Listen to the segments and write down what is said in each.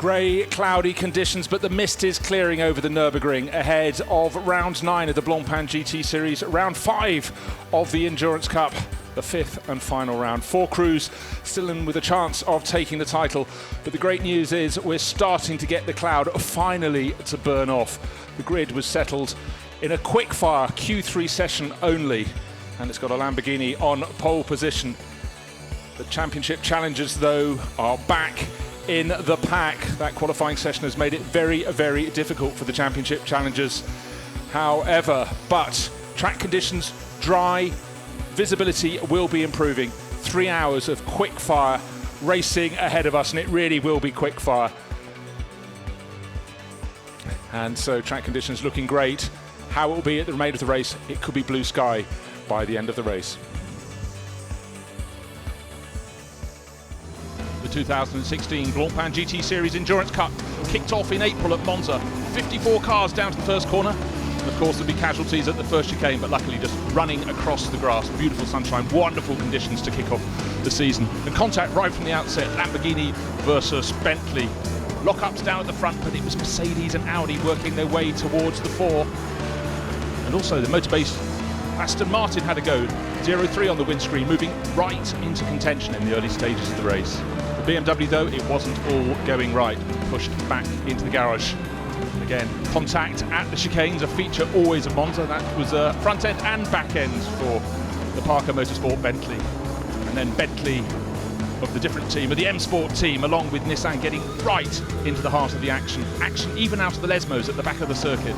Grey, cloudy conditions, but the mist is clearing over the Nurburgring ahead of round 9 of the Blancpain GT Series, round 5 of the Endurance Cup, the 5th and final round. 4 crews still in with a chance of taking the title, but the great news is we're starting to get the cloud finally to burn off. The grid was settled in a quick-fire Q3 session only, and it's got a Lamborghini on pole position. The championship challengers, though, are back in the pack. That qualifying session has made it very, very difficult for the championship challengers. However, but track conditions dry, visibility will be improving. 3 hours of quick fire racing ahead of us, and it really will be quick fire. And so track conditions looking great. How it will be at the remainder of the race, it could be blue sky by the end of the race. The 2016 Blancpain GT Series Endurance Cup kicked off in April at Monza. 54 cars down to the first corner. And of course, there'll be casualties at the first chicane, but luckily just running across the grass. Beautiful sunshine, wonderful conditions to kick off the season. And contact right from the outset, Lamborghini versus Bentley. Lockups down at the front, but it was Mercedes and Audi working their way towards the fore. And also the motor-based Aston Martin had a go. 0-3 on the windscreen, moving right into contention in the early stages of the race. The BMW, though, it wasn't all going right. Pushed back into the garage. Again, contact at the chicanes, a feature always at Monza. That was front end and back end for the Parker Motorsport Bentley. And then Bentley of the different team, of the M Sport team, along with Nissan, getting right into the heart of the action. Action even out of the Lesmos at the back of the circuit.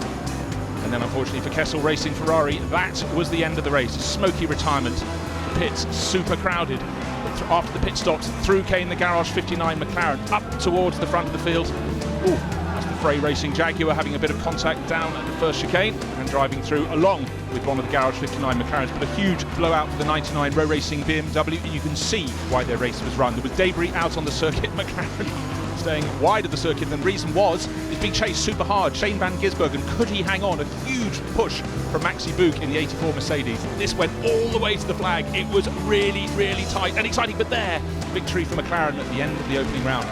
And then unfortunately for Kessel Racing Ferrari, that was the end of the race. Smoky retirement. The pits super crowded. But after the pit stops, through came the Garage 59 McLaren up towards the front of the field. Ooh, that's the Frey Racing Jaguar having a bit of contact down at the first chicane and driving through along with one of the Garage 59 McLarens. But a huge blowout for the 99 Row Racing BMW, and you can see why their race was run. There was debris out on the circuit. McLaren staying wide of the circuit, and the reason was it's being chased super hard. Shane van Gisbergen, could he hang on? A huge push from Maxi Book in the 84 Mercedes. This went all the way to the flag. It was really, really tight and exciting, but there, victory for McLaren at the end of the opening round.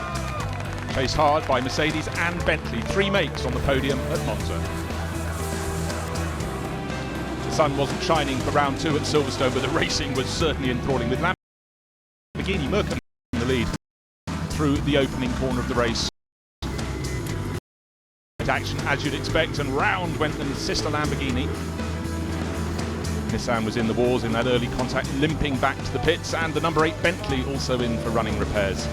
Chased hard by Mercedes and Bentley, 3 makes on the podium at Monza. The sun wasn't shining for round 2 at Silverstone, but the racing was certainly enthralling, with Lamborghini Mercury in the lead through the opening corner of the race. Action as you'd expect, and round went the sister Lamborghini. Nissan was in the wars in that early contact, limping back to the pits, and the number 8 Bentley also in for running repairs.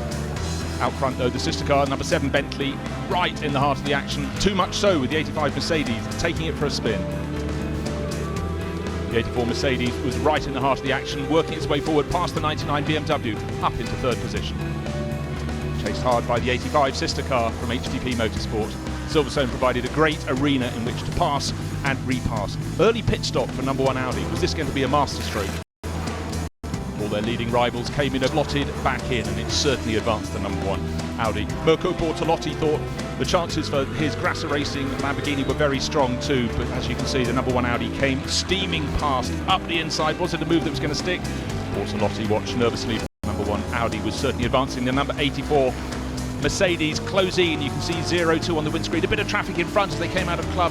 Out front though, the sister car, number 7 Bentley, right in the heart of the action, too much so with the 85 Mercedes, taking it for a spin. The 84 Mercedes was right in the heart of the action, working its way forward past the 99 BMW, up into 3rd position. Chased hard by the 85 sister car from HTP Motorsport. Silverstone provided a great arena in which to pass and repass. Early pit stop for number 1 Audi. Was this going to be a masterstroke? All their leading rivals came in and slotted back in, and it certainly advanced the number 1 Audi. Mirko Bortolotti thought the chances for his Grasser Racing Lamborghini were very strong too, but as you can see, the number 1 Audi came steaming past up the inside. Was it a move that was going to stick? Bortolotti watched nervously. Number 1 Audi was certainly advancing. The number 84 Mercedes close in. You can see 0-2 on the windscreen. A bit of traffic in front as they came out of club.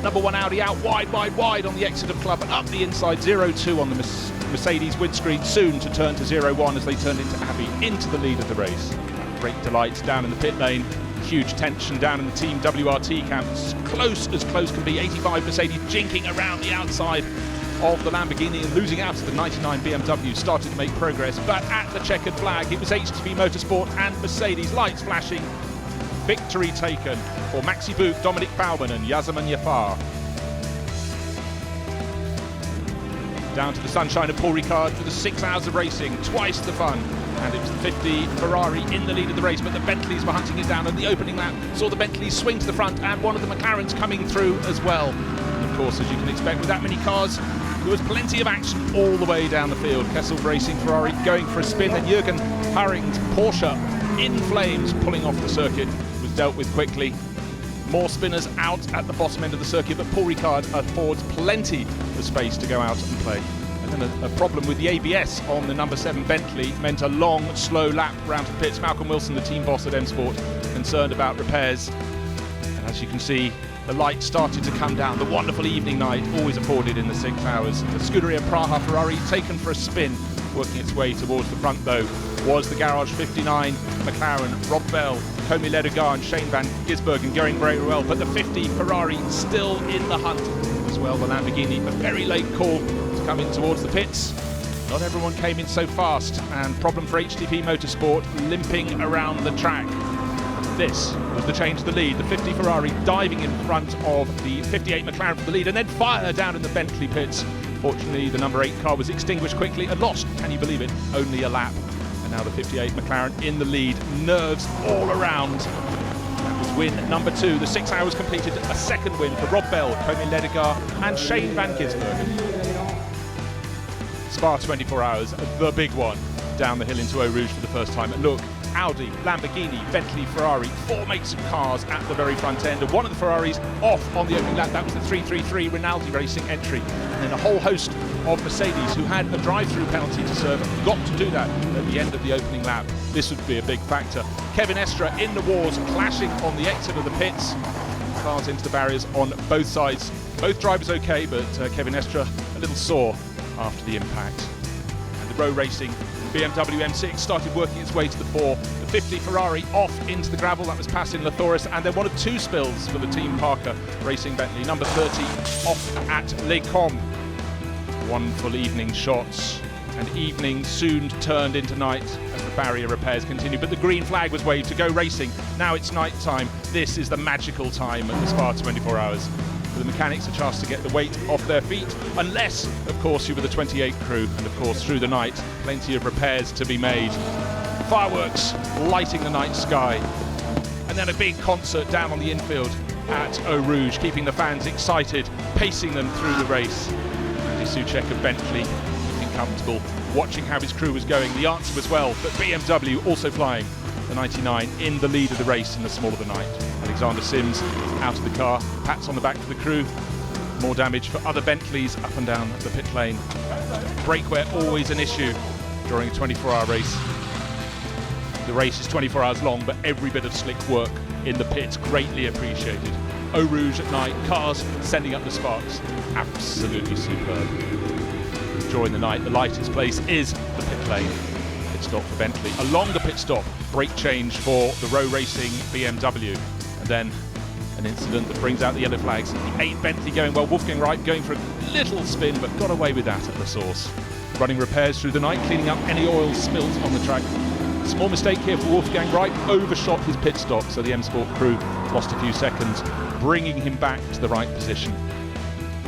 Number 1 Audi out wide on the exit of club, and up the inside. 0-2 on the Mercedes windscreen, soon to turn to 0-1 as they turned into Abbey into the lead of the race. Great delights down in the pit lane. Huge tension down in the Team WRT camp. As close can be. 85 Mercedes jinking around the outside of the Lamborghini and losing out to the 99 BMW. Started to make progress, but at the checkered flag it was HTP Motorsport and Mercedes, lights flashing. Victory taken for Maxi Book, Dominic Baumann and Yasemin Jafar. Down to the sunshine of Paul Ricard for the 6 hours of racing, twice the fun. And it was the 50 Ferrari in the lead of the race, but the Bentleys were hunting it down, and the opening lap saw the Bentleys swing to the front and one of the McLarens coming through as well. And of course, as you can expect with that many cars, there was plenty of action all the way down the field. Kessel Racing Ferrari going for a spin, and Jürgen Haring's Porsche in flames pulling off the circuit was dealt with quickly. More spinners out at the bottom end of the circuit, but Paul Ricard affords plenty of space to go out and play. And then a problem with the ABS on the number 7 Bentley meant a long, slow lap round to the pits. Malcolm Wilson, the team boss at M Sport, and concerned about repairs. And as you can see, the light started to come down. The wonderful evening night always afforded in the 6 hours. The Scuderia Praha Ferrari taken for a spin. Working its way towards the front though was the Garage 59 McLaren, Rob Bell, Komi Ledegaard and Shane van Gisbergen going very well, but the 50 Ferrari still in the hunt as well. The Lamborghini, a very late call to come in towards the pits. Not everyone came in so fast, and problem for HTP Motorsport, limping around the track. This was the change to the lead. The 50 Ferrari diving in front of the 58 McLaren for the lead, and then fire down in the Bentley pits. Fortunately, the number 8 car was extinguished quickly and lost, can you believe it, only a lap. And now the 58 McLaren in the lead, nerves all around. That was win number 2. The 6 hours completed a second win for Rob Bell, Komi Ledegaard and Shane van Gisbergen. Spa 24 hours, the big one, down the hill into Eau Rouge for the first time. And look, Audi, Lamborghini, Bentley, Ferrari, 4 makes of cars at the very front end, and one of the Ferraris off on the opening lap. That was the 333 Rinaldi Racing entry. And then a whole host of Mercedes who had a drive-through penalty to serve got to do that at the end of the opening lap. This would be a big factor. Kevin Estre in the wars, clashing on the exit of the pits. Cars into the barriers on both sides. Both drivers okay, but Kevin Estre a little sore after the impact. And the row racing BMW M6 started working its way to the fore. The 50 Ferrari off into the gravel, that was passing Lathoris, and then one of 2 spills for the Team Parker Racing Bentley. Number 30 off at Les Combes. Wonderful evening shots, and evening soon turned into night as the barrier repairs continued, but the green flag was waved to go racing. Now it's night time. This is the magical time at the Spa 24 hours. For the mechanics a chance to get the weight off their feet, unless, of course, you were the 28 crew, and of course through the night, plenty of repairs to be made. Fireworks lighting the night sky, and then a big concert down on the infield at Eau Rouge, keeping the fans excited, pacing them through the race. Andy Soucek of Bentley looking comfortable, watching how his crew was going. The answer was well, but BMW also flying. The 99 in the lead of the race in the small of the night. Alexander Sims out of the car, pats on the back for the crew. More damage for other Bentleys up and down the pit lane. Brake wear always an issue during a 24-hour race. The race is 24 hours long, but every bit of slick work in the pits greatly appreciated. Eau Rouge at night, cars sending up the sparks. Absolutely superb. During the night, the lightest place is the pit lane. Pit stop for Bentley. A longer pit stop, brake change for the row racing BMW. And then an incident that brings out the yellow flags. The 8 Bentley going well, Wolfgang Reip going for a little spin, but got away with that at the source. Running repairs through the night, cleaning up any oil spills on the track. Small mistake here for Wolfgang Reip, overshot his pit stop, so the M Sport crew lost a few seconds, bringing him back to the right position.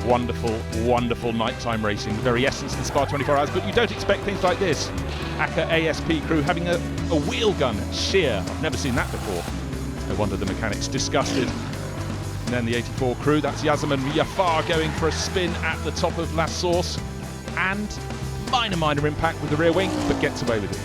Wonderful, wonderful nighttime racing, the very essence of the Spa 24 hours, but you don't expect things like this. ACA ASP crew having a wheel gun shear. I've never seen that before. No wonder the mechanics disgusted. And then the 84 crew, that's Yazaman Yafar going for a spin at the top of La Source, and minor impact with the rear wing, but gets away with it.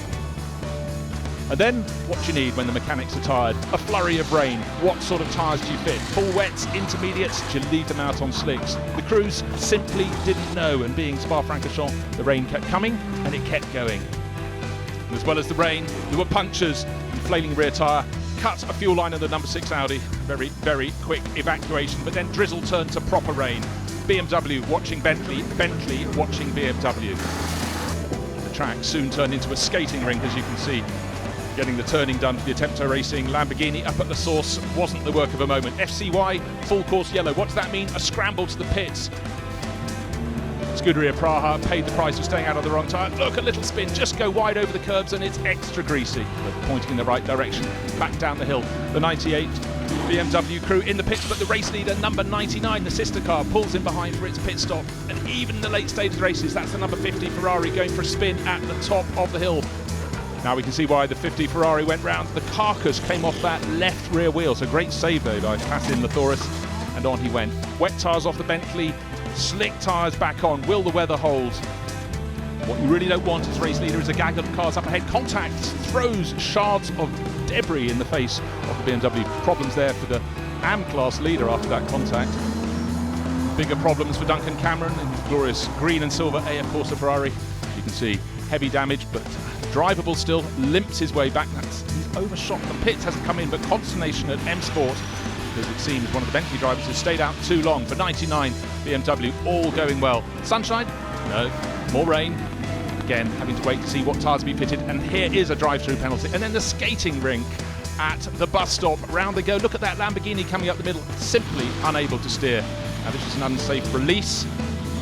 And then, what do you need when the mechanics are tired? A flurry of rain. What sort of tyres do you fit? Full wets, intermediates, do you leave them out on slicks? The crews simply didn't know, and being Spa-Francorchamps, the rain kept coming and it kept going. And as well as the rain, there were punctures, flailing rear tyre, cut a fuel line of the number 6 Audi. Very quick evacuation, but then drizzle turned to proper rain. BMW watching Bentley, Bentley watching BMW. The track soon turned into a skating rink, as you can see. Getting the turning done for the Attempto Racing Lamborghini up at the source wasn't the work of a moment. FCY, full course yellow. What does that mean? A scramble to the pits. Scuderia Praha paid the price for staying out of the wrong tyre. Look, a little spin, just go wide over the curbs and it's extra greasy. But pointing in the right direction, back down the hill. The 98 BMW crew in the pits, but the race leader, number 99, the sister car, pulls in behind for its pit stop. And even in the late stage races, that's the number 50 Ferrari going for a spin at the top of the hill. Now we can see why the 50 Ferrari went round. The carcass came off that left rear wheel. So great save though by Fasin Lathoris, and on he went. Wet tyres off the Bentley, slick tyres back on. Will the weather hold? What you really don't want as race leader is a gaggle of cars up ahead. Contact throws shards of debris in the face of the BMW. Problems there for the AM class leader after that contact. Bigger problems for Duncan Cameron in his glorious green and silver AF Corsa Ferrari. You can see heavy damage, but drivable still, limps his way back. He's overshot the pits, hasn't come in, but consternation at M Sport, because it seems one of the Bentley drivers has stayed out too long. For 99 BMW, all going well. Sunshine? No. More rain? Again, having to wait to see what tyres be fitted. And here is a drive-through penalty. And then the skating rink at the bus stop. Round they go. Look at that Lamborghini coming up the middle, simply unable to steer. Now this is an unsafe release.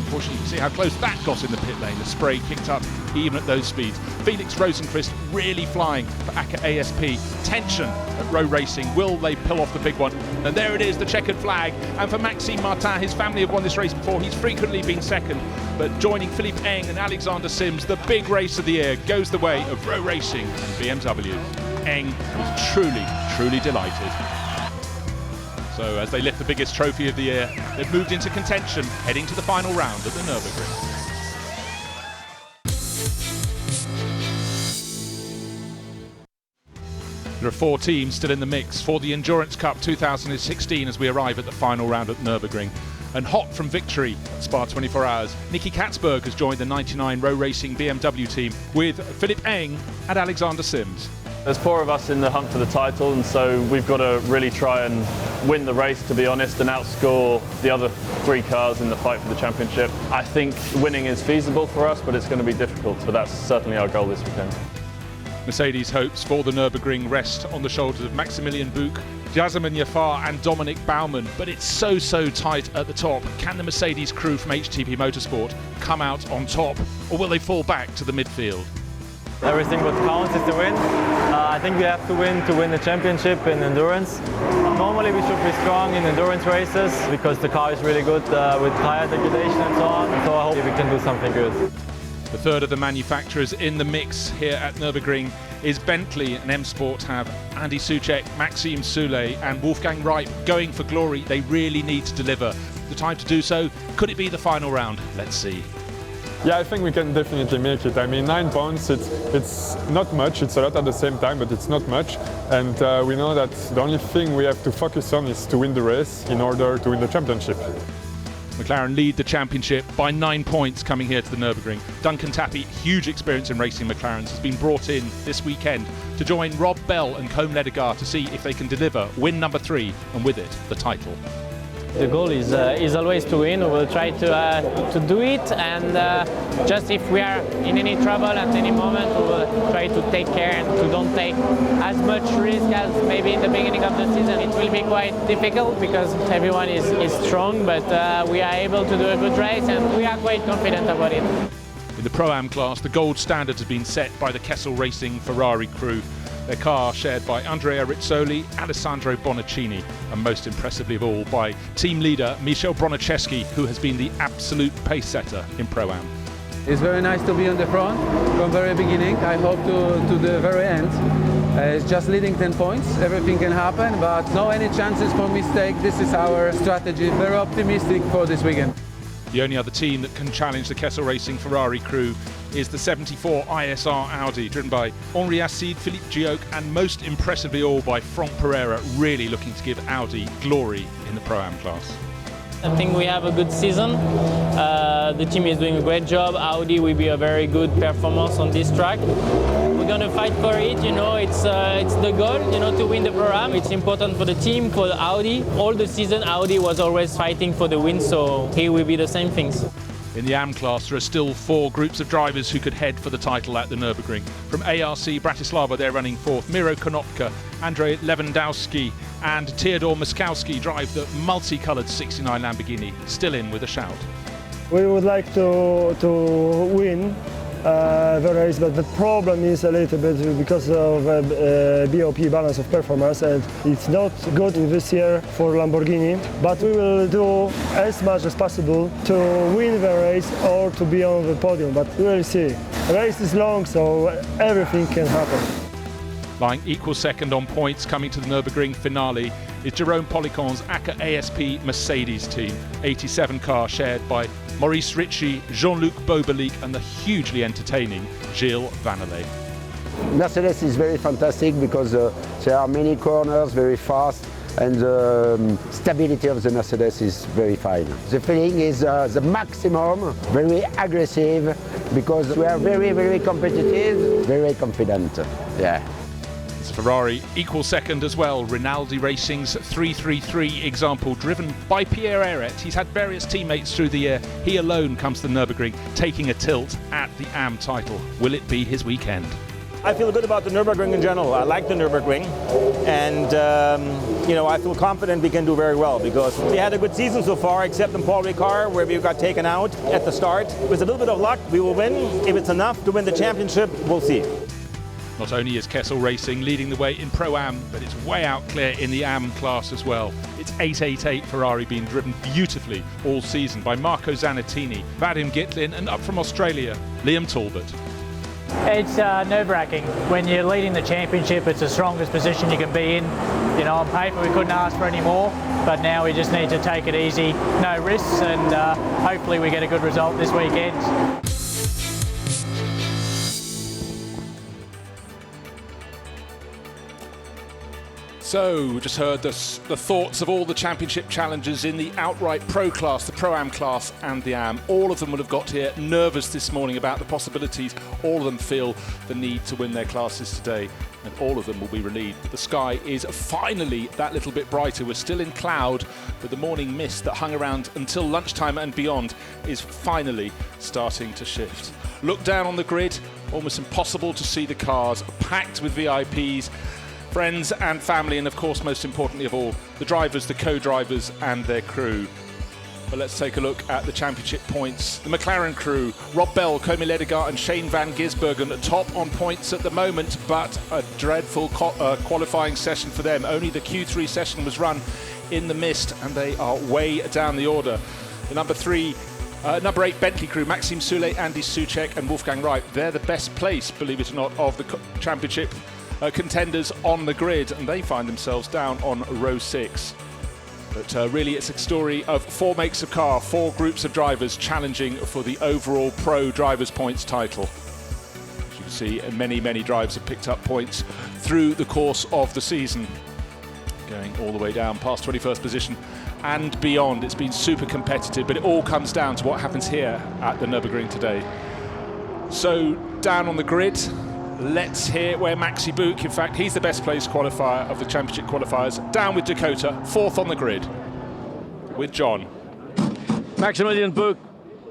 Unfortunately, you can see how close that got in the pit lane. The spray kicked up even at those speeds. Felix Rosenqvist really flying for ACA ASP. Tension at Row Racing. Will they pull off the big one? And there it is, the checkered flag. And for Maxime Martin, his family have won this race before. He's frequently been second. But joining Philippe Eng and Alexander Sims, the big race of the year goes the way of Row Racing and BMW. Eng was truly delighted. So as they lift the biggest trophy of the year, they've moved into contention, heading to the final round at the Nurburgring. There are 4 teams still in the mix for the Endurance Cup 2016 as we arrive at the final round at Nurburgring. And hot from victory at Spa 24 Hours, Nicky Katzberg has joined the 99 Row Racing BMW team with Philippe Eng and Alexander Sims. There's 4 of us in the hunt for the title, and so we've got to really try and win the race, to be honest, and outscore the other 3 cars in the fight for the championship. I think winning is feasible for us, but it's going to be difficult, but that's certainly our goal this weekend. Mercedes' hopes for the Nürburgring rest on the shoulders of Maximilian Buch, Yasemin Jafar and Dominic Baumann, but it's so tight at the top. Can the Mercedes crew from HTP Motorsport come out on top, or will they fall back to the midfield? Everything what counts is to win. I think we have to win the championship in endurance. Normally we should be strong in endurance races because the car is really good with tire degradation and so on. So I hope we can do something good. The third of the manufacturers in the mix here at Nürburgring is Bentley, and M Sport have Andy Soucek, Maxime Soule and Wolfgang Reip going for glory. They really need to deliver. The time to do so, could it be the final round? Let's see. Yeah, I think we can definitely make it. I mean, 9 points, it's not much, it's a lot at the same time, but it's not much. And we know that the only thing we have to focus on is to win the race in order to win the championship. McLaren lead the championship by 9 points coming here to the Nürburgring. Duncan Tappy, huge experience in racing McLarens, has been brought in this weekend to join Rob Bell and Combe Ledegar to see if they can deliver win number 3 and with it the title. The goal is always to win. We will try to do it, and just if we are in any trouble at any moment, we will try to take care and to don't take as much risk as maybe in the beginning of the season. It will be quite difficult because everyone is strong, but we are able to do a good race and we are quite confident about it. In the Pro-Am class, the gold standard has been set by the Kessel Racing Ferrari crew. Their car shared by Andrea Rizzoli, Alessandro Bonaccini, and most impressively of all by team leader Michel Broniczewski, who has been the absolute pace setter in Pro-Am. It's very nice to be on the front from the very beginning. I hope to the very end. It's just leading 10 points. Everything can happen, but no any chances for mistake. This is our strategy. Very optimistic for this weekend. The only other team that can challenge the Kessel Racing Ferrari crew is the 74 ISR Audi, driven by Henri Acide, Philippe Gioc, and most impressively all by Franck Pereira, really looking to give Audi glory in the Pro-Am class. I think we have a good season. The team is doing a great job. Audi will be a very good performance on this track. We're going to fight for it, you know, it's the goal, you know, to win the Pro-Am. It's important for the team, for Audi. All the season Audi was always fighting for the win, so here will be the same things. In the AM class, there are still 4 groups of drivers who could head for the title at the Nürburgring. From ARC Bratislava, they're running 4th. Miro Konopka, Andrzej Lewandowski and Teodor Muskowski drive the multicoloured 69 Lamborghini, still in with a shout. We would like to win the race, but the problem is a little bit because of BOP balance of performance, and it's not good this year for Lamborghini, but we will do as much as possible to win the race or to be on the podium, but we will see. The race is long, so everything can happen. Lying equal second on points coming to the Nürburgring finale is Jerome Policon's ACA ASP Mercedes team, 87 car shared by Maurice Ritchie, Jean-Luc Bobelic and the hugely entertaining Gilles Vannelet. Mercedes is very fantastic because there are many corners, very fast, and the stability of the Mercedes is very fine. The feeling is the maximum, very aggressive, because we are very, very competitive, very confident. Yeah. It's Ferrari equal second as well. Rinaldi Racing's 333 example, driven by Pierre Eret. He's had various teammates through the year. He alone comes to the Nurburgring, taking a tilt at the AM title. Will it be his weekend? I feel good about the Nurburgring in general. I like the Nurburgring, and I feel confident we can do very well because we had a good season so far, except in Paul Ricard, where we got taken out at the start. With a little bit of luck, we will win. If it's enough to win the championship, we'll see. Not only is Kessel Racing leading the way in Pro-Am, but it's way out clear in the AM class as well. It's 888 Ferrari being driven beautifully all season by Marco Zanettini, Vadim Gitlin, and up from Australia, Liam Talbot. It's nerve-wracking. When you're leading the championship, it's the strongest position you can be in. On paper we couldn't ask for any more, but now we just need to take it easy, no risks, and hopefully we get a good result this weekend. So, we just heard the thoughts of all the championship challengers in the outright pro class, the Pro-Am class and the AM. All of them will have got here nervous this morning about the possibilities. All of them feel the need to win their classes today, and all of them will be relieved. The sky is finally that little bit brighter. We're still in cloud, but the morning mist that hung around until lunchtime and beyond is finally starting to shift. Look down on the grid, almost impossible to see the cars, packed with VIPs, friends and family, and of course, most importantly of all, the drivers, the co-drivers and their crew. But let's take a look at the championship points. The McLaren crew, Rob Bell, Komi Ledegaard and Shane van Gisbergen at top on points at the moment, but a dreadful qualifying session for them. Only the Q3 session was run in the mist, and they are way down the order. The number 8 Bentley crew, Maxime Soule, Andy Soucek and Wolfgang Reip. They're the best place, believe it or not, of the championship contenders on the grid, and they find themselves down on row 6. But really it's a story of 4 makes of car, 4 groups of drivers challenging for the overall pro drivers points title. As you can see, many drivers have picked up points through the course of the season, going all the way down past 21st position and beyond. It's been super competitive, but it all comes down to what happens here at the Nurburgring today. So down on the grid, let's hear where Maxi Buch, in fact, he's the best placed qualifier of the championship qualifiers. Down with Dakota, 4th on the grid, with John. Maximilian Buch,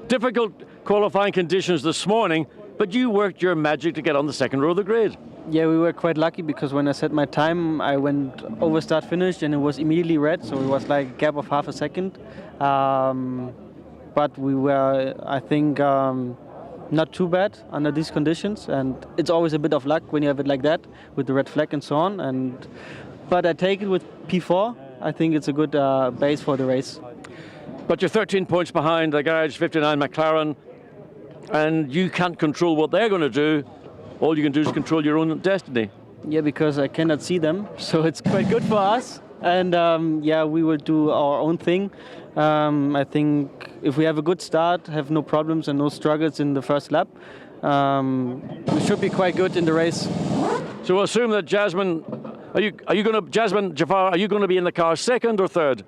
difficult qualifying conditions this morning, but you worked your magic to get on the 2nd row of the grid. Yeah, we were quite lucky because when I set my time, I went over start finish and it was immediately red, so it was like a gap of half a second. But we were, I think, not too bad under these conditions, and it's always a bit of luck when you have it like that with the red flag and so on. But I take it with P4. I think it's a good base for the race. But you're 13 points behind the Garage 59 McLaren, and you can't control what they're going to do. All you can do is control your own destiny. Yeah, because I cannot see them, so it's quite good for us. And yeah, we will do our own thing. I think if we have a good start, have no problems and no struggles in the first lap, we should be quite good in the race. So assume that Jasmine, Jasmine Jafar, are you going to be in the car 2nd or 3rd?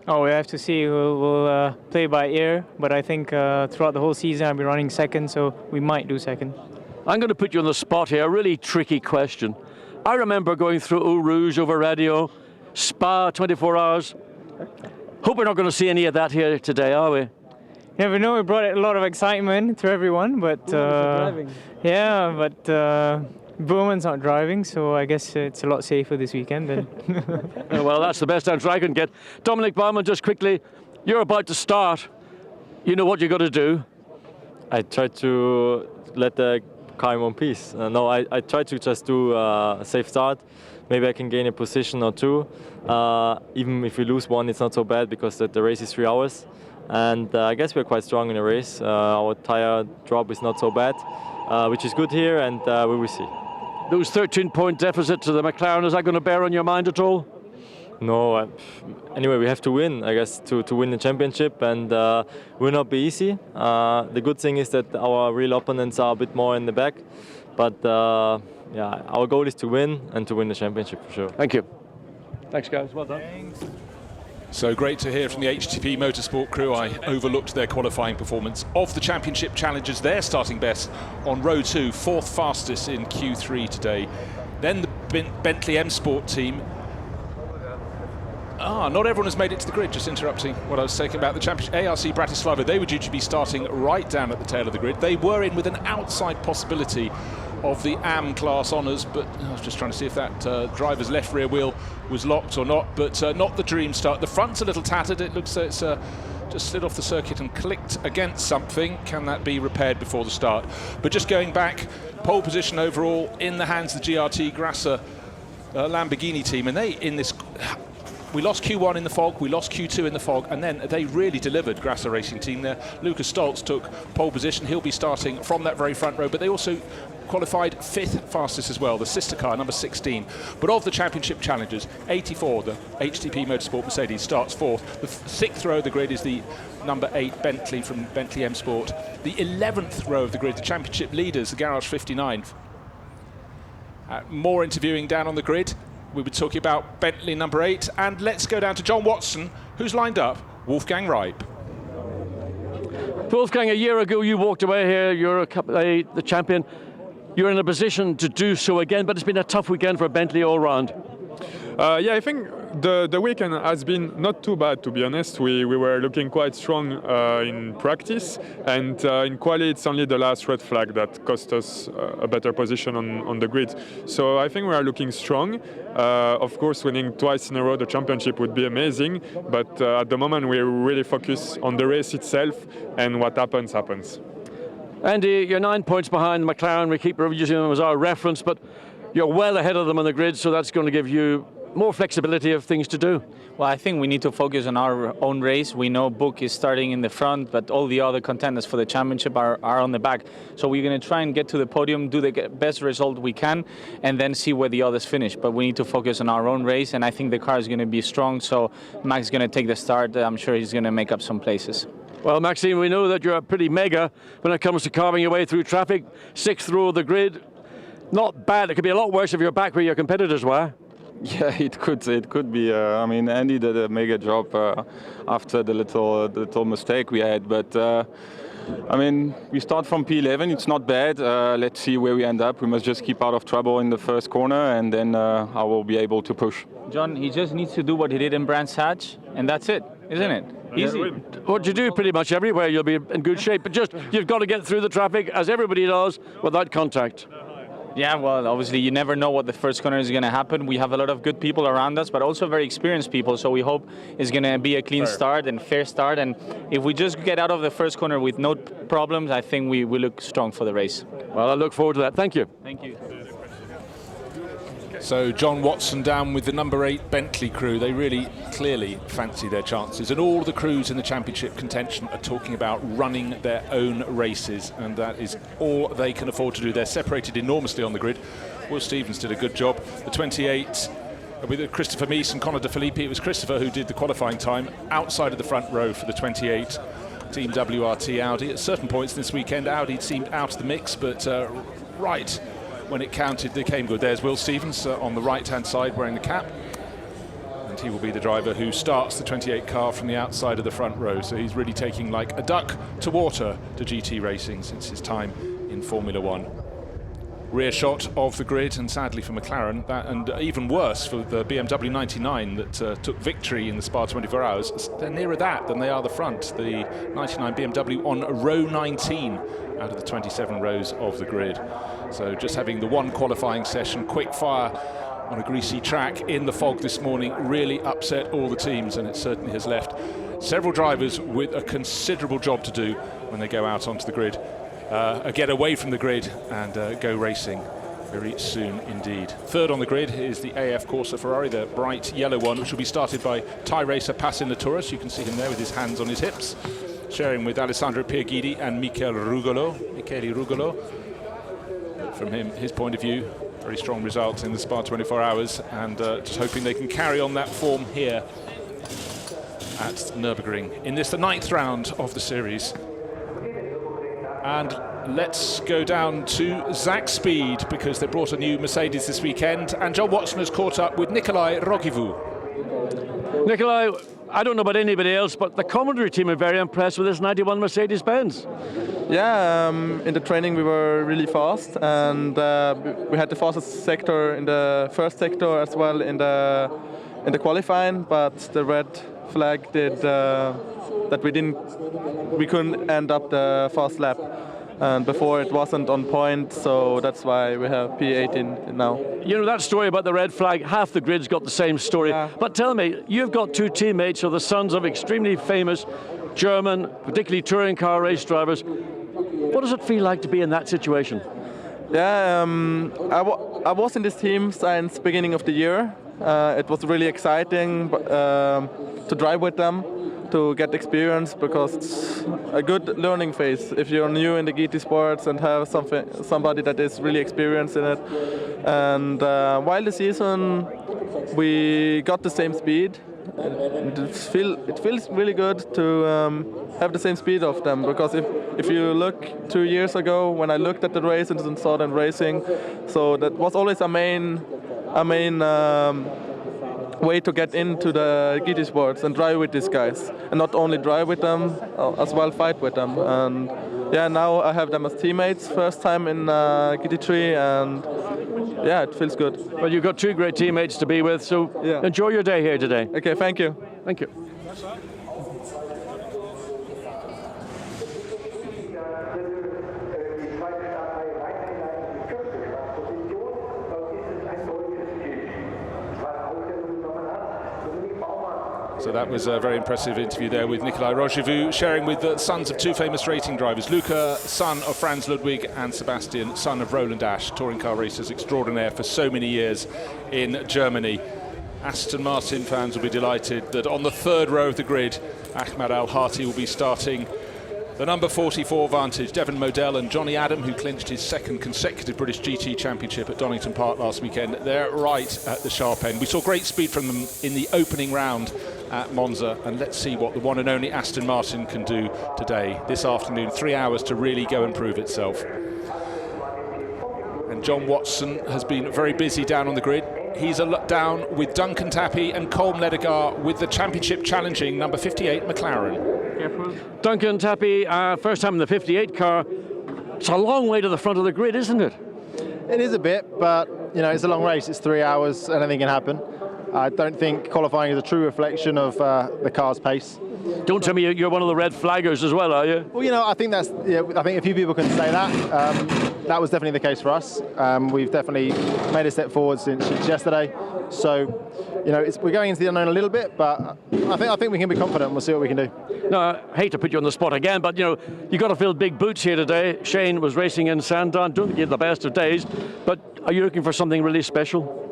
Oh, we have to see. We'll play by ear, but I think throughout the whole season I'll be running 2nd, so we might do 2nd. I'm going to put you on the spot here, a really tricky question. I remember going through Eau Rouge over radio, Spa 24 hours. Hope we're not going to see any of that here today, are we? Yeah, we know we brought a lot of excitement to everyone, but yeah, but Bowman's not driving, so I guess it's a lot safer this weekend then. Well, that's the best answer I can get. Dominic Baumann, just quickly, you're about to start. You know what you got to do. I try to let the car in one piece. No, I try to just do a safe start. Maybe I can gain a position or 2. Even if we lose 1, it's not so bad because the race is 3 hours. And I guess we're quite strong in the race. Our tire drop is not so bad, which is good here, and we will see. Those 13-point deficit to the McLaren, is that going to bear on your mind at all? No. Anyway, we have to win, I guess, to win the championship, and will not be easy. The good thing is that our real opponents are a bit more in the back, but yeah, our goal is to win and to win the championship for sure. Thank you. Thanks, guys. Well done. Thanks. So great to hear from the HTP Motorsport crew. I overlooked their qualifying performance. Of the championship challengers, they're starting best on row 2, 4th fastest in Q3 today. Then the Bentley M Sport team. Not everyone has made it to the grid, just interrupting what I was saying about the championship. ARC Bratislava, they were due to be starting right down at the tail of the grid. They were in with an outside possibility of the AM class honours, but I was just trying to see if that driver's left rear wheel was locked or not, but not the dream start. The front's a little tattered. It looks like it's just slid off the circuit and clicked against something. Can that be repaired before the start? But just going back, pole position overall in the hands of the GRT Grasser Lamborghini team, and they in this. We lost Q1 in the fog, we lost Q2 in the fog, and then they really delivered, Grasser Racing team there. Lucas Stoltz took pole position. He'll be starting from that very front row, but they also qualified 5th fastest as well, the sister car, number 16. But of the championship challengers, 84, the HTP Motorsport Mercedes, starts 4th. The 6th row of the grid is the number 8 Bentley from Bentley M Sport. The 11th row of the grid, the championship leaders, the Garage 59. More interviewing down on the grid. We were talking about Bentley number 8, and let's go down to John Watson, who's lined up Wolfgang Reip. Wolfgang, a year ago you walked away here, you're the champion. You're in a position to do so again, but it's been a tough weekend for Bentley all round. Yeah, I think the weekend has been not too bad, to be honest. We were looking quite strong in practice, and in quali it's only the last red flag that cost us a better position on the grid. So I think we are looking strong. Of course, winning twice in a row the championship would be amazing, but at the moment we really focus on the race itself, and what happens, happens. Andy, you're 9 points behind McLaren. We keep using them as our reference, but you're well ahead of them on the grid, so that's going to give you more flexibility of things to do. Well, I think we need to focus on our own race. We know Book is starting in the front, but all the other contenders for the championship are on the back. So we're going to try and get to the podium, do the best result we can, and then see where the others finish. But we need to focus on our own race, and I think the car is going to be strong, so Max is going to take the start. I'm sure he's going to make up some places. Well, Maxime, we know that you're pretty mega when it comes to carving your way through traffic. 6th row of the grid. Not bad. It could be a lot worse if you're back where your competitors were. Yeah, it could be. I mean, Andy did a mega job after the little mistake we had. But I mean, we start from P11. It's not bad. Let's see where we end up. We must just keep out of trouble in the first corner, and then I will be able to push. John, he just needs to do what he did in Brands Hatch, and that's it, isn't it? Easy. What you do pretty much everywhere, you'll be in good shape. But just you've got to get through the traffic as everybody does without contact. Yeah, well, obviously you never know what the first corner is going to happen. We have a lot of good people around us, but also very experienced people. So we hope it's going to be a clean start and fair start. And if we just get out of the first corner with no problems, I think we look strong for the race. Well, I look forward to that. Thank you. Thank you. So John Watson down with the number 8 Bentley crew. They really clearly fancy their chances, and all the crews in the championship contention are talking about running their own races, and that is all they can afford to do. They're separated enormously on the grid. Will Stevens did a good job. The 28 with Christopher Mies and Conor De Filippi. It was Christopher who did the qualifying time outside of the front row for the 28 Team WRT Audi. At certain points this weekend, Audi seemed out of the mix, but right when it counted, they came good. There's Will Stevens on the right-hand side wearing the cap. And he will be the driver who starts the 28 car from the outside of the front row. So he's really taking like a duck to water to GT racing since his time in Formula One. Rear shot of the grid, and sadly for McLaren, and even worse for the BMW 99 that took victory in the Spa 24 Hours. They're nearer that than they are the front. The 99 BMW on row 19 out of the 27 rows of the grid. So just having the one qualifying session, quick fire on a greasy track in the fog this morning really upset all the teams, and it certainly has left several drivers with a considerable job to do when they go out onto the grid. Get away from the grid and go racing very soon indeed. Third on the grid is the AF Corsa Ferrari, the bright yellow one, which will be started by Thai racer Passin Latourus. You can see him there with his hands on his hips, sharing with Alessandro Pierguidi and Michele Rugolo. From his point of view, very strong results in the Spa 24 Hours, and just hoping they can carry on that form here at Nurburgring in this, the 9th round of the series. And let's go down to Zach Speed, because they brought a new Mercedes this weekend, and John Watson has caught up with Nikolai Rogivu. Nikolai, I don't know about anybody else, but the commentary team are very impressed with this 91 Mercedes-Benz. Yeah, in the training we were really fast, and we had the fastest sector in the first sector as well in the qualifying, but the red flag did that we couldn't end up the fast lap. And before it wasn't on point, so that's why we have P18 now. You know that story about the red flag, half the grid's got the same story. Yeah. But tell me, you've got two teammates who are the sons of extremely famous German, particularly touring car race drivers. What does it feel like to be in that situation? Yeah, I was in this team since beginning of the year. It was really exciting to drive with them, to get experience, because it's a good learning phase if you're new in the GT sports and have somebody that is really experienced in it. And while the season we got the same speed, it feels really good to have the same speed of them, because if you look 2 years ago when I looked at the races and saw them racing, so that was always a main way to get into the GT sports and drive with these guys, and not only drive with them, as well fight with them. And yeah, now I have them as teammates, first time in GT3, and yeah, it feels good. Well, you've got two great teammates to be with, so yeah. Enjoy your day here today. Okay, thank you. Thank you. So that was a very impressive interview there with Nikolai Rochevaux, sharing with the sons of two famous racing drivers, Luca, son of Franz Ludwig, and Sebastian, son of Roland Asch, touring car racers extraordinaire for so many years in Germany. Aston Martin fans will be delighted that on the third row of the grid, Ahmad Al-Hati will be starting the number 44 Vantage. Devon Modell and Johnny Adam, who clinched his second consecutive British GT Championship at Donington Park last weekend, they're right at the sharp end. We saw great speed from them in the opening round at Monza, and let's see what the one and only Aston Martin can do today, this afternoon. 3 hours to really go and prove itself. And John Watson has been very busy down on the grid. He's down with Duncan Tappy and Colm Ledegar with the championship challenging number 58 McLaren. Duncan Tappy, first time in the 58 car. It's a long way to the front of the grid, isn't it? It is a bit, but you know, it's a long race. It's 3 hours, anything can happen. I don't think qualifying is a true reflection of the car's pace. Don't tell me you're one of the red flaggers as well, are you? Well, you know, I think I think a few people can say that. That was definitely the case for us. We've definitely made a step forward since yesterday. So, you know, we're going into the unknown a little bit, but I think we can be confident. We'll see what we can do. No, I hate to put you on the spot again, but you know, you got to fill big boots here today. Shane was racing in Sandown. Don't think you had the best of days, but are you looking for something really special?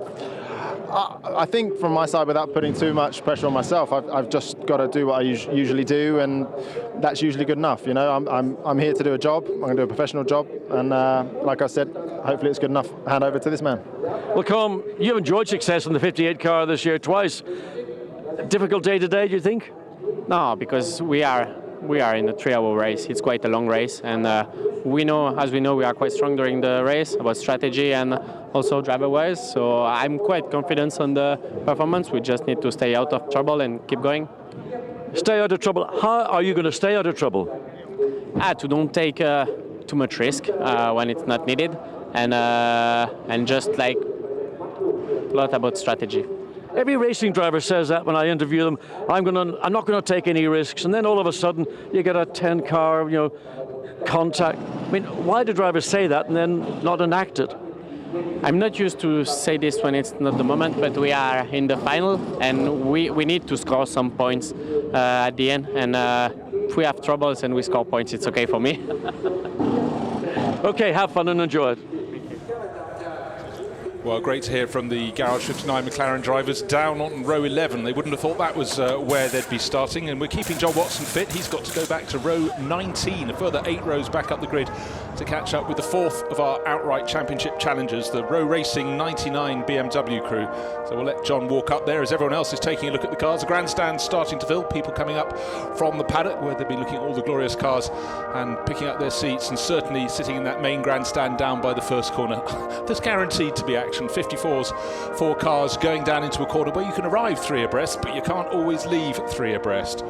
I think from my side, without putting too much pressure on myself, I've just got to do what I usually do, and that's usually good enough. You know, I'm here to do a job. I'm going to do a professional job, and like I said, hopefully it's good enough. Hand over to this man. Well, Colm, you've enjoyed success in the 58 car this year twice. A difficult day today, do you think? No, because we are in a 3 hour race. It's quite a long race, and we know we are quite strong during the race about strategy and also driver-wise. So I'm quite confident on the performance. We just need to stay out of trouble and keep going. Stay out of trouble. How are you going to stay out of trouble? To don't take too much risk when it's not needed, and just like a lot about strategy. Every racing driver says that when I interview them. I'm not going to take any risks, and then all of a sudden you get a 10-car, you know, contact. I mean, why do drivers say that and then not enact it? I'm not used to say this when it's not the moment, but we are in the final, and we need to score some points at the end. And if we have troubles and we score points, it's okay for me. Okay, have fun and enjoy it. Well, great to hear from the Garage 59 McLaren drivers down on row 11. They wouldn't have thought that was where they'd be starting, and we're keeping John Watson fit. He's got to go back to row 19, a further 8 rows back up the grid to catch up with the fourth of our outright championship challengers, the Row Racing 99 BMW crew. So we'll let John walk up there as everyone else is taking a look at the cars. The grandstand's starting to fill, people coming up from the paddock where they've been looking at all the glorious cars and picking up their seats, and certainly sitting in that main grandstand down by the first corner. There's guaranteed to be action. 54s, 4 cars going down into a corner where you can arrive 3 abreast, but you can't always leave 3 abreast.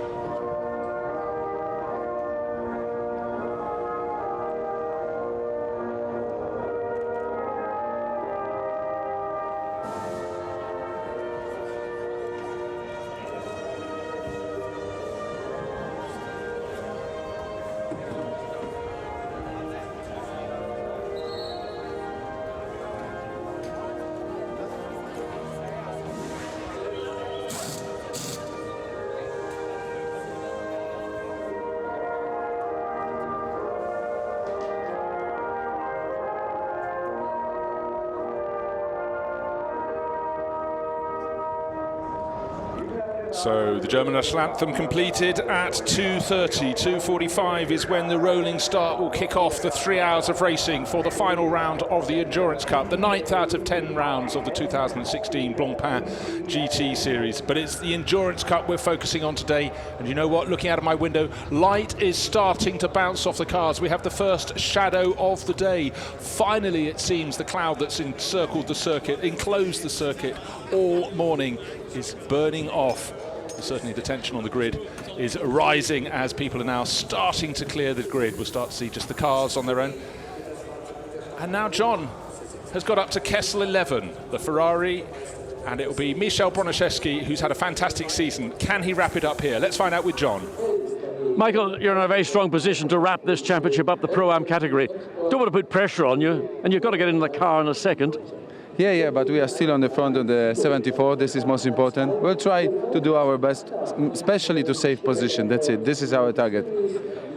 So the German national anthem completed at 2:30. 2:45 is when the rolling start will kick off the 3 hours of racing for the final round of the Endurance Cup, the 9th out of 10 rounds of the 2016 Blancpain GT Series. But it's the Endurance Cup we're focusing on today. And you know what? Looking out of my window, light is starting to bounce off the cars. We have the first shadow of the day. Finally, it seems the cloud that's encircled the circuit, enclosed the circuit all morning, is burning off. Certainly the tension on the grid is rising as people are now starting to clear the grid. We'll start to see just the cars on their own. And now John has got up to Kessel 11, the Ferrari, and it will be Michał Broniszewski, who's had a fantastic season. Can he wrap it up here? Let's find out with John. Michael, you're in a very strong position to wrap this championship up, the Pro-Am category. Don't want to put pressure on you, and you've got to get in the car in a second. Yeah, but we are still on the front of the 74. This is most important. We'll try to do our best, especially to save position. That's it. This is our target.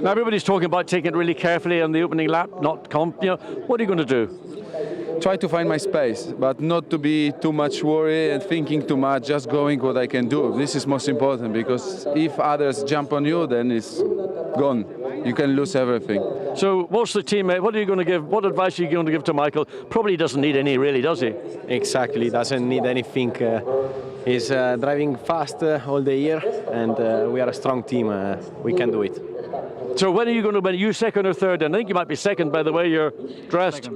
Now everybody's talking about taking it really carefully on the opening lap, not what are you going to do? Try to find my space, but not to be too much worried and thinking too much, just going what I can do. This is most important, because if others jump on you, then it's gone. You can lose everything. So what's the teammate? What are you going to give? What advice are you going to give to Michael? Probably doesn't need any, really, does he? Exactly, doesn't need anything. He's driving fast all the year, and we are a strong team. We can do it. So when are you going to win? You second or third? And I think you might be second by the way you're dressed.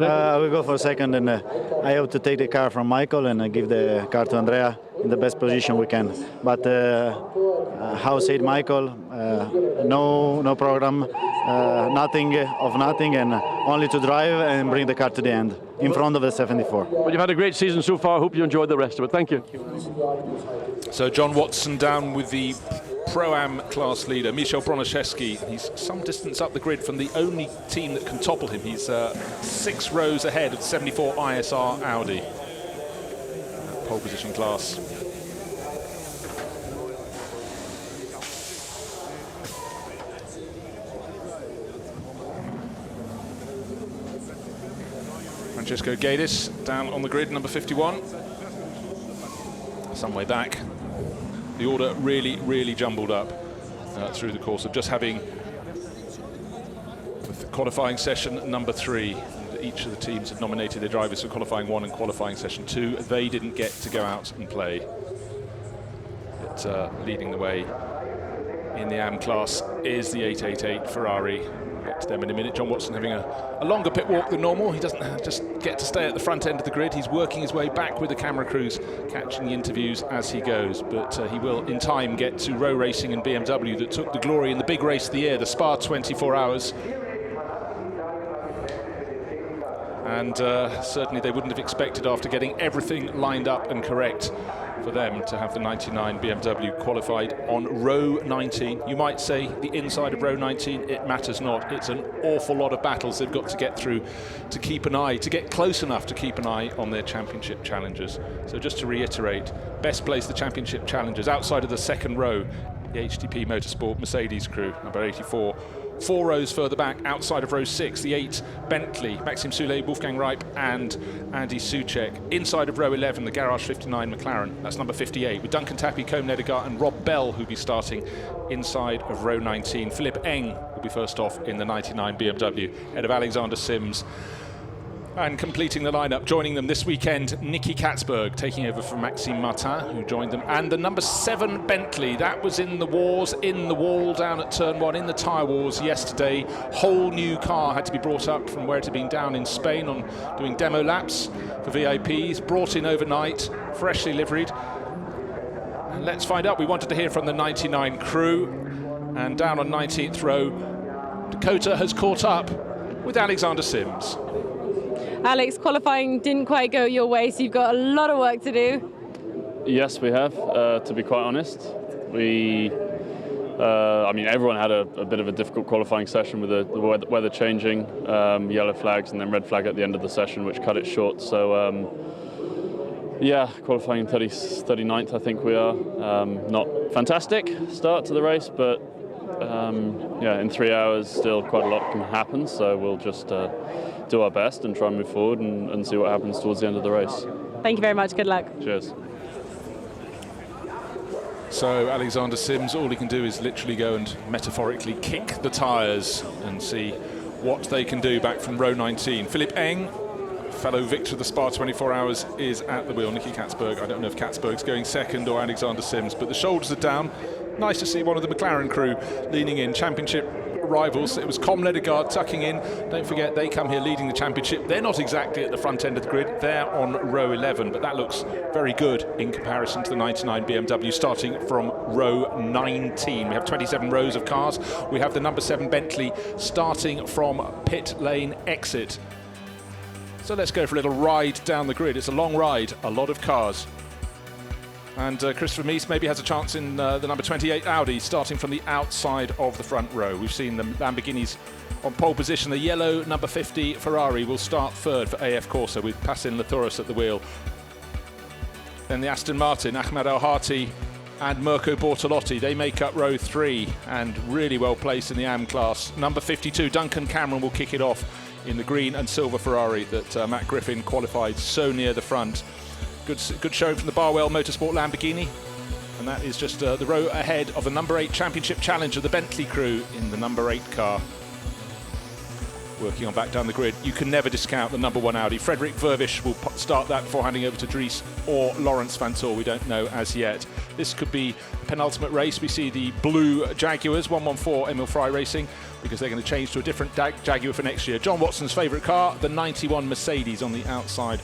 I will go for second, and I hope to take the car from Michael and give the car to Andrea in the best position we can. But how said Michael, no program, nothing of nothing, and only to drive and bring the car to the end in front of the 74. Well, you've had a great season so far. Hope you enjoyed the rest of it. Thank you. So John Watson down with the Pro-Am class leader, Michał Broniszewski. He's some distance up the grid from the only team that can topple him. He's 6 rows ahead of the 74 ISR Audi. Pole position class. Francesco Guedes down on the grid, number 51. Some way back. The order really jumbled up through the course of just having the qualifying session number 3. And each of the teams had nominated their drivers for qualifying 1 and qualifying session 2. They didn't get to go out and play. But leading the way in the AM class is the 888 Ferrari. We'll get to them in a minute. John Watson having a longer pit walk than normal. He doesn't just get to stay at the front end of the grid. He's working his way back with the camera crews, catching the interviews as he goes. But he will, in time, get to Row Racing and BMW that took the glory in the big race of the year, the Spa 24 Hours. And certainly they wouldn't have expected, after getting everything lined up and correct, for them to have the 99 BMW qualified on row 19. You might say the inside of row 19, it matters not. It's an awful lot of battles they've got to get through to keep an eye, to get close enough to keep an eye on their championship challengers. So just to reiterate, best place the championship challengers outside of the second row, the HTP Motorsport Mercedes crew, number 84. 4 rows further back, outside of row 6, the 8 Bentley, Maxime Soulet, Wolfgang Reip and Andy Soucek. Inside of row 11, the Garage 59 McLaren, that's number 58, with Duncan Tappy, Combe Nedergaard and Rob Bell, who'll be starting inside of row 19. Philippe Eng will be first off in the 99 BMW, ahead of Alexander Sims. And completing the lineup, joining them this weekend, Nicky Katzberg, taking over from Maxime Martin, who joined them, and the number 7 Bentley. That was in the wars, in the wall down at turn 1, in the tyre wars yesterday. Whole new car had to be brought up from where it had been down in Spain on doing demo laps for VIPs, brought in overnight, freshly liveried. And let's find out. We wanted to hear from the 99 crew, and down on 19th row, Dakota has caught up with Alexander Sims. Alex, qualifying didn't quite go your way, so you've got a lot of work to do. Yes, we have, to be quite honest. I mean, everyone had a bit of a difficult qualifying session with the weather changing, yellow flags and then red flag at the end of the session, which cut it short. So, yeah, qualifying 39th, I think we are. Not fantastic start to the race, but yeah, in 3 hours, still quite a lot can happen. So we'll just do our best and try and move forward and see what happens towards the end of the race. Thank you very much. Good luck. Cheers. So Alexander Sims, all he can do is literally go and metaphorically kick the tyres and see what they can do back from row 19. Philippe Eng, fellow victor of the Spa 24 Hours, is at the wheel. Nicky Katzberg, I don't know if Katzberg's going second or Alexander Sims, but the shoulders are down. Nice to see one of the McLaren crew leaning in. Championship rivals. It was Com Ledegaard tucking in. Don't forget, they come here leading the championship. They're not exactly at the front end of the grid. They're on row 11, but that looks very good in comparison to the 99 BMW starting from row 19. We have 27 rows of cars. We have the number 7 Bentley starting from pit lane exit. So let's go for a little ride down the grid. It's a long ride, a lot of cars. And Christopher Mies maybe has a chance in the number 28 Audi, starting from the outside of the front row. We've seen the Lamborghinis on pole position. The yellow number 50 Ferrari will start third for AF Corsa with Passin Latouris at the wheel. Then the Aston Martin, Ahmed El-Hati and Mirko Bortolotti, they make up row 3 and really well placed in the AM class. Number 52 Duncan Cameron will kick it off in the green and silver Ferrari that Matt Griffin qualified so near the front. Good showing from the Barwell Motorsport Lamborghini, and that is just the row ahead of the number 8 Championship Challenger, the Bentley crew in the number 8 car. Working on back down the grid, you can never discount the number 1 Audi. Frederik Vervisch will start that before handing over to Dries or Lawrence Vanthoor, we don't know as yet. This could be a penultimate race. We see the blue Jaguars, 114 Emil Frey Racing, because they're going to change to a different Jaguar for next year. John Watson's favourite car, the 91 Mercedes on the outside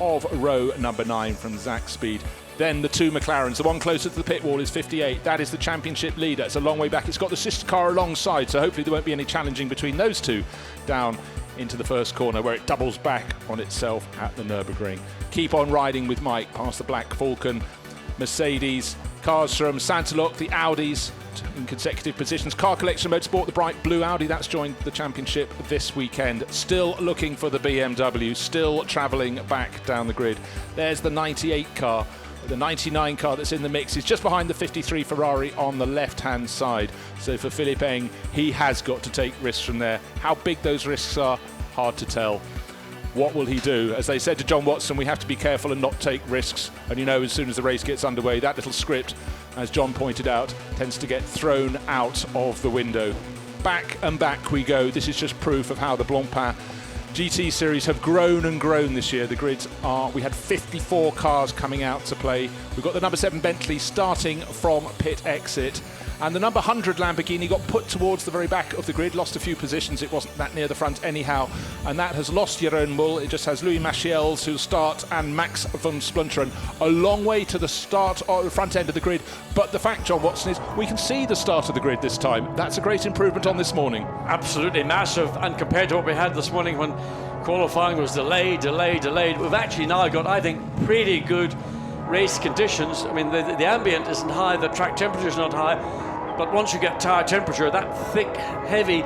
of row number 9 from Zach Speed. Then the 2 McLarens. The one closer to the pit wall is 58. That is the championship leader. It's a long way back. It's got the sister car alongside, so hopefully there won't be any challenging between those two down into the first corner where it doubles back on itself at the Nurburgring. Keep on riding with Mike past the Black Falcon, Mercedes, cars from Santalok, the Audis in consecutive positions. Car Collection Motorsport, the bright blue Audi, that's joined the championship this weekend. Still looking for the BMW, still travelling back down the grid. There's the 98 car. The 99 car that's in the mix is just behind the 53 Ferrari on the left-hand side. So for Philippe Eng, he has got to take risks from there. How big those risks are, hard to tell. What will he do? As they said to John Watson, we have to be careful and not take risks. And you know, as soon as the race gets underway, that little script, as John pointed out, tends to get thrown out of the window. Back and back we go. This is just proof of how the Blancpain GT series have grown and grown this year. The grids are, we had 54 cars coming out to play. We've got the number 7 Bentley starting from pit exit. And the number 100 Lamborghini got put towards the very back of the grid, lost a few positions. It wasn't that near the front anyhow. And that has lost Jeroen Mull. It just has Louis Machiels who'll start and Max van Splunteren a long way to the start or the front end of the grid. But the fact, John Watson, is we can see the start of the grid this time. That's a great improvement on this morning. Absolutely massive. And compared to what we had this morning when qualifying was delayed, we've actually now got, I think, pretty good race conditions. I mean, the ambient isn't high, the track temperature is not high, but once you get tire temperature, that thick, heavy,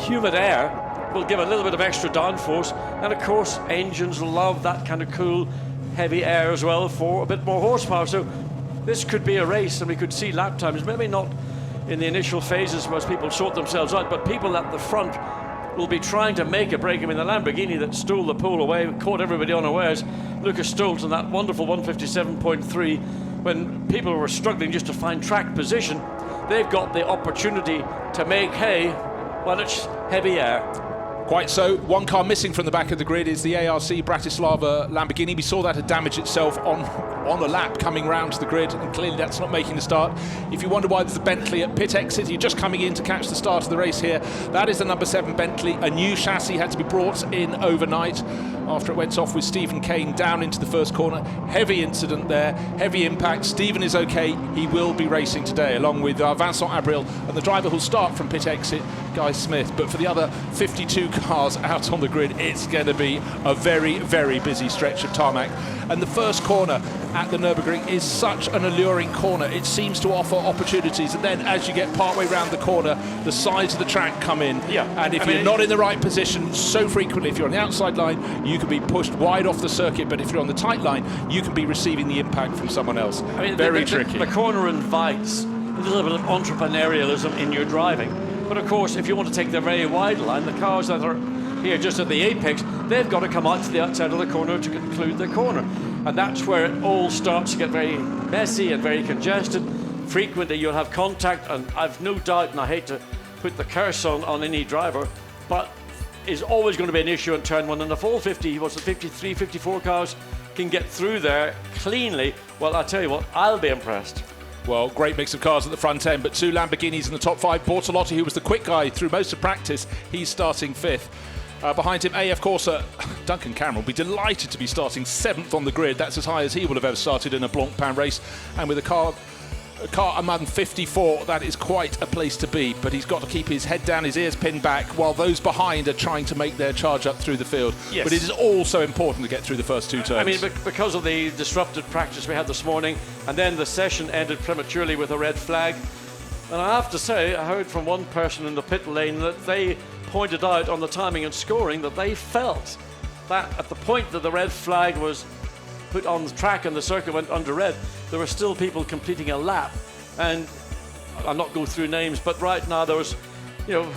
humid air will give a little bit of extra downforce. And of course, engines love that kind of cool, heavy air as well for a bit more horsepower. So this could be a race, and we could see lap times, maybe not in the initial phases as people sort themselves out, but people at the front will be trying to make a break. I mean, the Lamborghini that stole the pole away, caught everybody unawares, Lucas Stolt in that wonderful 157.3, when people were struggling just to find track position. they've got the opportunity to make hay while it's heavy air. Quite so. One car missing from the back of the grid is the ARC Bratislava Lamborghini. We saw that had damaged itself on the lap coming round to the grid, and clearly that's not making the start. If you wonder why there's a Bentley at pit exit, you're just coming in to catch the start of the race here. That is the number 7 Bentley. A new chassis had to be brought in overnight after it went off with Stephen Kane down into the first corner. Heavy incident there, heavy impact. Stephen is okay. He will be racing today, along with Vincent Abril, and the driver who'll start from pit exit, Guy Smith. But for the other 52 cars out on the grid, it's going to be a very, very busy stretch of tarmac. And the first corner at the Nurburgring is such an alluring corner. It seems to offer opportunities, and then as you get partway round the corner, the sides of the track come in. Yeah. And if you're not in the right position, so frequently, if you're on the outside line, you can be pushed wide off the circuit, but if you're on the tight line, you can be receiving the impact from someone else. I mean, very tricky. The corner invites a little bit of entrepreneurialism in your driving. But of course, if you want to take the very wide line, the cars that are here just at the apex, they've got to come out to the outside of the corner to conclude the corner. And that's where it all starts to get very messy and very congested. Frequently you'll have contact, and I've no doubt, and I hate to put the curse on any driver, but is always going to be an issue in turn one. And if all 53, 54 cars can get through there cleanly, well, I'll tell you what, I'll be impressed. Well, great mix of cars at the front end, but 2 Lamborghinis in the top 5. Bortolotti, who was the quick guy through most of practice, he's starting 5th. Behind him, AF Corsa, Duncan Cameron will be delighted to be starting 7th on the grid. That's as high as he will have ever started in a Blancpain race. And with a car among 54, that is quite a place to be. But he's got to keep his head down, his ears pinned back, while those behind are trying to make their charge up through the field. Yes. But it is also important to get through the first 2 turns. I mean, because of the disrupted practice we had this morning, and then the session ended prematurely with a red flag. And I have to say, I heard from one person in the pit lane that they pointed out on the timing and scoring that they felt that at the point that the red flag was put on the track and the circuit went under red, there were still people completing a lap. And I'll not go through names, but right now there was, a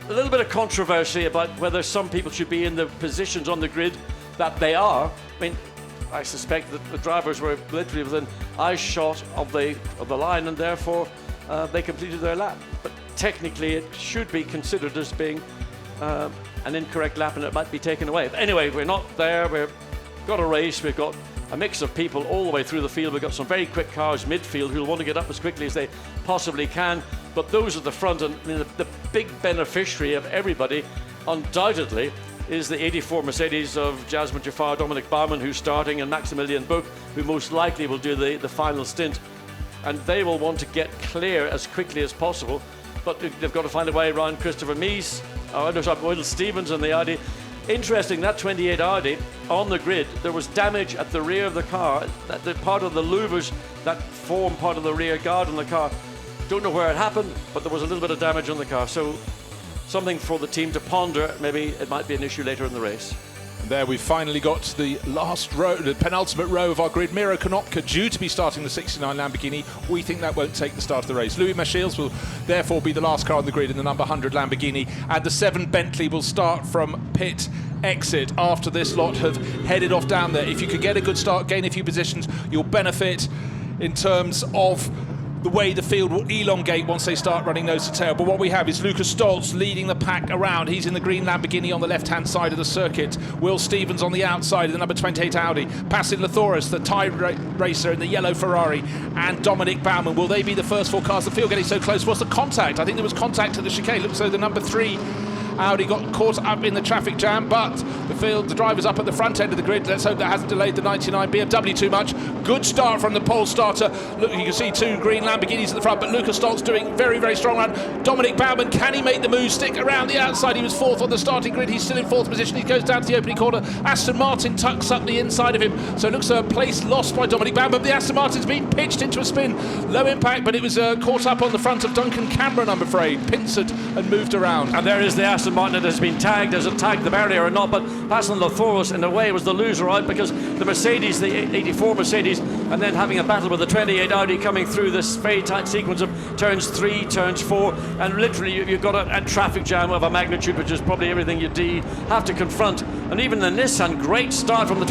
little bit of controversy about whether some people should be in the positions on the grid that they are. I mean, I suspect that the drivers were literally within eye shot of the line, and therefore they completed their lap. But technically it should be considered as being an incorrect lap, and it might be taken away. But anyway, we're not there. We've got a race. We've got a mix of people all the way through the field. We've got some very quick cars midfield who'll want to get up as quickly as they possibly can. But those at the front, and I mean, the big beneficiary of everybody, undoubtedly, is the 84 Mercedes of Jasmine Jafar, Dominic Baumann, who's starting, and Maximilian Buch, who most likely will do the final stint. And they will want to get clear as quickly as possible. But they've got to find a way around Christopher Mies, Will Stevens and the Audi. Interesting, that 28 Audi on the grid, there was damage at the rear of the car, the part of the louvers that form part of the rear guard on the car. Don't know where it happened, but there was a little bit of damage on the car. So something for the team to ponder. Maybe it might be an issue later in the race. And there we've finally got the last row, the penultimate row of our grid. Miro Konopka due to be starting the 69 Lamborghini. We think that won't take the start of the race. Louis Michels will therefore be the last car on the grid in the number 100 Lamborghini. And the 7 Bentley will start from pit exit after this lot have headed off down there. If you could get a good start, gain a few positions, you'll benefit in terms of the way the field will elongate once they start running nose to tail. But what we have is Lucas Stoltz leading the pack around. He's in the green Lamborghini on the left-hand side of the circuit. Will Stevens on the outside of the number 28 Audi. Passing Lathoris, the tie racer in the yellow Ferrari, and Dominic Baumann. Will they be the first 4 cars? The field getting so close. What's the contact? I think there was contact at the chicane. Looks like the number 3 Audi got caught up in the traffic jam, but the driver's up at the front end of the grid. Let's hope that hasn't delayed the 99 BMW too much. Good start from the pole starter. Look, you can see 2 green Lamborghinis at the front, but Lucas Stoltz doing very, very strong run. Dominic Baumann, can he make the move? Stick around the outside. He was 4th on the starting grid. He's still in 4th position. He goes down to the opening corner. Aston Martin tucks up the inside of him, so it looks a place lost by Dominic Baumann. The Aston Martin's been pitched into a spin. Low impact, but it was caught up on the front of Duncan Cameron, I'm afraid. Pincered and moved around. And there is the Aston Martin that has been tagged. Has it tagged the barrier or not? But Pascal Lathoris, in a way, was the loser out, because the Mercedes, the 84 Mercedes, and then having a battle with the 28 Audi coming through this very tight sequence of turns 3, turns 4, and literally you've got a traffic jam of a magnitude which is probably everything you have to confront. And even the Nissan, great start from the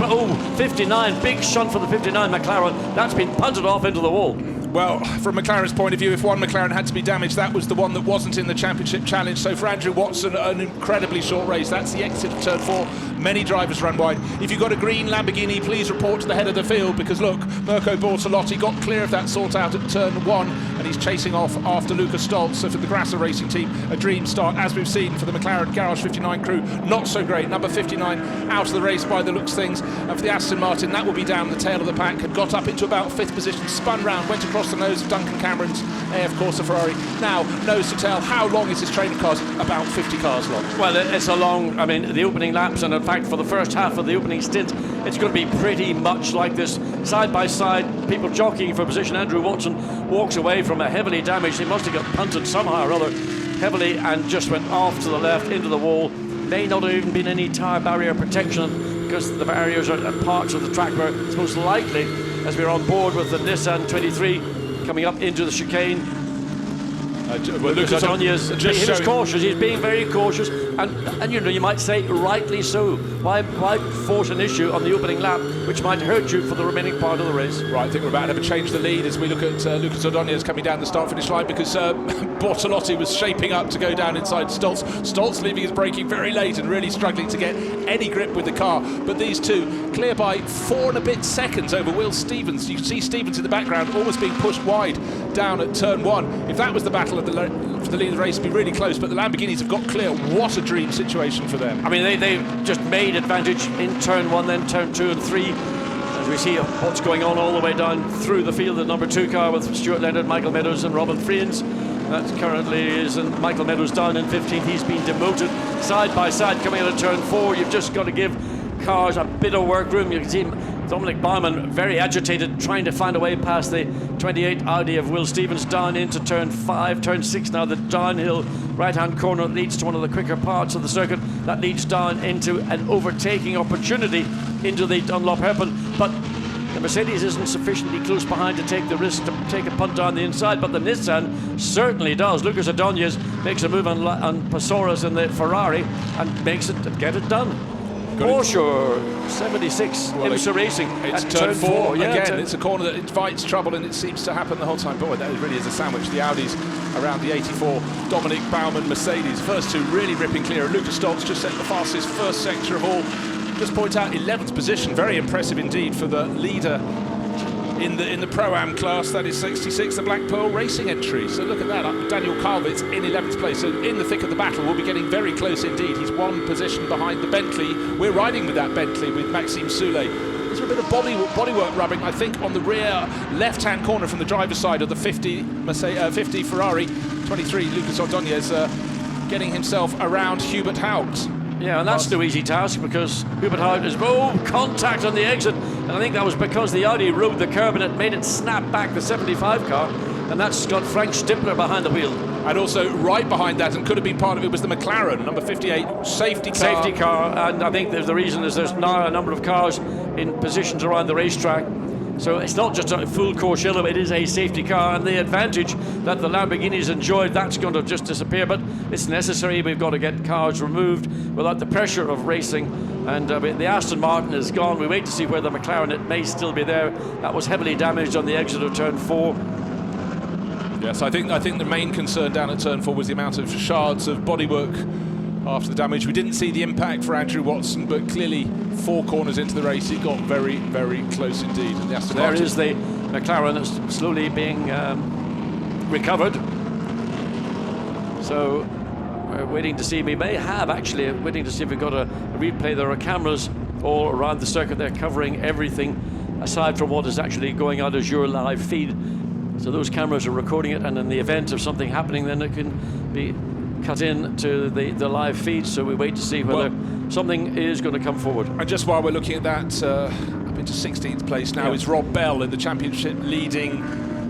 59, big shunt for the 59 McLaren. That's been punted off into the wall. Well, from McLaren's point of view, if one McLaren had to be damaged, that was the one that wasn't in the Championship Challenge. So for Andrew Watson, an incredibly short race. That's the exit of turn 4. Many drivers run wide. If you've got a green Lamborghini, please report to the head of the field, because look, Mirko Bortolotti got clear of that sort out at turn 1, and he's chasing off after Lucas Stoltz. So for the Grasser Racing team, a dream start, as we've seen for the McLaren Garage 59 crew. Not so great. Number 59 out of the race by the looks of things. And for the Aston Martin, that will be down the tail of the pack. Had got up into about 5th position, spun round, went across the nose of Duncan Cameron's AF Corsa Ferrari. Now, nose to tail, how long is this training cars? About 50 cars long. Well, it's a long, I mean, the opening laps, and in fact, for the first half of the opening stint, it's going to be pretty much like this. Side by side, people jockeying for position. Andrew Watson walks away from a heavily damaged, he must have got punted somehow or other, heavily, and just went off to the left into the wall. May not have even been any tyre barrier protection, because the barriers are at parts of the track where it's most likely, as we're on board with the Nissan 23 coming up into the chicane. Lucas Ordonez, he was cautious, he's being very cautious, and you know, you might say rightly so. Why force an issue on the opening lap which might hurt you for the remaining part of the race? Right, I think we're about to have a change the lead as we look at Lucas Ordonez coming down the start-finish line, because Bortolotti was shaping up to go down inside Stoltz. Stoltz leaving his braking very late and really struggling to get any grip with the car. But these two clear by 4 and a bit seconds over Will Stevens. You see Stevens in the background almost being pushed wide down at turn 1. If that was the battle of for the lead of the race, it'd be really close, but the Lamborghinis have got clear. What a dream situation for them. I mean, they just made advantage in turn 1, then turn 2 and 3. As we see what's going on all the way down through the field, the number 2 car with Stuart Leonard, Michael Meadows and Robin Friens. That currently is Michael Meadows down in 15th. He's been demoted. Side by side coming out of turn 4. You've just got to give cars a bit of work room. You can see Dominic Baumann very agitated, trying to find a way past the 28 Audi of Will Stevens down into turn 5, turn 6 now, the downhill right-hand corner that leads to one of the quicker parts of the circuit, that leads down into an overtaking opportunity into the Dunlop hairpin. But the Mercedes isn't sufficiently close behind to take the risk to take a punt down the inside, but the Nissan certainly does. Lucas Ordonez makes a move on Pasoras in the Ferrari and makes it, get it done. Porsche 76, IMSA Racing. It's turn 4 again. It's a corner that invites trouble, and it seems to happen the whole time. Boy, that really is a sandwich. The Audis around the 84. Dominic Baumann Mercedes. First two really ripping clear. Lucas Stoltz just set the fastest first sector of all. Just point out 11th position. Very impressive indeed for the leader in the Pro-Am class. That is 66, the Black Pearl Racing entry. So look at that, Daniel Kalvitz in 11th place. So in the thick of the battle, we'll be getting very close indeed. He's 1 position behind the Bentley. We're riding with that Bentley with Maxime Soulet. There's a bit of bodywork rubbing, I think, on the rear left-hand corner from the driver's side of the 50 Ferrari 23. Lucas Ordonez getting himself around Hubert Haupt. Yeah, and that's no easy task, because Hubert Haupt is contact on the exit, and I think that was because the Audi rode the curb and it made it snap back the 75 car, and that's got Frank Stippler behind the wheel. And also right behind that, and could have been part of it, was the McLaren number 58 safety car. Safety car, and I think the reason is there's now a number of cars in positions around the racetrack. So it's not just a full course yellow, it is a safety car, and the advantage that the Lamborghinis enjoyed, that's going to just disappear, but it's necessary. We've got to get cars removed without the pressure of racing, and the Aston Martin is gone. We wait to see where the McLaren, it may still be there. That was heavily damaged on the exit of turn 4. Yes, I think the main concern down at turn 4 was the amount of shards of bodywork after the damage. We didn't see the impact for Andrew Watson, but clearly 4 corners into the race, it got very, very close indeed. And the Aston There Martin is the McLaren that's slowly being recovered. So we're waiting to see. We may have actually waiting to see if we've got a replay. There are cameras all around the circuit. They're covering everything aside from what is actually going out as your live feed. So those cameras are recording it, and in the event of something happening, then it can be cut in to the live feed. So we wait to see whether something is going to come forward. And just while we're looking at that, up into 16th place now is Rob Bell in the championship leading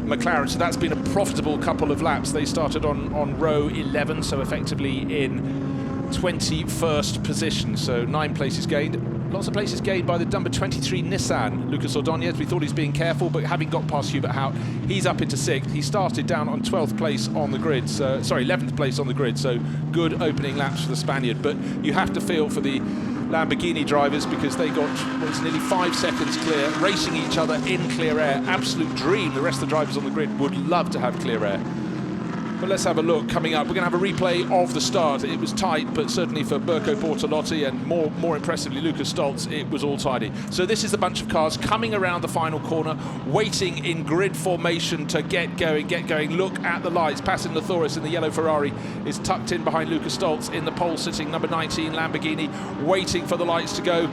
McLaren. So that's been a profitable couple of laps. They started on row 11, so effectively in 21st position. So 9 places gained. Lots of places gained by the number 23 Nissan, Lucas Ordonez. We thought he was being careful, but having got past Hubert Haupt, he's up into 6th. He started down on 12th place on the grid, sorry, 11th place on the grid, so good opening laps for the Spaniard. But you have to feel for the Lamborghini drivers because they got nearly 5 seconds clear, racing each other in clear air. Absolute dream. The rest of the drivers on the grid would love to have clear air. But let's have a look coming up. We're going to have a replay of the start. It was tight, but certainly for Mirko Bortolotti and more impressively Lucas Stoltz, it was all tidy. So this is the bunch of cars coming around the final corner, waiting in grid formation to get going. Look at the lights. Passing Lathoris in the yellow Ferrari is tucked in behind Lucas Stoltz in the pole sitting number 19 Lamborghini, waiting for the lights to go.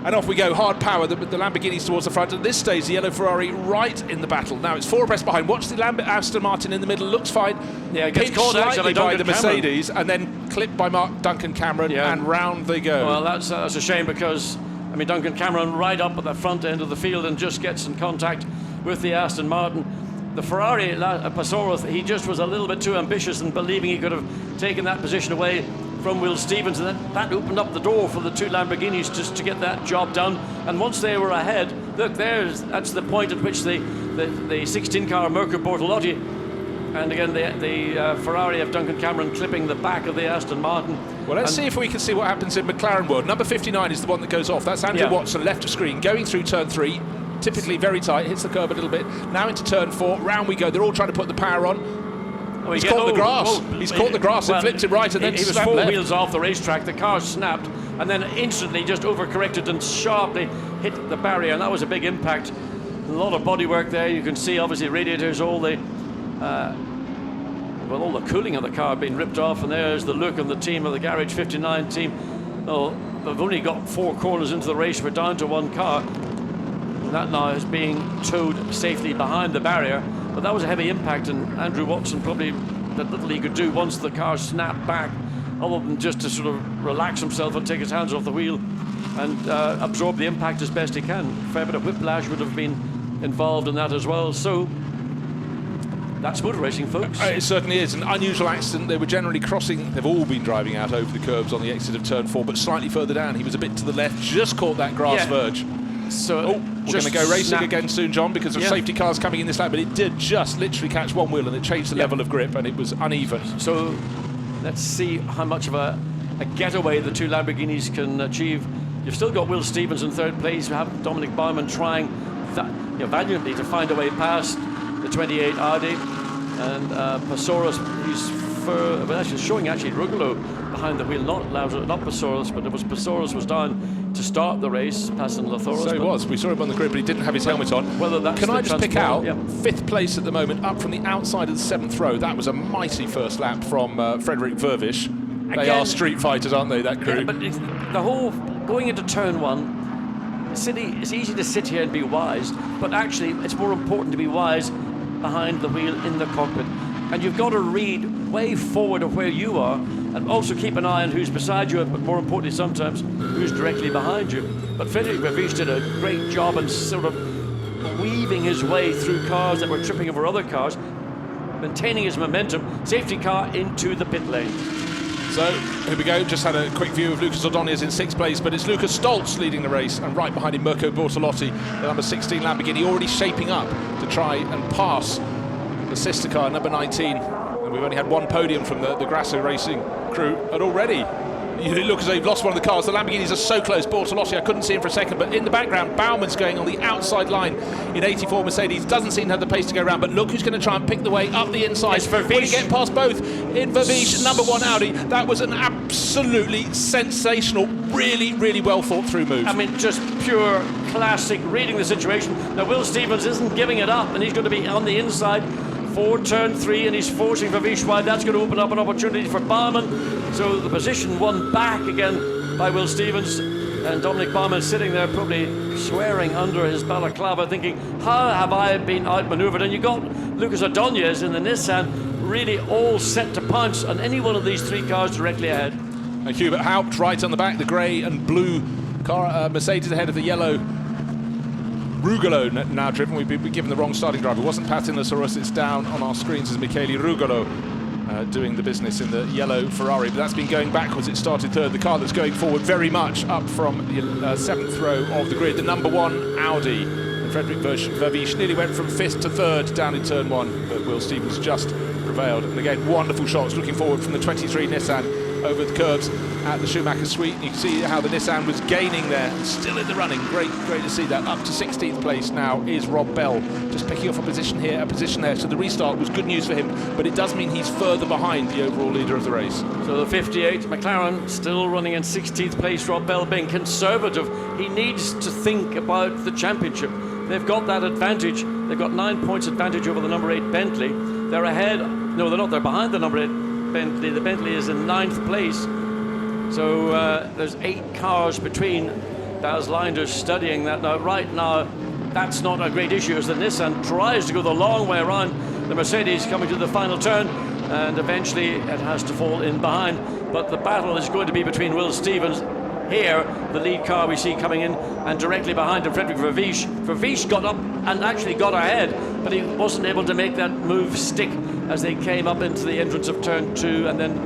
And off we go, hard power, the Lamborghinis towards the front. At this stage, the yellow Ferrari right in the battle. Now it's 4 abreast behind. Watch the Aston Martin in the middle, looks fine. Yeah, it gets pinched caught slightly actually by the Duncan Cameron. Mercedes, and then clipped by Duncan Cameron, and round they go. Well, that's a shame because, I mean, Duncan Cameron right up at the front end of the field and just gets in contact with the Aston Martin. The Ferrari, Pasoro, he just was a little bit too ambitious and believing he could have taken that position away from Will Stevens, and then that opened up the door for the 2 Lamborghinis just to get that job done. And once they were ahead, look, that's the point at which the 16 car Mirko Bortolotti, and again the Ferrari of Duncan Cameron clipping the back of the Aston Martin. Well, let's see if we can see what happens in McLaren world. Number 59 is the one that goes off. That's Andrew Watson, left of screen, going through turn 3. Typically very tight, hits the curb a little bit. Now into turn 4, round we go. They're all trying to put the power on. He's caught the grass. He's caught the grass and flipped it right, and then he was 4 wheels off the racetrack. The car snapped, and then instantly just overcorrected and sharply hit the barrier, and that was a big impact. A lot of bodywork there. You can see obviously radiators, all the cooling of the car being ripped off, and there's the look of the team of the Garage 59 team. Oh, they've only got 4 corners into the race. We're down to 1 car. And that now is being towed safely behind the barrier. But that was a heavy impact, and Andrew Watson probably that little he could do once the car snapped back, other than just to sort of relax himself and take his hands off the wheel and absorb the impact as best he can. A fair bit of whiplash would have been involved in that as well. So that's motor racing, folks. It certainly is an unusual accident. They were generally crossing, they've all been driving out over the curbs on the exit of turn 4, but slightly further down. He was a bit to the left, just caught that grass verge. So we're going to go racing again soon, John, because of safety cars coming in this lap, but it did just literally catch 1 wheel and it changed the level of grip, and it was uneven. So let's see how much of a getaway the 2 Lamborghinis can achieve. You've still got Will Stevens in 3rd place. You have Dominic Baumann trying valiantly to find a way past the 28 Audi, and Pasoros, he's showing Rugolo behind the wheel, not Pasoros, but it was Pasoros was down to start the race, passing Lathoris. So he was. We saw him on the grid, but he didn't have his helmet on. Whether that's Can I just pick out 5th place at the moment, up from the outside of the 7th row. That was a mighty first lap from Frederik Vervish. They are street fighters, aren't they, that crew? Yeah, but the whole going into turn 1, it's easy to sit here and be wise, but actually it's more important to be wise behind the wheel in the cockpit. And you've got to read way forward of where you are, and also keep an eye on who's beside you, but more importantly sometimes who's directly behind you. But Frederik Vervish did a great job in sort of weaving his way through cars that were tripping over other cars, maintaining his momentum, safety car into the pit lane. So here we go, just had a quick view of Lucas Ordóñez in 6th place, but it's Lucas Stoltz leading the race, and right behind him Mirko Bortolotti, the number 16 Lamborghini, already shaping up to try and pass the sister car, number 19. And we've only had 1 podium from the Grasso Racing crew, and already you look as though they've lost one of the cars. The Lamborghinis are so close. Bortolotti, I couldn't see him for a second, but in the background, Baumann's going on the outside line in 84 Mercedes. Doesn't seem to have the pace to go around, but look who's going to try and pick the way up the inside. Will he get past both? In Vervish, number 1 Audi. That was an absolutely sensational, really, really well thought through move. I mean, just pure classic reading the situation. Now, Will Stevens isn't giving it up, and he's going to be on the inside for turn 3, and he's forcing Vervish wide. That's going to open up an opportunity for Baumann. So the position won back again by Will Stevens, and Dominic Baumann sitting there probably swearing under his balaclava, thinking, how have I been outmaneuvered? And you got Lucas Ordóñez in the Nissan really all set to pounce on any one of these 3 cars directly ahead. And Hubert Haupt right on the back, the grey and blue car, Mercedes ahead of the yellow Rugolo now driven. We've been given the wrong starting driver. It wasn't Patin Lassourus, it's down on our screens as Michele Rugolo doing the business in the yellow Ferrari, but that's been going backwards. It started 3rd. The car that's going forward very much up from the 7th row of the grid, the number 1 Audi. And Frederik Vervish nearly went from 5th to 3rd down in turn 1, but Will Stevens just prevailed. And again, wonderful shots looking forward from the 23 Nissan over the curbs at the Schumacher Suite. You can see how the Nissan was gaining there, still in the running. Great to see that. Up to 16th place now is Rob Bell, just picking off a position here, a position there. So the restart was good news for him, but it does mean he's further behind the overall leader of the race. So the 58 McLaren still running in 16th place. Rob Bell being conservative. He needs to think about the championship. They've got that advantage. They've got 9 points advantage over the number 8 Bentley. They're ahead. No, they're not. They're behind the number 8 Bentley. The Bentley is in 9th place. So there's 8 cars between. Baz Leinder's studying that now. Right now, that's not a great issue as the Nissan tries to go the long way around the Mercedes coming to the final turn, and eventually it has to fall in behind. But the battle is going to be between Will Stevens here, the lead car we see coming in, and directly behind him, Frederick Verviche. Verviche got up and actually got ahead, but he wasn't able to make that move stick as they came up into the entrance of turn 2 and then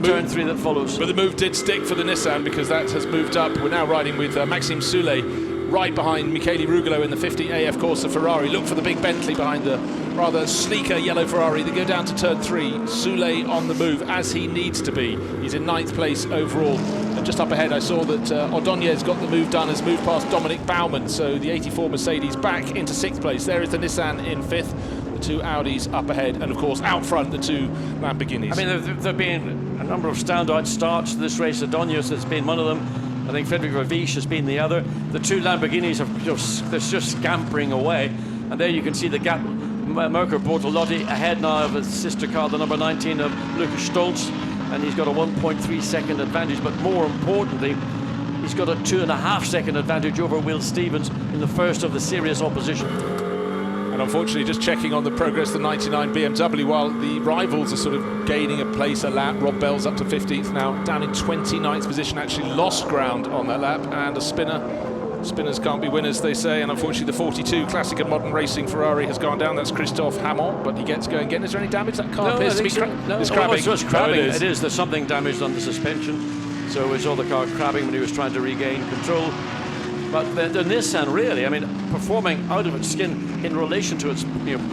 turn 3 that follows. But the move did stick for the Nissan because that has moved up. We're now riding with Maxime Soulet right behind Michele Rugolo in the 50 AF Corsa Ferrari. Look for the big Bentley behind the rather sleeker yellow Ferrari. They go down to turn 3. Soulet on the move as he needs to be. He's in 9th place overall. And just up ahead I saw that Ordóñez got the move done, has moved past Dominic Baumann. So the 84 Mercedes back into 6th place. There is the Nissan in 5th. The 2 Audis up ahead, and of course out front the 2 Lamborghinis. I mean, there have been a number of standout starts to this race. Ordóñez has been one of them. I think Frederick Verviche has been the other. The 2 Lamborghinis they're just scampering away, and there you can see the gap. Mirko Bortolotti ahead now of his sister car, the number 19 of Lucas Stolz, and he's got a 1.3 second advantage, but more importantly, he's got a 2.5 second advantage over Will Stevens in the first of the serious opposition. And unfortunately, just checking on the progress of the 99 BMW, while the rivals are sort of gaining a place a lap. Rob Bell's up to 15th now, down in 29th position, actually lost ground on that lap, and a spinner. Spinners can't be winners, they say, and unfortunately the 42 Classic and Modern Racing Ferrari has gone down. That's Christophe Hamon, but he gets going again. Is there any damage? That car appears to be it's crabbing. It's just crabbing. No, it is. There's something damaged on the suspension. So we saw the car crabbing when he was trying to regain control. But the Nissan really, I mean, performing out of its skin in relation to its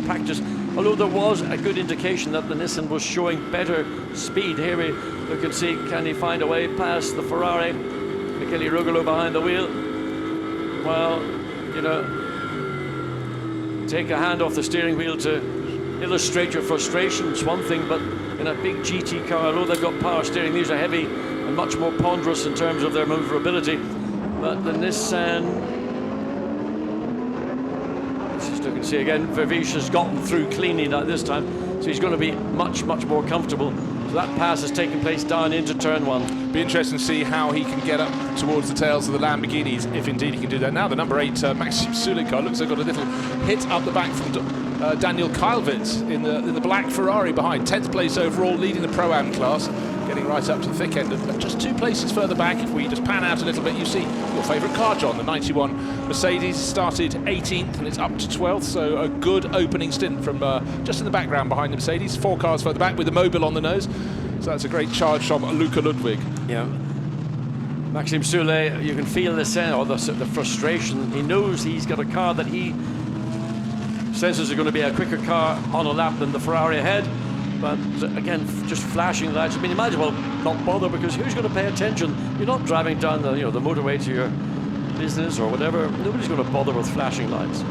practice. Although there was a good indication that the Nissan was showing better speed. Here we can see, can he find a way past the Ferrari? Michele Rugolo behind the wheel. Well, take a hand off the steering wheel to illustrate your frustration. It's one thing, but in a big GT car, although they've got power steering, these are heavy and much more ponderous in terms of their maneuverability. But the Nissan, just you can see again, Verviche has gotten through cleanly this time, so he's going to be much more comfortable. So that pass has taken place down into turn 1. Be interesting to see how he can get up towards the tails of the Lamborghinis, if indeed he can do that. Now the number 8 Maxime Soulet car looks like got a little hit up the back from Daniel Kylvitz in the black Ferrari behind. 10th place overall, leading the Pro-Am class, getting right up to the thick end. And just 2 places further back, if we just pan out a little bit, you see your favourite car, John, the 91 Mercedes, started 18th and it's up to 12th, so a good opening stint from just in the background behind the Mercedes. 4 cars further back with the Mobile on the nose. So that's a great charge from Luca Ludwig. Yeah. Maxime Soulet, you can feel the frustration. He knows he's got a car that he senses is going to be a quicker car on a lap than the Ferrari ahead. But again, just flashing lights. I mean, you might as well not bother, because who's going to pay attention? You're not driving down the motorway to your business or whatever. Nobody's going to bother with flashing lights.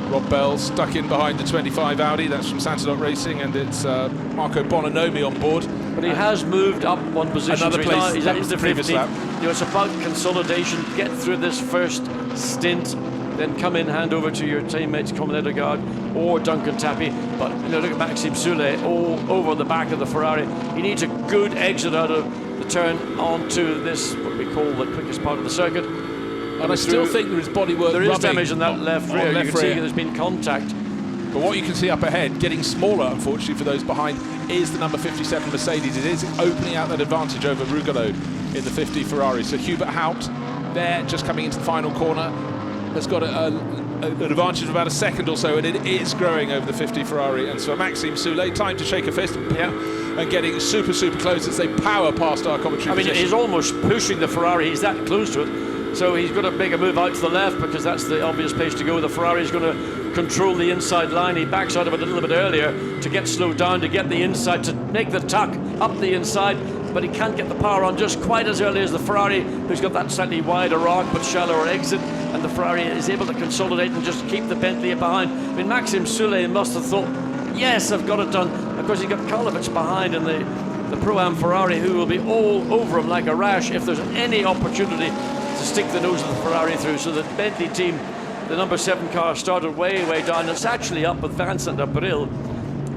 Rob Bell stuck in behind the 25 Audi. That's from Santadot Racing, and it's Marco Bononomi on board. But he has moved up 1 position. Another place. He's That was the previous lap. It's about consolidation. Get through this first stint, then come in, hand over to your teammates, Colin Edegard or Duncan Tappy. But look at Maxime Soulet all over the back of the Ferrari. He needs a good exit out of the turn onto this, what we call the quickest part of the circuit. And I still think there is bodywork. There is damage on that left rear. You can see there's been contact. But what you can see up ahead, getting smaller, unfortunately, for those behind, is the number 57 Mercedes. It is opening out that advantage over Rugolo in the 50 Ferrari. So Hubert Haupt, there, just coming into the final corner, has got an advantage of about a second or so, and it is growing over the 50 Ferrari. And so Maxime Soulet, time to shake a fist, and getting super close as they power past our commentary position. He's almost pushing the Ferrari. He's that close to it. So he's got to make a move out to the left, because that's the obvious place to go. The Ferrari is going to control the inside line. He backs out of it a little bit earlier to get slowed down, to get the inside, to make the tuck up the inside. but he can't get the power on just quite as early as the Ferrari, who's got that slightly wider arc but shallower exit, and the Ferrari is able to consolidate and just keep the Bentley behind. I mean, Maxime Soule must have thought, yes, I've got it done. Of course, he's got Karlovic behind in the Pro-Am Ferrari, who will be all over him like a rash if there's any opportunity to stick the nose of the Ferrari through. So the Bentley team, the number 7 car, started way down. It's actually up with Vincent April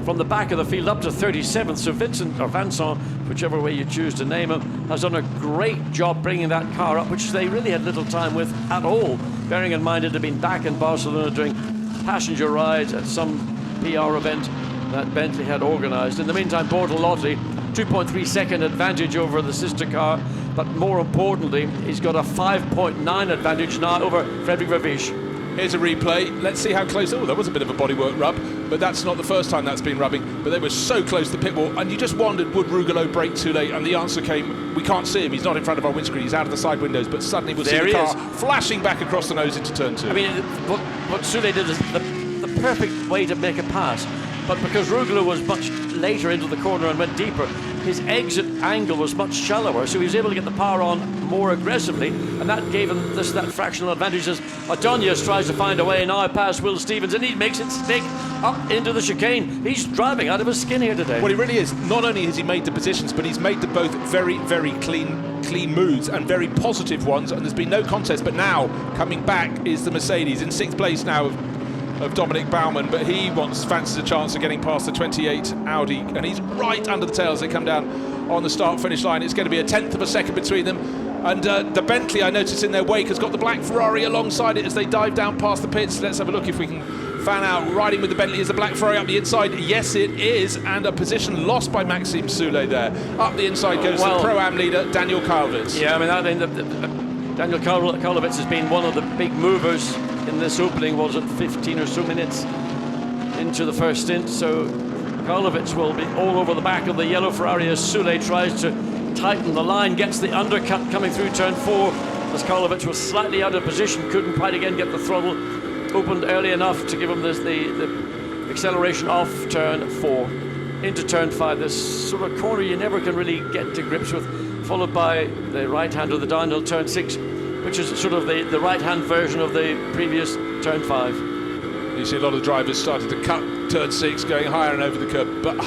from the back of the field up to 37th. So Vincent, or Vincent, whichever way you choose to name him, has done a great job bringing that car up, which they really had little time with at all, bearing in mind it had been back in Barcelona doing passenger rides at some PR event that Bentley had organised. In the meantime, Bortolotti, 2.3 second advantage over the sister car, but more importantly, he's got a 5.9 advantage now over Frederic Vervisch. Here's a replay. Let's see how close. Oh, there was a bit of a bodywork rub, but that's not the first time that's been rubbing. But they were so close to the pit wall, and you just wondered, would Rougeot brake too late? And the answer came, we can't see him. He's not in front of our windscreen. He's out of the side windows, but suddenly we'll see the car flashing back across the nose into turn 2. I mean, what Soule did is the perfect way to make a pass. But because Rougeot was much later into the corner and went deeper, his exit angle was much shallower, so he was able to get the power on more aggressively, and that gave him that fractional advantage as Ordonez tries to find a way now past Will Stevens, and he makes it stick up into the chicane. He's driving out of his skin here today. Well, he really is. Not only has he made the positions, but he's made them both very clean moves and very positive ones, and there's been no contest. But now, coming back is the Mercedes in 6th place now of Dominic Baumann, but he fancies a chance of getting past the 28 Audi, and he's right under the tail as they come down on the start-finish line. It's going to be a 1/10 of a second between them, and the Bentley, I noticed in their wake, has got the black Ferrari alongside it as they dive down past the pits. Let's have a look if we can fan out. Riding with the Bentley is the black Ferrari up the inside. Yes, it is, and a position lost by Maxime Soule there. Up the inside goes the Pro-Am leader, Daniel Karlovic. Yeah, I mean, Daniel Karlovic has been one of the big movers in this opening. Was it 15 or so minutes into the first stint? So Karlovic will be all over the back of the yellow Ferrari as Soule tries to tighten the line, gets the undercut coming through turn 4 as Karlovic was slightly out of position, couldn't quite again get the throttle opened early enough to give him the acceleration off turn 4 into turn 5. This sort of corner you never can really get to grips with, followed by the right hand of the downhill turn 6, which is sort of the right-hand version of the previous turn 5. You see a lot of drivers started to cut turn 6, going higher and over the curb, but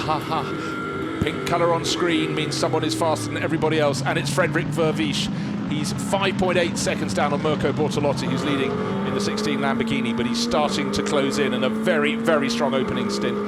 pink colour on screen means someone is faster than everybody else, and it's Frederic Vervisch. He's 5.8 seconds down on Mirko Bortolotti, who's leading in the 16 Lamborghini, but he's starting to close in, and a very strong opening stint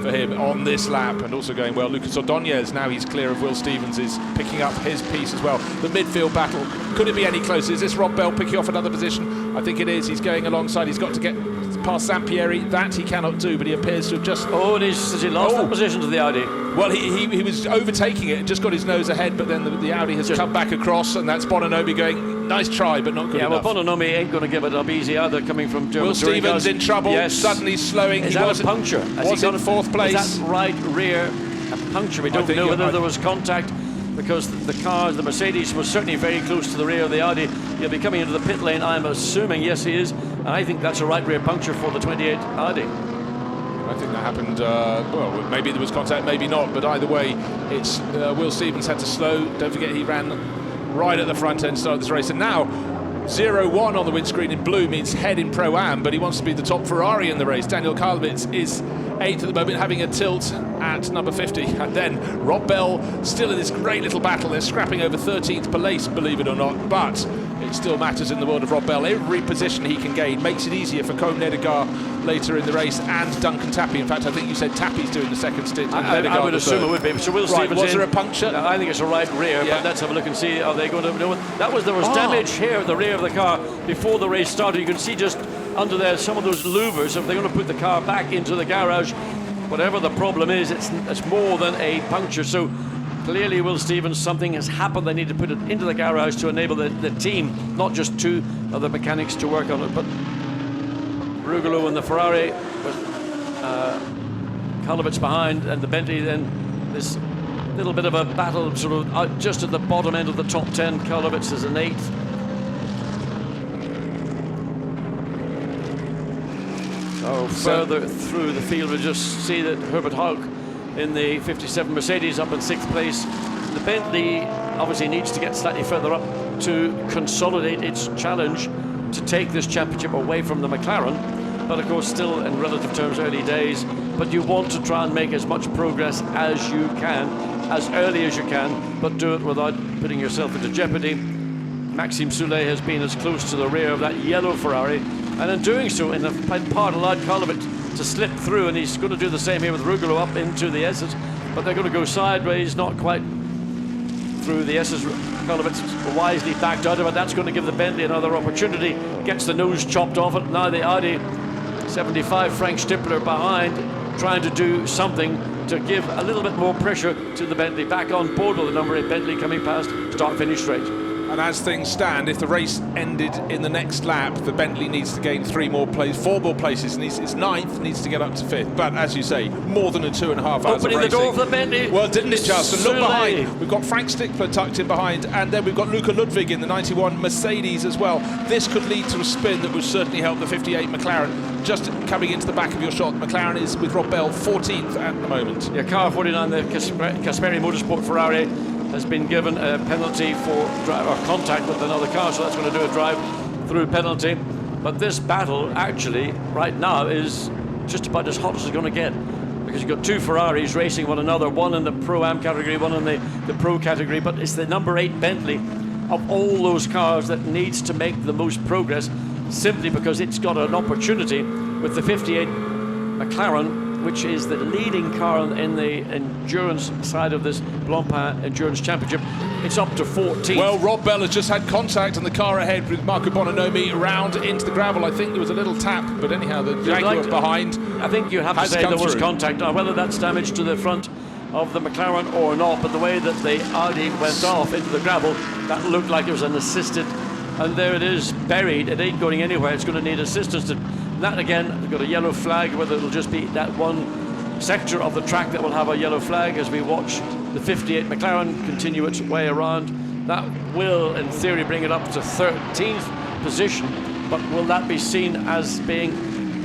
for him on this lap, and also going well. Lucas Ordonez, now he's clear of Will Stevens, is picking up his piece as well. The midfield battle, could it be any closer? Is this Rob Bell picking off another position? I think it is. He's going alongside. He's got to get past Sampieri. That he cannot do, but he appears to have just... Oh, and he lost that position to the Audi. Well, he was overtaking it and just got his nose ahead, but then the Audi has come back across, and that's Bononomi going, nice try, but not good enough. Yeah, well, Bononomi ain't going to give it up easy either, coming from German. Will Stevens in trouble, suddenly slowing. Is that a puncture? Was in 4th place. Is that right rear a puncture? We don't know whether there was contact, because the Mercedes was certainly very close to the rear of the Audi. He'll be coming into the pit lane, I'm assuming. Yes, he is. And I think that's a right rear puncture for the 28 Audi. I think that happened, well, maybe there was contact, maybe not, but either way, it's Will Stevens had to slow. Don't forget he ran right at the front end, started this race, and now 0-1 on the windscreen in blue means head in Pro-Am, but he wants to be the top Ferrari in the race. Daniel Karlovic is 8th at the moment, having a tilt at number 50. And then Rob Bell still in this great little battle. They're scrapping over 13th place, believe it or not, but it still matters in the world of Rob Bell. Every position he can gain makes it easier for Côme Nedegaard later in the race, and Duncan Tappy. In fact, I think you said Tappy's doing the second stint. I would assume it would be. So Will Stevens was there a puncture? No, I think it's a right rear, but let's have a look and see. Are they going to know? There was damage here at the rear of the car before the race started. You can see just under there some of those louvers. If they're going to put the car back into the garage, whatever the problem is, it's more than a puncture. So clearly, Will Stevens, something has happened. They need to put it into the garage to enable the team, not just 2 other mechanics, to work on it. But Rougeot and the Ferrari with Karlovic behind, and the Bentley, then this little bit of a battle sort of out just at the bottom end of the top 10. Karlovic is an 8th. So further through the field, we just see that Herbert Haug in the 57 Mercedes up in 6th place. The Bentley obviously needs to get slightly further up to consolidate its challenge to take this championship away from the McLaren. But of course, still in relative terms, early days. But you want to try and make as much progress as you can, as early as you can, but do it without putting yourself into jeopardy. Maxime Soulet has been as close to the rear of that yellow Ferrari, and in doing so, in the part allowed Karlovic to slip through, and he's going to do the same here with Rugolo up into the S's, but they're going to go sideways, not quite through the S's. Karlovic wisely backed out of it. That's going to give the Bentley another opportunity. Gets the nose chopped off it. Now the Audi 75, Frank Stippler behind, trying to do something to give a little bit more pressure to the Bentley. Back on board with the number 8 Bentley coming past, start-finish straight. And as things stand, if the race ended in the next lap, the Bentley needs to gain 4 more places, and it's 9th, needs to get up to 5th. But as you say, more than 2.5 hours of racing. Opening the door for the Bentley. Well, didn't it just? And look behind. We've got Frank Stickler tucked in behind, and then we've got Luca Ludwig in the 91 Mercedes as well. This could lead to a spin that would certainly help the 58 McLaren. Just coming into the back of your shot, McLaren is with Rob Bell 14th at the moment. Yeah, car 49, the Casperi Motorsport Ferrari, has been given a penalty for contact with another car, so that's going to do a drive-through penalty. But this battle, actually, right now, is just about as hot as it's going to get, because you've got 2 Ferraris racing one another, one in the Pro-Am category, one in the Pro category, but it's the number 8 Bentley of all those cars that needs to make the most progress, simply because it's got an opportunity with the 58 McLaren, which is the leading car in the endurance side of this Blancpain Endurance Championship. It's up to 14. Well, Rob Bell has just had contact on the car ahead with Marco Bononomi around into the gravel. I think there was a little tap, but anyhow, the Jaguar behind. I think you have to say there was contact. Now, whether that's damage to the front of the McLaren or not, but the way that the Audi went off into the gravel, that looked like it was an assisted, and there it is, buried. It ain't going anywhere. It's going to need assistance to. That again, we've got a yellow flag, whether it'll just be that one sector of the track that will have a yellow flag as we watch the 58 McLaren continue its way around. That will, in theory, bring it up to 13th position, but will that be seen as being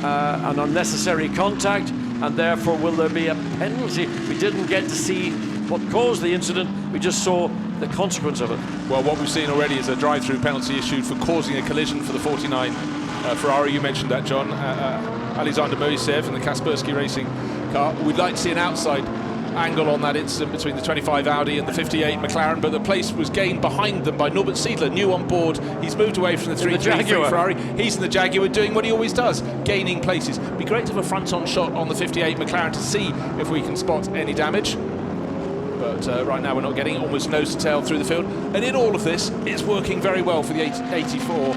an unnecessary contact, and therefore will there be a penalty? We didn't get to see what caused the incident, we just saw the consequence of it. Well, what we've seen already is a drive-through penalty issued for causing a collision for the 49 Ferrari. You mentioned that, John. Alexander Moisev in the Kaspersky Racing car. We'd like to see an outside angle on that incident between the 25 Audi and the 58 McLaren, but the place was gained behind them by Norbert Siedler, new on board. He's moved away from the 333 Ferrari. He's in the Jaguar doing what he always does, gaining places. Be great to have a front-on shot on the 58 McLaren to see if we can spot any damage. But right now we're not getting almost nose to tail through the field. And in all of this, it's working very well for the 84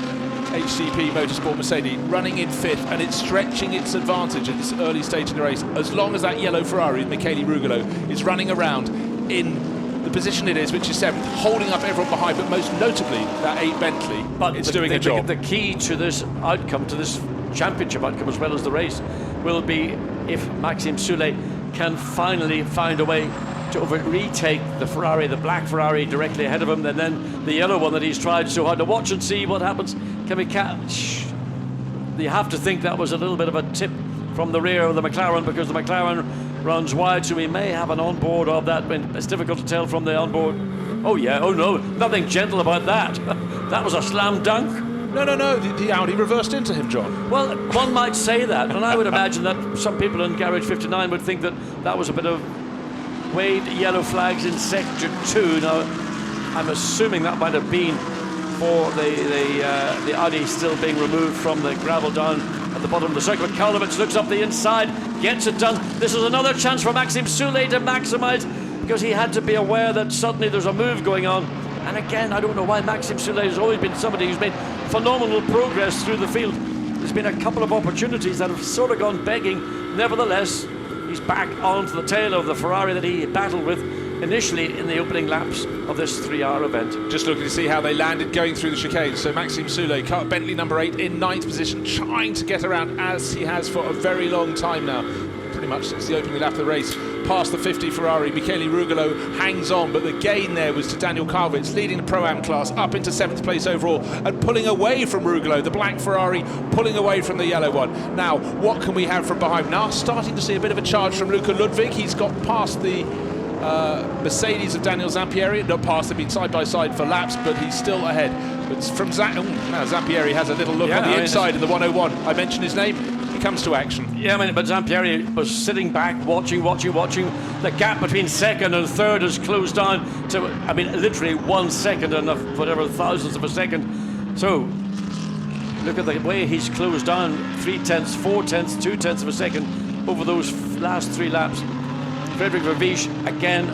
HCP Motorsport Mercedes, running in 5th, and it's stretching its advantage at this early stage in the race. As long as that yellow Ferrari, Michele Rugolo, is running around in the position it is, which is 7th, holding up everyone behind, but most notably that 8 Bentley. But it's doing a job. The key to this outcome, to this championship outcome as well as the race, will be if Maxime Soulet can finally find a way to retake the Ferrari, the black Ferrari directly ahead of him, and then the yellow one that he's tried so hard to watch and see what happens. Can we catch? You have to think that was a little bit of a tip from the rear of the McLaren, because the McLaren runs wide, so we may have an onboard of that. It's difficult to tell from the onboard. Oh yeah, oh no, nothing gentle about that. That was a slam dunk. No, the Audi reversed into him, John. Well, one might say that, and I would imagine that some people in Garage 59 would think that that was a bit of waved yellow flags in sector 2. Now, I'm assuming that might have been for the Audi still being removed from the gravel down at the bottom of the circuit. Karlovic looks up the inside, gets it done. This is another chance for Maxime Soulet to maximise, because he had to be aware that suddenly there's a move going on. And again, I don't know why Maxime Soulet has always been somebody who's made phenomenal progress through the field. There's been a couple of opportunities that have sort of gone begging. Nevertheless, he's back onto the tail of the Ferrari that he battled with initially in the opening laps of this 3-hour event. Just looking to see how they landed going through the chicane. So Maxime Soulet, Bentley number 8 in 9th position, trying to get around as he has for a very long time now, pretty much since the opening lap of the race. Past the 50 Ferrari, Michele Rugolo hangs on, but the gain there was to Daniel Karlovic, leading the Pro-Am class up into 7th place overall and pulling away from Rugolo, the black Ferrari pulling away from the yellow one. Now, what can we have from behind? Now starting to see a bit of a charge from Luca Ludwig. He's got past the Mercedes of Daniel Zampieri. Not past, they've been side by side for laps, but he's still ahead. But from now Zampieri has a little look on the inside of the 101. I mentioned his name. He comes to action. Yeah, but Zampieri was sitting back, watching. The gap between second and third has closed down to, literally 1 second and whatever thousandths of a second. So look at the way he's closed down, 3/10, 4/10, 2/10 of a second over those last 3 laps. Frederick Vervisch, again,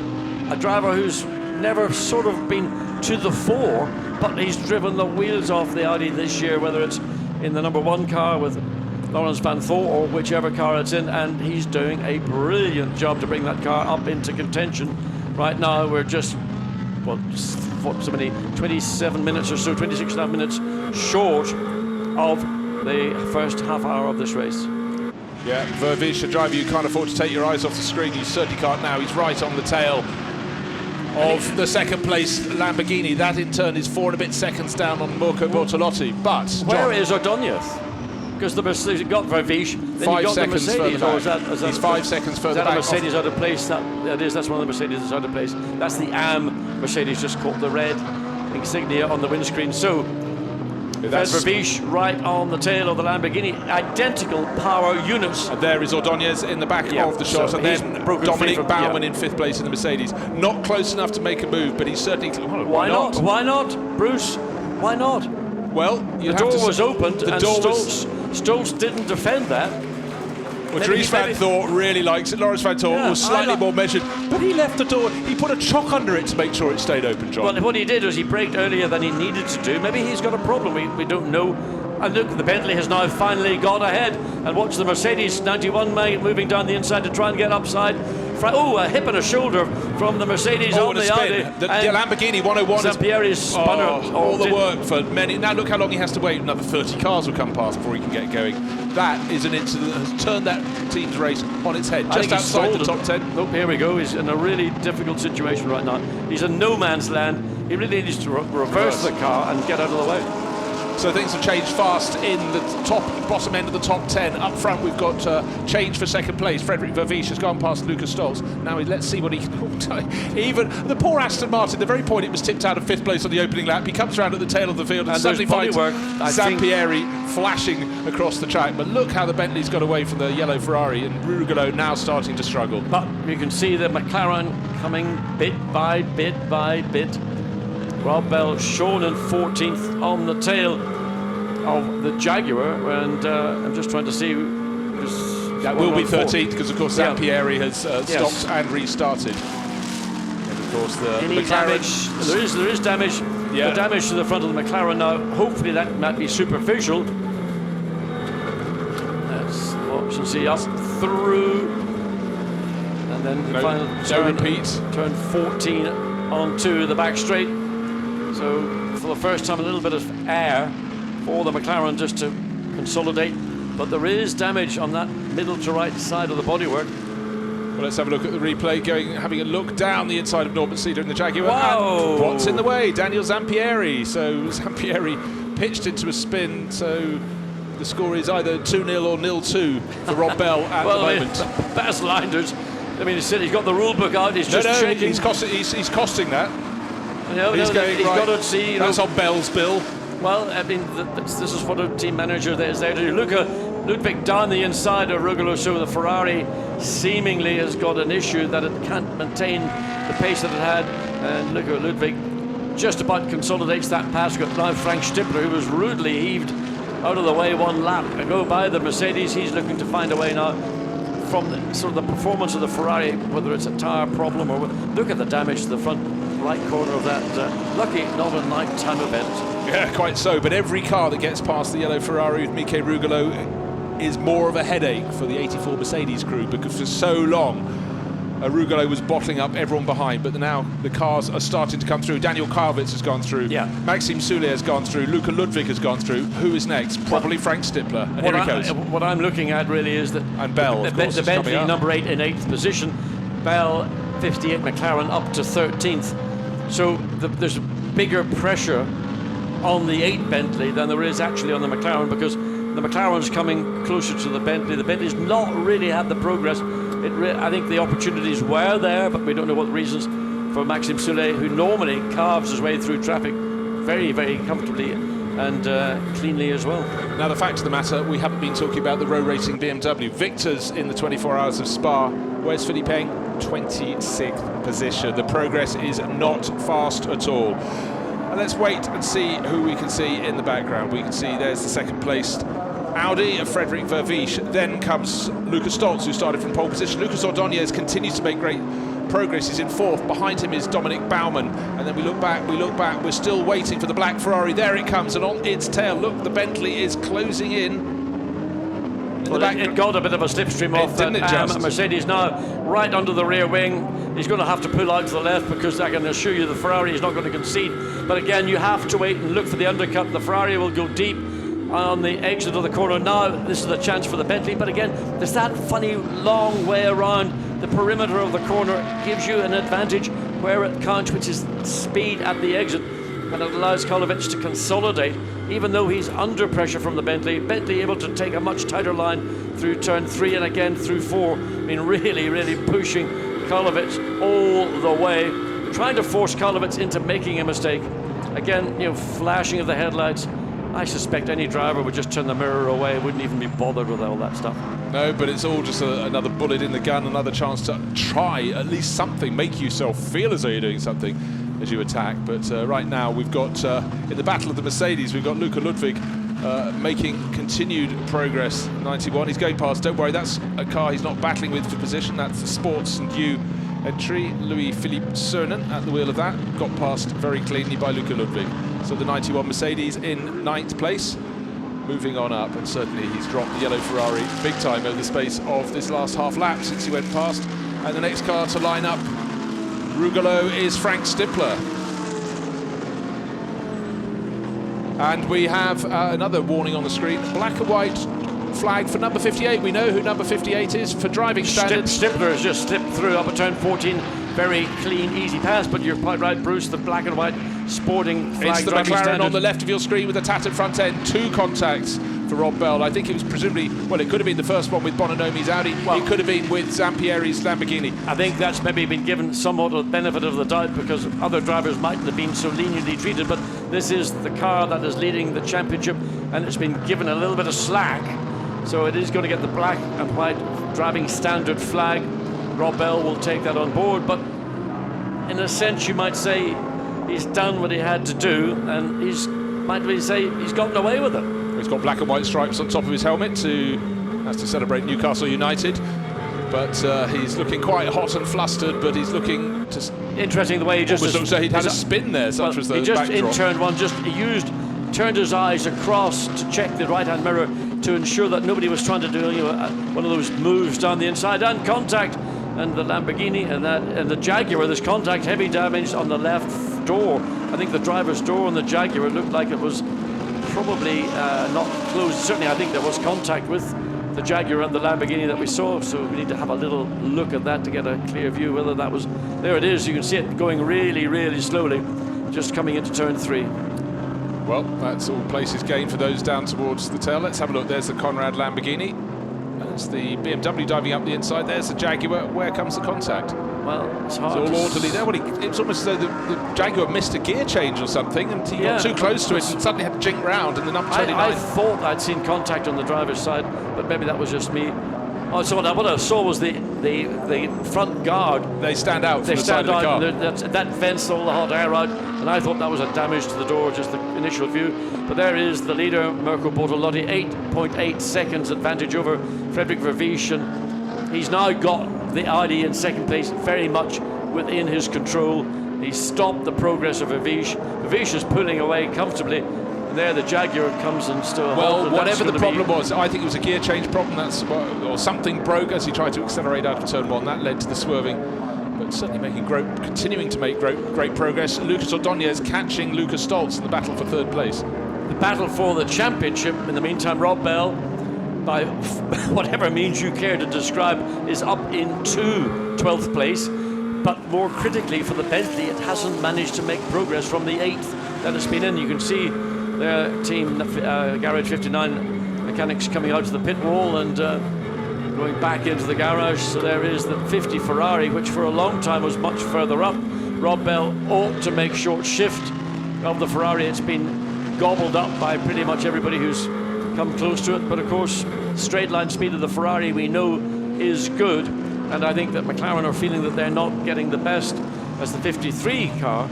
a driver who's never sort of been to the fore, but he's driven the wheels off the Audi this year, whether it's in the number 1 car with Lawrence Van Voort or whichever car it's in, and he's doing a brilliant job to bring that car up into contention. Right now we're just, 27 minutes or so, 26 and a half minutes short of the first half hour of this race. Yeah, Vervisch, a driver you can't afford to take your eyes off the screen. You certainly can't now. He's right on the tail of the second place Lamborghini. That in turn is 4 and a bit seconds down on Mirko Bortolotti. But where is Ordóñez? Because the Mercedes got Vervisch, then 5 you got seconds the Mercedes, further or is that he's 5 seconds further back. back. Is that a Mercedes out of place? That is. That's one of the Mercedes that's out of place. That's the AM Mercedes, just caught the red insignia on the windscreen. So Fred Vervisch right on the tail of the Lamborghini, identical power units. And there is Ordóñez in the back of the shot, so and then Dominic Baumann in 5th place in the Mercedes. Not close enough to make a move, but he's certainly... Why not? Why not, Bruce? Why not? Well, the door was opened, and Stolz didn't defend that. Well, Dries Van Voort really likes it. Lawrence Van Voort was slightly more measured, but he left the door. He put a chock under it to make sure it stayed open, John. Well, what he did was he braked earlier than he needed to do. Maybe he's got a problem. We don't know. And look, the Bentley has now finally got ahead. And watch the Mercedes 91 moving down the inside to try and get upside. A hip and a shoulder from the Mercedes on the Audi. The Lamborghini 101 Zampieri's spun all the work for many. Now look how long he has to wait. Another 30 cars will come past before he can get going. That is an incident that has turned that team's race on its head. Just outside the top 10. Oh, here we go. He's in a really difficult situation right now. He's in no man's land. He really needs to reverse the car and get out of the way. So things have changed fast in the bottom end of the top 10. Up front, we've got change for second place. Frederick Vervisch has gone past Lucas Stolz. Now let's see what he can. Even the poor Aston Martin, the very point it was tipped out of 5th place on the opening lap, he comes around at the tail of the field and suddenly finds Zampieri flashing across the track. But look how the Bentley's got away from the yellow Ferrari, and Rugolo now starting to struggle. But you can see the McLaren coming bit by bit by bit. Rob Bell shown in 14th on the tail of the Jaguar, and I'm just trying to see that will be 13th because of course Zampieri has stopped and restarted. And of course the damage. There is damage. Yeah. The damage to the front of the McLaren now. Hopefully that might be superficial. Let's watch and see up through, and then the final turn 14 onto the back straight. So for the first time, a little bit of air for the McLaren just to consolidate, but there is damage on that middle to right side of the bodywork. Well, let's have a look at the replay, having a look down the inside of Norbert Cedar in the Jaguar. Wow. And what's in the way? Daniel Zampieri. So Zampieri pitched into a spin, so the score is either 2-0 or 0-2 for Rob Bell at the moment. Baz Linders, he's got the rule book out, he's just shaking. He's costing that. He's got to see. That's on Bell's bill. Well, this is what a team manager is there to do. Ludwig down the inside of Rugolo, so the Ferrari seemingly has got an issue that it can't maintain the pace that it had. And look at Ludwig just about consolidates that pass. We've got now Frank Stippler, who was rudely heaved out of the way 1 lap ago by the Mercedes. He's looking to find a way now from the performance of the Ferrari, whether it's a tyre problem or look at the damage to the front right corner of that. Lucky not a night-time event. Yeah, quite so. But every car that gets past the yellow Ferrari with Mikel Rugolo is more of a headache for the 84 Mercedes crew, because for so long Rugolo was bottling up everyone behind, but now the cars are starting to come through. Daniel Kravitz has gone through. Yeah. Maxime Soulier has gone through. Luca Ludwig has gone through. Who is next? Probably Frank Stippler. And here he goes. What I'm looking at really is that and Bell, of course, the Bentley number 8 in 8th position, Bell 58, McLaren up to 13th. So there's bigger pressure on the 8 Bentley than there is actually on the McLaren, because the McLaren's coming closer to the Bentley. The Bentley's not really had the progress I think the opportunities were there, but we don't know what the reasons for Maxime Soulet, who normally carves his way through traffic very, very comfortably and cleanly as well. Now, the fact of the matter, we haven't been talking about the row racing BMW. Victors in the 24 Hours of Spa. Where's Philippe? 26th position. The progress is not fast at all. And let's wait and see who we can see in the background. We can see there's the second placed Audi of Frederic Verviche. Then comes Lucas Stoltz, who started from pole position. Lucas Ordóñez continues to make great progress. He's in fourth. Behind him is Dominic Baumann. And then we look back. We're still waiting for the black Ferrari. There it comes, and on its tail, look, the Bentley is closing in. Well, it got a bit of a slipstream off that Mercedes now right under the rear wing. He's going to have to pull out to the left, because I can assure you the Ferrari is not going to concede. But again, you have to wait and look for the undercut. The Ferrari will go deep on the exit of the corner. Now this is the chance for the Bentley, but again, there's that funny long way around. The perimeter of the corner gives you an advantage where it counts, which is speed at the exit, and it allows Kolovic to consolidate, even though he's under pressure from the Bentley. Bentley able to take a much tighter line through turn 3 and again through 4. I mean, really pushing Kolovic all the way, trying to force Kolovic into making a mistake. Again, you know, flashing of the headlights. I suspect any driver would just turn the mirror away, wouldn't even be bothered with all that stuff. No, but it's all just another bullet in the gun, another chance to try at least something, make yourself feel as though you're doing something as you attack. But right now we've got, in the battle of the Mercedes, we've got Luca Ludwig making continued progress. 91, he's going past, don't worry, that's a car he's not battling with for position. That's the Sports and U entry. Louis-Philippe Cernan at the wheel of that, got past very cleanly by Luca Ludwig. So the 91 Mercedes in 9th place, moving on up, and certainly he's dropped the yellow Ferrari big time over the space of this last half lap since he went past. And the next car to line up, Rougeot, is Frank Stippler. And we have another warning on the screen, black and white flag for number 58. We know who number 58 is for driving standards. Stippler has just slipped through up at turn 14. Very clean, easy pass, but you're quite right, Bruce, the black and white sporting flag. It's the McLaren on the left of your screen with a tattered front end. 2 contacts for Rob Bell. I think it was presumably, well, it could have been the first one with Bononomi's Audi. Well, it could have been with Zampieri's Lamborghini. I think that's maybe been given somewhat of the benefit of the doubt, because other drivers mightn't have been so leniently treated, but this is the car that is leading the championship, and it's been given a little bit of slack. So it is going to get the black and white driving standard flag. Rob Bell will take that on board, but in a sense you might say he's done what he had to do, and might we say he's gotten away with it. He's got black and white stripes on top of his helmet that's to celebrate Newcastle United, but he's looking quite hot and flustered, but he's looking to... Interesting the way he just... Almost he had a spin there, such was the he just, backdrop. In turn 1, turned his eyes across to check the right-hand mirror to ensure that nobody was trying to do one of those moves down the inside, and contact. And the Lamborghini and the Jaguar, there's contact, heavy damage on the left door. I think the driver's door on the Jaguar looked like it was probably not closed. Certainly I think there was contact with the Jaguar and the Lamborghini that we saw, so we need to have a little look at that to get a clear view whether that was... There it is, you can see it going really slowly, just coming into turn 3. Well, that's all places gained for those down towards the tail. Let's have a look. There's the Conrad Lamborghini. There's the BMW diving up the inside. There's the Jaguar. Where comes the contact? Well, it's hard. It's all orderly there. Well, it was almost as though the Jaguar missed a gear change or something, and he got too close to it and suddenly had to jink round, and the number 29... I thought I'd seen contact on the driver's side, but maybe that was just me. Oh, so what I saw was the front guard. They stand out from the side of the car. That vents all the hot air out, and I thought that was a damage to the door, just the initial view. But there is the leader, Mirko Bortolotti, 8.8 seconds advantage over Frederic Verviche, and he's now got the Audi in second place, very much within his control. He's stopped the progress of Verviche. Verviche is pulling away comfortably. And there the Jaguar comes and still... Well, whatever the problem was, I think it was a gear change problem, or something broke as he tried to accelerate out of turn 1. That led to the swerving, but certainly continuing to make great progress. Lucas Ordóñez catching Lucas Stoltz in the battle for 3rd place. The battle for the championship, in the meantime, Rob Bell, by whatever means you care to describe, is up into 12th place. But more critically for the Bentley, it hasn't managed to make progress from the 8th that it's been in. You can see their team, Garage 59 mechanics, coming out to the pit wall, and going back into the garage. So there is the 50 Ferrari, which for a long time was much further up. Rob Bell ought to make short shift of the Ferrari. It's been gobbled up by pretty much everybody who's come close to it. But of course, straight line speed of the Ferrari we know is good. And I think that McLaren are feeling that they're not getting the best as the 53 car,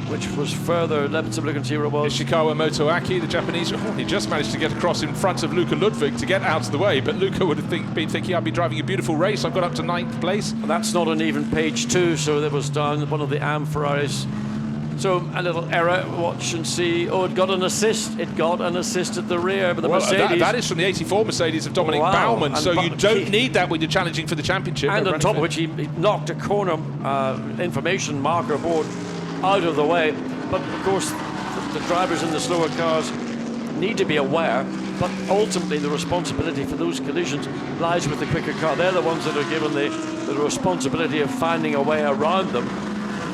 which was further. Let's have a look and see where it was. Ishikawa Motoaki, the Japanese, he just managed to get across in front of Luca Ludwig to get out of the way, but Luca would have been thinking, I'd be driving a beautiful race. I've got up to 9th place. And that's not on even page 2, so that was down one of the AM Ferraris. So a little error, watch and see. Oh, it got an assist. It got an assist at the rear, but the Mercedes. That is from the 84 Mercedes of Dominic Baumann, so you don't need that when you're challenging for the championship. And on top of which he knocked a corner information marker board out of the way. But of course, the drivers in the slower cars need to be aware, but ultimately the responsibility for those collisions lies with the quicker car. They're the ones that are given the responsibility of finding a way around them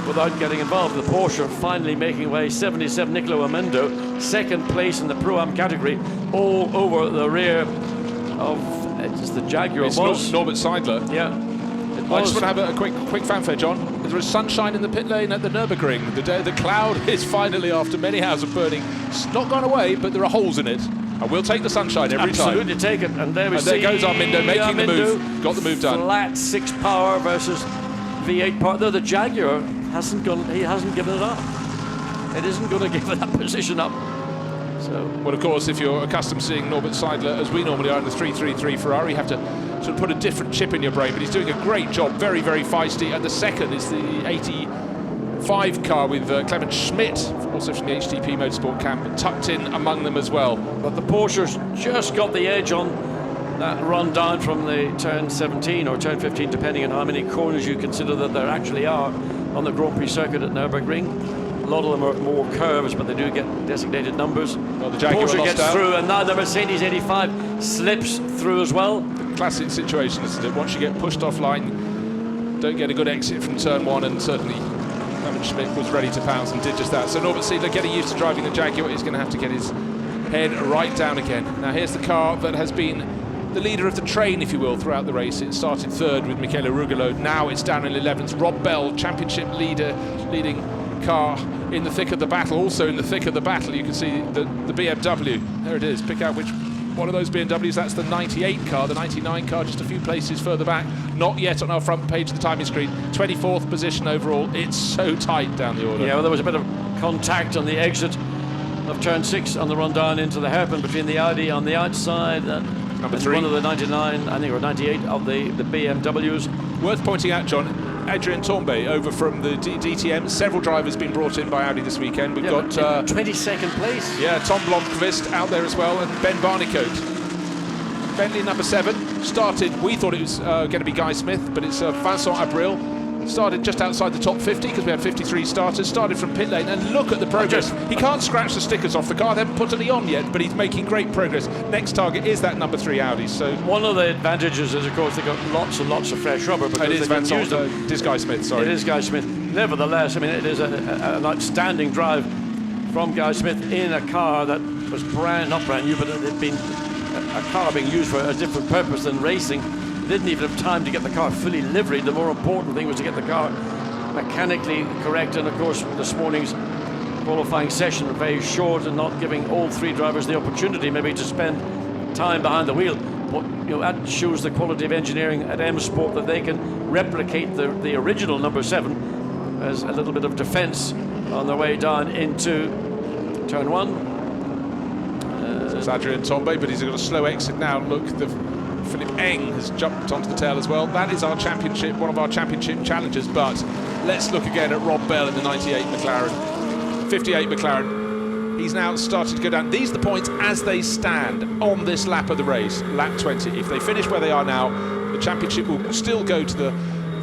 without getting involved. The Porsche finally making way. 77 Nicolo Amendo, second place in the Pro-Am category, all over the rear of it's the Jaguar. It's Norbert Seidler. Yeah. I just want to have a quick fanfare, John. There is sunshine in the pit lane at the Nurburgring. The cloud is finally, after many hours of burning, it's not gone away, but there are holes in it. I will take the sunshine every time. Absolutely take it. And there we see. There goes Armindo making the move. Got the move done. Flat 6 power versus V8 power. Though the Jaguar hasn't gone. He hasn't given it up. It isn't going to give that position up. So. Well, of course, if you're accustomed to seeing Norbert Seidler, as we normally are in the 333 Ferrari, you have to sort of put a different chip in your brain, but he's doing a great job, very, very feisty. And the second is the 85 car with Clement Schmidt, also from the HTP Motorsport camp, tucked in among them as well. But the Porsche's just got the edge on that run down from the turn 17 or turn 15, depending on how many corners you consider that there actually are on the Grand Prix circuit at Nürburgring. A lot of them are more curves, but they do get designated numbers. Well, the Jaguar Porsche gets out through, and now the Mercedes 85 slips through as well. Classic situation, isn't it? Once you get pushed offline, don't get a good exit from turn 1, and certainly Clement Schmidt was ready to pounce and did just that. So Norbert Seidler getting used to driving the Jaguar. He's going to have to get his head right down again. Now here's the car that has been the leader of the train, if you will, throughout the race. It started 3rd with Michele Rugolo. Now it's down in 11th. Rob Bell, championship leading car in the thick of the battle. Also in the thick of the battle, you can see the BMW. There it is. Pick out which one of those BMWs. That's the 98 car, the 99 car, just a few places further back. Not yet on our front page of the timing screen. 24th position overall. It's so tight down the order. Yeah, well, there was a bit of contact on the exit of turn 6 on the run down into the hairpin between the Audi on the outside number 3, one of the 99, I think, or 98 of the BMWs. Worth pointing out, John, Adrien Tombe over from the DTM. Several drivers been brought in by Audi this weekend. We've got 22nd place. Yeah, Tom Blomqvist out there as well, and Ben Barnicoat. Bentley number 7 started. We thought it was going to be Guy Smith, but it's Vincent Abril. Started just outside the top 50 because we had 53 starters. Started from pit lane, and look at the progress. He can't scratch the stickers off the car. They haven't put any on yet, but he's making great progress. Next target is that number 3 Audi. So one of the advantages is, of course, they've got lots and lots of fresh rubber. It is Vincent. It is Guy Smith. Sorry, it is Guy Smith. Nevertheless, I mean, it is an outstanding drive from Guy Smith in a car that was not brand new, but it had been a car being used for a different purpose than racing. Didn't even have time to get the car fully liveried. The more important thing was to get the car mechanically correct. And of course, this morning's qualifying session very short and not giving all 3 drivers the opportunity maybe to spend time behind the wheel. But that shows the quality of engineering at M Sport, that they can replicate the original number 7 as a little bit of defense on their way down into turn 1. So it's Adrien Tombe, but he's got a slow exit now. Look, Philippe Eng has jumped onto the tail as well. That is our championship, one of our championship challenges. But let's look again at Rob Bell in the 98 McLaren, 58 McLaren. He's now started to go down. These are the points as they stand on this lap of the race, lap 20. If they finish where they are now, the championship will still go to the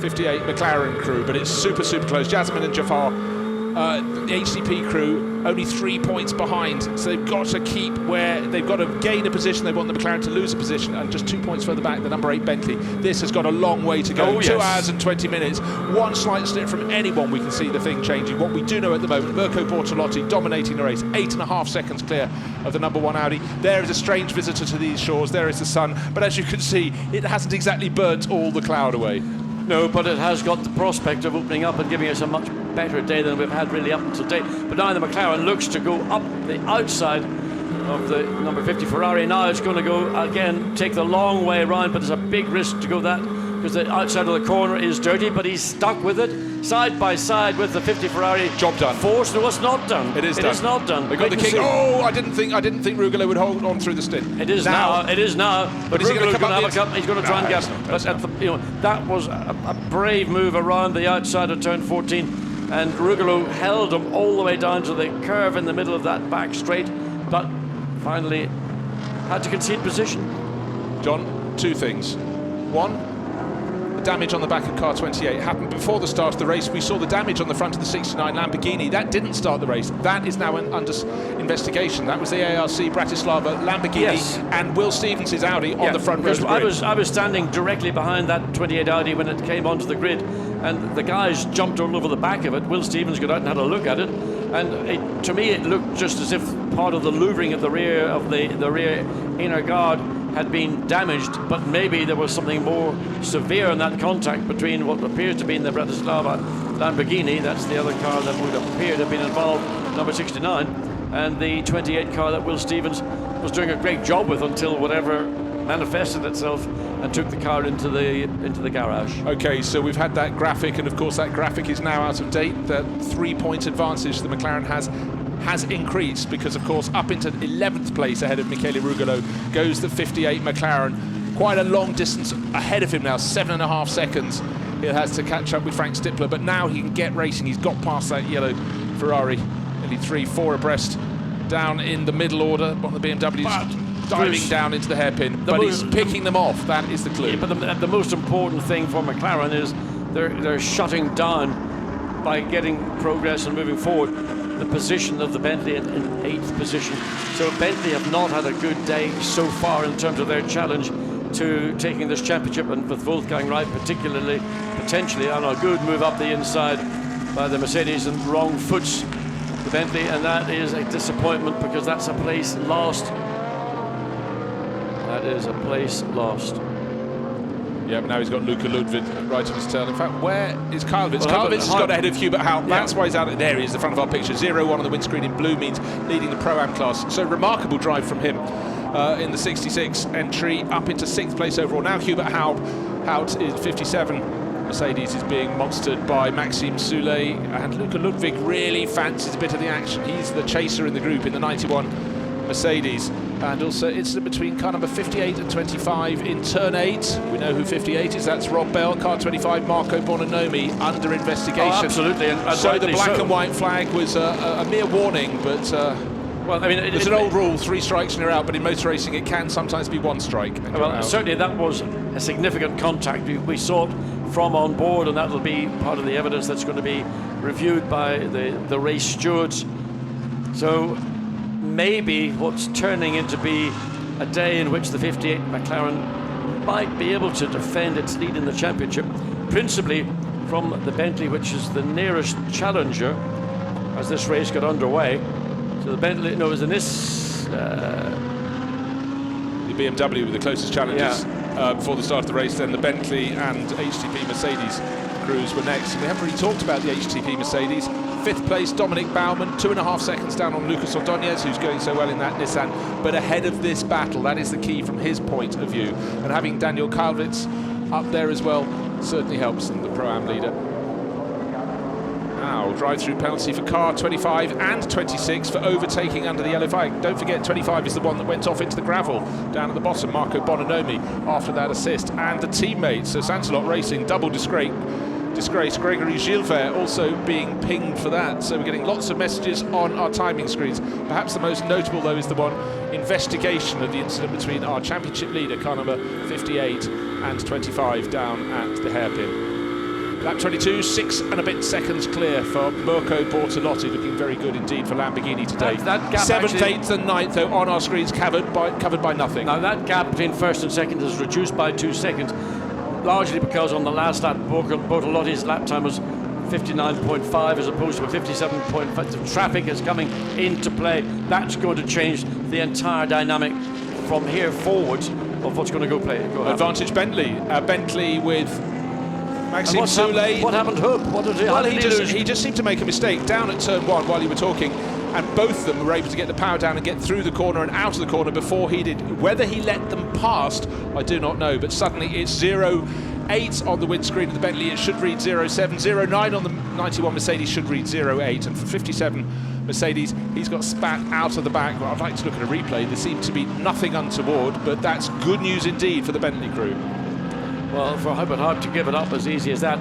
58 McLaren crew, but it's super, super close. Jasmine and Jafar, the HCP crew, only 3 points behind, so they've got to keep where they've got to gain a position. They want the McLaren to lose a position, and just 2 points further back, the number 8 Bentley. This has got a long way to go. 2 hours and 20 minutes. One slight slip from anyone, we can see the thing changing. What we do know at the moment, Mirko Bortolotti dominating the race, 8.5 seconds clear of the number 1 Audi. There is a strange visitor to these shores. There is the sun, but as you can see, it hasn't exactly burnt all the cloud away. No, but it has got the prospect of opening up and giving us a much better day than we've had really up until date. But now the McLaren looks to go up the outside of the number 50 Ferrari. Now it's going to go again, take the long way around, but there's a big risk to go that, because the outside of the corner is dirty, but he's stuck with it, side by side with the 50 Ferrari. Job done. Force. No, it's not done. It is done. It is not done. They got the kick. Oh, I didn't think Rugolo would hold on through the stint. It is now. It is now. But is he going to have a cup? He's going to try and get. But at the, that was a brave move around the outside of turn 14, and Rugolo held him all the way down to the curve in the middle of that back straight, but finally had to concede position. John, 2 things. One, damage on the back of car 28 happened before the start of the race. We saw the damage on the front of the 69 Lamborghini. That didn't start the race. That is now under investigation. That was the ARC Bratislava Lamborghini and Will Stevens' Audi on the front row. I was standing directly behind that 28 Audi when it came onto the grid, and the guys jumped all over the back of it. Will Stevens got out and had a look at it, and to me it looked just as if part of the louvering at the rear of the rear inner guard had been damaged, but maybe there was something more severe in that contact between what appears to be in the Bratislava Lamborghini, that's the other car that would appear to have been involved, number 69, and the 28 car that Will Stevens was doing a great job with until whatever manifested itself and took the car into the garage. Okay, so we've had that graphic, and of course that graphic is now out of date. The 3-point advantage the McLaren has increased, because of course up into 11th place ahead of Michele Rugolo goes the 58 McLaren. Quite a long distance ahead of him now, 7.5 seconds. He has to catch up with Frank Stippler, but now he can get racing. He's got past that yellow Ferrari. Nearly 3-4 abreast down in the middle order on the BMWs, diving down into the hairpin, but he's picking them off. That is the clue. Yeah, but the most important thing for McLaren is they're shutting down by getting progress and moving forward the position of the Bentley in 8th position. So Bentley have not had a good day so far in terms of their challenge to taking this championship, and with Wolfgang Reif particularly, potentially on a good move up the inside by the Mercedes and wrong foots the Bentley, and that is a disappointment, because that's a place lost. That is a place lost. Yeah, but now he's got Luca Ludwig right on his tail. In fact, where is Karlovitz? Karlovitz has got ahead of Hubert Haupt. That's why he's out. There he is, the front of our picture. 0-1 on the windscreen in blue means leading the Pro-Am class. So remarkable drive from him in the 66 entry, up into 6th place overall. Now Hubert Haupt is 57. Mercedes is being monstered by Maxime Soulet, and Luca Ludwig really fancies a bit of the action. He's the chaser in the group in the 91 Mercedes. And also it's between car number 58 and 25 in turn 8. We know who 58 is. That's Rob Bell. Car 25, Marco Bononomi, under investigation. Oh, absolutely. And so the black and white flag was a mere warning, but well, I mean, it's an old rule: 3 strikes and you're out. But in motor racing, it can sometimes be 1 strike. And well, certainly that was a significant contact. We saw it from on board, and that will be part of the evidence that's going to be reviewed by the race stewards. So maybe what's turning into be a day in which the 58 McLaren might be able to defend its lead in the championship, principally from the Bentley, which is the nearest challenger as this race got underway. So the Bentley, no, it was in this... the BMW were the closest challengers before the start of the race. Then the Bentley and HTP Mercedes crews were next. And we haven't really talked about the HTP Mercedes. 5th place, Dominic Baumann, 2.5 seconds down on Lucas Ordonez, who's going so well in that Nissan, but ahead of this battle. That is the key from his point of view. And having Daniel Kalvitz up there as well certainly helps them, the Pro-Am leader. Now, drive-through penalty for car 25 and 26 for overtaking under the yellow flag. Don't forget, 25 is the one that went off into the gravel down at the bottom, Marco Bononomi, after that assist. And the teammates, so Sansalot Racing, double disgrace. Gregory Gilbert also being pinged for that. So we're getting lots of messages on our timing screens. Perhaps the most notable, though, is the one investigation of the incident between our championship leader, car number 58, and 25 down at the hairpin. Lap 22, 6 and a bit seconds clear for Mirko Bortolotti, looking very good indeed for Lamborghini today. That gap 7th, actually- 8th and 9th, though, on our screens covered by nothing. Now that gap between first and second is reduced by 2 seconds, largely because on the last lap, Bortolotti's lap time was 59.5 as opposed to a 57.5. The traffic is coming into play. That's going to change the entire dynamic from here forwards of what's going to go happen. Advantage Bentley. Bentley with Maxime Soulet. What happened to Hoop? He just seemed to make a mistake down at turn 1 while you were talking, and both of them were able to get the power down and get through the corner and out of the corner before he did. Whether he let them past, I do not know, but suddenly it's 0.8 on the windscreen of the Bentley. It should read 0.7. 0.9 on the 91 Mercedes should read 0.8, and for 57 Mercedes, he's got spat out of the back. Well, I'd like to look at a replay. There seemed to be nothing untoward, but that's good news indeed for the Bentley crew. Well, for Hubert Harp to give it up as easy as that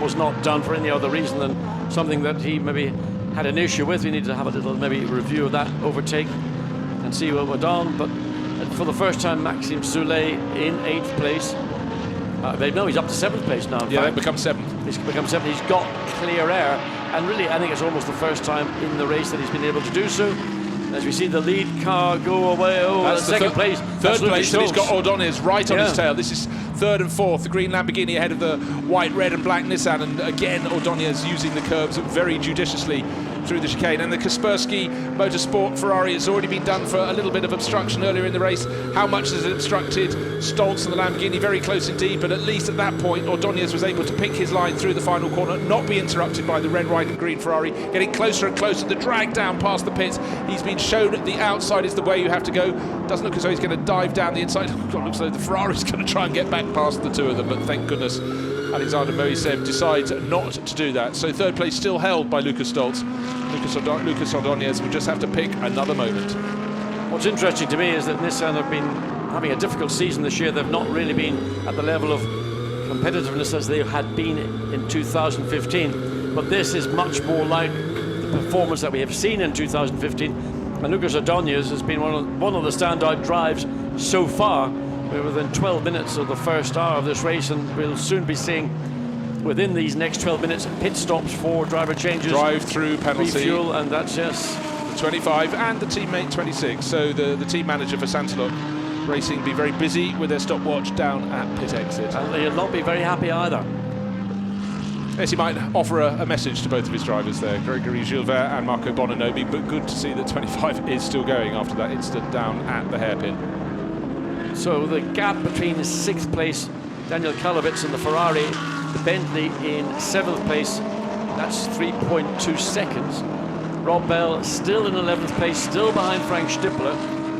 was not done for any other reason than something that he maybe had an issue with. We need to have a little maybe review of that overtake and see what went on. But for the first time, Maxime Soulet in 8th place. He's up to 7th place now. Yeah, they've become 7th. He's become 7th. He's got clear air, and really, I think it's almost the first time in the race that he's been able to do so. As we see the lead car go away, that's the second place. Third place, and he's got Stokes. Ordonez right on his tail. This is 3rd and 4th, the green Lamborghini ahead of the white, red and black Nissan, and again Ordonez using the curbs very judiciously through the chicane. And the Kaspersky Motorsport Ferrari has already been done for a little bit of obstruction earlier in the race. How much has it obstructed? Stoltz and the Lamborghini very close indeed, but at least at that point Ordonez was able to pick his line through the final corner, not be interrupted by the red, white and green Ferrari, getting closer and closer. The drag down past the pits. He's been shown at the outside is the way you have to go. Doesn't look as though he's going to dive down the inside. God, looks as though the Ferrari's going to try and get back past the two of them, but thank goodness Alexander Moisev decides not to do that. So 3rd place still held by Lucas Stoltz. Lucas Ordonez will just have to pick another moment. What's interesting to me is that Nissan have been having a difficult season this year. They've not really been at the level of competitiveness as they had been in 2015. But this is much more like the performance that we have seen in 2015. And Lucas Ordonez has been one of the standout drives so far. We're within 12 minutes of the first hour of this race, and we'll soon be seeing within these next 12 minutes pit stops for driver changes, drive-through penalty, refuel, and that's yes. The 25 and the teammate 26. So the team manager for Santalok Racing be very busy with their stopwatch down at pit exit. And they'll not be very happy either. Yes, he might offer a message to both of his drivers there, Gregory Gilbert and Marco Bononobi, but good to see that 25 is still going after that incident down at the hairpin. So the gap between 6th place Daniel Kalovitz and the Ferrari, the Bentley in 7th place, that's 3.2 seconds. Rob Bell still in 11th place, still behind Frank Stippler.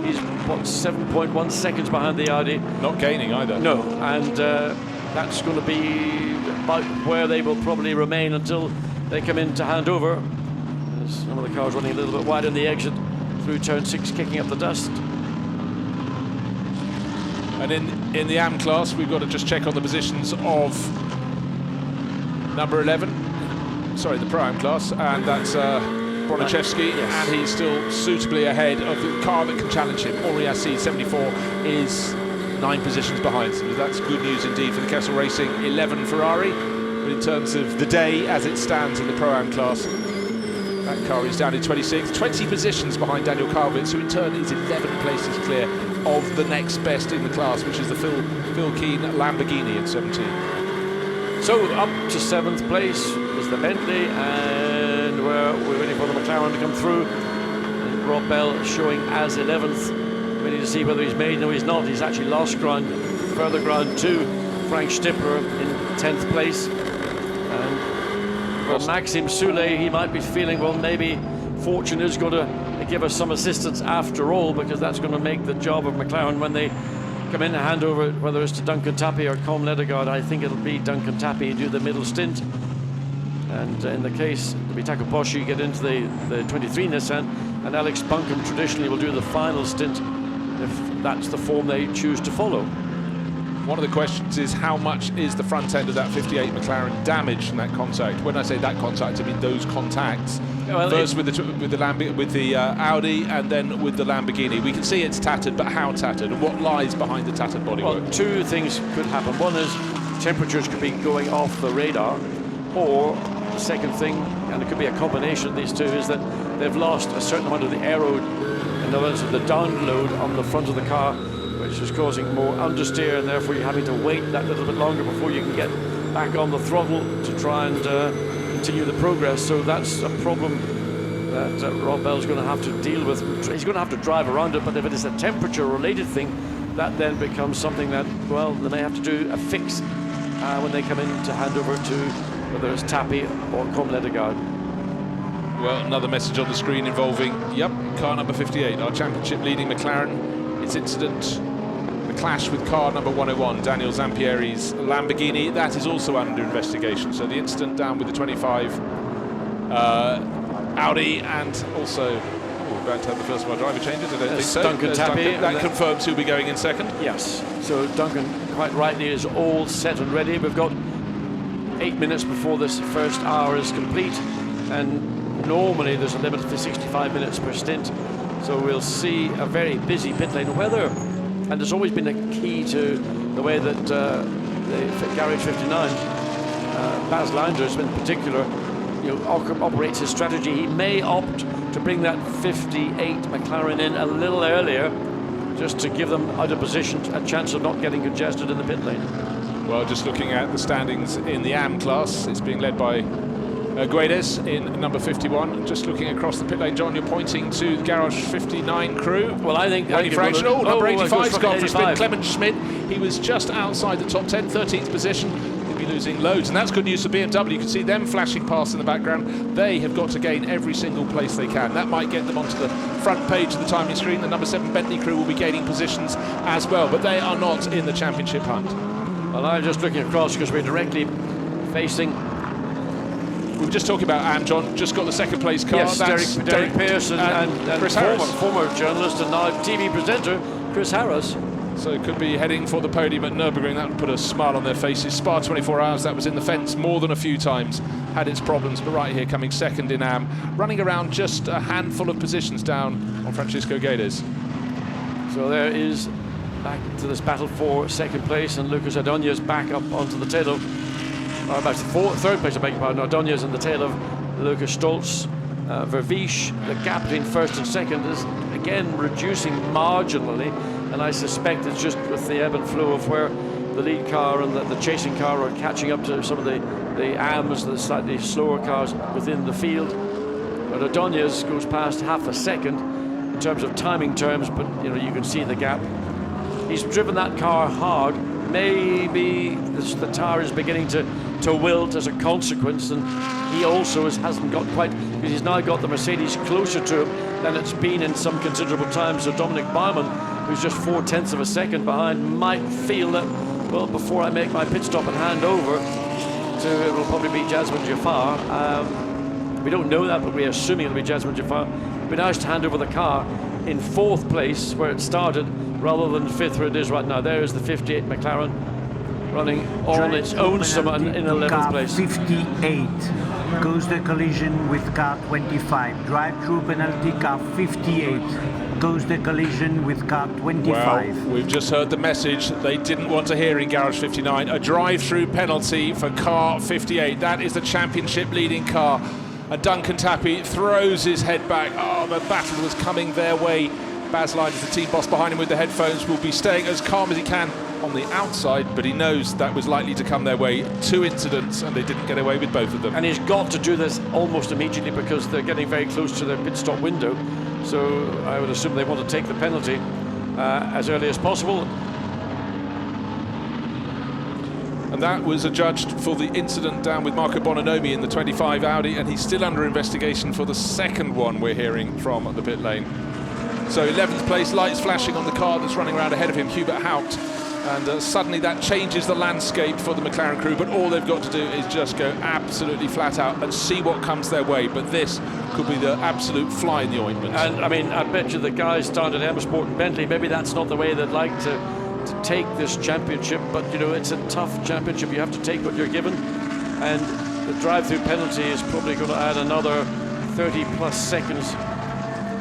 He's, 7.1 seconds behind the Audi. Not gaining either. No, and that's going to be about where they will probably remain until they come in to hand over. There's some of the cars running a little bit wide on the exit through turn 6, kicking up the dust. And in the AM class, we've got to just check on the positions of number 11. Sorry, the Pro-Am class, and that's Bronichevsky, yes. And he's still suitably ahead of the car that can challenge him. Oriassi 74 is 9 positions behind, so that's good news indeed for the Kessel Racing 11 Ferrari. But in terms of the day as it stands in the Pro-Am class, that car is down in 26th, 20 positions behind Daniel Kalvitz, who in turn is 11 places clear of the next best in the class, which is the Phil Keen Lamborghini in 17. So up to 7th place is the Bentley, and we're waiting for the McLaren to come through. And Rob Bell showing as 11th. We need to see whether he's made. No, he's not. He's actually lost ground, further ground to Frank Stippler in 10th place. And for Maxime Soulet, he might be feeling, well, maybe fortune is going to give us some assistance after all, because that's going to make the job of McLaren when they come in and hand over, whether it's to Duncan Tappy or Com Ledegaard. I think it'll be Duncan Tappy do the middle stint. And in the case of Mitako Boshi, get into the 23 Nissan, and Alex Buncombe traditionally will do the final stint if that's the form they choose to follow. One of the questions is how much is the front end of that 58 McLaren damaged from that contact? When I say that contact, I mean those contacts. Well, first with the Audi, and then with the Lamborghini. We can see it's tattered, but how tattered, and what lies behind the tattered bodywork? Well, 2 things could happen. One is temperatures could be going off the radar, or the second thing, and it could be a combination of these two, is that they've lost a certain amount of the aero, in other words, the download on the front of the car, which is causing more understeer, and therefore you're having to wait that little bit longer before you can get back on the throttle to try and continue the progress. So that's a problem that Rob Bell's going to have to deal with. He's going to have to drive around it, but if it is a temperature-related thing, that then becomes something that, well, they may have to do a fix when they come in to hand over to whether it's Tappy or Comledegaard. Well, another message on the screen involving, car number 58, our championship leading McLaren. Its incident, the clash with car number 101, Daniel Zampieri's Lamborghini, that is also under investigation. So the incident down with the 25 Audi, and also we're about to have the first of our driver changes. I don't think so. Duncan Tappy. That confirms who'll be going in second. Yes. So Duncan, quite rightly, is all set and ready. We've got 8 minutes before this first hour is complete, and normally there's a limit to 65 minutes per stint. So we'll see a very busy pit lane. Weather, and there's always been a key to the way that the Garage 59, Baz Lounders in particular, operates his strategy. He may opt to bring that 58 McLaren in a little earlier, just to give them out of position a chance of not getting congested in the pit lane. Well, just looking at the standings in the AM class, it's being led by Guedes in number 51. Just looking across the pit lane, John, you're pointing to the Garage 59 crew. Well, I think number 85's gone for a spin. Clement Schmidt, he was just outside the top 10, 13th position. He'll be losing loads, and that's good news for BMW. You can see them flashing past in the background. They have got to gain every single place they can. That might get them onto the front page of the timing screen. The number 7 Bentley crew will be gaining positions as well, but they are not in the championship hunt. Well, I'm just looking across because we're directly facing. We were just talking about AM, John. Just got the second place car. Yes, that's Derek Pearson and Chris Harris. Former journalist and now TV presenter Chris Harris. So it could be heading for the podium at Nurburgring. That would put a smile on their faces. Spa 24 Hours, that was in the fence more than a few times. Had its problems, but right here coming second in AM. Running around just a handful of positions down on Francisco Guedes. So there is back to this battle for second place, and Lucas Ordóñez back up onto the tail of, back to third place, I beg your pardon. Ordóñez in the tail of Lucas Stoltz. Verviche, the gap between first and second is again reducing marginally, and I suspect it's just with the ebb and flow of where the lead car and the chasing car are catching up to some of the AMs, the slightly slower cars within the field. But Ordóñez goes past half a second in terms of timing terms, but you can see the gap. He's driven that car hard. Maybe the tire is beginning to wilt as a consequence, and he also hasn't got quite, because he's now got the Mercedes closer to him than it's been in some considerable time. So Dominic Baumann, who's just 0.4 of a second behind, might feel that, well, before I make my pit stop and hand over to, it will probably be Jasmine Jafar. We don't know that, but we're assuming it'll be Jasmine Jafar. It'd be nice to hand over the car in fourth place where it started, rather than fifth where it is right now. There is the 58 McLaren running on its own in 11th place. 58 goes the collision with car 25. Drive-through penalty, car 58 goes the collision with car 25. Well, we've just heard the message they didn't want to hear in Garage 59. A drive-through penalty for car 58. That is the championship leading car. And Duncan Tappy throws his head back. Oh, the battle was coming their way. Baz Lounders, the team boss behind him with the headphones, will be staying as calm as he can on the outside, but he knows that was likely to come their way. 2 incidents, and they didn't get away with both of them. And he's got to do this almost immediately because they're getting very close to their pit stop window. So I would assume they want to take the penalty as early as possible. And that was adjudged for the incident down with Marco Bononomi in the 25 Audi, and he's still under investigation for the second one we're hearing from at the pit lane. So 11th place, lights flashing on the car that's running around ahead of him, Hubert Haupt. And suddenly that changes the landscape for the McLaren crew, but all they've got to do is just go absolutely flat out and see what comes their way. But this could be the absolute fly in the ointment. And I mean, I bet you the guys down at M Sport and Bentley, maybe that's not the way they'd like to take this championship, but it's a tough championship. You have to take what you're given, and the drive-through penalty is probably going to add another 30 plus seconds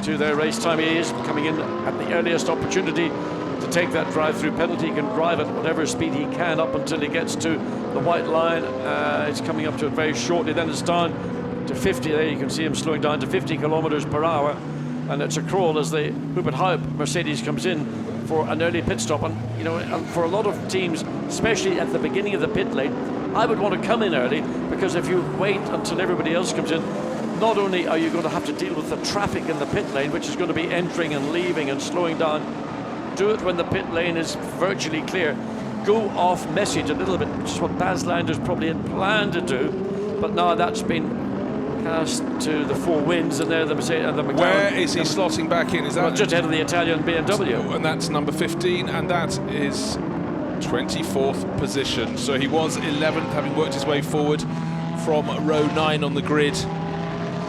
to their race time. He is coming in at the earliest opportunity to take that drive-through penalty. He can drive at whatever speed he can up until he gets to the white line. It's coming up to it very shortly. Then it's down to 50. There you can see him slowing down to 50 kilometers per hour. And it's a crawl as the Hubert Haupt Mercedes comes in for an early pit stop. And you know, for a lot of teams, especially at the beginning of the pit lane, I would want to come in early, because if you wait until everybody else comes in, not only are you going to have to deal with the traffic in the pit lane, which is going to be entering and leaving and slowing down, do it when the pit lane is virtually clear. Go off message a little bit, which is what Baz Landers probably had planned to do, but now that's been cast to the four winds, and they're the Mercedes and the McLaren. Where is he slotting back in? Is that just ahead of the Italian BMW? And that's number 15, and that is 24th position. So he was 11th, having worked his way forward from row 9 on the grid.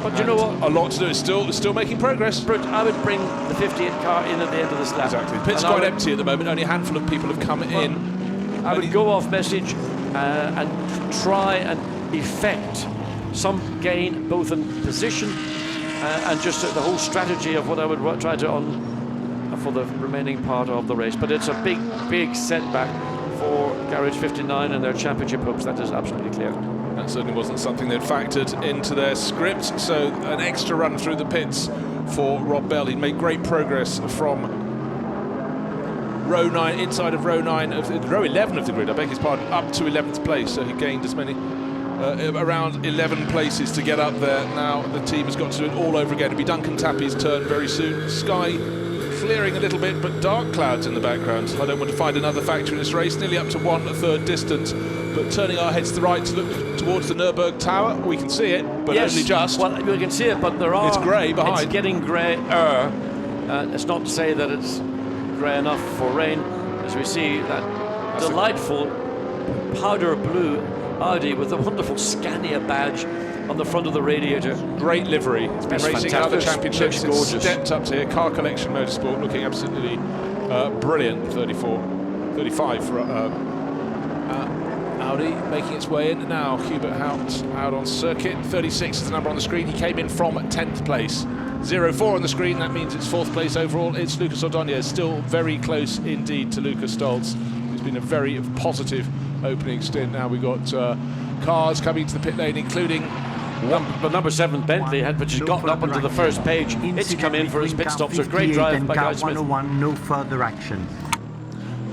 But you know what? A lot to do. It's still making progress. I would bring the 58 car in at the end of this lap. Exactly. The pit's quite empty at the moment. Only a handful of people have come in. I would go off message and try and effect some gain both in position and just the whole strategy of what I would try to on for the remaining part of the race. But it's a big setback for Garage 59 and their championship hopes. That is absolutely clear. That certainly wasn't something they'd factored into their script. So an extra run through the pits for Rob Bell. He made great progress from row 9, inside of row 9, row 11 of the grid, I beg his pardon, up to 11th place. So he gained as many, around 11 places to get up there. Now the team has got to do it all over again. It'll be Duncan Tappy's turn very soon. Sky clearing a little bit, but dark clouds in the background. I don't want to find another factor in this race. Nearly up to 1/3 distance, but turning our heads to the right to look towards the Nurburgring Tower, we can see it, but yes, only just. Well, we can see it, but it's grey behind. It's getting greyer. It's not to say that it's grey enough for rain, as we see that delightful powder blue Audi with a wonderful Scania badge on the front of the radiator. Great livery. It's been racing out the championships. Looks gorgeous. It's stepped up to here. Car Collection Motorsport looking absolutely brilliant. 35 for Audi making its way in. Now Hubert Haupt out on circuit. 36 is the number on the screen. He came in from 10th place. 0-4 on the screen, that means it's 4th place overall. It's Lucas Ordonez, still very close indeed to Lucas Stoltz. It's been a very positive opening stint. Now we've got cars coming to the pit lane, including number 7 Bentley, which has gotten up onto the first page. It's come in for his pit stop, so great drive by Guy Smith. 101, no further action.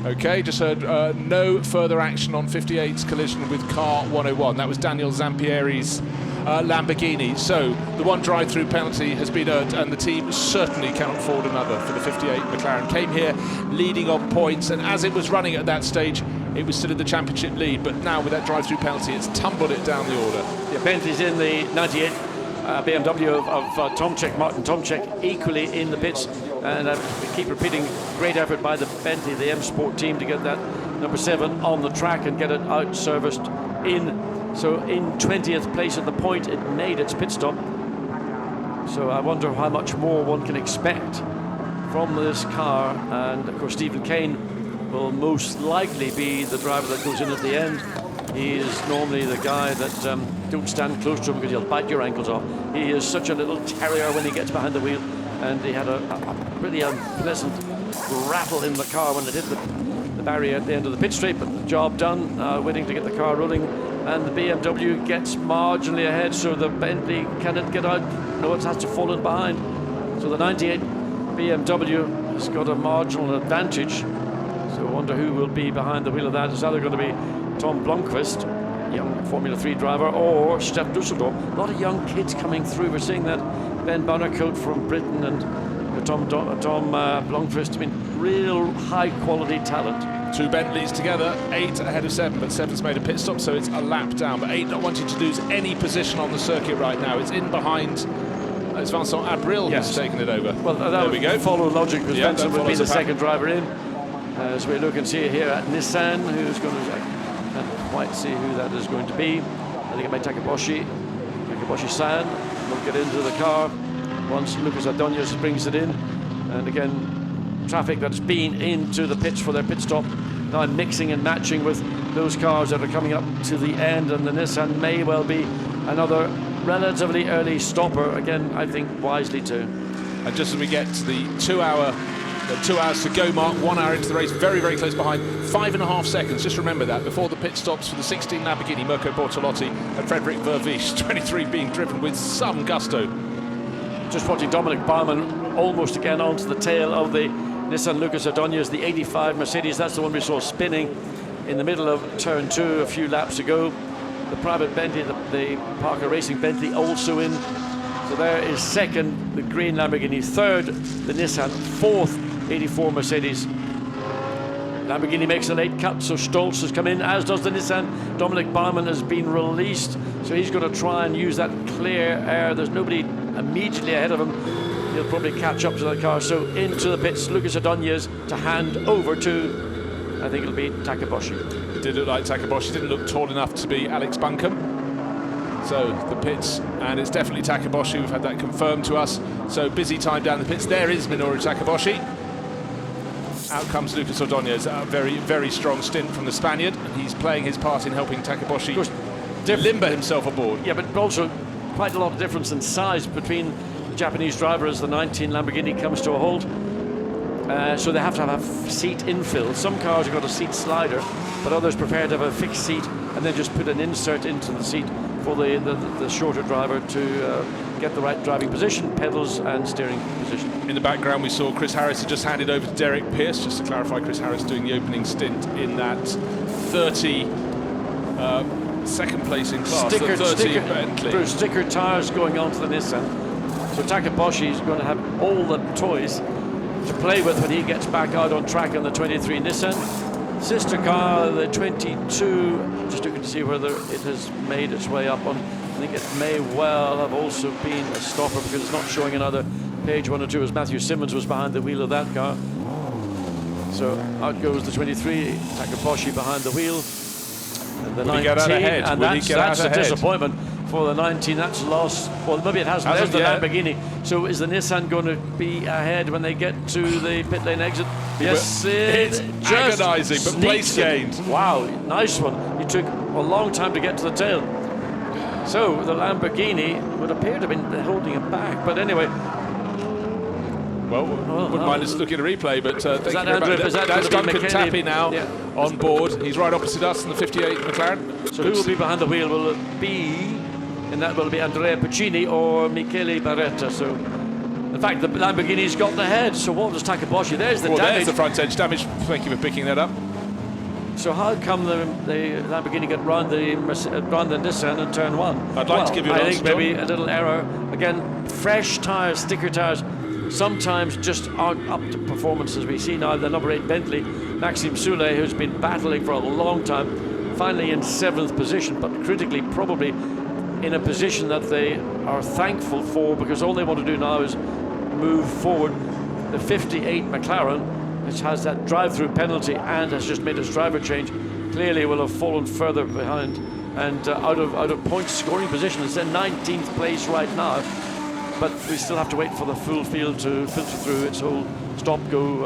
Okay, just heard no further action on 58's collision with car 101. That was Daniel Zampieri's Lamborghini. So the one drive-through penalty has been earned, and the team certainly cannot afford another for the 58 McLaren. Came here leading on points, and as it was running at that stage, it was still in the championship lead. But now with that drive-through penalty, it's tumbled it down the order. Yeah, Bentley's in the 98 BMW of Tomczyk, Martin Tomczyk, equally in the pits. And I keep repeating, great effort by the Bentley, the M Sport team, to get that number 7 on the track and get it out serviced in. So in 20th place at the point it made its pit stop. So I wonder how much more one can expect from this car. And of course Stephen Kane will most likely be the driver that goes in at the end. He is normally the guy that don't stand close to him because he'll bite your ankles off. He is such a little terrier when he gets behind the wheel, and he had a pretty unpleasant rattle in the car when it hit the barrier at the end of the pit straight, but the job done, waiting to get the car rolling, and the BMW gets marginally ahead, so the Bentley cannot get out. No, it has to fall in behind. So the 98 BMW has got a marginal advantage. So I wonder who will be behind the wheel of that. It's either going to be Tom Blomqvist, young Formula 3 driver, or Stef Dusseldorf. A lot of young kids coming through. We're seeing that Ben Bannercoat from Britain and Tom Blomqvist. I mean, real high-quality talent. 2 Bentleys together, 8 ahead of 7, but 7's made a pit stop, so it's a lap down. But 8 not wanting to lose any position on the circuit right now. It's in behind. It's Vincent Abril who's taken it over. Well, there we go. Follow logic, because Vincent would be the second driver in. As we look and see here at Nissan, who's going to, I can't quite see who that is going to be. I think it might Takaboshi-san will get into the car once Lucas Ordonez brings it in. And again, traffic that's been into the pits for their pit stop now mixing and matching with those cars that are coming up to the end, and the Nissan may well be another relatively early stopper, again I think wisely too. And just as we get to the 2-hour The 2 hours to go mark, 1 hour into the race, very, very close behind. 5.5 seconds, just remember that, before the pit stops for the 16 Lamborghini, Mirko Bortolotti and Frederick Vervisch, 23 being driven with some gusto. Just watching Dominic Baumann almost again onto the tail of the Nissan Lucas Ordóñez, the 85 Mercedes. That's the one we saw spinning in the middle of turn 2 a few laps ago. The private Bentley, the Parker Racing Bentley also in. So there is second, the green Lamborghini. Third, the Nissan. Fourth, 84 Mercedes. Lamborghini makes a late cut, so Stolz has come in, as does the Nissan. Dominic Baumann has been released, so he's going to try and use that clear air. There's nobody immediately ahead of him. He'll probably catch up to that car. So into the pits, Lucas Ordóñez to hand over to, I think it'll be Takaboshi. It did look like Takaboshi, didn't look tall enough to be Alex Buncombe. So the pits, and it's definitely Takaboshi, we've had that confirmed to us. So busy time down the pits. There is Minoru Takaboshi. Out comes Lucas Ordóñez, a very, very strong stint from the Spaniard, and he's playing his part in helping Takaboshi limber himself aboard. Yeah, but also quite a lot of difference in size between the Japanese driver as the 19 Lamborghini comes to a halt. So they have to have a seat infill. Some cars have got a seat slider, but others prefer to have a fixed seat and then just put an insert into the seat for the shorter driver to get the right driving position, pedals and steering position. In the background we saw Chris Harris had just handed over to Derek Pearce. Just to clarify, Chris Harris doing the opening stint in that 30 second place in class, the 30 Bentley. Sticker tyres going on to the Nissan. So Takaboshi is going to have all the toys to play with when he gets back out on track on the 23 Nissan. Sister car, the 22, just looking to see whether it has made its way up on. I think it may well have also been a stopper because it's not showing another page 1 or 2 as Matthew Simmons was behind the wheel of that car. So out goes the 23, Takaboshi behind the wheel. And the 19, and that's a disappointment for the 19. That's lost. Well, maybe it hasn't. There's the Lamborghini. So is the Nissan going to be ahead when they get to the pit lane exit? Yes, it's just agonising, but place gained. Wow, nice one. He took a long time to get to the tail. So the Lamborghini would appear to have been holding him back, but anyway. Well, wouldn't mind us looking at a replay, but thank you very much. That's That's Duncan Tappy now on board. He's right opposite us in the 58 McLaren. So who will be behind the wheel? Will it be, and that will be Andrea Puccini or Michele Barretta. So, in fact, the Lamborghini's got the head. So what does Takaboshi? There's the damage. There's the front edge damage. Thank you for picking that up. So how come the Lamborghini got round the Nissan in turn 1? I'd like to give you an answer. I answer, think maybe a little error. Again, fresh tyres, sticker tyres, sometimes just aren't up to performance as we see now. The number 8 Bentley, Maxime Soulet, who's been battling for a long time, finally in 7th position, but critically probably in a position that they are thankful for because all they want to do now is move forward. The 58 McLaren, which has that drive-through penalty and has just made its driver change, clearly will have fallen further behind and out of point scoring position. It's in 19th place right now, but we still have to wait for the full field to filter through its whole stop-go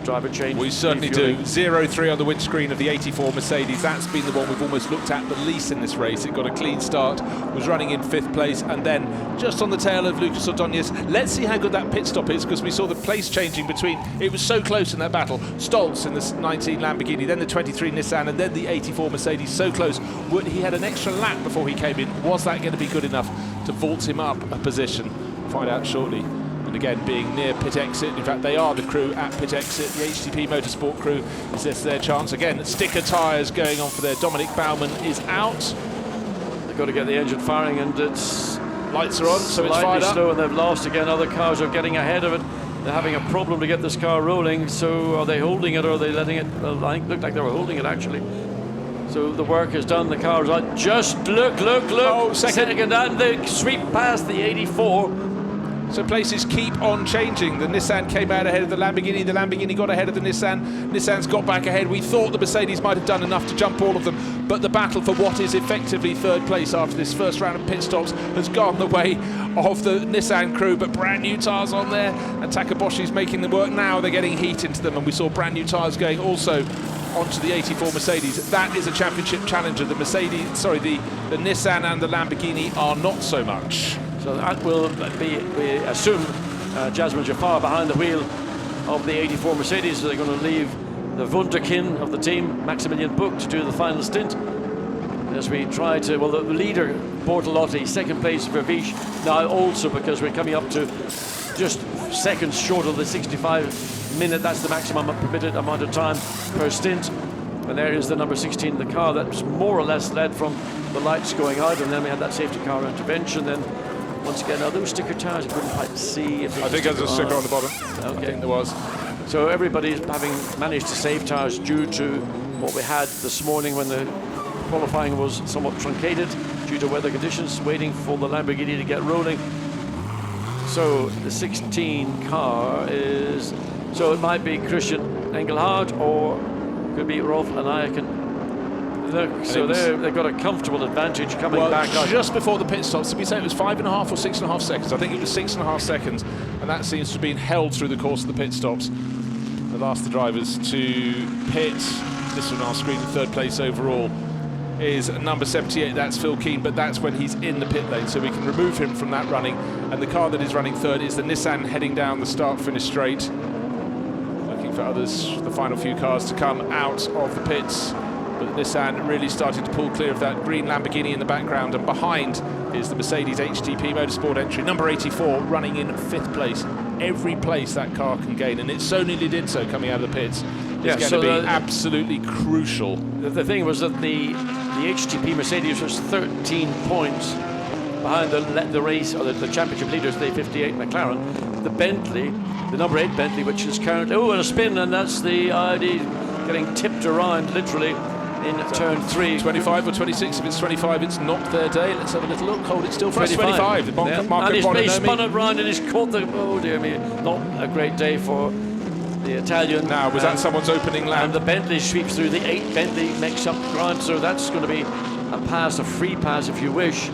driver change. We certainly do. 0-3 on the windscreen of the 84 Mercedes. That's been the one we've almost looked at the least in this race. It got a clean start, was running in 5th place, and then just on the tail of Lucas Ordóñez. Let's see how good that pit stop is, because we saw the place changing between, it was so close in that battle. Stolz in the 19 Lamborghini, then the 23 Nissan, and then the 84 Mercedes, so close. He had an extra lap before he came in. Was that going to be good enough to vault him up a position? Find out shortly. And again, being near pit exit, in fact they are the crew at pit exit, the HTP Motorsport crew. Is this their chance? Again, sticker tyres going on for there. Dominic Baumann is out. They've got to get the engine firing, and it's lights are on, so it's fired up. Slow, and they've lost again. Other cars are getting ahead of it. They're having a problem to get this car rolling, so are they holding it or are they letting it? Well, I think it looked like they were holding it actually. So the work is done, the car is out. Just look. Oh, second. And they sweep past the 84. So places keep on changing. The Nissan came out ahead of the Lamborghini got ahead of the Nissan. Nissan's got back ahead. We thought the Mercedes might have done enough to jump all of them, but the battle for what is effectively 3rd place after this first round of pit stops has gone the way of the Nissan crew, but brand new tyres on there, and Takaboshi's making them work. Now they're getting heat into them, and we saw brand new tyres going also onto the 84 Mercedes. That is a championship challenger. The Nissan and the Lamborghini are not so much. So that will be, we assume, Jasmine Jafar behind the wheel of the 84 Mercedes. They're going to leave the wunderkind of the team, Maximilian Buch, to do the final stint. As we try to, well, the leader, Bortolotti, second place for Vish, now also because we're coming up to just seconds short of the 65-minute, that's the maximum permitted amount of time per stint. And there is the number 16, the car that's more or less led from the lights going out, and then we had that safety car intervention. Then once again, are those sticker tires? I couldn't quite see. I think there's a sticker on the bottom. Okay. I think there was. So everybody's having managed to save tires due to what we had this morning when the qualifying was somewhat truncated due to weather conditions, waiting for the Lamborghini to get rolling. So the 16 car is, so it might be Christian Engelhardt or could be Rolf and Eichen. So they've got a comfortable advantage coming back out. Just before the pit stops, did we say it was 5.5 or 6.5 seconds? I think it was 6.5 seconds, and that seems to have been held through the course of the pit stops. They've asked the drivers to pit. This one on our screen, third place overall is number 78, that's Phil Keane, but that's when he's in the pit lane, so we can remove him from that running. And the car that is running third is the Nissan heading down the start-finish straight. Looking for others, the final few cars to come out of the pits. But Nissan really started to pull clear of that green Lamborghini in the background, and behind is the Mercedes HTP Motorsport entry, number 84, running in 5th place. Every place that car can gain, and it so nearly did so coming out of the pits. It's going to be absolutely crucial. The thing was that the HTP Mercedes was 13 points behind the race, or the championship leaders, the 58 McLaren. The Bentley, the number 8 Bentley, which is currently, and a spin, and that's the Audi getting tipped around literally in turn 3. 25 or 26, if it's 25 it's not their day. Let's have a little look, hold it still for us. 25. And he's spun it round and he's caught the, oh dear me, not a great day for the Italian. Now, was that someone's opening lap? And the Bentley sweeps through, the 8 Bentley makes up ground, so that's going to be a pass, a free pass if you wish.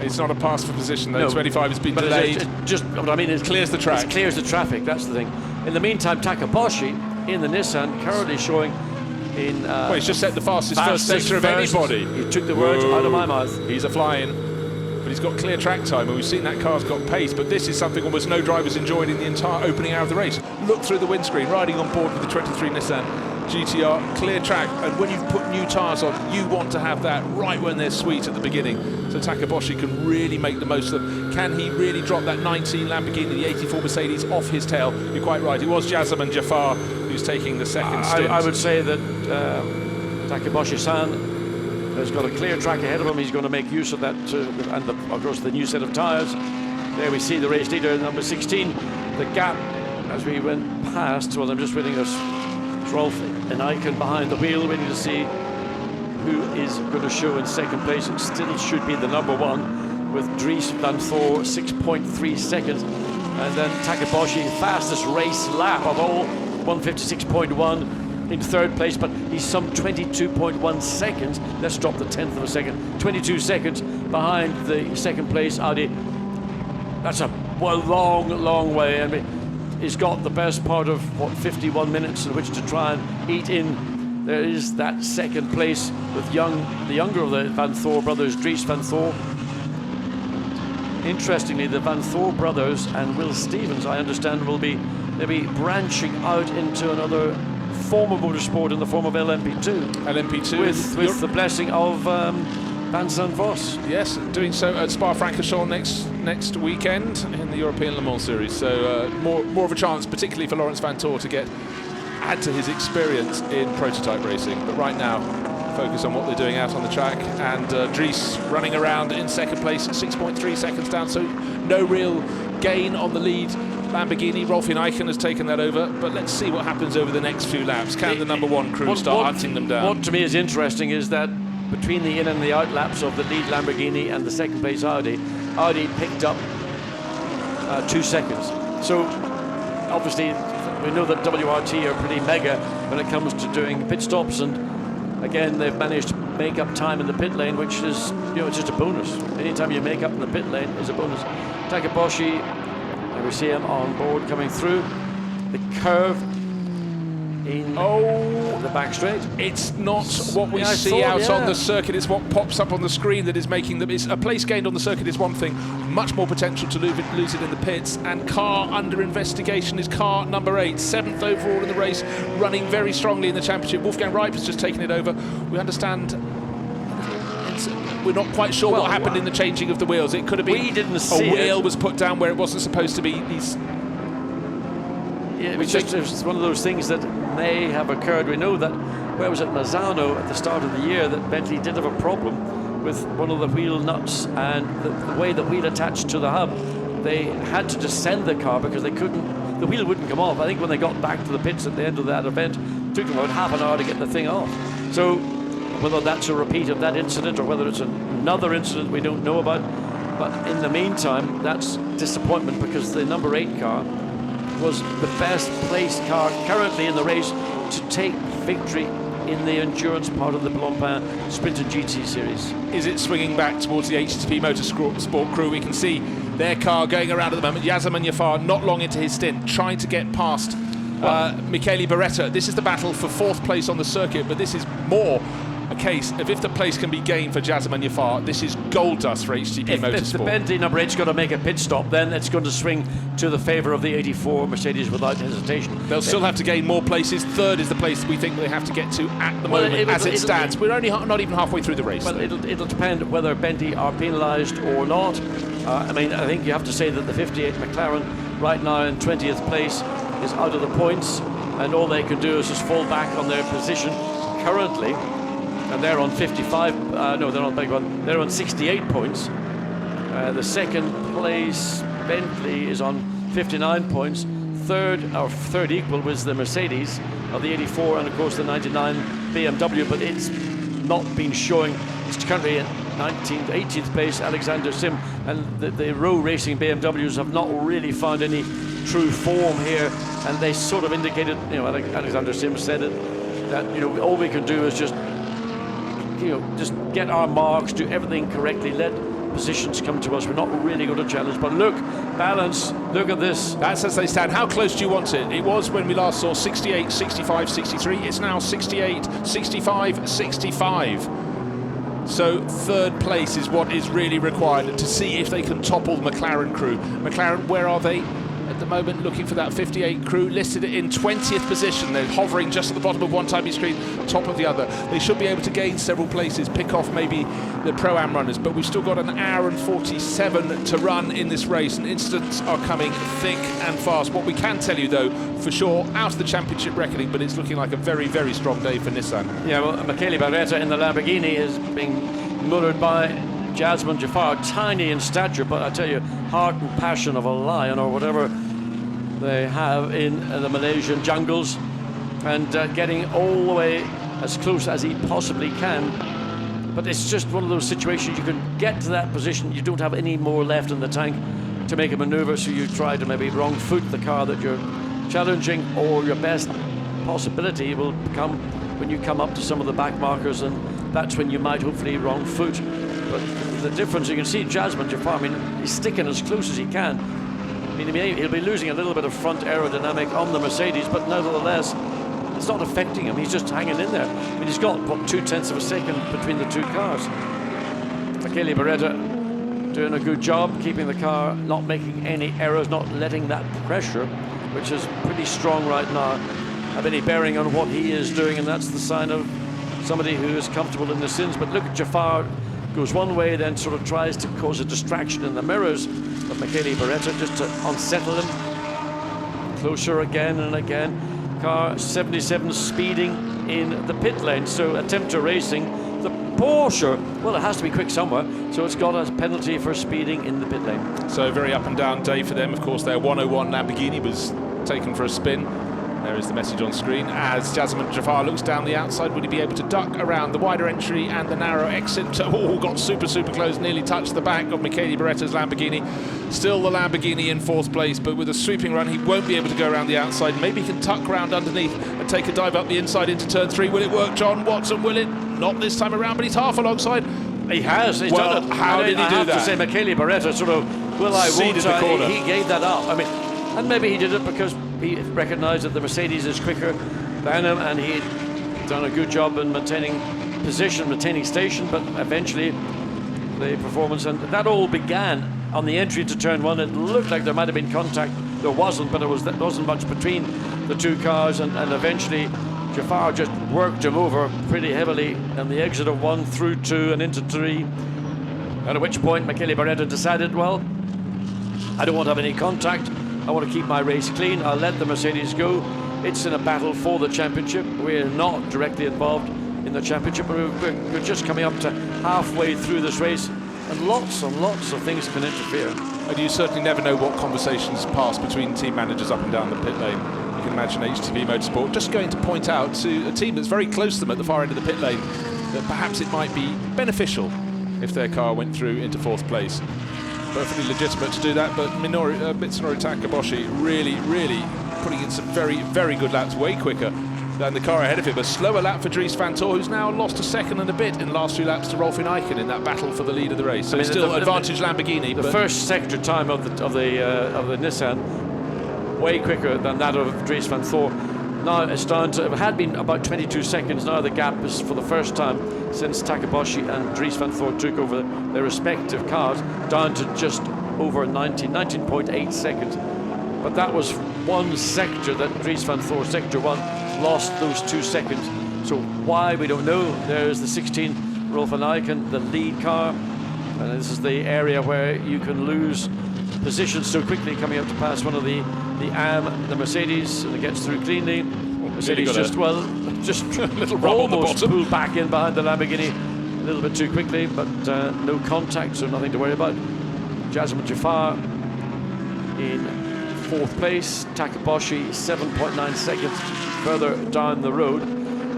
It's not a pass for position though, no, 25 has been but delayed. It just, what I mean, it clears the track. It clears the traffic, that's the thing. In the meantime, Takaboshi in the Nissan currently showing in... well, he's just set the fastest first sector of anybody. He took the words out of my mouth. He's a flying, but he's got clear track time, and we've seen that car's got pace, but this is something almost no drivers enjoyed in the entire opening hour of the race. Look through the windscreen, riding on board with the 23 Nissan GTR, clear track, and when you've put new tyres on, you want to have that right when they're sweet at the beginning. So Takaboshi can really make the most of them. Can he really drop that 19 Lamborghini, the 84 Mercedes, off his tail? You're quite right, it was Jazeman Jafar who's taking the second stint. I would say that Takaboshi-san has got a clear track ahead of him. He's going to make use of that, and of course the new set of tyres. There we see the race leader, number 16. The gap as we went past, well, I'm just waiting as Rolf and Eichen behind the wheel, waiting to see who is going to show in second place. It still should be the number 1 with Dries van Thor, 6.3 seconds. And then Takaboshi, fastest race lap of all, 156.1 in third place, but he's some 22.1 seconds. Let's drop the 10th of a second. 22 seconds behind the second place Audi. That's a long way. I mean, he's got the best part of, 51 minutes in which to try and eat in. There is that second place with the younger of the Van Thor brothers, Dries van Thor. Interestingly, the Van Thor brothers and Will Stevens, I understand, will be maybe branching out into another form of motorsport in the form of LMP2. LMP2. With the blessing of Van Zandt Vos. Yes, doing so at Spa-Francorchamps next weekend in the European Le Mans Series. So more of a chance, particularly for Laurens Vanthoor, to add to his experience in prototype racing. But right now, focus on what they're doing out on the track. And Dries running around in second place at 6.3 seconds down. So no real gain on the lead Lamborghini. Rolf Eichen has taken that over, but let's see what happens over the next few laps. Can the number 1 crew start hunting them down? What to me is interesting is that between the in and the out laps of the lead Lamborghini and the second place Audi picked up 2 seconds. So obviously we know that WRT are pretty mega when it comes to doing pit stops, and again they've managed to make up time in the pit lane, which is, it's just a bonus. Anytime you make up in the pit lane is a bonus. Takaboshi, and we see him on board coming through the curve in the back straight. It's not what we Yeah, I see thought, out on the circuit, it's what pops up on the screen that is making them. It's a place gained on the circuit is one thing, much more potential to lose it in the pits, and car under investigation is car number 8, 7th overall in the race, running very strongly in the championship. Wolfgang Reip has just taken it over. We understand we're not quite sure what happened in the changing of the wheels. It could have been we didn't see a wheel it. was put down where it wasn't supposed to be. It was one of those things that may have occurred. We know that, where was it, Mazzano at the start of the year, that Bentley did have a problem with one of the wheel nuts and the way the wheel attached to the hub. They had to descend the car because they couldn't, the wheel wouldn't come off. I think when they got back to the pits at the end of that event, it took them about half an hour to get the thing off. So whether that's a repeat of that incident or whether it's another incident we don't know about, but in the meantime, that's disappointment because the number 8 car was the best placed car currently in the race to take victory in the endurance part of the Blancpain Sprint and GT series. Is it swinging back towards the HTP Motorsport crew? We can see their car going around at the moment. Yasemin Jafar not long into his stint, trying to get past Michele Beretta. This is the battle for 4th place on the circuit, but this is more a case of if the place can be gained for Yasemin Jafar, this is gold dust for HTP Motorsport. If the Bentley number 8's got to make a pit stop, then it's going to swing to the favour of the 84 Mercedes without hesitation. They'll still have to gain more places. 3rd is the place we think they have to get to at the moment as it stands. We're only not even halfway through the race. Well, it'll depend whether Bentley are penalised or not. I mean, I think you have to say that the 58 McLaren right now in 20th place is out of the points, and all they can do is just fall back on their position currently. And they're on 55, no, they're not, beg one. They're on 68 points. The 2nd place, Bentley, is on 59 points. 3rd equal was the Mercedes of the 84 and of course the 99 BMW, but it's not been showing. It's currently in 18th place, Alexander Sim, and the row racing BMWs have not really found any true form here, and they sort of indicated, you know, Alexander Sim said it, that, you know, all we can do is just get our marks, do everything correctly, let positions come to us. We're not really going to challenge, but look, balance, look at this. That's as they stand. How close do you want it? It was when we last saw 68, 65, 63. It's now 68, 65, 65. So 3rd place is what is really required to see if they can topple the McLaren crew. McLaren, where are they? At the moment, looking for that 58 crew, listed in 20th position. They're hovering just at the bottom of one timing screen, top of the other. They should be able to gain several places, pick off maybe the Pro-Am runners, but we've still got an hour and 47 to run in this race, and incidents are coming thick and fast. What we can tell you, though, for sure, out of the championship reckoning, but it's looking like a very, very strong day for Nissan. Yeah, well, Michele Beretta in the Lamborghini is being murdered by Yasemin Jafar, tiny in stature, but I tell you, heart and passion of a lion or whatever they have in the Malaysian jungles, and getting all the way as close as he possibly can. But it's just one of those situations, you can get to that position, you don't have any more left in the tank to make a maneuver, so you try to maybe wrong foot the car that you're challenging, or your best possibility will come when you come up to some of the back markers, and that's when you might hopefully wrong foot. But the difference, you can see Yasemin Jafar, I mean, he's sticking as close as he can. I mean, he'll be losing a little bit of front aerodynamic on the Mercedes, but nevertheless, it's not affecting him. He's just hanging in there. I mean, he's got, what, 0.2 of a second between the two cars. Michele Beretta doing a good job, keeping the car, not making any errors, not letting that pressure, which is pretty strong right now, have any bearing on what he is doing, and that's the sign of somebody who is comfortable in the sins. But look at Jafar, goes one way, then sort of tries to cause a distraction in the mirrors of Michele Beretta just to unsettle him. Closer again and again. Car 77 speeding in the pit lane, so attempt to racing. The Porsche, well, it has to be quick somewhere, so it's got a penalty for speeding in the pit lane. So very up and down day for them. Of course, their 101 Lamborghini was taken for a spin. There is the message on screen. As Yasemin Jafar looks down the outside, would he be able to duck around the wider entry and the narrow exit? Oh, got super close, nearly touched the back of Michele Beretta's Lamborghini. Still the Lamborghini in 4th place, but with a sweeping run, he won't be able to go around the outside. Maybe he can tuck around underneath and take a dive up the inside into turn 3. Will it work, John Watson? Will it? Not this time around, but he's half alongside. He has. He's well, done it. How did he do that? I have to say, Michele Beretta sort of, well, I won't. He gave that up. I mean, and maybe he did it because he recognised that the Mercedes is quicker than him, and he done a good job in maintaining position, maintaining station, but eventually the performance, and that all began on the entry to turn one. It looked like there might have been contact. There wasn't, but there wasn't much between the two cars, and eventually Jafar just worked him over pretty heavily on the exit of 1 through 2 and into 3. At which point Michele Barretta decided, well, I don't want to have any contact. I want to keep my race clean. I'll let the Mercedes go. It's in a battle for the championship. We're not directly involved in the championship, but we're just coming up to halfway through this race, and lots of things can interfere. And you certainly never know what conversations pass between team managers up and down the pit lane. You can imagine HTV Motorsport just going to point out to a team that's very close to them at the far end of the pit lane that perhaps it might be beneficial if their car went through into 4th place. Perfectly legitimate to do that, but Mitsunori Takaboshi really putting in some very good laps, way quicker than the car ahead of him. A slower lap for Dries Van Tor, who's now lost a second and a bit in the last 2 laps to Rolf Eichen in that battle for the lead of the race. So still advantage Lamborghini. The first sector time of the Nissan, way quicker than that of Dries Van Tor. Now it's down to, it had been about 22 seconds. Now the gap is, for the first time since Takaboshi and Dries Van Tor took over their respective cars, down to just over 19.8 seconds. But that was one sector that Dries Van Tor, sector 1, lost those 2 seconds. So why, we don't know. There's the 16 Rolf Eichen, the lead car, and this is the area where you can lose position so quickly, coming up to pass one of the the Mercedes, and it gets through cleanly. Mercedes just a little rub on the bottom, pulled back in behind the Lamborghini a little bit too quickly, but no contact, so nothing to worry about. Jazeman Jafar in 4th place, Takaboshi 7.9 seconds further down the road,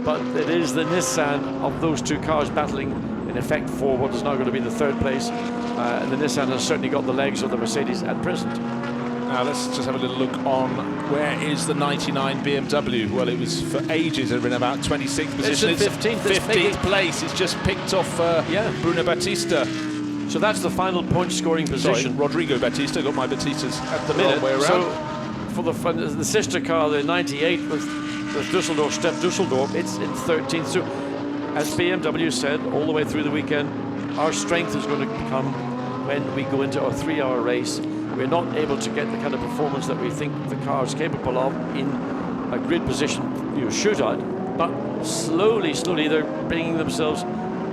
but it is the Nissan of those 2 cars battling in effect for what is now going to be the 3rd place, and the Nissan has certainly got the legs of the Mercedes at present. Now let's just have a little look on where is the 99 BMW. Well, it was for ages in about 26th position. It's 15th place. It's just picked off Bruno Batista. So that's the final point scoring position. Sorry, Rodrigo Batista, got my Batistas at the minute. Way around. So for the sister car, the 98 with Dusseldorf, Step Dusseldorf, it's in 13th. So as BMW said all the way through the weekend, our strength is going to come when we go into our 3-hour race. We're not able to get the kind of performance that we think the car is capable of in a grid position shootout, but slowly they're bringing themselves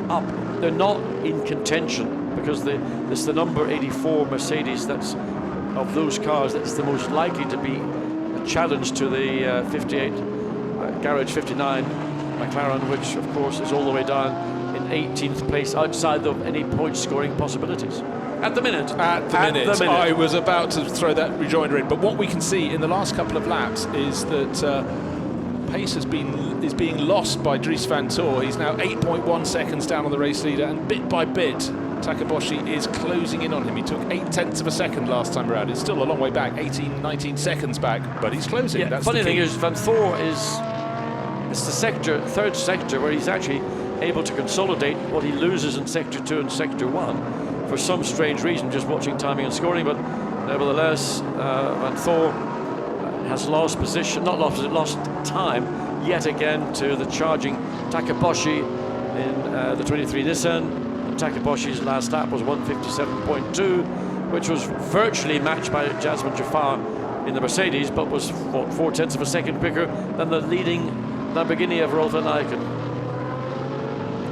up. They're not in contention because it's the number 84 Mercedes that's of those cars that's the most likely to be a challenge to the 58 Garage 59 McLaren, which of course is all the way down in 18th place outside of any point scoring possibilities. At the minute. I was about to throw that rejoinder in, but what we can see in the last couple of laps is that pace is being lost by Dries Van Tor. He's now 8.1 seconds down on the race leader, and bit by bit Takaboshi is closing in on him. He took 0.8 of a second last time around. It's still a long way back, 19 seconds back, but he's closing. Yeah, that's funny the thing is, Van Tor it's the 3rd sector where he's actually able to consolidate what he loses in sector 2 and sector 1 for some strange reason, just watching timing and scoring. But nevertheless, Van Tor has lost time yet again to the charging Takaboshi in the 23 Nissan. Takaboshi's last lap was 1:57.2, which was virtually matched by Jazeman Jafar in the Mercedes, but was 0.4 of a second quicker than the leading Lamborghini of Rolf Eichen.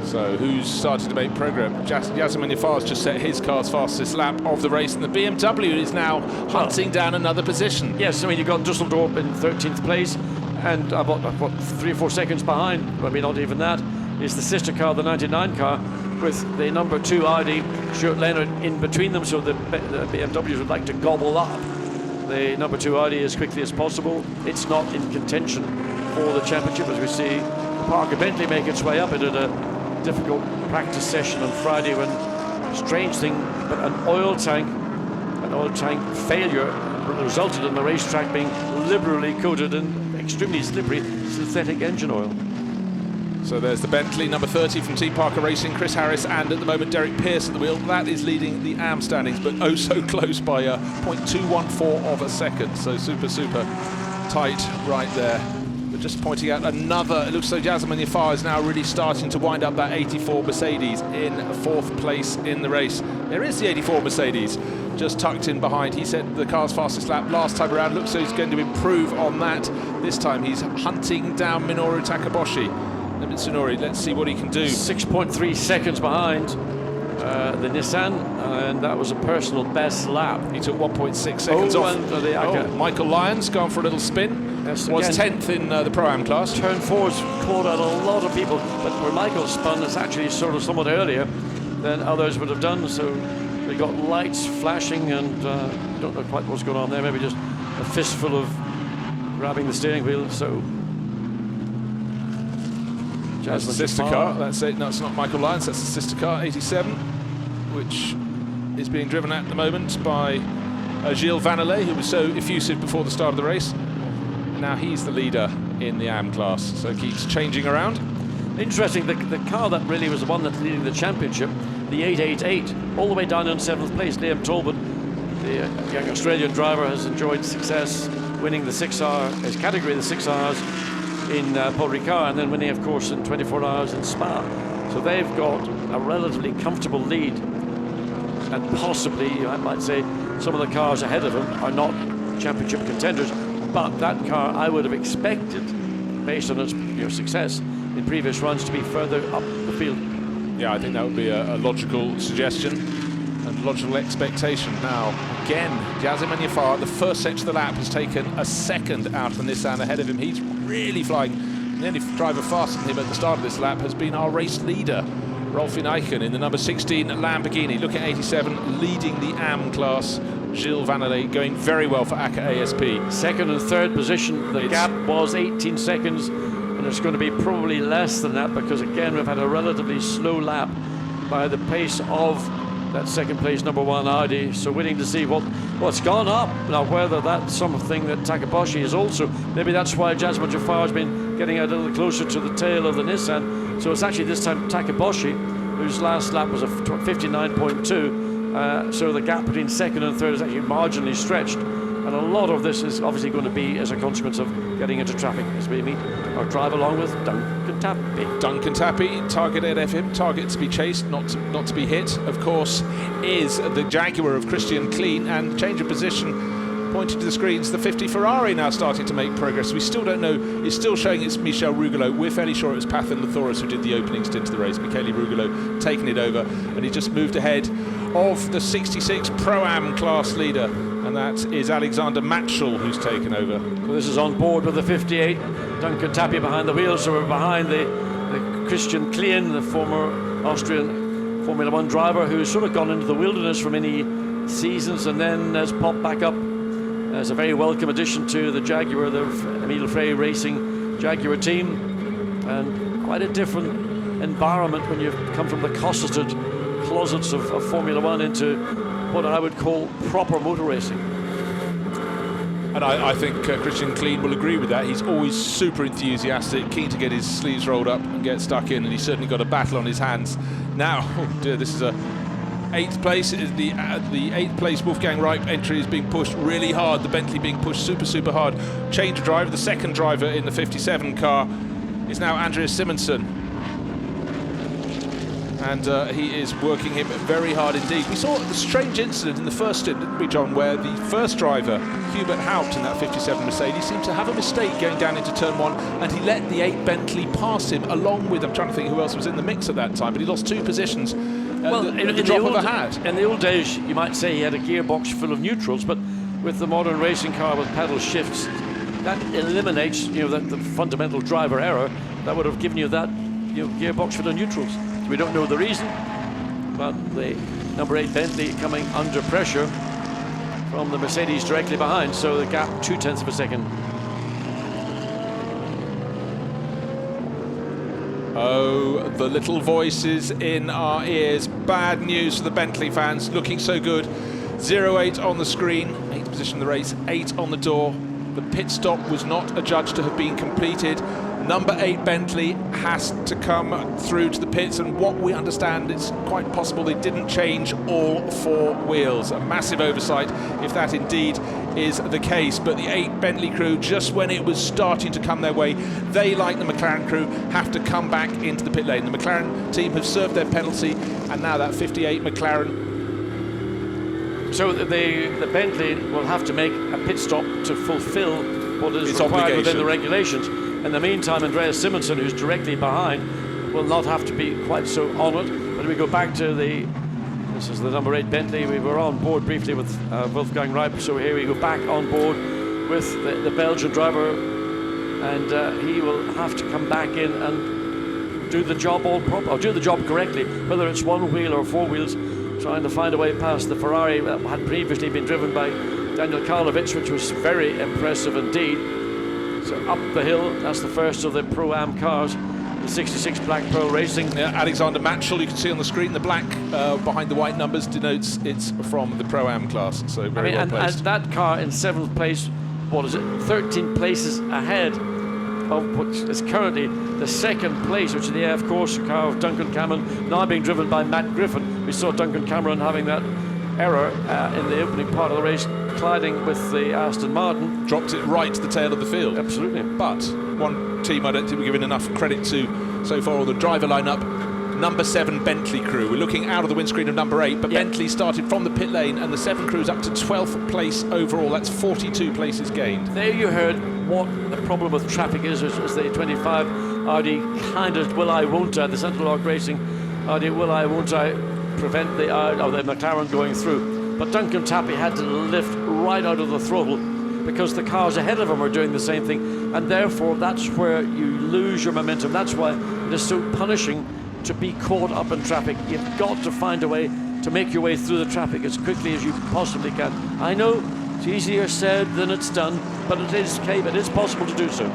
So who's started to make progress? Jazeman Jafar's just set his car's fastest lap of the race, and the BMW is now hunting down another position. Yes, I mean, you've got Dusseldorf in 13th place, and about 3 or 4 seconds behind, maybe not even that, is the sister car, the 99 car, with the number 2 Audi, Stuart Leonard, in between them, so the BMWs would like to gobble up the number 2 Audi as quickly as possible. It's not in contention for the championship, as we see Parker Bentley make its way up. It had a difficult practice session on Friday when, strange thing, but an oil tank failure resulted in the racetrack being liberally coated in extremely slippery synthetic engine oil. So there's the Bentley, number 30 from Team Parker Racing, Chris Harris, and at the moment Derek Pearce at the wheel. That is leading the AM standings, but oh so close by 0.214 of a second. So super tight right there But just pointing out another, it looks like Jazeman Jaffar is now really starting to wind up that 84 Mercedes in 4th place in the race. There is the 84 Mercedes just tucked in behind. He set the car's fastest lap last time around. Looks like he's going to improve on that. This time he's hunting down Minoru Takaboshi. Tsunori, let's see what he can do. 6.3 seconds behind the Nissan, and that was a personal best lap. He took 1.6 seconds off. Michael Lyons going for a little spin. Yes, was again, 10th in the Pro-Am class. Turn 4's caught out a lot of people, but where Michael spun is actually sort of somewhat earlier than others would have done, so we got lights flashing, and don't know quite what's going on there, maybe just a fistful of grabbing the steering wheel. So that's the sister car. That's it. No, it's not Michael Lyons. That's the sister car, 87, which is being driven at the moment by Gilles Vannelet, who was so effusive before the start of the race. Now he's the leader in the AM class, so it keeps changing around. Interesting, the car that really was the one that's leading the championship, the 888, all the way down in 7th place. Liam Talbot, the young Australian driver, has enjoyed success winning the 6-hour, his category, the 6 hours in Paul Ricard, and then winning, of course, in 24 hours in Spa. So they've got a relatively comfortable lead, and possibly, I might say, some of the cars ahead of them are not championship contenders, but that car I would have expected, based on its success in previous runs, to be further up the field. Yeah, I think that would be a logical suggestion and logical expectation. Now, again, Jazeman Jaffar, the first section of the lap, has taken a second out of the Nissan ahead of him. He's really flying. The only driver faster than him at the start of this lap has been our race leader, Rolf Eichen, in the number 16 Lamborghini. Look at 87, leading the AM class. Gilles Vannelet going very well for ACA ASP. Second and third position, the gap was 18 seconds, and it's going to be probably less than that, because again we've had a relatively slow lap by the pace of that second place number 1 Audi. So waiting to see what's gone up. Now whether that's something that Takaboshi is also, maybe that's why Jazeman Jaffar has been getting a little closer to the tail of the Nissan. So it's actually this time Takaboshi, whose last lap was a 59.2. So the gap between second and third is actually marginally stretched, and a lot of this is obviously going to be as a consequence of getting into traffic as we meet our drive along with Duncan Tappy. Duncan Tappy, target at FM, target to be chased, not to be hit, of course, is the Jaguar of Christian Klein, and change of position. Pointed to the screens, the 50 Ferrari now starting to make progress. We still don't know, it's still showing it's Michel Rougelot. We're fairly sure it was Pathan Lathoris who did the opening stint of the race. Michele Rougelot taking it over, and he just moved ahead of the 66 Pro-Am class leader, and that is Alexander Matschel who's taken over. So this is on board with the 58, Duncan Tappy behind the wheel, so we're behind the Christian Klein, the former Austrian Formula 1 driver who's sort of gone into the wilderness for many seasons and then has popped back up as a very welcome addition to the Jaguar, the Emile Frey Racing Jaguar team, and quite a different environment when you've come from the cosseted closets of Formula 1 into what I would call proper motor racing. And I think Christian Klein will agree with that. He's always super enthusiastic, keen to get his sleeves rolled up and get stuck in, and he's certainly got a battle on his hands. Now, oh dear, this is a 8th place. The 8th place Wolfgang Reip entry is being pushed really hard. The Bentley being pushed super hard. Change of driver. The second driver in the 57 car is now Andreas Simonsen. And he is working him very hard indeed. We saw the strange incident in the first stint, didn't we, John, where the first driver, Hubert Haupt, in that 57 Mercedes, seemed to have a mistake going down into turn 1, and he let the 8 Bentley pass him along with, I'm trying to think who else was in the mix at that time, but he lost 2 positions. Well, in the drop of a hat. In the old days, you might say he had a gearbox full of neutrals, but with the modern racing car with pedal shifts, that eliminates, the fundamental driver error that would have given you that, gearbox full of neutrals. So we don't know the reason, but the number 8 Bentley coming under pressure from the Mercedes directly behind, so the gap 0.2 of a second. Oh, the little voices in our ears. Bad news for the Bentley fans. Looking so good. 0.8 on the screen. 8th position in the race. 8 on the door. The pit stop was not adjudged to have been completed. Number 8 Bentley has to come through to the pits, and what we understand, it's quite possible they didn't change all 4 wheels. A massive oversight if that indeed is the case. But the 8 Bentley crew, just when it was starting to come their way, they, like the McLaren crew, have to come back into the pit lane. The McLaren team have served their penalty, and now that 58 McLaren. So the Bentley will have to make a pit stop to fulfill what is required within the regulations. In the meantime, Andreas Simonsen, who's directly behind, will not have to be quite so on it. But we go back to this is the number 8 Bentley. We were on board briefly with Wolfgang Reip, so here we go back on board with the Belgian driver, and he will have to come back in and do the job do the job correctly, whether it's one wheel or 4 wheels, trying to find a way past the Ferrari that had previously been driven by Daniel Karlovic, which was very impressive indeed. So up the hill, that's the first of the Pro-Am cars, the 66 Black Pearl Racing. Yeah, Alexander Matschel, you can see on the screen, the black behind the white numbers denotes it's from the Pro-Am class, so very well placed. And that car in 7th place, 13 places ahead of what is currently the 2nd place, which is the AF Corse car of Duncan Cameron, now being driven by Matt Griffin. We saw Duncan Cameron having that error in the opening part of the race, colliding with the Aston Martin. Dropped it right to the tail of the field. Absolutely. But one team I don't think we're giving enough credit to so far, or the driver lineup, number 7 Bentley crew. We're looking out of the windscreen of number 8, but Bentley started from the pit lane, and the 7 crew's up to 12th place overall. That's 42 places gained. There you heard what the problem with traffic is the 25 Audi kind of will I won't I, the Central Lock Racing Audi will I won't I prevent the McLaren going through. But Duncan Tappy had to lift right out of the throttle because the cars ahead of him are doing the same thing, and therefore that's where you lose your momentum. That's why it is so punishing to be caught up in traffic. You've got to find a way to make your way through the traffic as quickly as you possibly can. I know it's easier said than it's done, but it is possible to do so.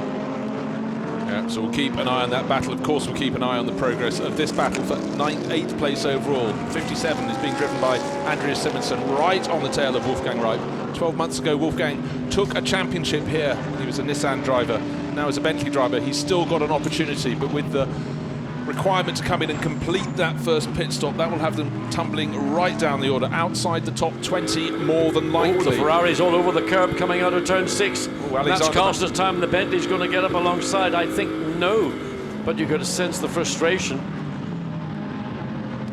Yeah, so we'll keep an eye on that battle. Of course, we'll keep an eye on the progress of this battle for 8th place overall. 57 is being driven by Andreas Simonsen, right on the tail of Wolfgang Reip. 12 months ago, Wolfgang took a championship here. He was a Nissan driver. Now as a Bentley driver, he's still got an opportunity, but with the requirement to come in and complete that first pit stop, that will have them tumbling right down the order, outside the top 20 more than likely. The Ferrari's all over the curb coming out of turn 6. That's cost us time. The Bentley's going to get up alongside. I think no, but you could sense the frustration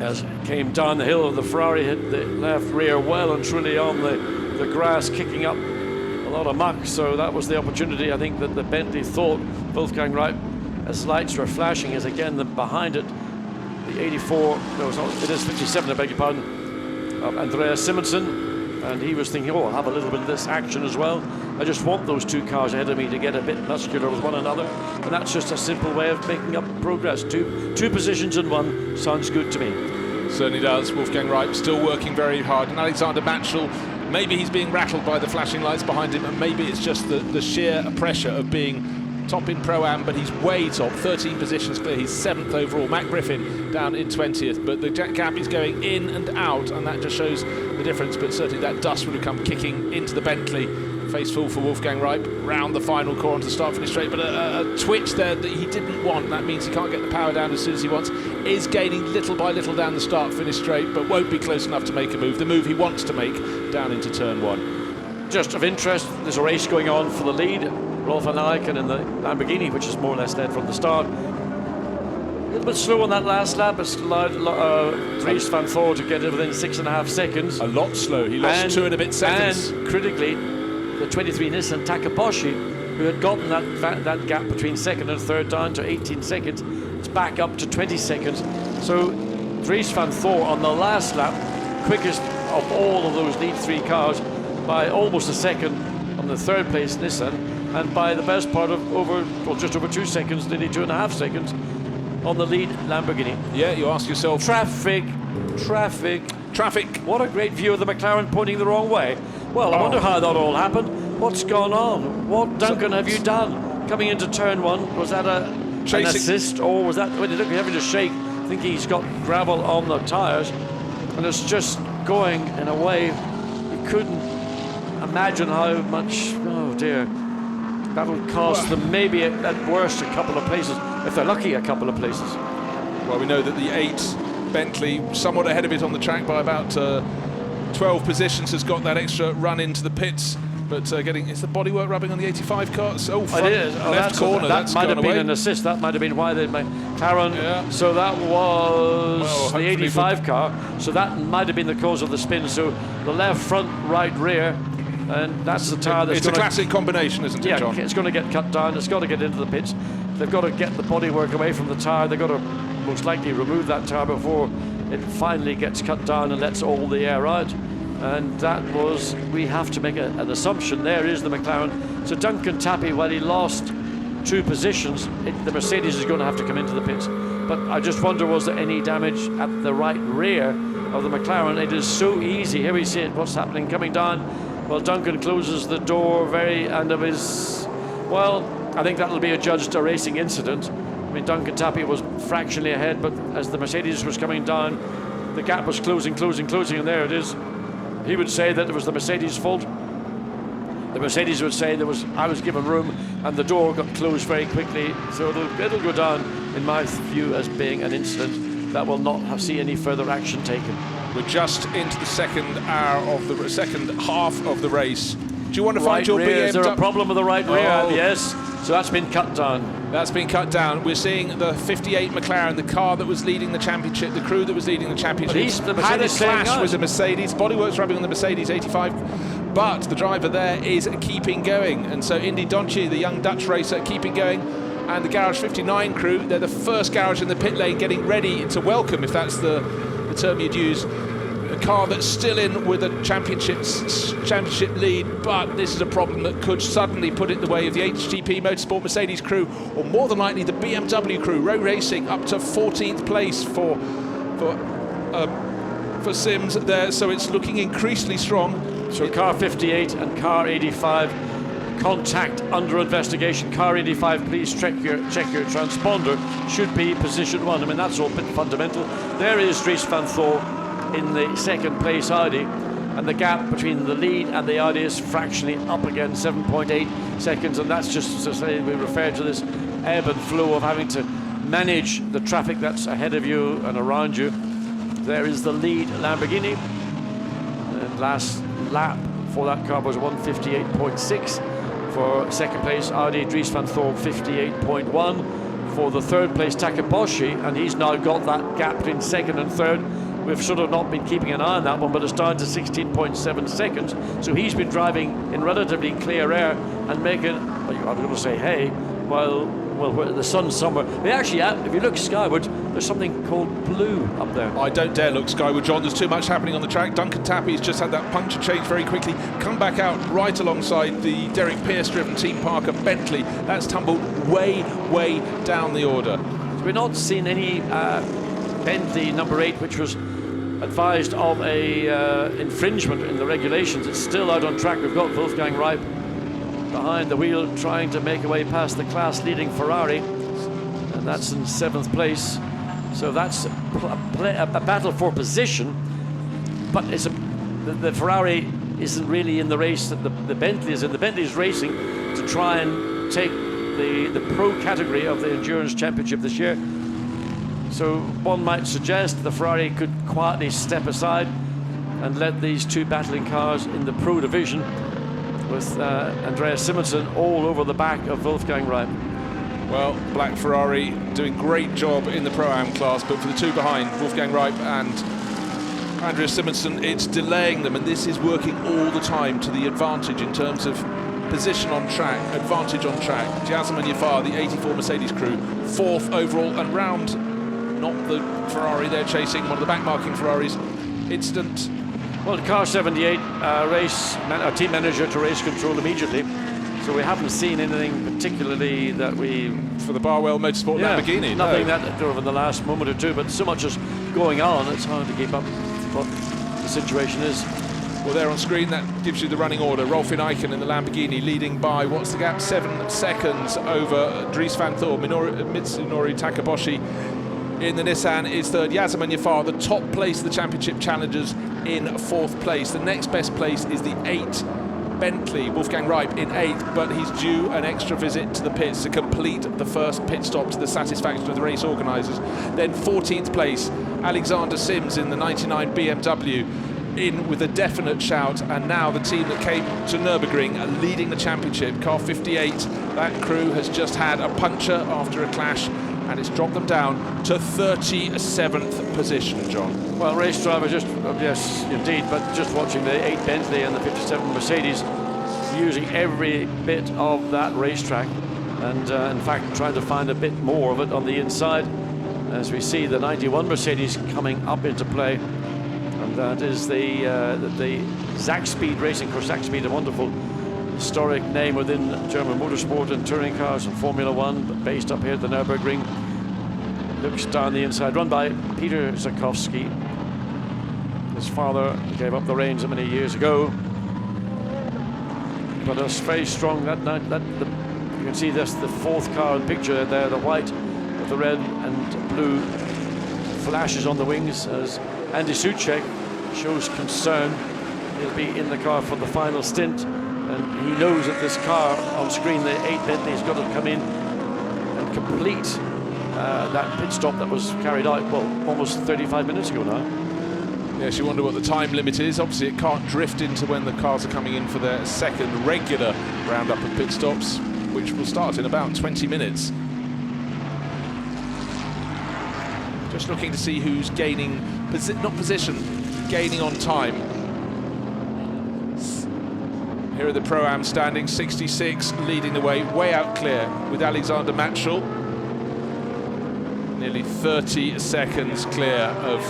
as it came down the hill. The Ferrari hit the left rear well and truly on the grass, kicking up a lot of muck. So that was the opportunity, I think, that the Bentley thought. Wolfgang Reip, as lights were flashing, is again behind it. The 84, no, it's not, it is 57, I beg your pardon, Andreas Simonsen, and he was thinking, oh, I'll have a little bit of this action as well. I just want those 2 cars ahead of me to get a bit muscular with one another, and that's just a simple way of making up progress. Two positions in one sounds good to me. Certainly does. Wolfgang Reip still working very hard, and Alexander Matschel, maybe he's being rattled by the flashing lights behind him, and maybe it's just the sheer pressure of being top in Pro-Am, but he's way top, 13 positions clear. He's 7th overall. Matt Griffin down in 20th, but the gap is going in and out, and that just shows the difference. But certainly that dust would have come kicking into the Bentley. Face full for Wolfgang Reip, round the final corner to start finish straight, but a twitch there that he didn't want. That means he can't get the power down as soon as he wants. Is gaining little by little down the start finish straight, but won't be close enough to make a move. The move he wants to make down into turn 1. Just of interest, there's a race going on for the lead. Rolf van Eycken in the Lamborghini, which is more or less led from the start. A little bit slow on that last lap. It's allowed Dries van Thor to get it within 6.5 seconds. A lot slow. He lost 2 and a bit seconds. And critically, the 23 Nissan Takaboshi, who had gotten that gap between 2nd and 3rd down to 18 seconds, it's back up to 20 seconds. So Dries van Thor on the last lap, quickest of all of those lead 3 cars by almost a second on the 3rd place Nissan, and by the best part of just over 2 seconds, nearly 2.5 seconds on the lead Lamborghini. Yeah, you ask yourself, traffic. What a great view of the McLaren pointing the wrong way. Well, I wonder how that all happened. What's gone on? What, Duncan, have you done coming into turn 1? Was that an assist, or was that when he looked having to shake, thinking he's got gravel on the tyres, and it's just going in a way you couldn't imagine how much. Oh dear. That'll cost them maybe at worst a couple of places, if they're lucky, a couple of places. Well, we know that the 8 Bentley, somewhat ahead of it on the track by about 12 positions, has got that extra run into the pits. but getting, is the bodywork rubbing on the 85 car? Oh, it is. left corner. That might have been an assist. That might have been why the McLaren. Yeah. So that was the 85 we'll... car. So that might have been the cause of the spin. So the left front, right rear, and that's the tyre that's. It's a classic combination, isn't it, John? Yeah, it's going to get cut down. It's got to get into the pits. They've got to get the bodywork away from the tyre. They've got to most likely remove that tyre before it finally gets cut down and lets all the air out. And that was, we have to make an assumption. There is the McLaren. So Duncan Tappy, while he lost 2 positions, the Mercedes is going to have to come into the pits. But I just wonder, was there any damage at the right rear of the McLaren? It is so easy. Here we see it, what's happening, coming down. Well, Duncan closes the door and of his, well, I think that'll be adjudged a racing incident. I mean, Duncan Tappy was fractionally ahead, but as the Mercedes was coming down, the gap was closing, and there it is. He would say that it was the Mercedes' fault. The Mercedes would say I was given room and the door got closed very quickly. So it'll go down, in my view, as being an incident that will not see any further action taken. We're just into the second half of the race. Do you want to find your BMW? Is there a problem with the right rear? Oh. Yes. So that's been cut down. That's been cut down. We're seeing the 58 McLaren, the car that was leading the championship, the crew that was leading the championship, had a clash with the Mercedes. Bodywork's rubbing on the Mercedes 85, but the driver there is keeping going. And so Indy Donchi, the young Dutch racer, keeping going. And the Garage 59 crew, they're the first garage in the pit lane getting ready to welcome, if that's the term you'd use, a car that's still in with a championship lead, but this is a problem that could suddenly put it in the way of the HTP Motorsport Mercedes crew, or more than likely the BMW crew. Row Racing up to 14th place for Sims there, so it's looking increasingly strong. So car 58 and car 85, contact under investigation. Car 85, please check your transponder. Should be position 1. I mean, that's all a bit fundamental. There is Dries van Thor in the second place Audi, and the gap between the lead and the Audi is fractionally up again, 7.8 seconds, and that's just to say we refer to this ebb and flow of having to manage the traffic that's ahead of you and around you. There is the lead Lamborghini, and last lap for that car was 158.6. For second place Audi, Dries van Thor 58.1. For the third place Takaboshi, and he's now got that gap between second and third. We've sort of not been keeping an eye on that one, but it's down to 16.7 seconds. So he's been driving in relatively clear air and making, well, I'm going to say, hey, well, the sun's somewhere. They actually, if you look skyward, there's something called blue up there. I don't dare look skyward, John. There's too much happening on the track. Duncan Tappy's just had that puncture change very quickly. Come back out right alongside the Derek Pierce-driven Team Parker Bentley. That's tumbled way, way down the order. So we're not seeing any Bentley number 8, which was advised of a infringement in the regulations. It's still out on track. We've got Wolfgang Reip behind the wheel trying to make a way past the class leading Ferrari, and that's in 7th place. So that's a battle for position, but the Ferrari isn't really in the race that the Bentley is in. The Bentley is racing to try and take the pro category of the Endurance Championship this year. So one might suggest the Ferrari could quietly step aside and let these two battling cars in the pro division with Andreas Simonsen all over the back of Wolfgang Reip. Well, Black Ferrari doing great job in the Pro-Am class, but for the two behind, Wolfgang Reip and Andreas Simonsen, it's delaying them, and this is working all the time to the advantage in terms of position on track, advantage on track. Jasm and Yafar, the 84 Mercedes crew, 4th overall, and round, not the Ferrari they're chasing, one of the back-marking Ferraris, instant. Well, car 78, team manager to race control immediately. So we haven't seen anything particularly that we... For the Barwell Motorsport Lamborghini, nothing that over the last moment or two, but so much is going on, it's hard to keep up what the situation is. Well, there on screen, that gives you the running order. Rolfin Eichen in the Lamborghini leading by, what's the gap? 7 seconds over Dries van Thor. Mitsunori Takaboshi in the Nissan is third. Yasemin Yafar, the top place of the championship challengers, in 4th place. The next best place is the 8 Bentley, Wolfgang Reip in 8th, but he's due an extra visit to the pits to complete the first pit stop to the satisfaction of the race organisers. Then 14th place, Alexander Sims in the 99 BMW. in with a definite shout, and now the team that came to Nurburgring are leading the championship. Car 58, that crew has just had a puncture after a clash, and it's dropped them down to 37th position, John. Well, race driver, yes, indeed, but just watching the 8 Bentley and the 57 Mercedes, using every bit of that racetrack, and in fact trying to find a bit more of it on the inside, as we see the 91 Mercedes coming up into play, and that is the Zach Speed Racing. Of course, Zach Speed, a wonderful historic name within German motorsport and touring cars and Formula One, but based up here at the Nurburgring. Looks down the inside, run by Peter Zakowski. His father gave up the reins many years ago, but it's very strong. You can see this, the 4th car in picture there, the white with the red and blue flashes on the wings, as Andy Suchek shows concern. He'll be in the car for the final stint, and he knows that this car on screen, the 8 Bentley, has got to come in and complete that pit stop that was carried out, well, almost 35 minutes ago now. Yes, you wonder what the time limit is. Obviously, it can't drift into when the cars are coming in for their second regular roundup of pit stops, which will start in about 20 minutes. Just looking to see who's gaining, gaining on time. Here are the Pro-Am standings, 66 leading the way out clear with Alexander Matschel. Nearly 30 seconds clear of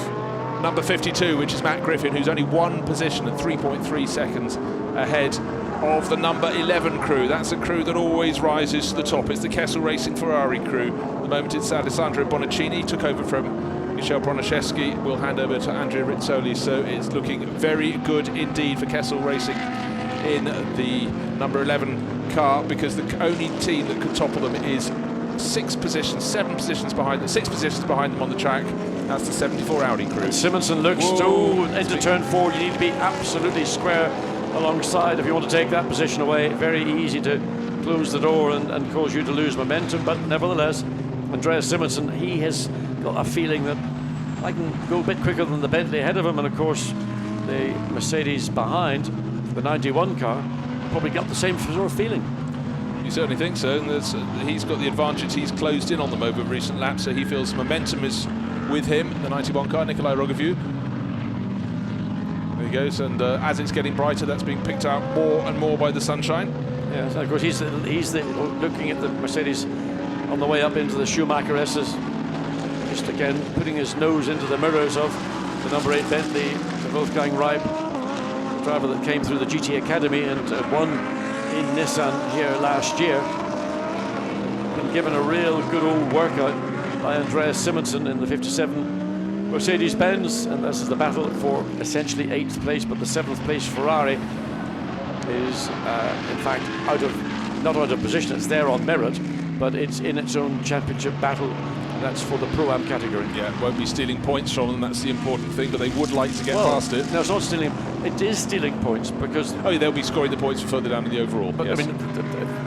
number 52, which is Matt Griffin, who's only 1 position and 3.3 seconds ahead of the number 11 crew. That's a crew that always rises to the top. It's the Kessel Racing Ferrari crew. At the moment it's Alessandro Bonaccini, took over from Michel Broniszewski. We'll hand over to Andrea Rizzoli, so it's looking very good indeed for Kessel Racing in the number 11 car, because the only team that could topple them is 6 positions behind them on the track. That's the 74 Audi crew. And Simonsen looks into turn 4. You need to be absolutely square alongside if you want to take that position away. Very easy to close the door and cause you to lose momentum, but nevertheless, Andreas Simonsen, he has got a feeling that I can go a bit quicker than the Bentley ahead of him, and of course the Mercedes behind, the 91 car, probably got the same sort of feeling. You certainly think so, and he's got the advantage. He's closed in on them over recent laps, so he feels momentum is with him. The 91 car, Nikolai Rogovu. There he goes, and as it's getting brighter, that's being picked out more and more by the sunshine. Yes, of course, he's looking at the Mercedes on the way up into the Schumacher S's, just again putting his nose into the mirrors of the number 8 Bentley, the Wolfgang Reib, the driver that came through the GT Academy and won in Nissan here last year. Been given a real good old workout by Andreas Simonsen in the 57 Mercedes-Benz, and this is the battle for essentially 8th place, but the 7th place Ferrari is in fact not out of position. It's there on merit, but it's in its own championship battle, and that's for the Pro-Am category. Yeah, it won't be stealing points from them, that's the important thing, but they would like to get past it. No, it's not stealing. It is stealing points, because... Oh, yeah, they'll be scoring the points further down in the overall. But yes. I mean,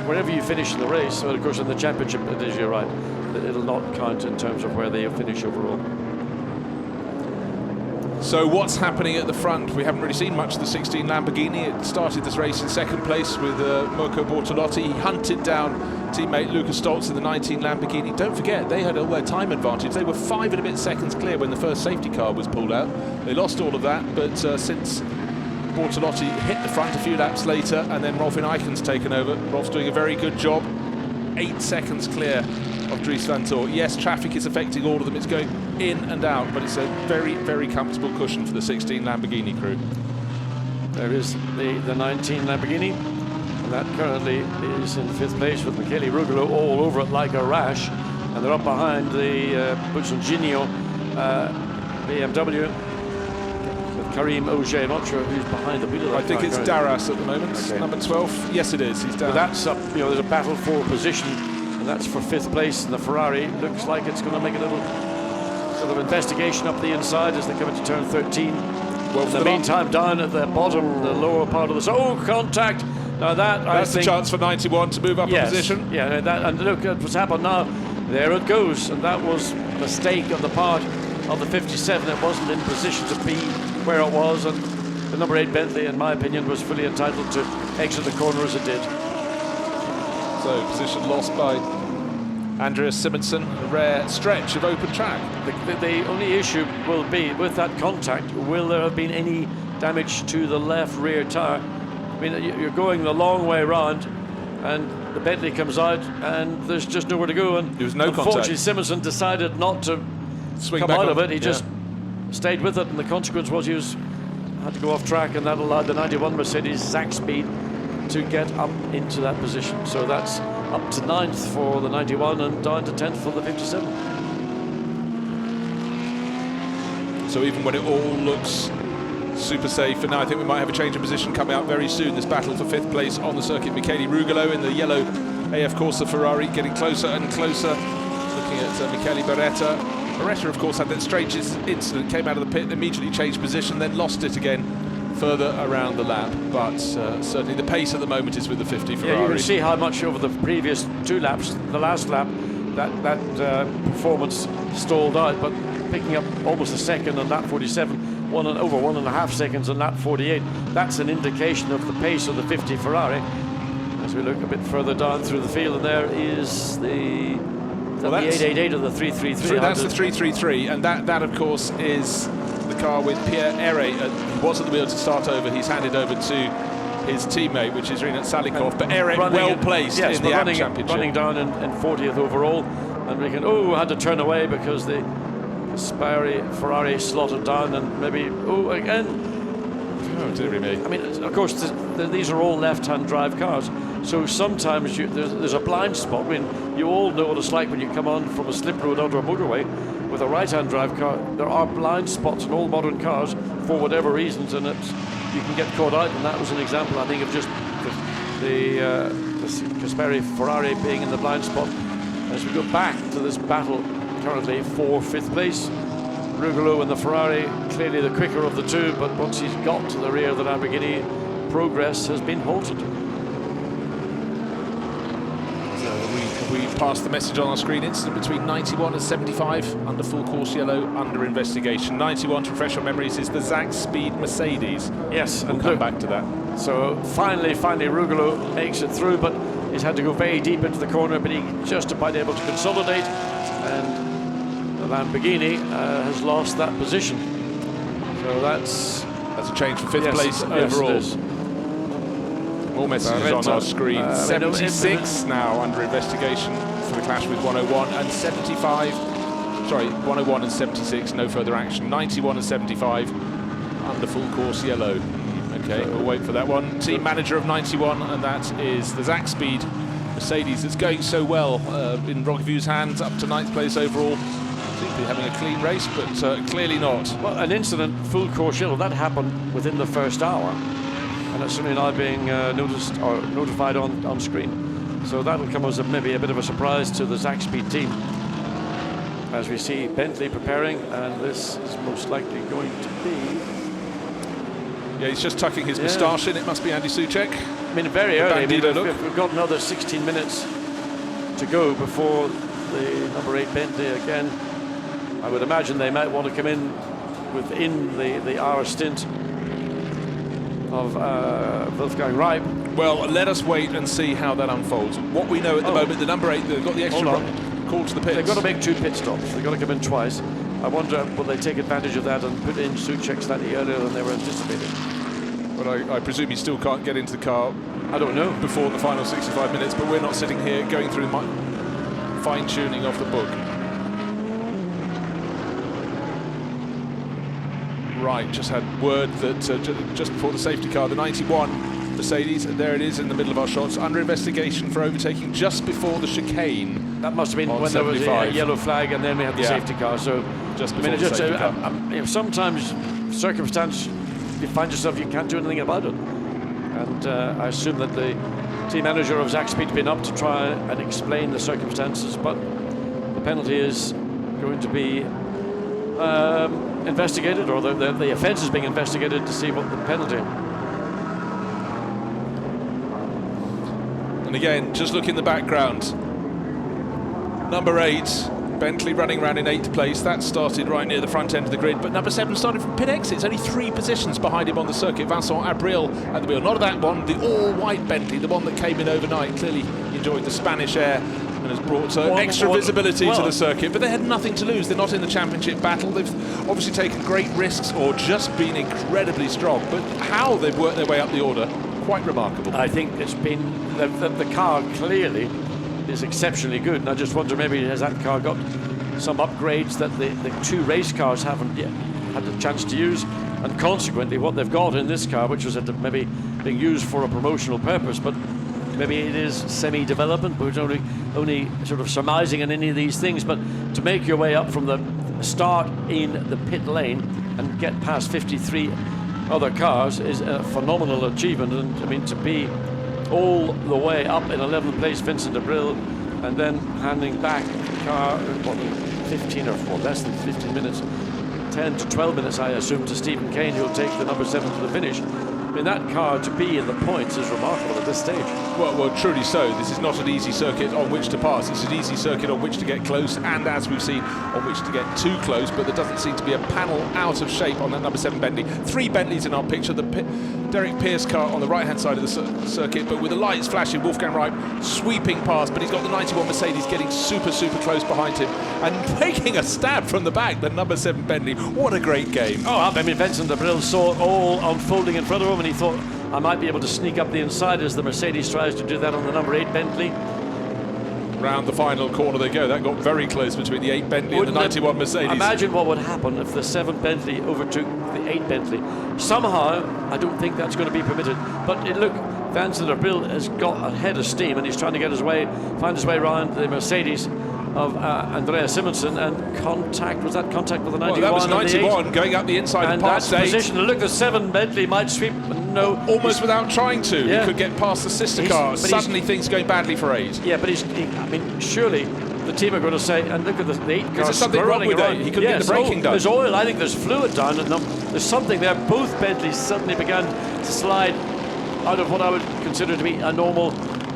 wherever you finish in the race, well, of course in the championship, it is, you're right, it'll not count in terms of where they finish overall. So what's happening at the front? We haven't really seen much of the 16 Lamborghini. It started this race in 2nd place with Mirko Bortolotti. He hunted down teammate Lukas Stoltz in the 19 Lamborghini. Don't forget, they had all their time advantage. They were 5 and a bit seconds clear when the first safety car was pulled out. They lost all of that, but since Bortolotti hit the front a few laps later, and then Rolf Eiken's taken over, Rolf's doing a very good job. 8 seconds clear of Dries Van Toor. Yes, traffic is affecting all of them. It's going in and out, but it's a very, very comfortable cushion for the 16 Lamborghini crew. There is the 19 Lamborghini, and that currently is in 5th place with Michele Rugolo all over it like a rash, and they're up behind the Buccignino BMW with Karim Auger. I'm not sure who's behind the wheel. I think it's Darras at the moment, number 12. Yes, it is. He's down. But that's up. You know, there's a battle for position, and that's for 5th place. And the Ferrari looks like it's going to make a little sort of investigation up the inside as they come into turn 13. Well, in the meantime, down at the bottom, the lower part of the contact. Now that's the chance for 91 to move up a position. Yeah, and look at what's happened now. There it goes, and that was a mistake on the part of the 57. It wasn't in position to be where it was, and the number 8 Bentley, in my opinion, was fully entitled to exit the corner as it did. So position lost by Andreas Simonsen, a rare stretch of open track. The only issue will be with that contact, will there have been any damage to the left rear tyre? I mean, you're going the long way round, and the Bentley comes out, and there's just nowhere to go. And there was no unfortunately, contact. Simonsen decided not to swing come back out on, of it. He just stayed with it, and the consequence was he had to go off track, and that allowed the 91 Mercedes Zach Speed to get up into that position. So that's up to 9th for the 91 and down to 10th for the 57. So even when it all looks super safe, and now I think we might have a change of position coming up very soon. This battle for 5th place on the circuit. Michele Rugolo in the yellow AF Corsa Ferrari getting closer and closer. Looking at Michele Beretta. Beretta, of course, had that strange incident, came out of the pit, immediately changed position, then lost it again further around the lap. But certainly the pace at the moment is with the 50 Ferrari. Yeah, you can see how much over the previous 2 laps, the last lap, that performance stalled out, but picking up almost a second on lap 47, over 1.5 seconds on lap 48. That's an indication of the pace of the 50 Ferrari. As we look a bit further down through the field, and there is the 888 or the 333. That's the 333, and that of course is the car with Pierre Ere. He was at the wheel to start over. He's handed over to his teammate, which is Rinat Salikov. But Ere well placed in the AM Championship. Running down in 40th overall, and we can had to turn away because the Ferrari slotted down, and maybe again. Oh dearie me! I mean, of course, these are all left-hand drive cars, so sometimes there's a blind spot. I mean, you all know what it's like when you come on from a slip road onto a motorway with a right-hand drive car. There are blind spots in all modern cars for whatever reasons, and you can get caught out. And that was an example, I think, of just the Caspari Ferrari being in the blind spot. As we go back to this battle currently for 5th place, Rugolo and the Ferrari, clearly the quicker of the two, but once he's got to the rear of the Lamborghini, progress has been halted. So we passed the message on our screen. Incident between 91 and 75 under full course yellow, under investigation. 91, to refresh our memories, is the Zach Speed Mercedes. Yes, we'll come back to that. So finally Rugolo makes it through, but he's had to go very deep into the corner, but he just about able to consolidate, and the Lamborghini has lost that position. So that's a change for 5th place overall. Yes, more messages on our screen. 76 now under investigation for the clash with 101 and 75. Sorry, 101 and 76, no further action. 91 and 75 under full course yellow. Okay, we'll wait for that one. Team manager of 91, and that is the Zach Speed Mercedes. That's going so well in Roggevier's hands, up to 9th place overall. Seems to be having a clean race, but clearly not. Well, an incident, full course yellow, that happened within the first hour, and it's certainly now being noticed or notified on screen. So that'll come as maybe a bit of a surprise to the Zach Speed team, as we see Bentley preparing, and this is most likely going to be. Yeah, he's just tucking his moustache in. It must be Andy Soucek. I mean, very early. We've got another 16 minutes to go before the number 8 Bentley again. I would imagine they might want to come in within the hour stint of Wolfgang Reib. Well, let us wait and see how that unfolds. What we know at the moment, the number 8, they've got the extra call to the pits. They've got to make 2 pit stops. They've got to come in twice. I wonder will they take advantage of that and put in Soucek slightly earlier than they were anticipating. Well, I presume he still can't get into the car. I don't know. Before the final 65 minutes, but we're not sitting here going through fine-tuning of the book. Right, just had word that just before the safety car, the 91 Mercedes, and there it is in the middle of our shots, under investigation for overtaking just before the chicane. That must have been when 75. There was a yellow flag, and then we had the safety car. So just before the safety car. Sometimes circumstance, you find yourself you can't do anything about it. And I assume that the team manager of Zach Speed's been up to try and explain the circumstances, but the penalty is going to be investigated, or the offence is being investigated to see what the penalty. And again, just look in the background. Number 8 Bentley running around in 8th place. That started right near the front end of the grid, but number 7 started from pit exit. It's only 3 positions behind him on the circuit. Vincent Abril at the wheel. Not that one, the all-white Bentley, the one that came in overnight. Clearly enjoyed the Spanish air and has brought extra visibility to the circuit. But they had nothing to lose. They're not in the championship battle. They've obviously taken great risks or just been incredibly strong. But how they've worked their way up the order, quite remarkable. I think it's been the car clearly is exceptionally good, and I just wonder, maybe has that car got some upgrades that the 2 race cars haven't yet had the chance to use, and consequently what they've got in this car, which was maybe being used for a promotional purpose, but maybe it is semi-development, but it's only sort of surmising on any of these things. But to make your way up from the start in the pit lane and get past 53 other cars is a phenomenal achievement, and I mean, to be all the way up in 11th place, Vincent Abril, and then handing back the car, 15 or less than 15 minutes, 10 to 12 minutes, I assume, to Stephen Kane, who'll take the number 7 to the finish. I mean, that car to be in the points is remarkable at this stage. Well, truly so. This is not an easy circuit on which to pass. It's an easy circuit on which to get close, and as we've seen, on which to get too close. But there doesn't seem to be a panel out of shape on that number 7 Bentley. 3 Bentleys in our picture. The Derek Pierce car on the right-hand side of the circuit, but with the lights flashing, Wolfgang Reip sweeping past, but he's got the 91 Mercedes getting super close behind him and making a stab from the back, the number 7 Bentley. What a great game. Oh, I mean, Vincent Abril saw it all unfolding in front of him, and he thought, I might be able to sneak up the inside as the Mercedes tries to do that on the number 8 Bentley. Round the final corner they go. That got very close between the 8 Bentley and the 91 Mercedes. Imagine what would happen if the 7 Bentley overtook the 8 Bentley. Somehow, I don't think that's going to be permitted. But look, Vincent Abril has got a head of steam, and he's trying to find his way around the Mercedes of Andreas Simonsen, and contact with the 91. Well, that was 91 going up the inside and past that's 8. Position. Look, the 7 Bentley might sweep. No, almost without trying to. Yeah. He could get past the sister car. Suddenly things going badly for 8. Yeah, but I mean, surely the team are going to say, and look at the 8 car. Is there something wrong with 8? He couldn't get the braking done. There's oil. I think there's fluid down, and there's something there. Both Bentleys suddenly began to slide out of what I would consider to be a normal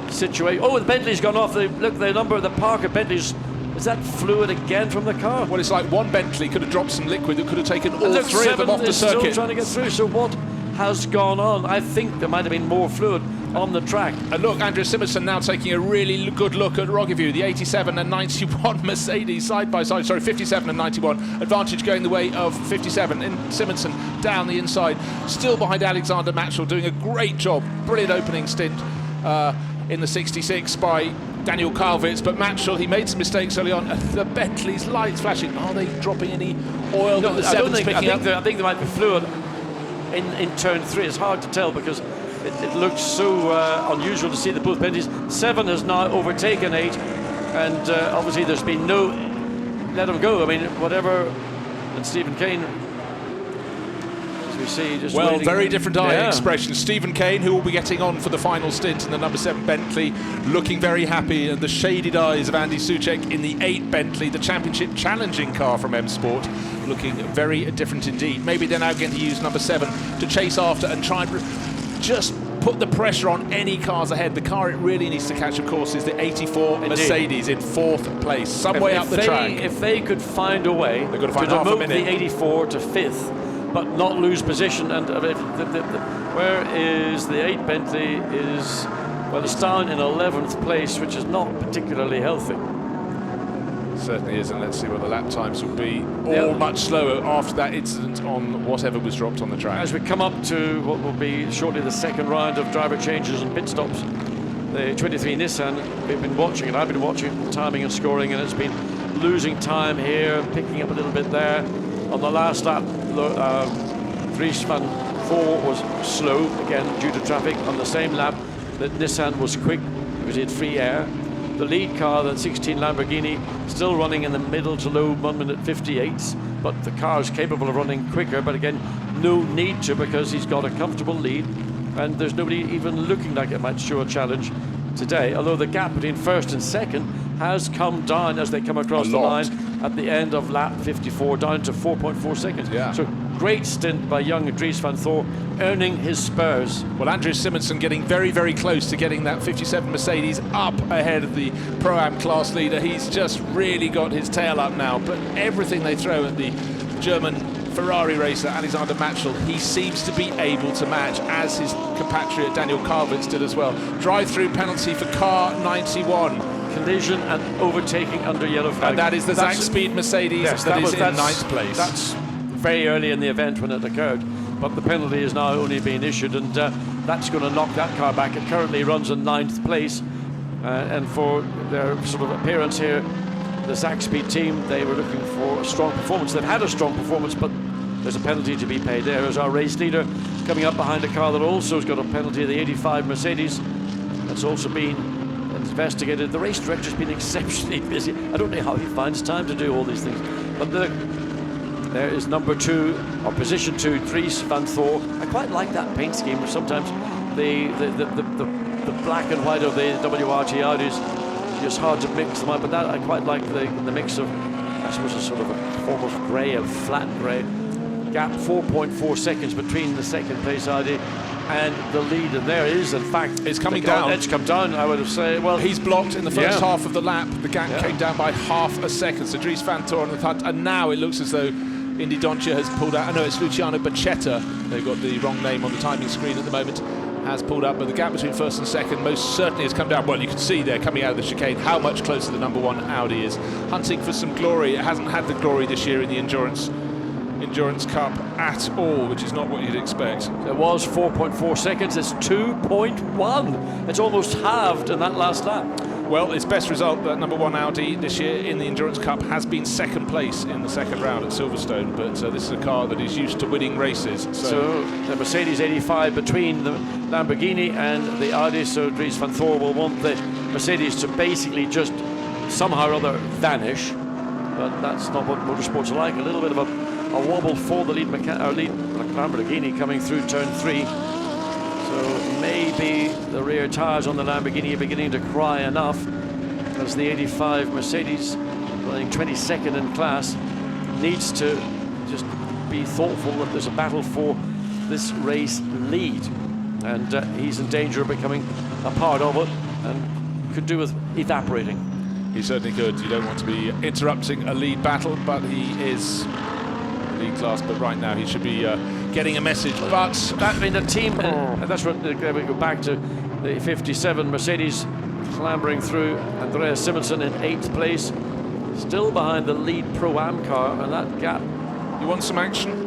situation. Oh, the Bentley's gone off. Look, the number of the Parker Bentleys. Is that fluid again from the car? Well, it's like one Bentley could have dropped some liquid that could have taken all 3 of them off the circuit. Still trying to get through. So what has gone on? I think there might have been more fluid on the track. And look, Andreas Simonsen now taking a really good look at Roggeview. The 87 and 91 Mercedes side by side. Sorry, 57 and 91. Advantage going the way of 57. And Simonsen down the inside, still behind Alexander Matschel, doing a great job. Brilliant opening stint in the 66 by Daniel Kalvitz, but Matschel, he made some mistakes early on. The Bentley's lights flashing. Are they dropping any oil that the 7's picking up? I think there might be fluid in turn 3. It's hard to tell because it looks so unusual to see the both Bentleys. 7 has now overtaken 8, and obviously there's been no let him go. I mean, whatever. And Stephen Kane, as we see, just well, waiting. very different eye expression. Stephen Kane, who will be getting on for the final stint in the number 7 Bentley, looking very happy, and the shaded eyes of Andy Soucek in the 8 Bentley, the championship challenging car from M Sport, looking very different indeed. Maybe they're now going to use number 7 to chase after and try and just put the pressure on any cars ahead. The car it really needs to catch, of course, is the 84 Mercedes in 4th place, some way up the track. If they could find a way to demote the 84 to 5th, but not lose position, and where is the 8 Bentley? Well, it's down in 11th place, which is not particularly healthy. Certainly is, and let's see what the lap times will be. All much slower after that incident on whatever was dropped on the track. As we come up to what will be shortly the second round of driver changes and pit stops, the 23 Nissan, we've been watching it. I've been watching timing and scoring, and it's been losing time here, picking up a little bit there. On the last lap, Dries van Voor was slow, again due to traffic. On the same lap, the Nissan was quick because it had free air. The lead car, the 16 Lamborghini, still running in the middle to low 1 minute 58s, but the car is capable of running quicker, but again, no need to because he's got a comfortable lead, and there's nobody even looking like it might show a challenge today, although the gap between first and second has come down as they come across the line, at the end of lap 54, down to 4.4 seconds. Yeah. So great stint by young Dries van Thor, earning his spurs. Well, Andrew Simonsen getting very, very close to getting that 57 Mercedes up ahead of the Pro-Am class leader. He's just really got his tail up now, but everything they throw at the German Ferrari racer Alexander Matschel, he seems to be able to match, as his compatriot Daniel Kvyat did as well. Drive-through penalty for car 91. Collision and overtaking under yellow flag. And that is the Zach Speed Mercedes that is in 9th place. That's very early in the event when it occurred, but the penalty is now only being issued, and that's going to knock that car back. It currently runs in 9th place, and for their sort of appearance here, the Zach Speed team, they were looking for a strong performance. They've had a strong performance, but there's a penalty to be paid. There is our race leader coming up behind a car that also has got a penalty, the 85 Mercedes. That's also been investigated. The race director's been exceptionally busy. I don't know how he finds time to do all these things. But there is number 2, or position 2, Dries van Thor. I quite like that paint scheme, where sometimes the black and white of the WRT Audis, it's hard to mix them up, but that I quite like the mix of, I suppose, a sort of a form of grey, a flat grey. Gap 4.4 seconds between the second place Audi and the lead, and there is, in fact, it's coming down. It's come down, I would have said. Well, he's blocked in the first half of the lap. The gap came down by half a second. So Dries van Thor on the front, and now it looks as though Indy Doncia has pulled out. I know it's Luciano Bacchetta. They've got the wrong name on the timing screen at the moment. Has pulled up, but the gap between first and second most certainly has come down. Well, you can see there coming out of the chicane how much closer the number 1 Audi is. Hunting for some glory. It hasn't had the glory this year in the Endurance Cup at all, which is not what you'd expect. It was 4.4 seconds, it's 2.1. It's almost halved in that last lap. Well, its best result, that number 1 Audi this year in the Endurance Cup, has been second place in the second round at Silverstone, but this is a car that is used to winning races. So the Mercedes 85 between the Lamborghini and the Audi, so Dries van Thor will want the Mercedes to basically just somehow or other vanish, but that's not what motorsports are like. A little bit of a wobble for the lead Lamborghini coming through turn 3. So maybe the rear tyres on the Lamborghini are beginning to cry enough, as the 85 Mercedes, running 22nd in class, needs to just be thoughtful that there's a battle for this race lead, and he's in danger of becoming a part of it and could do with evaporating. He certainly could. You don't want to be interrupting a lead battle, but he is lead class, but right now he should be getting a message. But that, I mean, the team, that's what we go back to the 57 Mercedes clambering through. Andreas Simonsen in 8th place, still behind the lead Pro-Am car, and that gap. You want some action?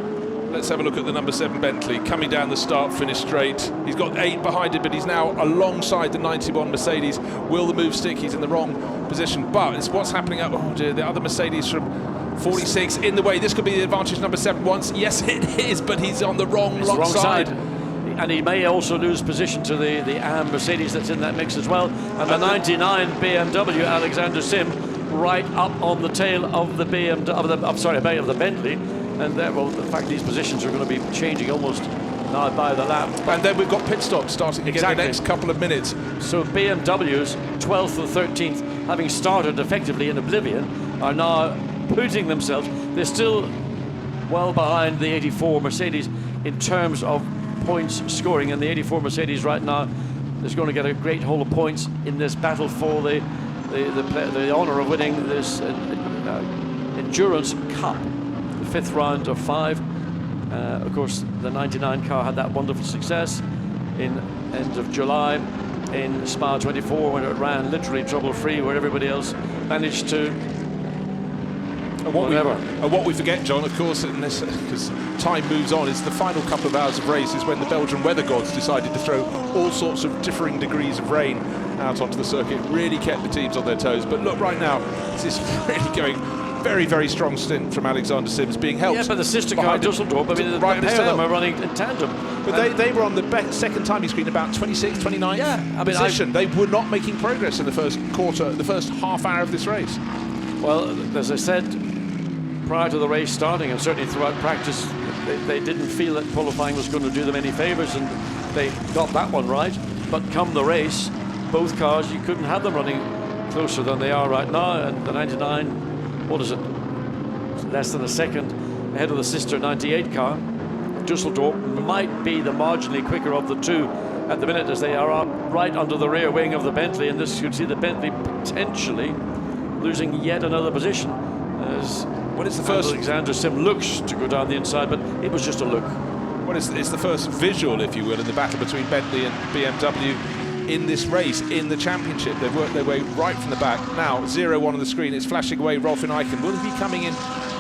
Let's have a look at the number 7 Bentley coming down the start finish straight. He's got 8 behind him, but he's now alongside the 91 Mercedes. Will the move stick? He's in the wrong position, but it's what's happening up. Oh dear, the other Mercedes from 46 in the way. This could be the advantage number 7 once. Yes, it is, but he's on the wrong side. And he may also lose position to the AM Mercedes that's in that mix as well. And the 99 BMW Alexander Sim right up on the tail of the of the Bentley. And there, well, in fact, these positions are going to be changing almost now by the lap. And then we've got pit stops starting again in the next couple of minutes. So BMWs, 12th and 13th, having started effectively in oblivion, are now putting themselves, they're still well behind the 84 Mercedes in terms of points scoring, and the 84 Mercedes right now is going to get a great haul of points in this battle for the honour of winning this Endurance Cup, the 5th round of 5. Of course, the 99 car had that wonderful success in end of July in Spa 24 when it ran literally trouble-free, where everybody else managed to. And what we forget, John, of course, because time moves on, is the final couple of hours of race is when the Belgian weather gods decided to throw all sorts of differing degrees of rain out onto the circuit. Really kept the teams on their toes. But look, right now, this is really going very, very strong stint from Alexander Sims, being helped. Yeah, but the sister car Dusseldorf, I mean, the pair of them are running in tandem. But they were on the second timing screen about 26th, 29th position. They were not making progress in the first quarter, the first half hour of this race. Well, as I said, prior to the race starting, and certainly throughout practice, they didn't feel that qualifying was going to do them any favours, and they got that one right. But come the race, both cars, you couldn't have them running closer than they are right now, and the 99, what is it, less than a second ahead of the sister 98 car. Dusseldorf might be the marginally quicker of the two at the minute, as they are up right under the rear wing of the Bentley, and this should see the Bentley potentially losing yet another position as it's the first Alexander Sim looks to go down the inside, but it was just a look. Well, it's the first visual, if you will, in the battle between Bentley and BMW in this race, in the championship. They've worked their way right from the back. Now, 0-1 on the screen, it's flashing away Rolfin Eichen. Will he be coming in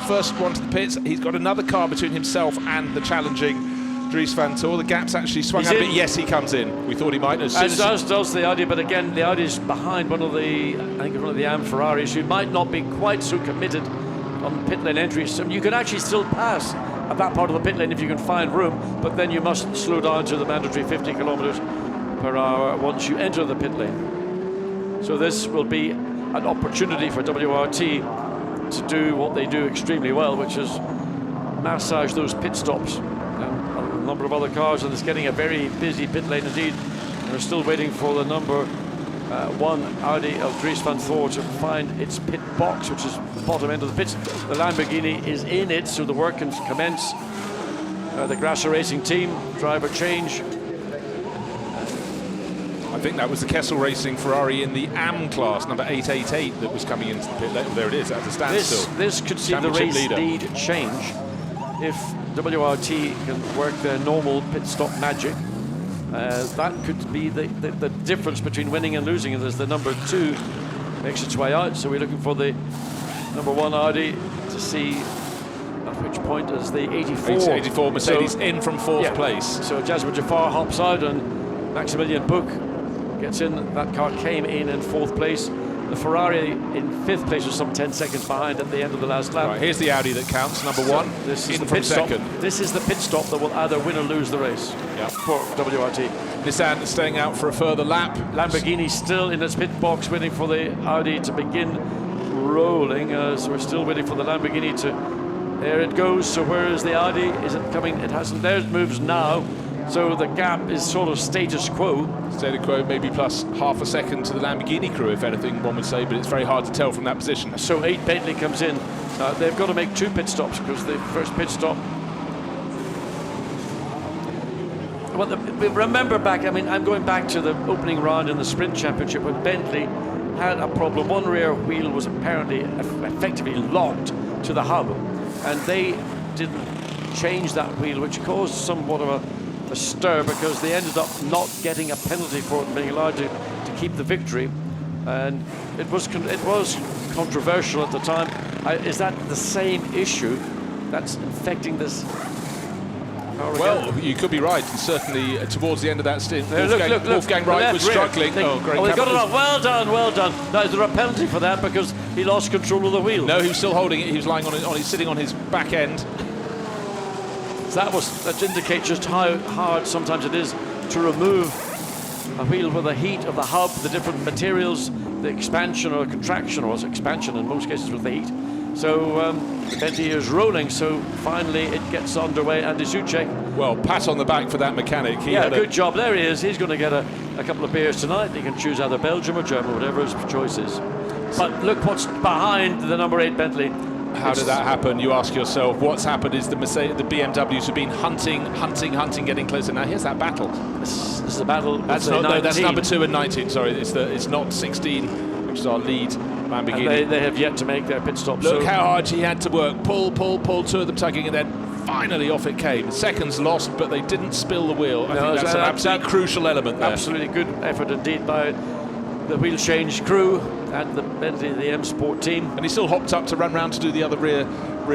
first one to the pits? He's got another car between himself and the challenging Dries van Tor. The gap's actually swung out a bit. Yes, he comes in. We thought he might. As does the Audi, but again, the Audi's behind one of the AM Ferraris, who might not be quite so committed on pit lane entries. So you can actually still pass at that part of the pit lane if you can find room, but then you must slow down to the mandatory 50 kilometers per hour once you enter the pit lane. So this will be an opportunity for WRT to do what they do extremely well, which is massage those pit stops. And a number of other cars, and it's getting a very busy pit lane indeed. We're still waiting for the number one Audi of Dries van Tor to find its pit box, which is the bottom end of the pits. The Lamborghini is in it, so the work can commence. The Grasser Racing team, driver change. I think that was the Kessel Racing Ferrari in the AM class, number 888, that was coming into the pit lane. There it is, at the standstill. This could see the race lead change if WRT can work their normal pit stop magic. That could be the difference between winning and losing, and as the number two makes its way out. So we're looking for the number one Audi to see at which point is the 84 Mercedes in from fourth place. So Jasper Jafar hops out and Maximilian Buch gets in. That car came in fourth place. The Ferrari in fifth place was some 10 seconds behind at the end of the last lap. Right, here's the Audi that counts, number one. This is in the from pit stop. second. This is the pit stop that will either win or lose the race for WRT. Nissan staying out for a further lap. Lamborghini still in its pit box, waiting for the Audi to begin rolling. So we're still waiting for the Lamborghini to. There it goes. So where is the Audi? Is it coming? It hasn't. There it moves now. So the gap is sort of status quo. Status quo, maybe plus half a second to the Lamborghini crew, if anything, one would say, but it's very hard to tell from that position. So 8 Bentley comes in. They've got to make 2 pit stops because the first pit stop. Well, remember back, I'm going back to the opening round in the Sprint Championship when Bentley had a problem. One rear wheel was apparently effectively locked to the hub, and they didn't change that wheel, which caused somewhat of a stir because they ended up not getting a penalty for it being allowed to keep the victory, and it was controversial at the time. Is that the same issue that's infecting this car again? Well, you could be right, and certainly towards the end of that stint, look, Wolfgang Wright was struggling. They got it off. Well done. Now is there a penalty for that because he lost control of the wheel? No, he was still holding it. He was lying he's sitting on his back end. That indicates just how hard sometimes it is to remove a wheel with the heat of the hub, the different materials, the expansion or contraction, or expansion in most cases with the heat. So Bentley is rolling, so finally it gets underway. Andy Soucek. Well, pat on the back for that mechanic. Good job. There he is. He's going to get a couple of beers tonight. He can choose either Belgium or Germany, whatever his choice is. But look what's behind the number 8 Bentley. How did that happen? You ask yourself. What's happened is the BMWs have been hunting, getting closer. Now here's that battle. This is the battle. That's number 2 and 19. Sorry, it's not 16, which is our lead Lamborghini. And they have yet to make their pit stop. Look how hard he had to work. Pull, 2 of them tugging, and then finally off it came. Seconds lost, but they didn't spill the wheel. I think that's an absolutely crucial element there. Absolutely good effort indeed by the wheel change crew and the Bentley, the M Sport team. And he still hopped up to run round to do the other rear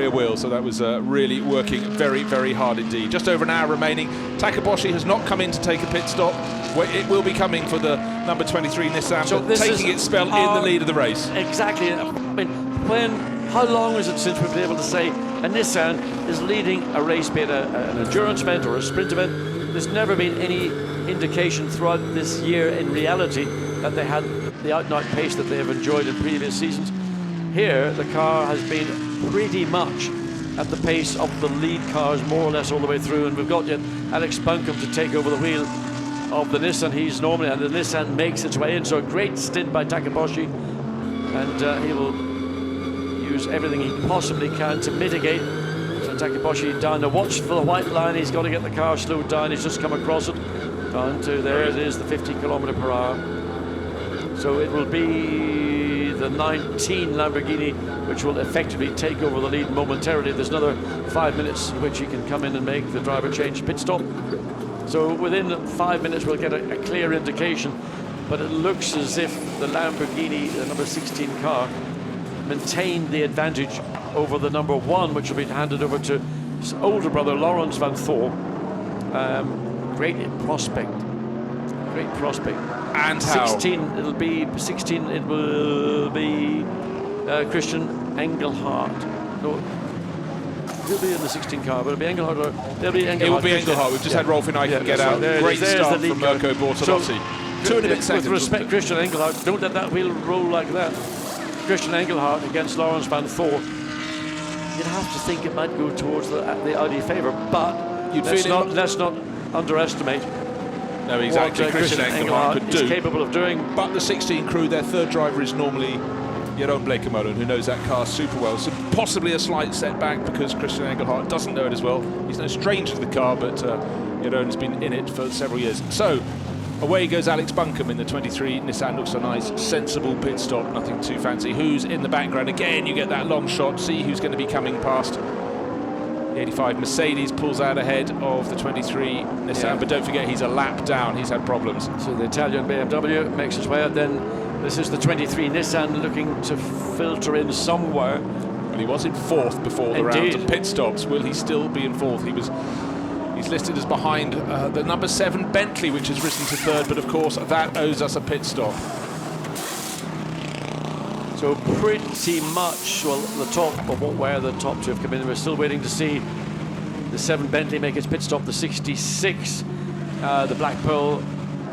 wheel, so that was really working very, very hard indeed. Just over an hour remaining. Takaboshi has not come in to take a pit stop. It will be coming for the number 23 Nissan, so but taking its spell in the lead of the race. Exactly. How long is it since we've been able to say a Nissan is leading a race, be it an endurance event or a sprint event? There's never been any indication throughout this year in reality that they had the out-and-out pace that they have enjoyed in previous seasons. Here, the car has been pretty much at the pace of the lead cars, more or less all the way through, and we've got yet Alex Buncombe to take over the wheel of the Nissan. He's normally, and the Nissan makes its way in, so a great stint by Takaboshi, and he will use everything he possibly can to mitigate. So Takeposhi down the watch for the white line. He's got to get the car slowed down. He's just come across it. Down to there it is, the 50 km/h. So it will be the 19 Lamborghini which will effectively take over the lead momentarily. There's another 5 minutes in which he can come in and make the driver change pit stop. So within 5 minutes we'll get a clear indication, but it looks as if the Lamborghini, the number 16 car, maintained the advantage over the number 1, which will be handed over to his older brother Lawrence van Thor. Great prospect. And how? 16, it'll be 16. It will be Christian Engelhardt. No, he'll be in the 16 car, but it'll be Engelhardt. It'll be Engelhardt. It will be Engelhardt. We've just had Rolf and I get out. Great start from Mirko Bortolotti. So, 2 and a bit seconds. With respect, Christian Engelhardt, don't let that wheel roll like that. Christian Engelhardt against Lawrence van Thor. You'd have to think it might go towards the Audi favour, but let's not underestimate. No, exactly. What Christian Engelhardt could do. Is capable of doing. But the 16 crew, their third driver is normally Jeroen Bleekemolen, who knows that car super well. So possibly a slight setback because Christian Engelhardt doesn't know it as well. He's no stranger to the car, but Jeroen has been in it for several years. So away goes Alex Buncombe in the 23 Nissan. Looks a nice, sensible pit stop, nothing too fancy. Who's in the background? Again, you get that long shot. See who's going to be coming past. The 85 Mercedes pulls out ahead of the 23 Nissan, but don't forget he's a lap down. He's had problems. So the Italian BMW makes its way out. Then this is the 23 Nissan looking to filter in somewhere. Well, he was in 4th before the round of pit stops. Will he still be in 4th? He's listed as behind the number 7 Bentley, which has risen to 3rd, but of course that owes us a pit stop. So pretty much, well, the top of where the top 2 have come in. We're still waiting to see the 7 Bentley make its pit stop, the 66, the Black Pearl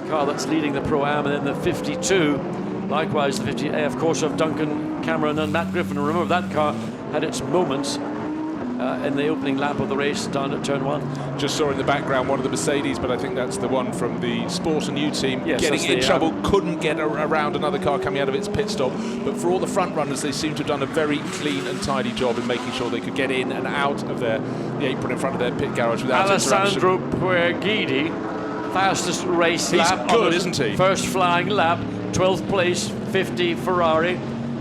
car that's leading the Pro-Am, and then the 52, likewise the 50, of course, of Duncan Cameron and Matt Griffin. Remember, that car had its moments in the opening lap of the race down at turn 1. Just saw in the background one of the Mercedes, but I think that's the one from the Sport and U team. Yes, getting in trouble, couldn't get around another car coming out of its pit stop. But for all the front runners, they seem to have done a very clean and tidy job in making sure they could get in and out of the apron in front of their pit garage without Alessandro Puerguidi, fastest race lap. He's good, isn't he? First flying lap, 12th place, 50 Ferrari.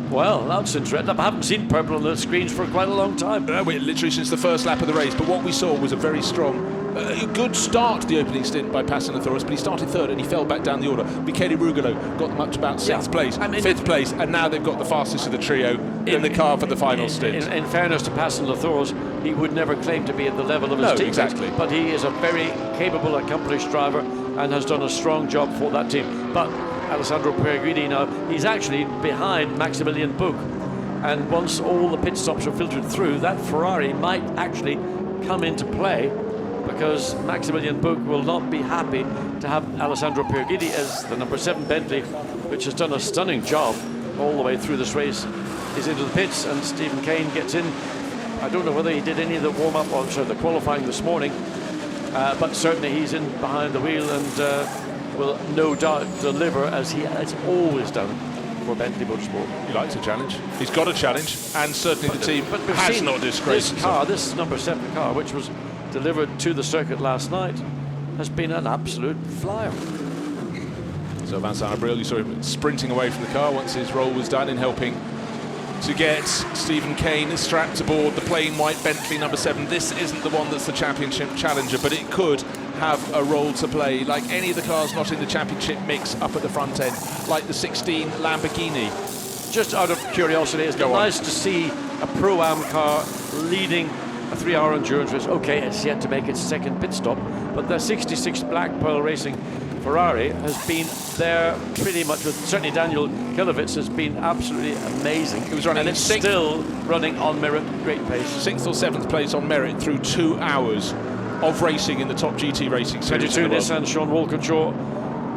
Well, that's interesting. I haven't seen purple on the screens for quite a long time. No, literally since the first lap of the race. But what we saw was a very strong, good start to the opening stint by Passanathoris, but he started 3rd and he fell back down the order. Michele Rugolo got them up to about 6th place, 5th place, and now they've got the fastest of the trio in the car for the final stint. In fairness to Passanathoris, he would never claim to be at the level of his teammates. Exactly. But he is a very capable, accomplished driver and has done a strong job for that team. But Alessandro Puerguidi now, he's actually behind Maximilian Buch, and once all the pit stops are filtered through, that Ferrari might actually come into play, because Maximilian Buch will not be happy to have Alessandro Puerguidi as the number 7 Bentley, which has done a stunning job all the way through this race, is into the pits, and Stephen Kane gets in. I don't know whether he did any of the warm-up or the qualifying this morning, but certainly he's in behind the wheel and will no doubt deliver, as he has always done for Bentley Motorsport. He likes a challenge. He's got a challenge, and certainly the team has not disgraced this car. This number 7 car, which was delivered to the circuit last night, has been an absolute flyer. So Vincent Abril, you saw him sprinting away from the car once his role was done in helping to get Stephen Kane strapped aboard the plain white Bentley number 7. This isn't the one that's the championship challenger, but it could have a role to play, like any of the cars not in the championship mix up at the front end, like the 16 Lamborghini. Just out of curiosity, it's nice to see a Pro-Am car leading a 3-hour endurance race. Okay, it's yet to make its 2nd pit stop, but the 66 Black Pearl Racing Ferrari has been there pretty much, with certainly Daniel Kilovitz has been absolutely amazing. It was running, and it's still running on merit, great pace. 6th or 7th place on merit through 2 hours of racing in the top GT racing series. 22 Nissan, Sean Walkinshaw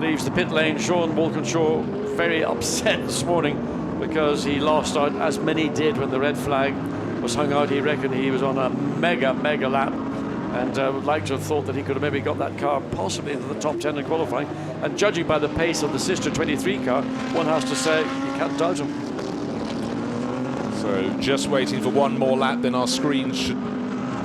leaves the pit lane. Sean Walkinshaw very upset this morning because he lost out, as many did when the red flag was hung out. He reckoned he was on a mega lap, and would like to have thought that he could have maybe got that car possibly into the top 10 in qualifying. And judging by the pace of the sister 23 car, one has to say you can't doubt him. So just waiting for one more lap, then our screens should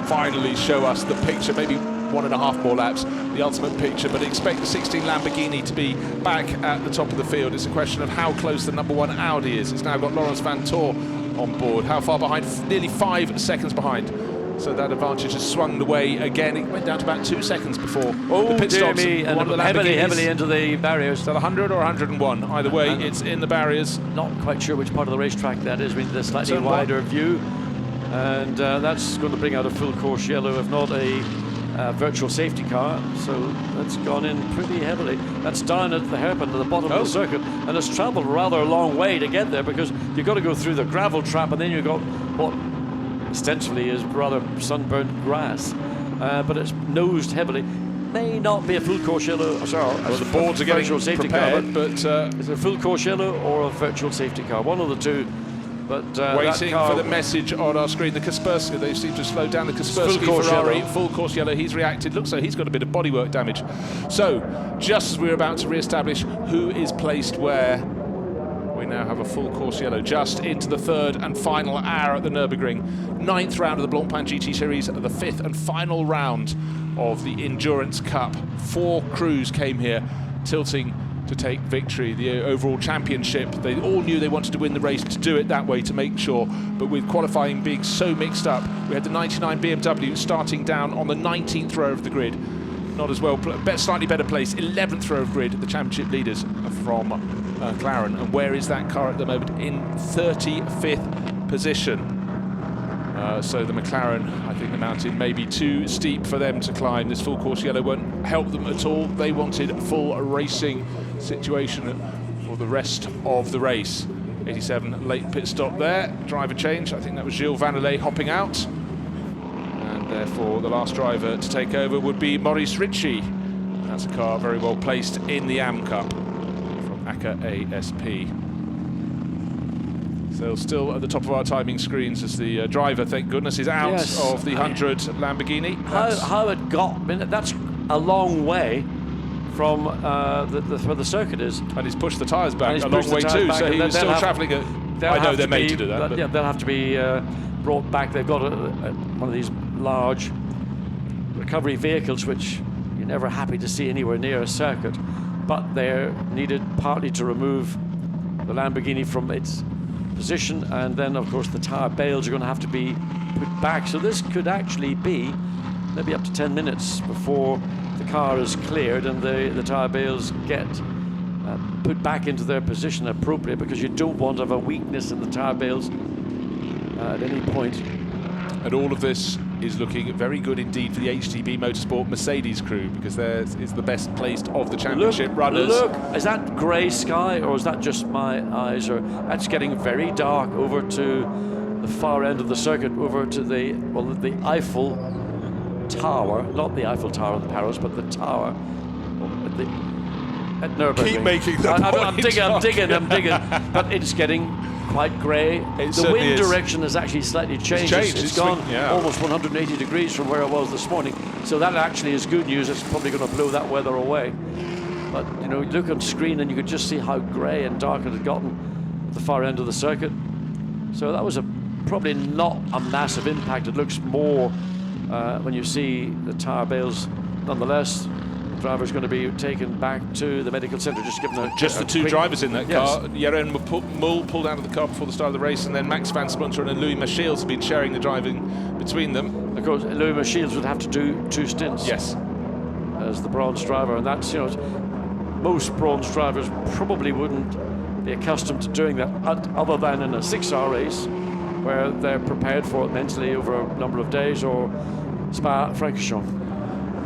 finally show us the picture, maybe 1.5 more laps, the ultimate picture, but expect the 16 Lamborghini to be back at the top of the field. It's a question of how close the #1 Audi is. It's now got Laurens Vanthoor on board. How far behind? Nearly 5 seconds behind. So that advantage has swung the way again. It went down to about 2 seconds before the pit stops. And heavily into the barriers. Is that 100 or 101? Either way, it's in the barriers. Not quite sure which part of the racetrack that is. We need a slightly wider view. And that's going to bring out a full course yellow, if not a virtual safety car. So that's gone in pretty heavily. That's down at the hairpin at the bottom of the circuit, and it's travelled rather a long way to get there, because you've got to go through the gravel trap, and then you've got what ostensibly is rather sunburnt grass, but it's nosed heavily. May not be a full course yellow. Well, the boards are getting safety prepared, car, but is it a full course yellow or a virtual safety car? One of the two. But waiting for the message on our screen. The Kaspersky, they seem to slow down. The Kaspersky Ferrari, full course yellow. He's reacted. Looks like he's got a bit of bodywork damage. So, just as we're about to re-establish who is placed where, we now have a full course yellow just into the 3rd and final hour at the Nurburgring. 9th round of the Blancpain GT Series, the 5th and final round of the Endurance Cup. 4 crews came here, tilting to take victory, the overall championship. They all knew they wanted to win the race, to do it that way, to make sure. But with qualifying being so mixed up, we had the 99 BMW starting down on the 19th row of the grid. Not as well, slightly better place, 11th row of grid, the championship leaders from McLaren. And where is that car at the moment? In 35th position. So the McLaren, I think the mountain may be too steep for them to climb. This full course yellow won't help them at all. They wanted a full racing situation for the rest of the race. 87 late pit stop there. Driver change. I think that was Gilles Vanelay hopping out. And therefore the last driver to take over would be Maurice Ritchie. That's a car very well placed in the AM Cup from ACA ASP. So still at the top of our timing screens as the driver, thank goodness, is out of the 100 Lamborghini. How it got, I mean, that's a long way from where the circuit is. And he's pushed the tyres back a long way too, so he's still travelling at... I know they're made to do that. Yeah, they'll have to be brought back. They've got one of these large recovery vehicles, which you're never happy to see anywhere near a circuit, but they're needed partly to remove the Lamborghini from its position, and then of course the tyre bales are going to have to be put back. So this could actually be maybe up to 10 minutes before the car is cleared and the tyre bales get put back into their position appropriate, because you don't want to have a weakness in the tyre bales at any point. And all of this is looking very good indeed for the HTB Motorsport Mercedes crew, because theirs is the best placed of the championship runners. Look, is that grey sky, or is that just my eyes? Or that's getting very dark over to the far end of the circuit, over to the Eiffel Tower, not the Eiffel Tower in Paris, but the tower at Nurburgring. Keep making the point. I'm digging, but it's getting quite grey. The wind direction has actually slightly changed. It's gone almost 180 degrees from where it was this morning. So that actually is good news. It's probably going to blow that weather away. But you know, you look on screen and you could just see how grey and dark it had gotten at the far end of the circuit. So that was probably not a massive impact. It looks more when you see the tyre bales. Nonetheless, the driver's going to be taken back to the medical centre, just the two drivers in that car. Jeroen Mull pulled out of the car before the start of the race, and then Max van Splunteren and Louis Michiels have been sharing the driving between them. Of course, Louis Michiels would have to do 2 stints. Yes, as the bronze driver, and that's, you know, most bronze drivers probably wouldn't be accustomed to doing that, other than in a 6-hour race where they're prepared for it mentally over a number of days, or Spa-Francorchamps.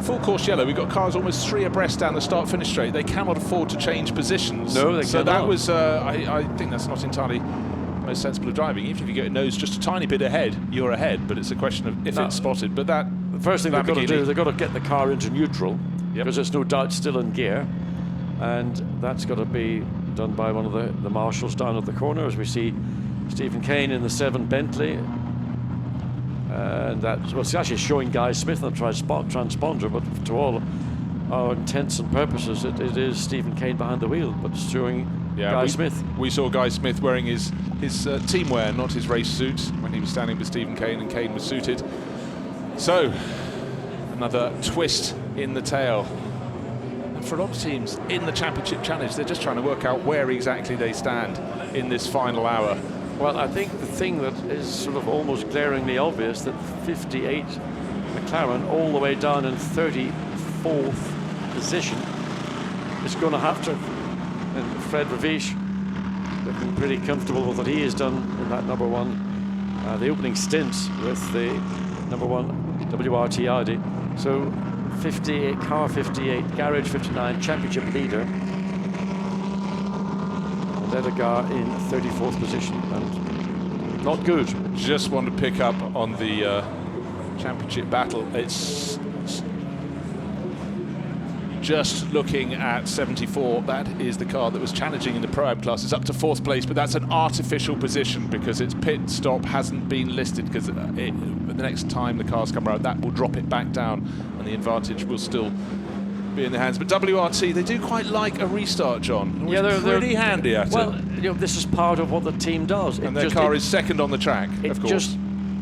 Full course yellow, we've got cars almost 3 abreast down the start-finish straight. They cannot afford to change positions. No, they so cannot. That was, I think that's not entirely the most sensible of driving. Even if you get your nose just a tiny bit ahead, you're ahead, but it's a question of if it's spotted. But the first thing they've got to do is they've got to get the car into neutral, because there's no doubt still in gear, and that's got to be done by one of the marshals down at the corner, as we see Stephen Kane in the 7 Bentley. And that's, well, it's actually showing Guy Smith on the transponder, but to all our intents and purposes, it is Stephen Kane behind the wheel, but it's showing Guy Smith. We saw Guy Smith wearing his team wear, not his race suit, when he was standing with Stephen Kane, and Kane was suited. So, another twist in the tail. And for a lot of teams in the Championship Challenge, they're just trying to work out where exactly they stand in this final hour. Well, I think the thing that is sort of almost glaringly obvious, that 58 McLaren all the way down in 34th position is going to have to, and Fred Ravish looking pretty comfortable with what he has done in that number one, the opening stint with the number one WRT Audi. So 58, car 58, garage 59, championship leader. Ledegar in 34th position, and not good. Just want to pick up on the championship battle. It's just looking at 74. That is the car that was challenging in the Pro-Am class. It's up to 4th place, but that's an artificial position because its pit stop hasn't been listed, because the next time the cars come around, that will drop it back down, and the advantage will still be in their hands. But WRT, they do quite like a restart, John. Yeah, they're pretty handy at it. Well, you know, this is part of what the team does. And their car is second on the track, of course. It just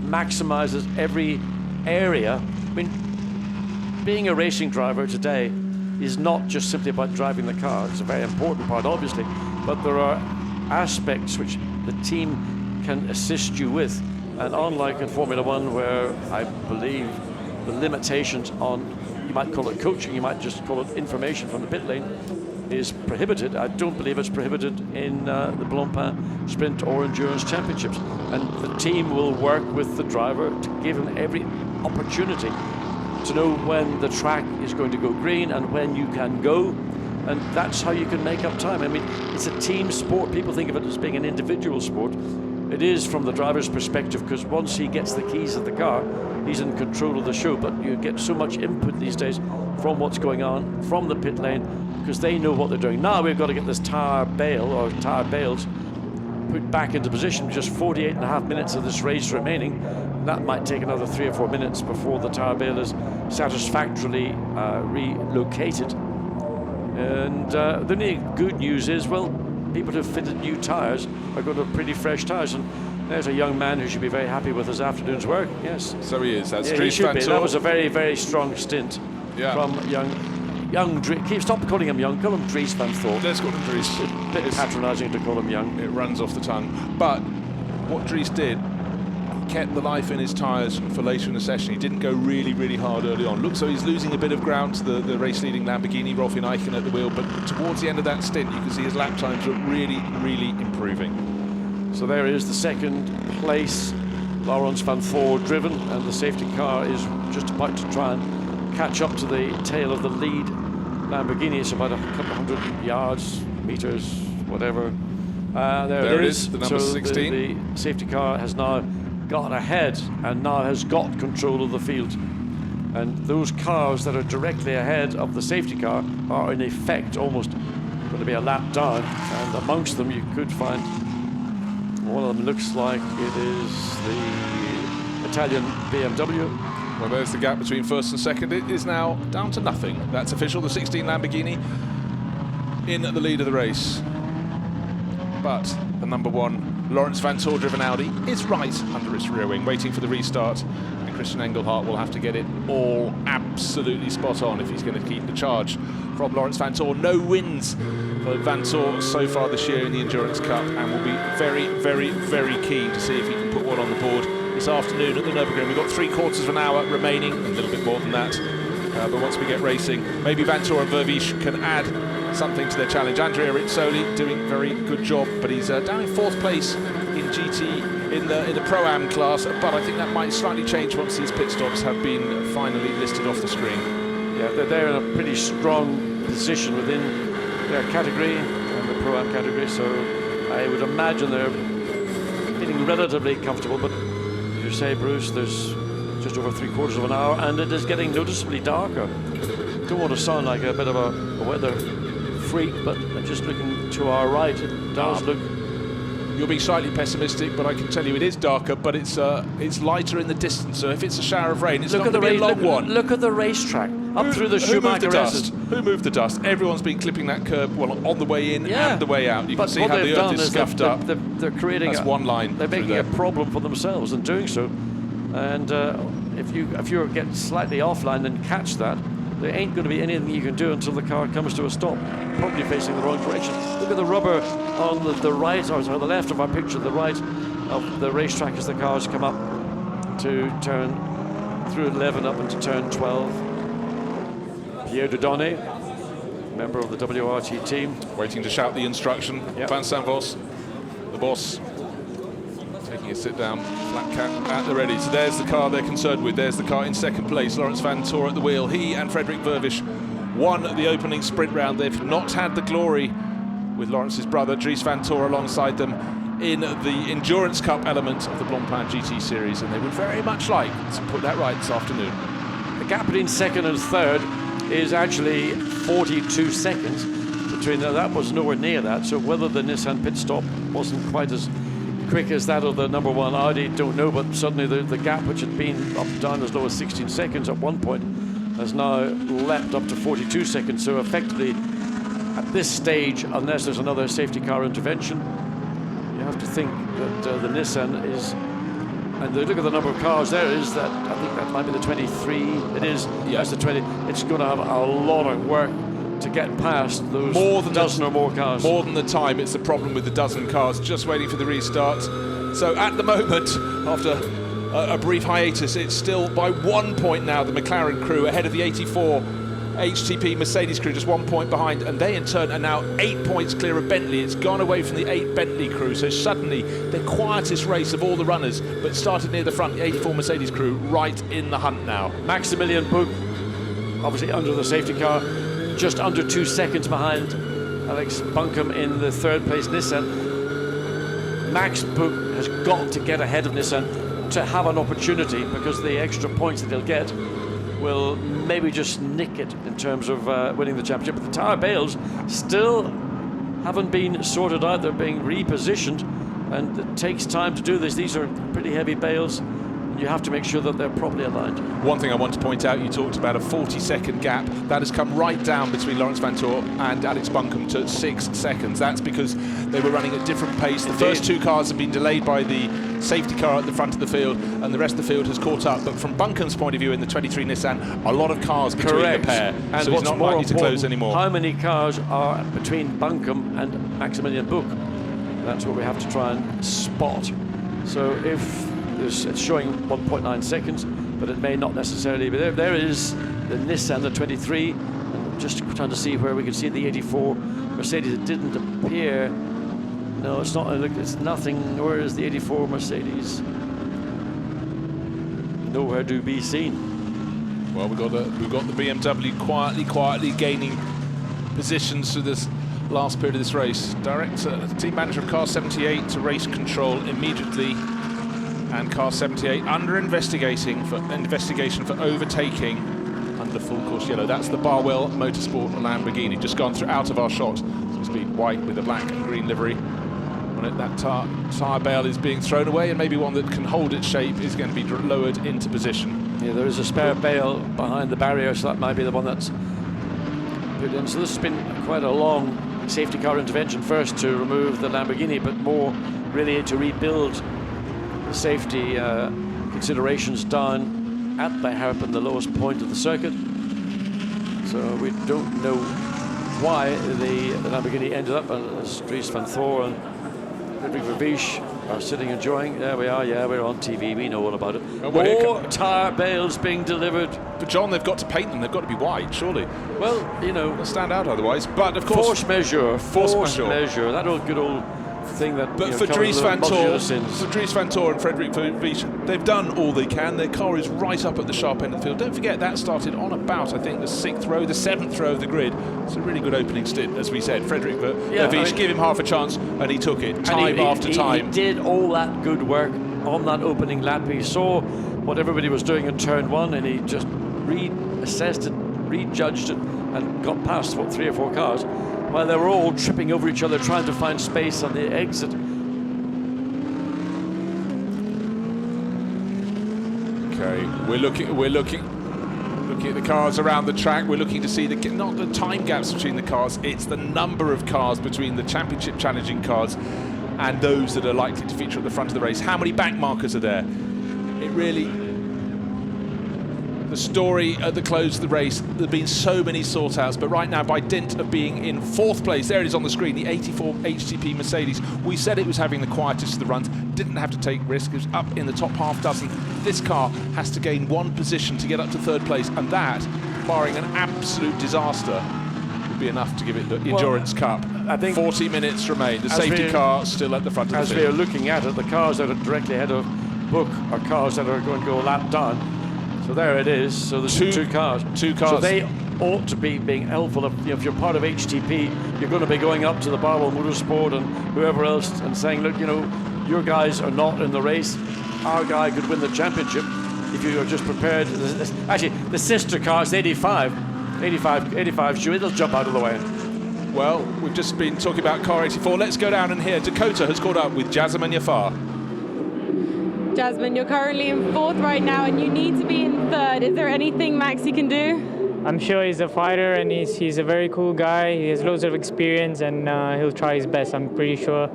maximizes every area. I mean, being a racing driver today is not just simply about driving the car. It's a very important part, obviously, but there are aspects which the team can assist you with. And unlike in Formula One, where I believe the limitations on, you might call it coaching, you might just call it information from the pit lane, is prohibited. I don't believe it's prohibited in the Blancpain Sprint or Endurance Championships. And the team will work with the driver to give him every opportunity to know when the track is going to go green and when you can go, and that's how you can make up time. I mean, it's a team sport. People think of it as being an individual sport. It is from the driver's perspective, because once he gets the keys of the car, he's in control of the show. But you get so much input these days from what's going on from the pit lane, because they know what they're doing. Now we've got to get this tire bale, or tire bales, put back into position. Just 48.5 minutes of this race remaining. That might take another 3 or 4 minutes before the tire bale is satisfactorily relocated. And the only good news is, well, people who've fitted new tires are going to have pretty fresh tires. And there's a young man who should be very happy with his afternoon's work. Yes. So he is. That's Dries Van Van That was a very, very strong stint from young Dries. Stop calling him young. Call him Dries Van Thorp. Let's call him Dries. It's a bit patronising to call him young. It runs off the tongue. But what Dries did, kept the life in his tyres for later in the session. He didn't go really, really hard early on. Looks like he's losing a bit of ground to the race-leading Lamborghini, Rolfin Eichen at the wheel, but towards the end of that stint, you can see his lap times are really, really improving. So there is the second place, Laurens van Voor driven, and the safety car is just about to try and catch up to the tail of the lead Lamborghini. It's about a couple of hundred yards, meters, whatever. There it is, the number 16. The safety car has now got ahead and now has got control of the field. And those cars that are directly ahead of the safety car are in effect almost going to be a lap down. And amongst them you could find, one of them looks like it is the Italian BMW. Well, there's the gap between first and second. It is now down to nothing. That's official. The 16 Lamborghini in the lead of the race. But the number one Laurens Van Voor driven Audi is right under its rear wing, waiting for the restart. And Christian Engelhardt will have to get it all absolutely spot on if he's going to keep the charge from Laurens Van Voor. No wins for Van Voor so far this year in the Endurance Cup, and will be very, very, very keen to see if he can put one on the board this afternoon at the Nurburgring. We've got 3/4 of an hour remaining, a little bit more than that. But once we get racing, maybe Van Voor and Vervish can add something to their challenge. Andrea Rizzoli doing a very good job, but he's down in 4th place in GT in the Pro-Am class, but I think that might slightly change once these pit stops have been finally listed off the screen. Yeah, they're in a pretty strong position within their category, and the Pro-Am category, so I would imagine they're feeling relatively comfortable. But as you say, Bruce, there's just over 3/4 of an hour, and it is getting noticeably darker. Don't want to sound like a bit of a weather freak, but just looking to our right, it does look you're being slightly pessimistic, but I can tell you it is darker, but it's lighter in the distance. So if it's a shower of rain, it's not going to be a long one. Look at the racetrack up through the Schumacher dust. Who moved the dust? Everyone's been clipping that curb on the way in and the way out. You can see what how they've the earth done is scuffed up. They're creating one line. They're making a problem for themselves in doing so. And if you get slightly offline and catch that, there ain't going to be anything you can do until the car comes to a stop, probably facing the wrong direction. Look at the rubber on the right, or sorry, the left of our picture, the right of the racetrack as the cars come up to turn through 11 up into turn 12. Pierre Dieudonné, member of the WRT team. Waiting to shout the instruction. Yep. Vincent Vos, the boss, taking a sit-down flat cap at the ready. So there's the car they're concerned with. There's the car in second place. Laurens Vanthoor at the wheel. He and Frederik Vervisch won the opening sprint round. They've not had the glory with Lawrence's brother, Dries Vanthoor, alongside them in the Endurance Cup element of the Blancpain GT Series, and they would very much like to put that right this afternoon. The gap between second and third is actually 42 seconds between them. That was nowhere near that, so whether the Nissan pit stop wasn't quite as quick as that of the number one Audi, don't know, but suddenly the gap, which had been up down as low as 16 seconds at one point, has now leapt up to 42 seconds. So effectively, at this stage, unless there's another safety car intervention, you have to think that the Nissan is, and look at the number of cars there is, that I think that might be the 23. It is, yes, the 20. It's going to have a lot of work to get past those dozen or more cars. More than the time. It's the problem with the dozen cars just waiting for the restart. So at the moment, after a brief hiatus, it's still by 1 point now, the McLaren crew ahead of the 84 HTP Mercedes crew, just 1 point behind, and they in turn are now 8 points clear of Bentley. It's gone away from the 8 Bentley crew, so suddenly the quietest race of all the runners, but started near the front, the 84 Mercedes crew right in the hunt now. Maximilian Buch, obviously under the safety car, just under 2 seconds behind Alex Buncombe in the third place Nissan. Max Buch has got to get ahead of Nissan to have an opportunity, because the extra points that he'll get will maybe just nick it in terms of winning the championship. But the tyre bales still haven't been sorted out. They're being repositioned, and it takes time to do this. These are pretty heavy bales. You have to make sure that they're properly aligned. One thing I want to point out, you talked about a 40-second gap. That has come right down between Laurens Vanthoor and Alex Buncombe to 6 seconds. That's because they were running at different pace. The first two cars have been delayed by the safety car at the front of the field, and the rest of the field has caught up. But from Buncombe's point of view in the 23 Nissan, a lot of cars between the pair. And so he's not likely to close anymore. How many cars are between Buncombe and Maximilian Buch? That's what we have to try and spot. So if it's showing 1.9 seconds, but it may not necessarily be there. There is the Nissan, the 23, and just trying to see where we can see the 84 Mercedes. It didn't appear. No, it's not. It's nothing. Where is the 84 Mercedes? Nowhere to be seen. Well, we've got the BMW quietly gaining positions through this last period of this race. Team manager of car 78 to race control immediately. And car 78 under investigation for overtaking under full course yellow. That's the Barwell Motorsport Lamborghini, just gone out of our shot. So it's been white with a black and green livery on it. That tyre bale is being thrown away, and maybe one that can hold its shape is going to be lowered into position. Yeah, there is a spare bale behind the barrier, so that might be the one that's put in. So this has been quite a long safety car intervention, first to remove the Lamborghini, but more really to rebuild the safety considerations down at the hairpin, the lowest point of the circuit. So we don't know why the Lamborghini ended up as Dries Vanthoor and Frederik Vervisch are sitting enjoying. There we are, yeah, we're on TV, we know all about it. More tyre bales being delivered. But John, they've got to paint them, they've got to be white, surely. Well, you know, they'll stand out otherwise, but of course... Force measure, that old good old thing that, but for Dries Vanthoor and Frederik Vervisch, they've done all they can. Their car is right up at the sharp end of the field. Don't forget, that started on about, I think, the 6th row, the 7th row of the grid. It's a really good opening stint, as we said. Frederik Vervisch, give him half a chance, and he took it time after time. He did all that good work on that opening lap. He saw what everybody was doing in turn 1, and he just reassessed it, rejudged it, and got past, 3 or 4 cars, while they were all tripping over each other, trying to find space on the exit. away. We're looking at the cars around the track. We're looking to see not the time gaps between the cars, it's the number of cars between the championship challenging cars and those that are likely to feature at the front of the race. How many back markers are there? It really... The story at the close of the race, there have been so many sort-outs, but right now, by dint of being in 4th place, there it is on the screen, the 84 HTP Mercedes. We said it was having the quietest of the runs, didn't have to take risks, it was up in the top half dozen. This car has to gain 1 position to get up to 3rd place, and that, barring an absolute disaster, would be enough to give it the Endurance Cup. I think 40 minutes remain, the safety car still at the front of the field. As we are looking at it, the cars that are directly ahead of Book are cars that are going to go a lap down. So there it is. So there's two cars. So they ought to be being helpful. If you're part of HTP, you're going to be going up to the Barwell Motorsport and whoever else and saying, look, your guys are not in the race. Our guy could win the championship if you are just prepared. Actually, the sister cars, 85 Stewie, they'll jump out of the way. Well, we've just been talking about car 84. Let's go down and hear Dakota has caught up with Jasmine Jafar. Jasmine, you're currently in 4th right now and you need to be in 3rd. Is there anything Maxi can do? I'm sure he's a fighter and he's a very cool guy. He has loads of experience and he'll try his best, I'm pretty sure.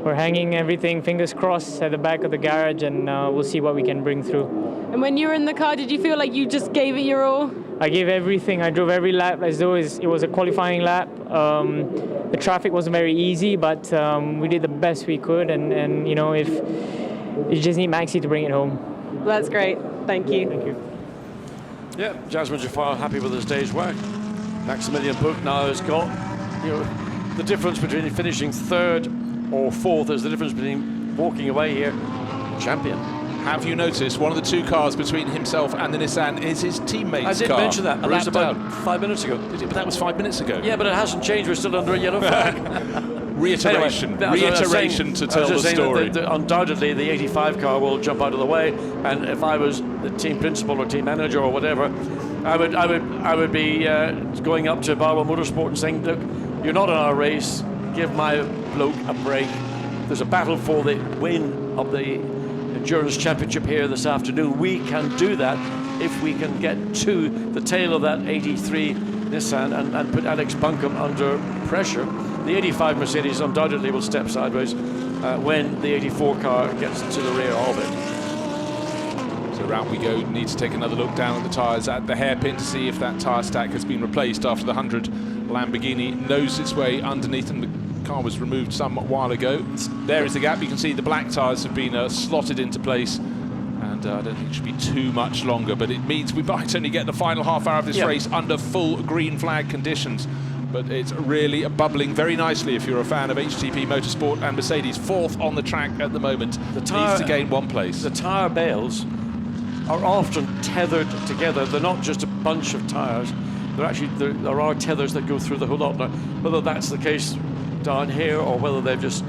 We're hanging everything, fingers crossed, at the back of the garage, and we'll see what we can bring through. And when you were in the car, did you feel like you just gave it your all? I gave everything. I drove every lap as though it was a qualifying lap. The traffic wasn't very easy, but we did the best we could, and if you just need Maxi to bring it home. Well, that's great. Thank you. Thank you. Yeah, Jasmine Jafar happy with his day's work. Maximilian Book now has got, the difference between finishing 3rd or 4th is the difference between walking away here, champion. Have you noticed one of the 2 cars between himself and the Nissan is his teammate's car? I did mention that about 5 minutes ago. Did you? But that was 5 minutes ago. Yeah, but it hasn't changed. We're still under a yellow flag. Reiteration to tell the story. Undoubtedly, the 85 car will jump out of the way, and if I was the team principal or team manager or whatever, I would be going up to Barwell Motorsport and saying, look, you're not in our race. Give my bloke a break. There's a battle for the win of the Endurance Championship here this afternoon. We can do that if we can get to the tail of that 83 Nissan and put Alex Buncombe under pressure. The 85 Mercedes undoubtedly will step sideways when the 84 car gets to the rear of it. So round we go. Need to take another look down at the tyres at the hairpin to see if that tyre stack has been replaced after the 100 Lamborghini knows its way underneath, and the car was removed some while ago. There is the gap. You can see the black tyres have been slotted into place, and I don't think it should be too much longer, but it means we might only get the final half hour of this race under full green flag conditions. But it's really bubbling very nicely if you're a fan of HTP Motorsport and Mercedes. 4th on the track at the moment. The tyre needs to gain 1 place. The tyre bales are often tethered together. They're not just a bunch of tyres. They're actually there are tethers that go through the whole lot. Now, whether that's the case down here or whether they've just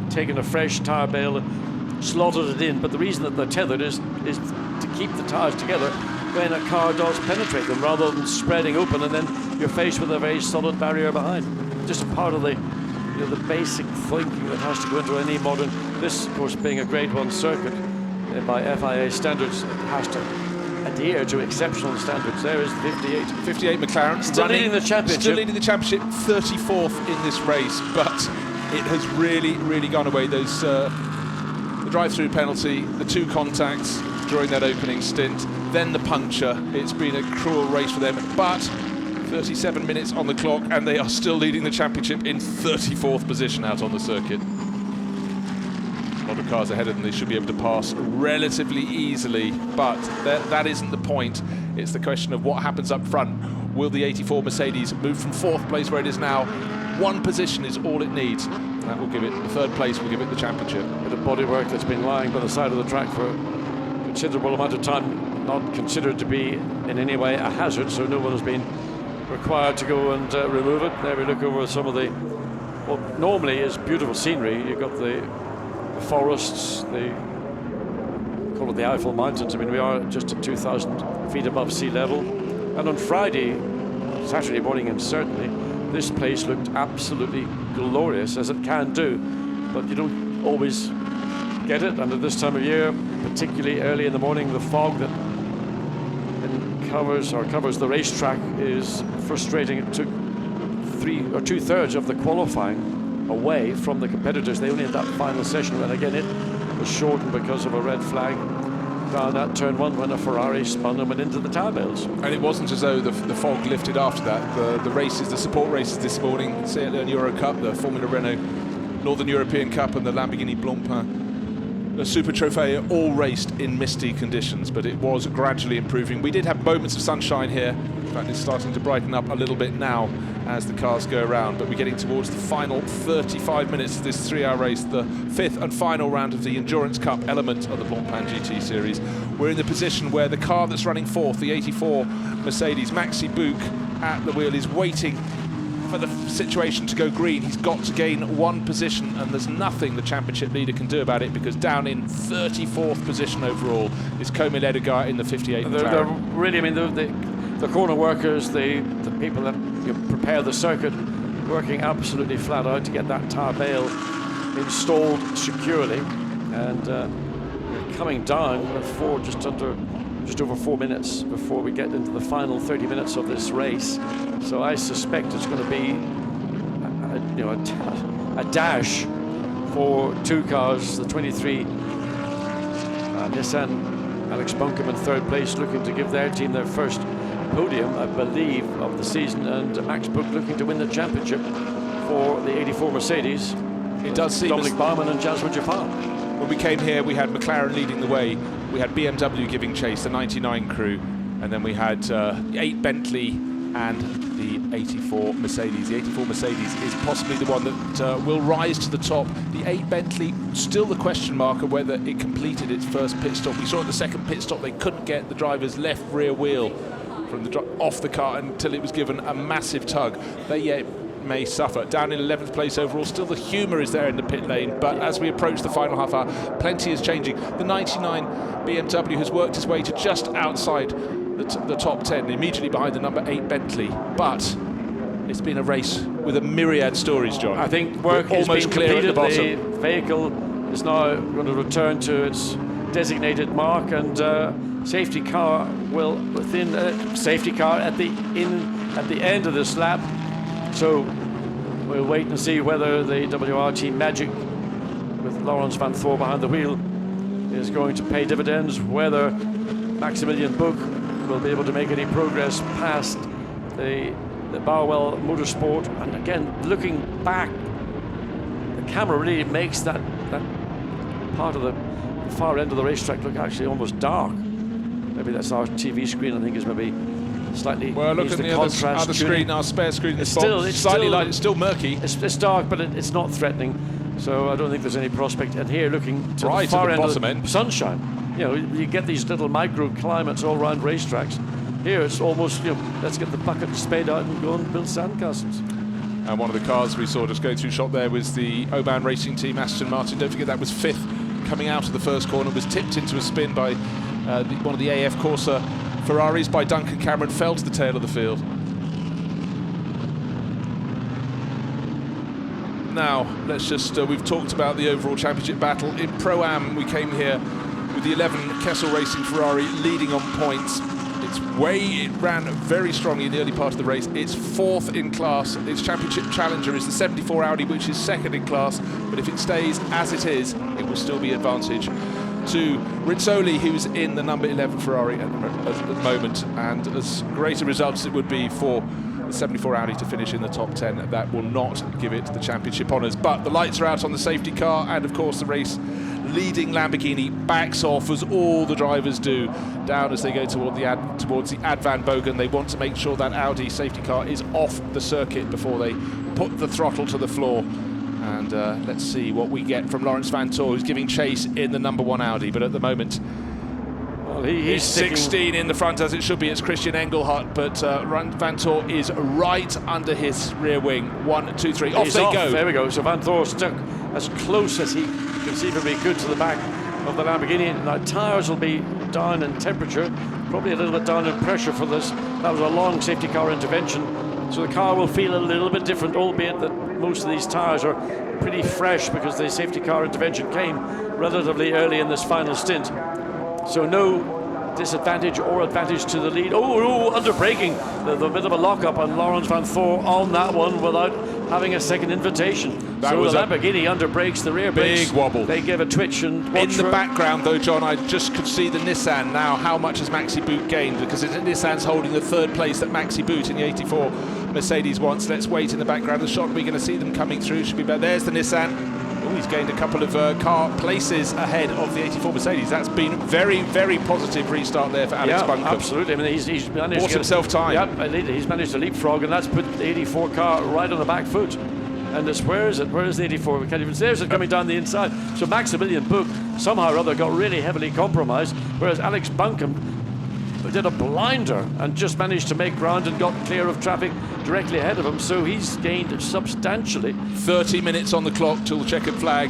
taken a fresh tyre bale and slotted it in. But the reason that they're tethered is to keep the tyres together when a car does penetrate them, rather than spreading open and then you're faced with a very solid barrier behind. Just a part of the basic thinking that has to go into any modern, this of course being a Grade 1 circuit by FIA standards, it has to adhere to exceptional standards. There is 58 McLaren still leading the championship. Still leading the championship, 34th in this race, but it has really gone away. Those the drive-through penalty, the 2 contacts during that opening stint, then the puncture. It's been a cruel race for them, but 37 minutes on the clock and they are still leading the championship in 34th position out on the circuit. A lot of cars ahead of them. They should be able to pass relatively easily, but that isn't the point. It's the question of what happens up front. Will the 84 Mercedes move from 4th place where it is now? 1 position is all it needs. That will give it, the 3rd place will give it the championship. A bit of bodywork that's been lying by the side of the track for a considerable amount of time, not considered to be in any way a hazard, so no one has been required to go and remove it. There we look over some of the, what normally is beautiful scenery. You've got the forests, call it the Eiffel Mountains. I mean, we are just at 2,000 feet above sea level. And on Friday, Saturday morning, and certainly, this place looked absolutely glorious, as it can do. But you don't always get it, and at this time of year, particularly early in the morning. The fog that covers the racetrack is frustrating. It took 2/3 of the qualifying away from the competitors. They only had that final session, and again it was shortened because of a red flag down that turn one when a Ferrari spun and went into the tire bales. And it wasn't as though the fog lifted after that. The support races this morning, certainly on Euro Cup, the Formula Renault Northern European Cup and the Lamborghini Blancpain, the Super Trofeo, all raced in misty conditions, but it was gradually improving. We did have moments of sunshine here. In fact, it's starting to brighten up a little bit now as the cars go around, but we're getting towards the final 35 minutes of this 3-hour race, the 5th and final round of the Endurance Cup element of the Blancpain GT Series. We're in the position where the car that's running fourth, the 84 Mercedes, Maxi Buch at the wheel, is waiting for the situation to go green. He's got to gain one position, and there's nothing the championship leader can do about it, because down in 34th position overall is Komil Edgar in the 58 McLaren. They're really, I mean, the corner workers, the people that prepare the circuit, working absolutely flat out to get that tire bale installed securely, and coming down with just over 4 minutes before we get into the final 30 minutes of this race. So I suspect it's going to be a dash for two cars, the 23 Nissan Alex Buncombe in third place, looking to give their team their first podium, I believe, of the season, and Max Buch looking to win the championship for the 84 Mercedes. It does seem Dominic Baumann and Jasmine Jafar. When we came here, we had McLaren leading the way. We had BMW giving chase, the 99 crew, and then we had the 8 Bentley and the 84 Mercedes. The 84 Mercedes is possibly the one that will rise to the top. The 8 Bentley, still the question mark of whether it completed its first pit stop. We saw at the second pit stop they couldn't get the driver's left rear wheel from off the car until it was given a massive tug. They may suffer. Down in 11th place overall, still the humour is there in the pit lane, but as we approach the final half hour, plenty is changing. The 99 BMW has worked its way to just outside the top 10, immediately behind the number 8 Bentley, but it's been a race with a myriad stories, John. I think work is almost clear at the bottom. The vehicle is now going to return to its designated mark, and safety car will safety car at the end of this lap. So we'll wait and see whether the WRT Magic with Laurens van Thor behind the wheel is going to pay dividends, whether Maximilian Buch will be able to make any progress past the Barwell Motorsport. And again, looking back, the camera really makes that part of the far end of the racetrack look actually almost dark. Maybe that's our TV screen, I think, is maybe slightly. Well, look at the other screen, our spare screen. It's slightly light. It's still murky. It's dark, but it's not threatening. So I don't think there's any prospect. And here, looking to right the far at the end bottom of the sunshine, you get these little microclimates all around racetracks. Here, it's almost let's get the bucket and spade out and go and build sandcastles. And one of the cars we saw just going through shot there was the Oban Racing Team Aston Martin. Don't forget that was 5th coming out of the first corner. Was tipped into a spin by one of the AF Corsa Ferraris by Duncan Cameron, fell to the tail of the field. Now, let's just, we've talked about the overall championship battle. In Pro-Am, we came here with the 11 Kessel Racing Ferrari leading on points. It ran very strongly in the early part of the race. It's 4th in class. Its championship challenger is the 74 Audi, which is 2nd in class. But if it stays as it is, it will still be advantage to Rizzoli, who's in the number 11 Ferrari at the moment, and as great a result as it would be for the 74 Audi to finish in the top 10, that will not give it the championship honours. But the lights are out on the safety car, and of course the race leading Lamborghini backs off, as all the drivers do, down as they go towards the Ad Van Bogen. They want to make sure that Audi safety car is off the circuit before they put the throttle to the floor. And let's see what we get from Laurens van Thor, who's giving chase in the number 1 Audi. But at the moment, he's 16 in the front, as it should be. It's Christian Engelhardt, but Van Thor is right under his rear wing. 1, 2, 3. Off they go. There we go. So Van Thor stuck as close as he conceivably could to the back of the Lamborghini. Now, tyres will be down in temperature, probably a little bit down in pressure for this. That was a long safety car intervention. So the car will feel a little bit different, albeit that most of these tyres are pretty fresh because the safety car intervention came relatively early in this final stint. So no disadvantage or advantage to the lead. Under braking, the bit of a lock-up on Laurens van Thor on that one without having a second invitation. That so was the Lamborghini under brakes, the rear brakes. Big wobble. They gave a twitch and in the background though, John, I just could see the Nissan now. How much has Maxi Boot gained? Because Nissan's holding the third place that Maxi Boot in the 84 Mercedes wants. Let's wait in the background. The shot we're going to see them coming through should be better. There's the Nissan. Oh, he's gained a couple of car places ahead of the 84 Mercedes. That's been very, very positive restart there for Alex Bunkum. Absolutely. I mean, he's managed bought himself time. Yeah, he's managed to leapfrog, and that's put the 84 car right on the back foot. And where is it? Where is the 84? We can't even see. There's it coming down the inside. So Maximilian Buch somehow or other got really heavily compromised, whereas Alex Bunkum did a blinder and just managed to make ground and got clear of traffic directly ahead of him. So he's gained substantially. 30 minutes on the clock till the checkered flag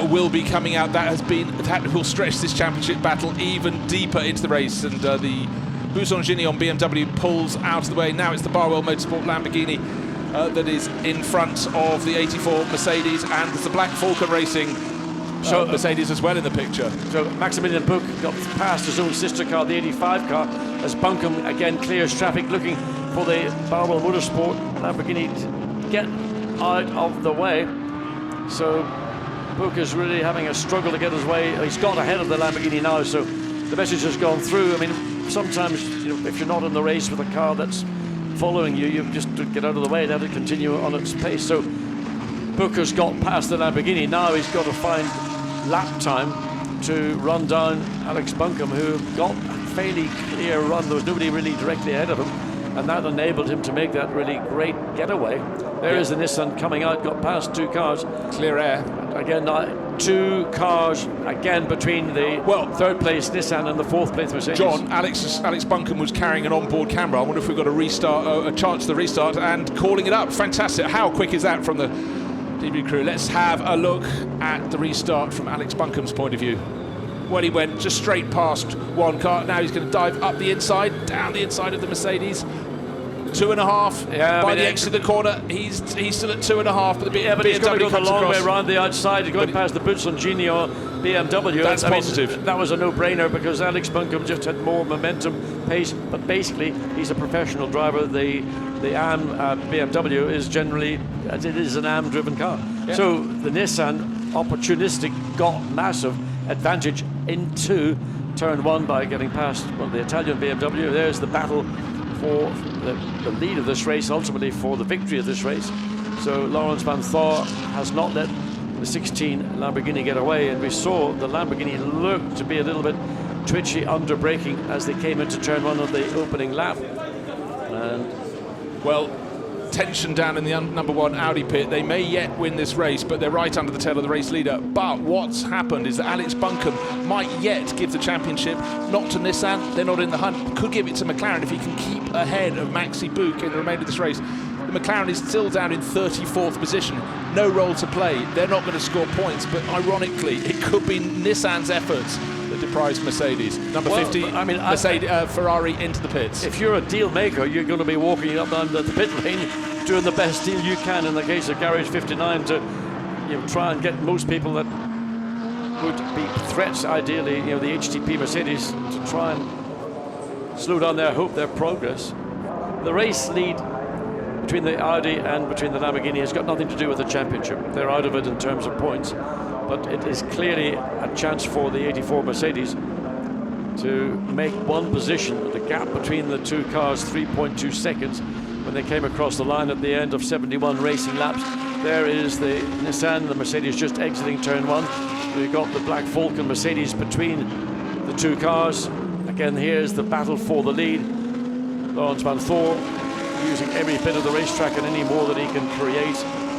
will be coming out. That will stretch this championship battle even deeper into the race. And the Buisson-Gignon BMW pulls out of the way. Now it's the Barwell Motorsport Lamborghini that is in front of the 84 Mercedes, and there's the Black Falcon Racing Mercedes as well in the picture. So Maximilian Buch got past his own sister car, the 85 car, as Bunkum again clears traffic, looking for the Barwell Motorsport Lamborghini to get out of the way. So Buch is really having a struggle to get his way. He's got ahead of the Lamborghini now, so the message has gone through. I mean, sometimes if you're not in the race with a car that's following you, you just get out of the way and have to continue on its pace. So Buch has got past the Lamborghini. Now he's got to find lap time to run down Alex Bunkum, who got a fairly clear run. There was nobody really directly ahead of him, and that enabled him to make that really great getaway. There is the Nissan coming out, got past two cars. Clear air. And again, two cars again between the third place Nissan and the fourth place Mercedes. John, Alex Bunkum was carrying an onboard camera. I wonder if we've got a restart, a chance to the restart, and calling it up. Fantastic. How quick is that from the TV crew? Let's have a look at the restart from Alex Bunkum's point of view. Well, he went just straight past one car. Now he's going to dive up the inside, down the inside of the Mercedes. 2.5 by the exit of the corner. He's still at 2.5, but the BMW he's got to go the long across. way around the outside, going past the Buisson-Gignon BMW. That's positive. That was a no-brainer because Alex Bunkum just had more momentum, pace, but basically he's a professional driver. The AM BMW is generally, it is an AM-driven car. Yeah. So the Nissan opportunistic got massive advantage into turn one by getting past the Italian BMW. There's the battle for the lead of this race, ultimately for the victory of this race. So Laurens van Thor has not let the 16 Lamborghini get away, and we saw the Lamborghini look to be a little bit twitchy under braking as they came into turn one of the opening lap. And well, tension down in the number one Audi pit. They may yet win this race, but they're right under the tail of the race leader. But what's happened is that Alex Bunkum might yet give the championship, not to Nissan, they're not in the hunt, could give it to McLaren if he can keep ahead of Maxi Buch in the remainder of this race. The McLaren is still down in 34th position, no role to play. They're not going to score points, but ironically, it could be Nissan's efforts that deprives Mercedes. Number 50, I mean, Ferrari into the pits. If you're a deal maker, you're going to be walking up under the pit lane doing the best deal you can in the case of Garage 59 to try and get most people that would be threats, ideally, the HTP Mercedes, to try and slow down their progress. The race lead between the Audi and between the Lamborghini has got nothing to do with the championship. They're out of it in terms of points, but it is clearly a chance for the 84 Mercedes to make one position. The gap between the two cars, 3.2 seconds, when they came across the line at the end of 71 racing laps. There is the Nissan, the Mercedes just exiting turn one. We've got the Black Falcon Mercedes between the two cars. Again, here's the battle for the lead. Laurens van Thor using every bit of the racetrack and any more that he can create,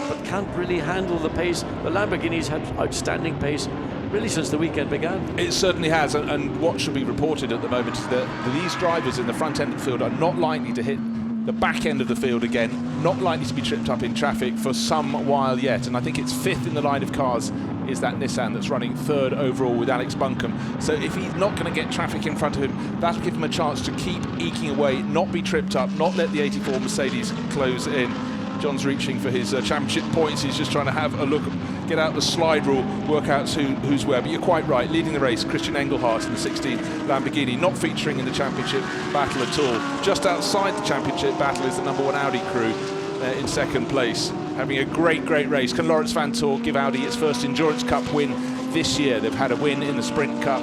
but can't really handle the pace. The Lamborghini's had outstanding pace really since the weekend began. It certainly has, and what should be reported at the moment is that these drivers in the front end of the field are not likely to hit the back end of the field again, not likely to be tripped up in traffic for some while yet. And I think it's fifth in the line of cars is that Nissan that's running third overall with Alex Bunkum. So if he's not going to get traffic in front of him, that'll give him a chance to keep eking away, not be tripped up, not let the 84 Mercedes close in. John's reaching for his championship points. He's just trying to have a look, get out the slide rule, work out who's where. But you're quite right, leading the race, Christian Engelhardt in the 16 Lamborghini, not featuring in the championship battle at all. Just outside the championship battle is the number 1 Audi crew in second place, having a great race. Can Laurens Vanthoor give Audi its first Endurance Cup win this year? They've had a win in the Sprint Cup.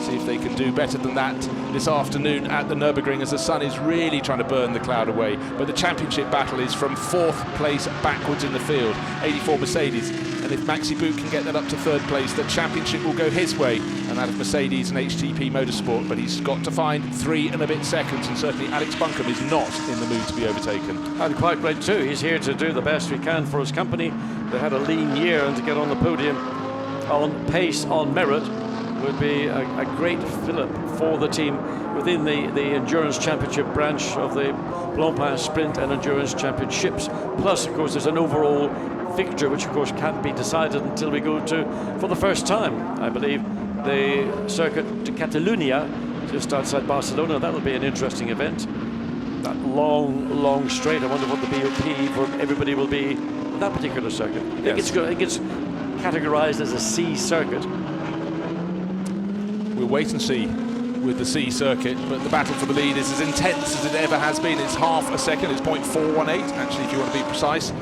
See if they can do better than that this afternoon at the Nurburgring, as the sun is really trying to burn the cloud away. But the championship battle is from 4th place backwards in the field, 84 Mercedes. And if Maxi Boot can get that up to 3rd place, the championship will go his way, and that of Mercedes and HTP Motorsport. But he's got to find 3 and a bit seconds, and certainly Alex Buncombe is not in the mood to be overtaken. And quite right too. He's here to do the best we can for his company. They had a lean year, and to get on the podium on pace, on merit, would be a great fillip for the team within the Endurance Championship branch of the Blancpain Sprint and Endurance Championships. Plus, of course, there's an overall victor, which of course can't be decided until we go to, for the first time, I believe, the Circuit de Catalunya, just outside Barcelona. That'll be an interesting event. That long straight. I wonder what the BOP for everybody will be on that particular circuit. Yes. It gets categorized as a C circuit. We'll wait and see with the C circuit, but the battle for the lead is as intense as it ever has been. It's half a second, it's 0.418 actually, if you want to be precise.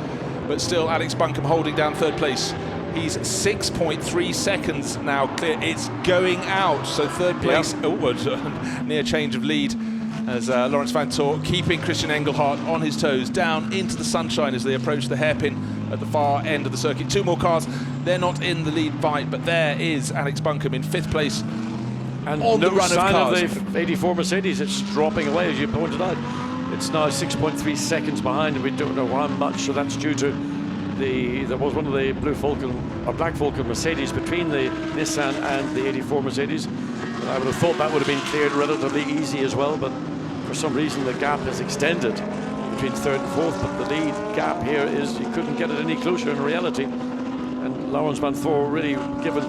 But still, Alex Buncombe holding down 3rd place. He's 6.3 seconds now clear. It's going out, so 3rd place, near change of lead, as Laurens Vanthoor keeping Christian Engelhardt on his toes, down into the sunshine as they approach the hairpin at the far end of the circuit. 2 more cars, they're not in the lead fight, but there is Alex Buncombe in 5th place. And on no the run sign of cars. of the 84 Mercedes. It's dropping away, as you pointed out. It's now 6.3 seconds behind, and we don't know how much. So that's due to there was one of the Black Falcon Mercedes between the Nissan and the 84 Mercedes. I would have thought that would have been cleared relatively easy as well, but for some reason the gap has extended between 3rd and 4th. But the lead gap here is you couldn't get it any closer in reality. And Laurens Vanthoor really given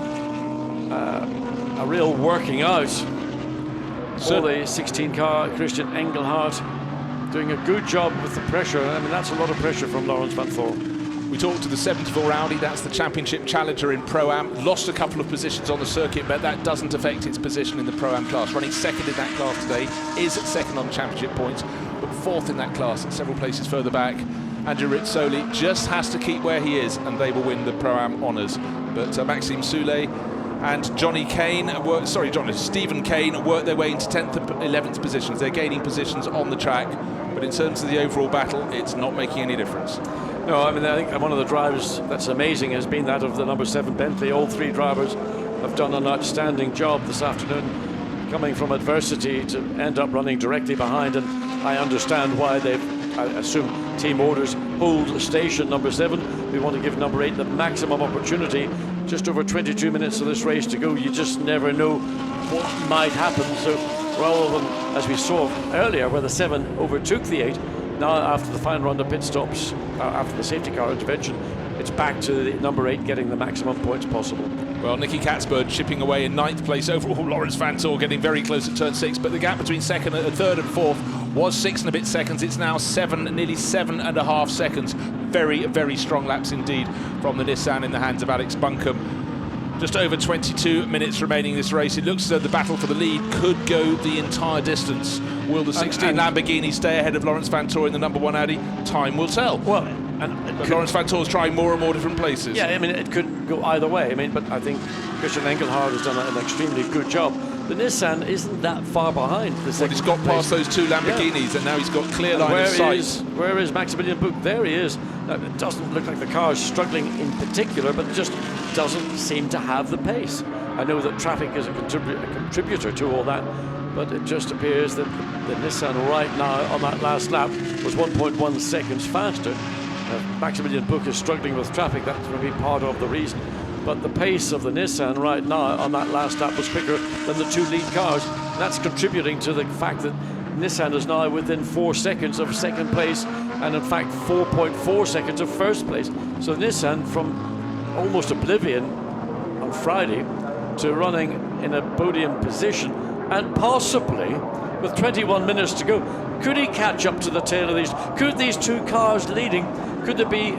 a real working out for the 16 car Christian Engelhardt, doing a good job with the pressure. I mean, that's a lot of pressure from Laurens Vanthoor. We talked to the 74 Audi, that's the championship challenger in Pro-Am. Lost a couple of positions on the circuit, but that doesn't affect its position in the Pro-Am class. Running 2nd in that class today, is 2nd on championship points, but 4th in that class, several places further back. Andrew Rizzoli just has to keep where he is, and they will win the Pro-Am honours. But Maxime Soulet and Stephen Kane work their way into 10th and 11th positions. They're gaining positions on the track, but in terms of the overall battle, it's not making any difference. No, I mean, I think one of the drivers that's amazing has been that of the number 7 Bentley. All 3 drivers have done an outstanding job this afternoon, coming from adversity to end up running directly behind. And I understand why they've, I assume, team orders hold station number 7. We want to give number 8 the maximum opportunity. Just over 22 minutes of this race to go. You just never know what might happen. So rather than, as we saw earlier, where the 7 overtook the 8, now after the final round of pit stops, after the safety car intervention, it's back to the number 8 getting the maximum points possible. Well, Nicky Catsburg chipping away in 9th place overall. Laurens Vanthoor getting very close at turn 6, but the gap between 2nd and 3rd and 4th was 6 and a bit seconds. It's now 7, nearly 7.5 seconds. Very strong laps indeed from the Nissan in the hands of Alex Buncombe. Just over 22 minutes remaining in this race. It looks as though the battle for the lead could go the entire distance. Will the 16 Lamborghini stay ahead of Laurens Vanthoor in the number 1 Audi? Time will tell. Well, but Laurens Vanthoor's trying more and more different places. Yeah, I mean, it could go either way. I mean, but I think Christian Engelhardt has done an extremely good job. The Nissan isn't that far behind. He's got past those 2 Lamborghinis, and now he's got clear line of sight. Where is Maximilian Buch? There he is. Now, it doesn't look like the car is struggling in particular, but it just doesn't seem to have the pace. I know that traffic is a contributor to all that, but it just appears that the Nissan right now on that last lap was 1.1 seconds faster. Maximilian Buch is struggling with traffic. That's going to be part of the reason. But the pace of the Nissan right now on that last lap was quicker than the 2 lead cars. That's contributing to the fact that Nissan is now within 4 seconds of 2nd place, and in fact 4.4 seconds of 1st place. So Nissan, from almost oblivion on Friday to running in a podium position, and possibly with 21 minutes to go, could he catch up to the tail of these? Could these 2 cars leading Could there be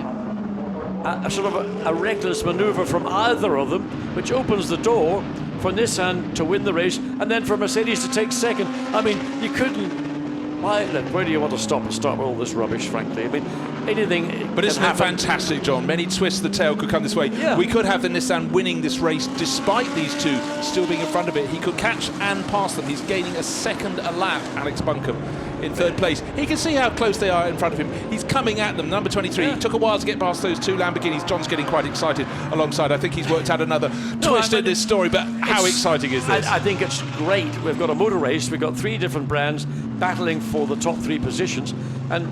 a sort of a reckless manoeuvre from either of them, which opens the door for Nissan to win the race and then for Mercedes to take second? I mean, you couldn't. Where do you want to stop and start with all this rubbish, frankly? I mean, anything. But isn't it fantastic, John? Many twists of the tail could come this way. Yeah. We could have the Nissan winning this race despite these two still being in front of it. He could catch and pass them. He's gaining a second a lap, Alex Buncombe, in third place. He can see how close they are in front of him. He's coming at them, number 23. Yeah. It took a while to get past those two Lamborghinis. John's getting quite excited alongside. I think he's worked out another twist in this story, but how exciting is this? I think it's great. We've got a motor race. We've got 3 different brands battling for the top 3 positions, and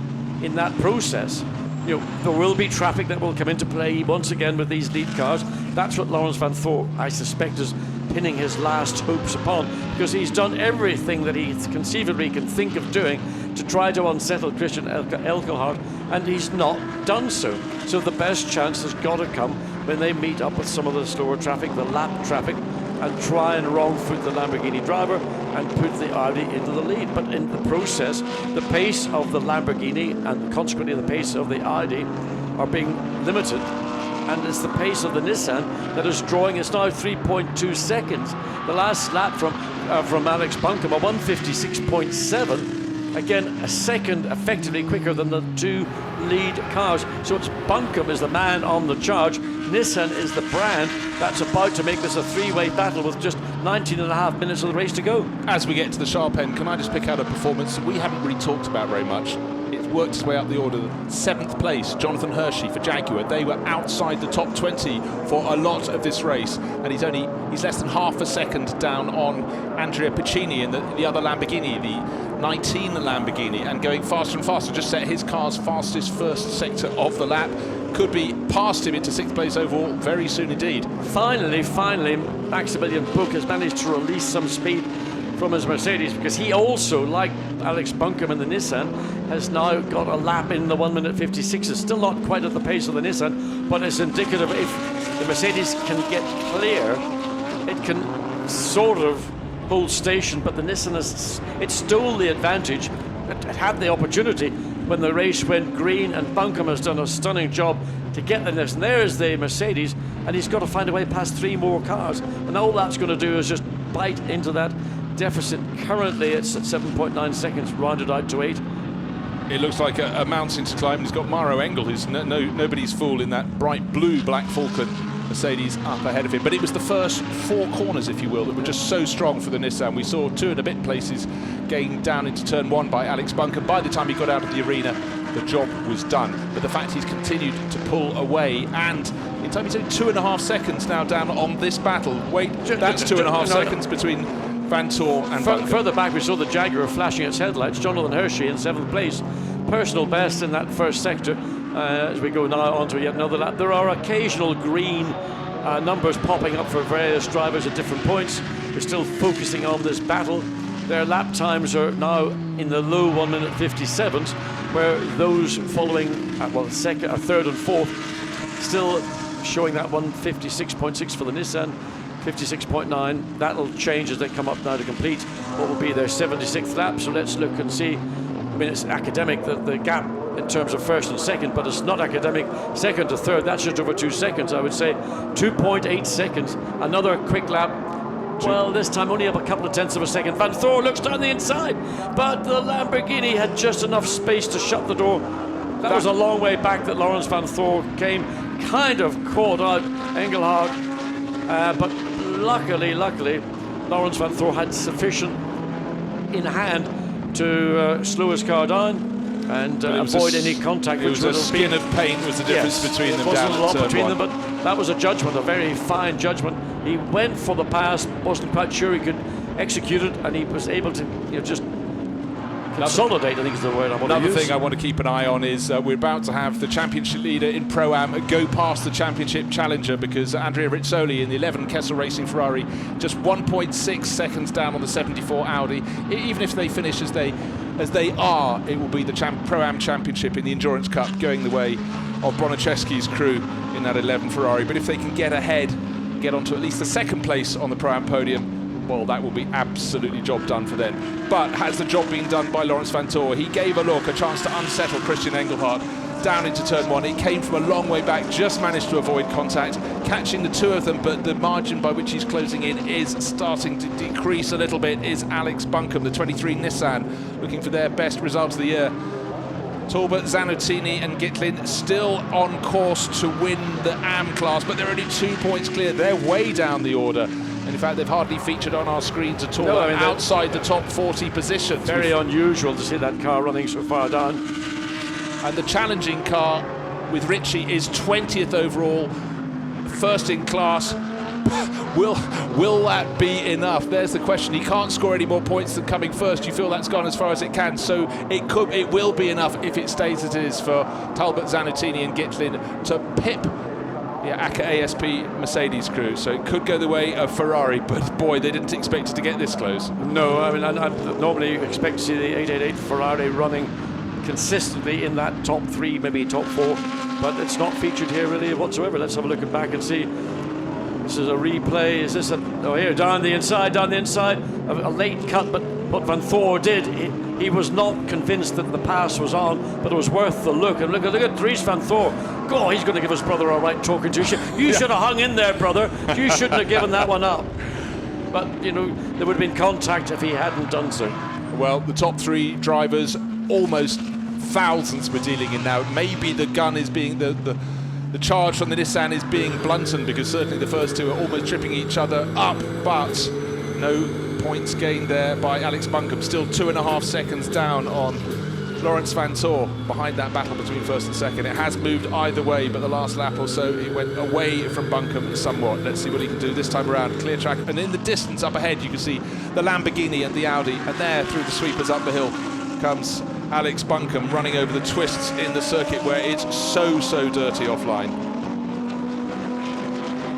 in that process, you know, there will be traffic that will come into play once again with these lead cars. That's what Lawrence Van Thor, I suspect, is pinning his last hopes upon, because he's done everything that he conceivably can think of doing to try to unsettle Christian Eichelhardt, and he's not done so. So the best chance has got to come when they meet up with some of the slower traffic, the lap traffic, and try and wrong foot the Lamborghini driver and put the Audi into the lead. But in the process, the pace of the Lamborghini and consequently the pace of the Audi are being limited, and it's the pace of the Nissan that is drawing. It's now 3.2 seconds. The last lap from Alex Buncombe, a 156.7. Again, a second effectively quicker than the 2 lead cars. So it's Buncombe is the man on the charge. Nissan is the brand that's about to make this a 3-way battle with just 19.5 minutes of the race to go. As we get to the sharp end, can I just pick out a performance we haven't really talked about very much? It's worked its way up the order. 7th place, Jonathan Hershey for Jaguar. They were outside the top 20 for a lot of this race, and he's less than half a second down on Andrea Piccini in the other Lamborghini, the 19 Lamborghini, and going faster and faster. Just set his car's fastest first sector of the lap. Could be past him into 6th place overall very soon indeed. Finally, Maximilian Buch has managed to release some speed from his Mercedes, because he also, like Alex Buncombe in the Nissan, has now got a lap in the 1:56. It's still not quite at the pace of the Nissan, but it's indicative if the Mercedes can get clear, it can sort of hold station, but the Nissan it stole the advantage. It had the opportunity when the race went green, and Buncombe has done a stunning job to get the Nissan. There's the Mercedes, and he's got to find a way past 3 more cars, and all that's going to do is just bite into that deficit. Currently it's at 7.9 seconds, rounded out to 8. It looks like a mountain to climb. He's got Maro Engel, who's nobody's fool in that bright blue Black Falcon Mercedes up ahead of him. But it was the first 4 corners, if you will, that were just so strong for the Nissan. We saw 2 and a bit places gained down into turn 1 by Alex Buncombe. By the time he got out of the arena, the job was done. But the fact he's continued to pull away, and in time he's only 2.5 seconds now down on this battle. Wait, that's 2.5 seconds between Van Tor and Buncombe. Further back, we saw the Jaguar flashing its headlights. Jonathan Hershey in 7th place. Personal best in that first sector. As we go now onto yet another lap, there are occasional green numbers popping up for various drivers at different points. We're still focusing on this battle. Their lap times are now in the low 1:57s, where those following, second, third and fourth, still showing that 1:56.6 for the Nissan. 56.9. That'll change as they come up now to complete what will be their 76th lap. So let's look and see. I mean, it's academic, the gap in terms of first and second, but it's not academic second to third. That's just over 2 seconds, I would say. 2.8 seconds. Another quick lap. Well, this time only up a couple of tenths of a second. Van Thor looks down the inside, but the Lamborghini had just enough space to shut the door. That was a long way back that Lawrence Van Thor came, kind of caught out Engelhardt, but luckily, Lawrence Van Thor had sufficient in hand to slow his car down and avoid any contact. It was a skin of paint was the difference between them. Wasn't down a lot at between turn them, but that was a judgment, a very fine judgment. He went for the pass, wasn't quite sure he could execute it, and he was able to just consolidate, I think is the word I want to use. Another thing I want to keep an eye on is we're about to have the championship leader in Pro-Am go past the championship challenger, because Andrea Rizzoli in the 11 Kessel Racing Ferrari just 1.6 seconds down on the 74 Audi. Even if they finish as they are, it will be the Pro-Am championship in the Endurance Cup going the way of Broniczewski's crew in that 11 Ferrari. But if they can get ahead, get onto at least the 2nd place on the Pro-Am podium, well, that will be absolutely job done for them. But has the job been done by Lawrence Van Tor? He gave a chance to unsettle Christian Engelhardt. down into turn one. It came from a long way back, just managed to avoid contact, catching the two of them, but the margin by which he's closing in is starting to decrease a little bit. Is Alex Buncombe, the 23 Nissan, looking for their best result of the year. Talbot, Zanutini and Gitlin still on course to win the AM class, but they're only 2 points clear. They're way down the order. And in fact, they've hardly featured on our screens at all. No, I mean, outside the top 40 positions. Very unusual to see that car running so far down. And the challenging car with Ritchie is 20th overall, first in class. Will that be enough? There's the question. He can't score any more points than coming first. You feel that's gone as far as it can, so it will be enough if it stays as it is for Talbot, Zanutini and Gitlin to pip the ACA ASP Mercedes crew. So it could go the way of Ferrari, but boy, they didn't expect it to get this close. No, I mean, I normally expect to see the 888 Ferrari running consistently in that top 3, maybe top 4, but it's not featured here really whatsoever. Let's have a look back and see. This is a replay. Is this here, down the inside, a late cut, but what Van Thor did, he was not convinced that the pass was on, but it was worth the look. And look at Dries Van Thor. Oh, he's going to give his brother a right talking to. You should have hung in there, brother. You shouldn't have given that one up. But, you know, there would have been contact if he hadn't done so. Well, the top 3 drivers, almost thousands we're dealing in now. Maybe the gun is being the charge from the Nissan is being blunted, because certainly the first 2 are almost tripping each other up, but no points gained there by Alex Buncombe. Still 2.5 seconds down on Laurens Vanthoor behind that battle between first and second. It has moved either way, but the last lap or so it went away from Buncombe somewhat. Let's see what he can do this time around. Clear track, and in the distance up ahead you can see the Lamborghini and the Audi, and there through the sweepers up the hill comes Alex Buncombe running over the twists in the circuit where it's so dirty offline.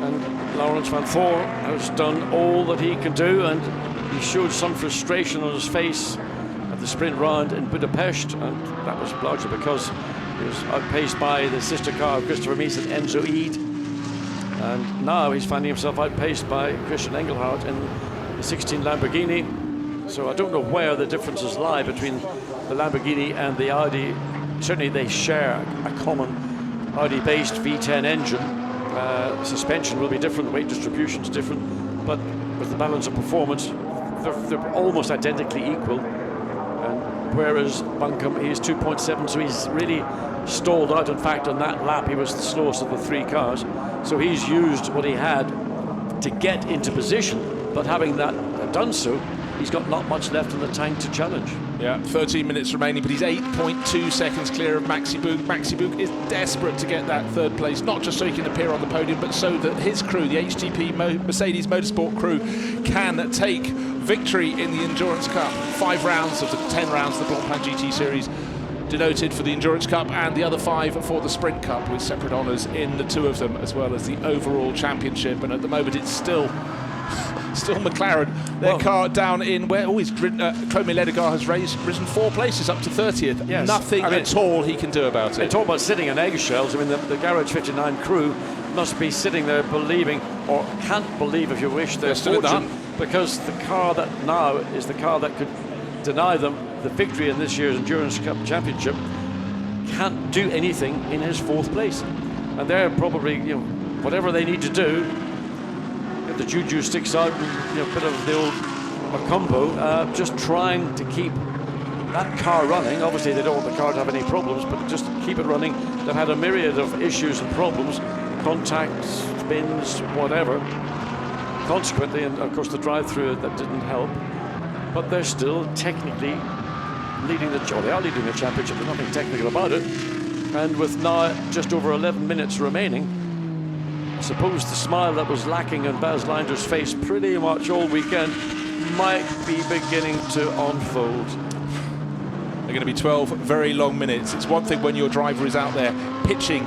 And Laurens Vanthoor has done all that he can do, and he showed some frustration on his face at the sprint round in Budapest, and that was largely because he was outpaced by the sister car of Christopher Mies and Enzo Eid, and now he's finding himself outpaced by Christian Engelhardt in the 16 Lamborghini. So I don't know where the differences lie between the Lamborghini and the Audi. Certainly they share a common Audi-based V10 engine. Suspension will be different, weight distribution is different, but with the balance of performance, they're almost identically equal. And whereas Buncombe, he's 2.7, so he's really stalled out. In fact, on that lap, he was the slowest of the 3 cars. So he's used what he had to get into position, but having that done so, he's got not much left in the tank to challenge. Yeah, 13 minutes remaining, but he's 8.2 seconds clear of Maxi Bouk. Maxi Bouk is desperate to get that 3rd place, not just so he can appear on the podium, but so that his crew, the HGP Mercedes Motorsport crew, can take victory in the Endurance Cup. 5 rounds of the 10 rounds of the Blancpain GT Series denoted for the Endurance Cup, and the other 5 for the Sprint Cup, with separate honours in the 2 of them, as well as the overall championship. And at the moment it's still McLaren, their car down in where Clomé Ledegar has risen 4 places up to 30th. Yes. Nothing at all he can do about it. They talk about sitting on eggshells. I mean, the Garage 59 crew must be sitting there believing, or can't believe if you wish, their fortune, because the car that now is the car that could deny them the victory in this year's Endurance Cup Championship can't do anything in his 4th place. And they're probably, you know, whatever they need to do, if the juju sticks out, and, you know, a bit of the old Macumbo, just trying to keep that car running. Obviously, they don't want the car to have any problems, but just keep it running. They've had a myriad of issues and problems, contacts, spins, whatever. Consequently, and of course the drive-through, that didn't help. But they're still technically leading they are leading the championship. There's nothing technical about it. And with now just over 11 minutes remaining, I suppose the smile that was lacking in Baz Linder's face pretty much all weekend might be beginning to unfold. They're going to be 12 very long minutes. It's one thing when your driver is out there pitching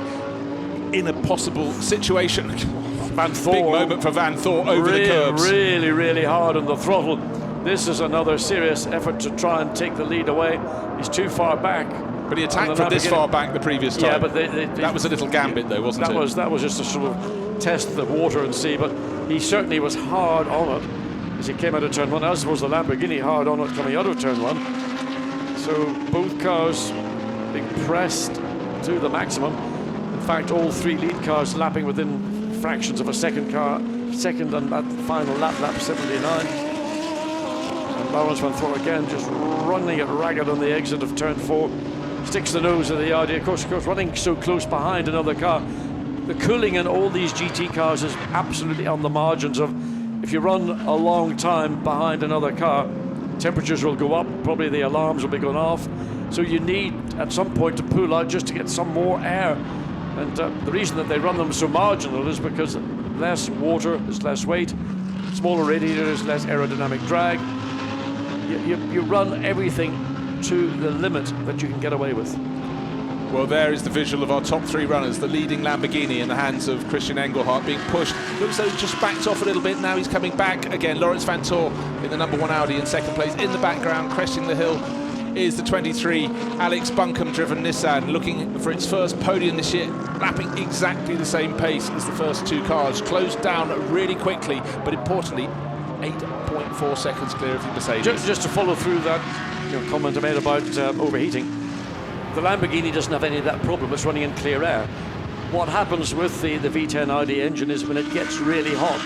in a possible situation. Vanthoor, big moment for Vanthoor over the curbs. Really hard on the throttle. This is another serious effort to try and take the lead away. He's too far back. But he attacked from this far back the previous time. Yeah, but that was a little gambit, though, wasn't it? That was just to sort of test the water and see. But he certainly was hard on it as he came out of turn 1. As was the Lamborghini hard on it coming out of turn 1. So both cars being pressed do the maximum. In fact, all three lead cars lapping within fractions of a second and that final lap 79. And Laurens van Thor again just running it ragged on the exit of turn 4. Sticks the nose of the Audi, of course, running so close behind another car. The cooling in all these GT cars is absolutely on the margins of, if you run a long time behind another car, temperatures will go up, probably the alarms will be going off. So you need at some point to pull out just to get some more air. And the reason that they run them so marginal is because less water is less weight, smaller radiator is less aerodynamic drag. You run everything to the limit that you can get away with. Well, there is the visual of our top 3 runners, the leading Lamborghini in the hands of Christian Engelhardt being pushed. Looks like he just backed off a little bit, now he's coming back again. Laurens van Thor in the number 1 Audi in second place. In the background, cresting the hill, is the 23 Alex Buncombe driven Nissan, looking for its first podium this year, lapping exactly the same pace as the first 2 cars. Closed down really quickly, but importantly, 8.4 seconds clear of the Mercedes. Just to follow through that comment I made about overheating, the Lamborghini doesn't have any of that problem. It's running in clear air. What happens with the V10 Audi engine is when it gets really hot,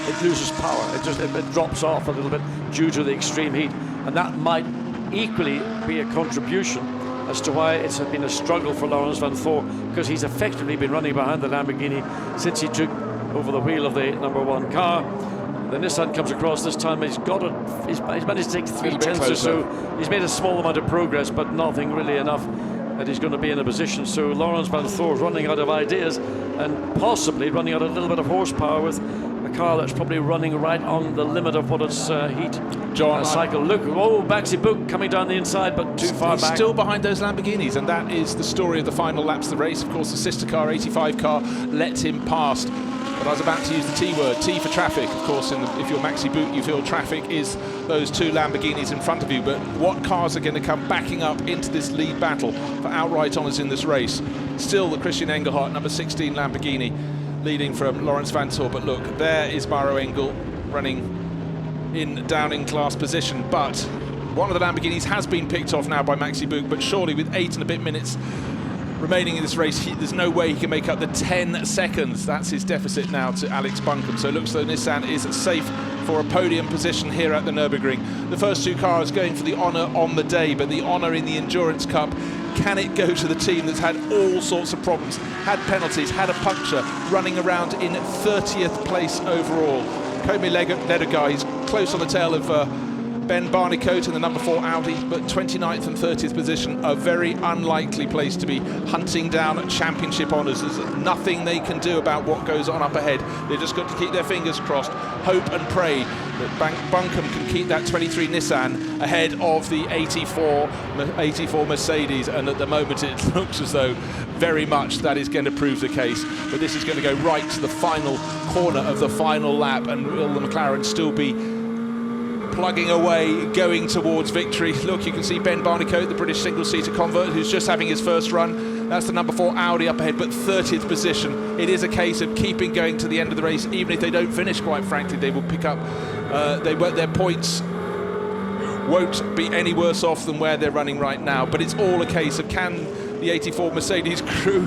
it loses power. It drops off a little bit due to the extreme heat, and that might equally be a contribution as to why it's been a struggle for Laurens van Thor, because he's effectively been running behind the Lamborghini since he took over the wheel of the number 1 car. The Nissan comes across this time. He's managed to take 3 tenths or so. He's made a small amount of progress, but nothing really enough that he's going to be in a position. So Laurens van Thor running out of ideas and possibly running out a little bit of horsepower with a car that's probably running right on the limit of what its heat cycle. Look, Maxi Book coming down the inside, but too far back. Still behind those Lamborghinis, and that is the story of the final laps of the race. Of course, the sister car, 85 car, let him past. But I was about to use the T word, T for traffic. Of course, if you're Maxi Boot, you feel traffic is those 2 Lamborghinis in front of you. But what cars are going to come backing up into this lead battle for outright honours in this race? Still the Christian Engelhardt, number 16 Lamborghini, leading from Laurens van Thor. But look, there is Maro Engel running down in class position. But one of the Lamborghinis has been picked off now by Maxi Boot. But surely with 8 and a bit minutes remaining in this race, there's no way he can make up the 10 seconds. That's his deficit now to Alex Buncombe. So it looks though Nissan is safe for a podium position here at the Nurburgring. The first 2 cars going for the honour on the day, but the honour in the Endurance Cup, can it go to the team that's had all sorts of problems, had penalties, had a puncture, running around in 30th place overall? Komi Ledergar, he's close on the tail of Ben Barnicoat in the number 4 Audi, but 29th and 30th position, a very unlikely place to be hunting down championship honours. There's nothing they can do about what goes on up ahead. They've just got to keep their fingers crossed, hope and pray that Buncombe can keep that 23 Nissan ahead of the 84 Mercedes, and at the moment it looks as though very much that is going to prove the case. But this is going to go right to the final corner of the final lap, and will the McLaren still be plugging away, going towards victory? Look, you can see Ben Barnicoat, the British single-seater convert, who's just having his first run. That's the number 4 Audi up ahead, but 30th position. It is a case of keeping going to the end of the race. Even if they don't finish, quite frankly, they will pick up, their points won't be any worse off than where they're running right now. But it's all a case of, can the 84 Mercedes crew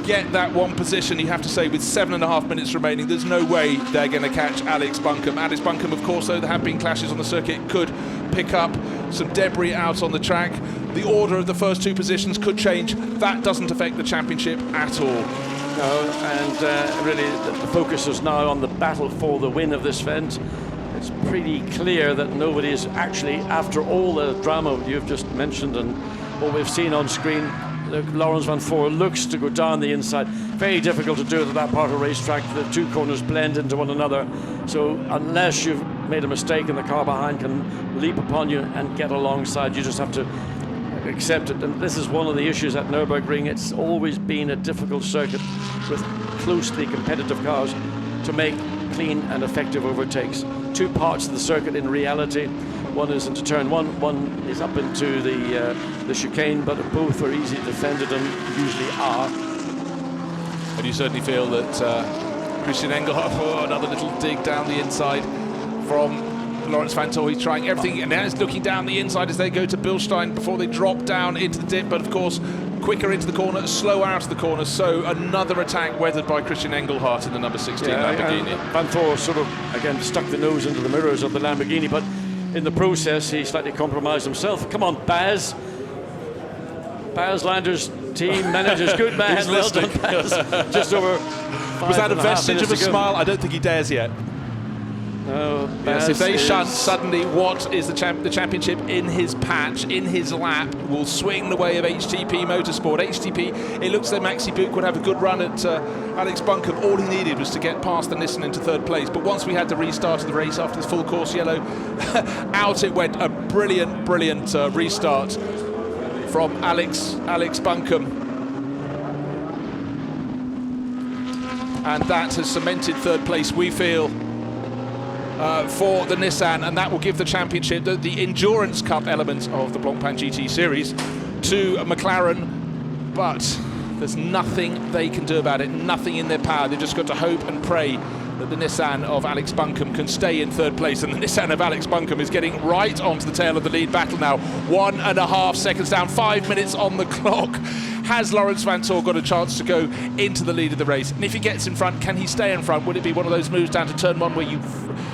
get that 1 position? You have to say, with 7.5 minutes remaining, there's no way they're going to catch Alex Buncombe. Alex Buncombe, of course, though there have been clashes on the circuit, could pick up some debris out on the track. The order of the first 2 positions could change. That doesn't affect the championship at all. No, and really the focus is now on the battle for the win of this event. It's pretty clear that nobody is actually, after all the drama you've just mentioned and what we've seen on screen, Laurens van Thor looks to go down the inside. Very difficult to do it at that part of the racetrack. The 2 corners blend into one another. So unless you've made a mistake and the car behind can leap upon you and get alongside, you just have to accept it. And this is one of the issues at Nurburgring. It's always been a difficult circuit with closely competitive cars to make clean and effective overtakes. 2 parts of the circuit in reality. One is into turn 1, one is up into the chicane, but both are easily defended and usually are. And you certainly feel that Christian Engelhardt, another little dig down the inside from Laurens van Thor. He's trying everything, and now he's looking down the inside as they go to Bilstein before they drop down into the dip. But of course, quicker into the corner, slower out of the corner. So another attack weathered by Christian Engelhardt in the number 16 Lamborghini. Vanthoor sort of, again, stuck the nose into the mirrors of the Lamborghini, but in the process, he slightly compromised himself. Come on, Baz. Baz Lander's team managers. Good man. Well done, Baz. Just over 5 Was that a and half vestige of a minutes to go. smile? I don't think he dares yet. No, Yes, if they Baz shunt, is- suddenly what is the championship in his patch, in his lap, will swing the way of HTP Motorsport. HTP, it looks like Maxi Buch would have a good run at Alex Buncombe. All he needed was to get past the Nissan into third place. But once we had the restart of the race after the full course yellow, out it went. A brilliant, brilliant restart from Alex Buncombe. And that has cemented third place, we feel, for the Nissan, and that will give the championship, the Endurance Cup elements of the Blancpain GT Series, to McLaren. But there's nothing they can do about it, nothing in their power. They've just got to hope and pray that the Nissan of Alex Buncombe can stay in third place, and the Nissan of Alex Buncombe is getting right onto the tail of the lead battle now. 1.5 seconds down, 5 minutes on the clock. Has Laurens Vanthoor got a chance to go into the lead of the race? And if he gets in front, can he stay in front? Would it be one of those moves down to turn one where you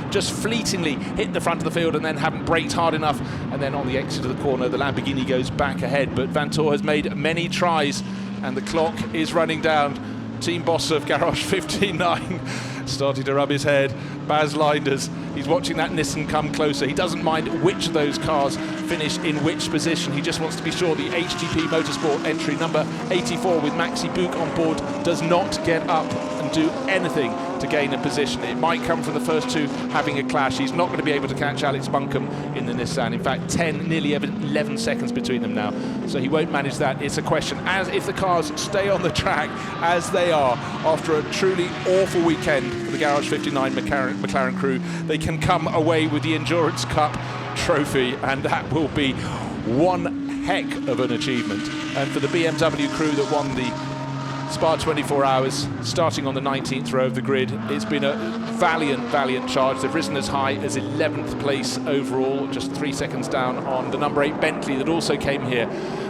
just fleetingly hit the front of the field and then haven't braked hard enough, and then on the exit of the corner the Lamborghini goes back ahead? But Vanthoor has made many tries and the clock is running down. Team boss of Garage 59 starting to rub his head. Baz Linders, he's watching that Nissan come closer. He doesn't mind which of those cars finish in which position. He just wants to be sure the HTP Motorsport entry number 84 with Maxi Buch on board does not get up and do anything to gain a position. It might come from the first two having a clash. He's not going to be able to catch Alex Buncombe in the Nissan. In fact, 10, nearly 11 seconds between them now. So he won't manage that. It's a question as if the cars stay on the track as they are after a truly awful weekend for the Garage 59 McLaren crew, they can come away with the Endurance Cup trophy, and that will be one heck of an achievement. And for the BMW crew that won the Spa 24 Hours, starting on the 19th row of the grid, it's been a valiant charge. They've risen as high as 11th place overall, just 3 seconds down on the number 8 Bentley that also came here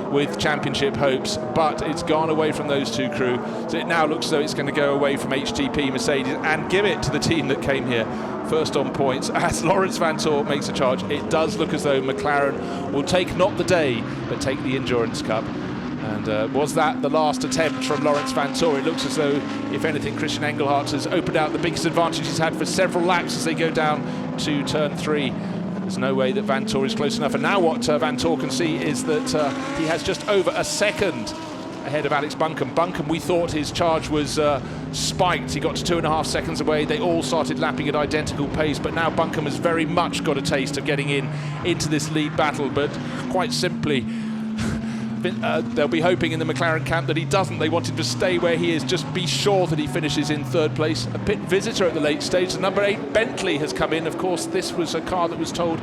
with championship hopes, but it's gone away from those two crew. So it now looks as though it's going to go away from HTP Mercedes and give it to the team that came here first on points. As Laurens Vanthoor makes a charge, it does look as though McLaren will take not the day, but take the Endurance Cup. And was that the last attempt from Laurens Vanthoor? It looks as though, if anything, Christian Engelhardt has opened out the biggest advantage he's had for several laps as they go down to turn 3. There's no way that Vanthoor is close enough. And now what Vanthoor can see is that he has just over a second ahead of Alex Buncombe. Buncombe, we thought his charge was spiked. He got to 2.5 seconds away. They all started lapping at identical pace, but now Buncombe has very much got a taste of getting into this lead battle. But quite simply, they'll be hoping in the McLaren camp that he doesn't. They want him to stay where he is, just be sure that he finishes in third place. A pit visitor at the late stage, the number 8 Bentley has come in. Of course, this was a car that was told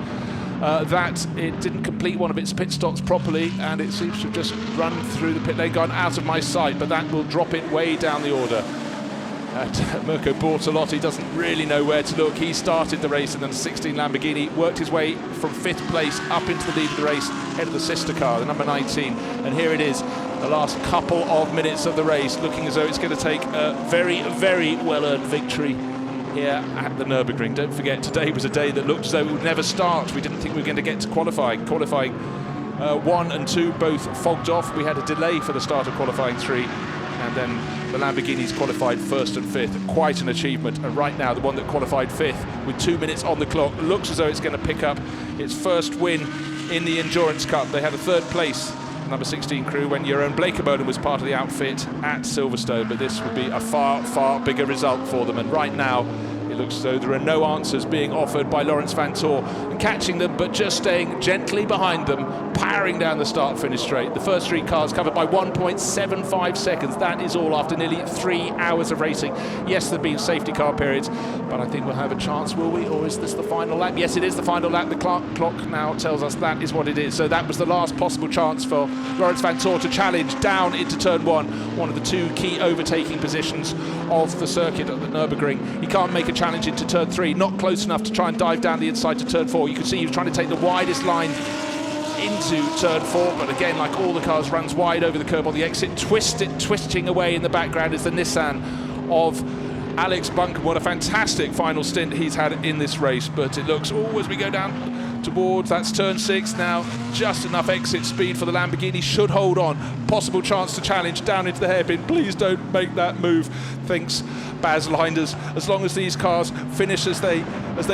that it didn't complete one of its pit stops properly, and it seems to have just run through the pit lane, gone out of my sight, but that will drop it way down the order. Mirko Bortolotti doesn't really know where to look. He started the race in the 16 Lamborghini, worked his way from 5th place up into the lead of the race, ahead of the sister car, the number 19. And here it is, the last couple of minutes of the race, looking as though it's going to take a very, very well-earned victory here at the Nurburgring. Don't forget, today was a day that looked as though it would never start. We didn't think we were going to get to qualifying. Qualifying 1 and 2 both fogged off. We had a delay for the start of qualifying 3. And then the Lamborghinis qualified 1st and 5th. Quite an achievement. And right now, the one that qualified 5th with 2 minutes on the clock looks as though it's going to pick up its first win in the Endurance Cup. They had a 3rd place, number 16 crew, when Jeroen Blekemolen was part of the outfit at Silverstone. But this would be a far, far bigger result for them. And right now, it looks as though there are no answers being offered by Laurens Vanthoor and catching them, but just staying gently behind them, powering down the start-finish straight. The first 3 cars covered by 1.75 seconds. That is all after nearly 3 hours of racing. Yes, there have been safety car periods, but I think we'll have a chance, will we? Or is this the final lap? Yes, it is the final lap. The clock now tells us that is what it is. So that was the last possible chance for Laurens Vanthoor to challenge down into turn 1, one of the 2 key overtaking positions of the circuit at the Nurburgring. He can't make a challenge into turn 3, not close enough to try and dive down the inside to turn 4. You can see he was trying to take the widest line into into turn 4, but again, like all the cars, runs wide over the curb on the exit, twisting away in the background is the Nissan of Alex Buncombe. What a fantastic final stint he's had in this race, but it looks, as we go down towards, that's turn 6 now, just enough exit speed for the Lamborghini, should hold on, possible chance to challenge down into the hairpin. Please don't make that move, thinks Baz Linders. As long as these cars finish as they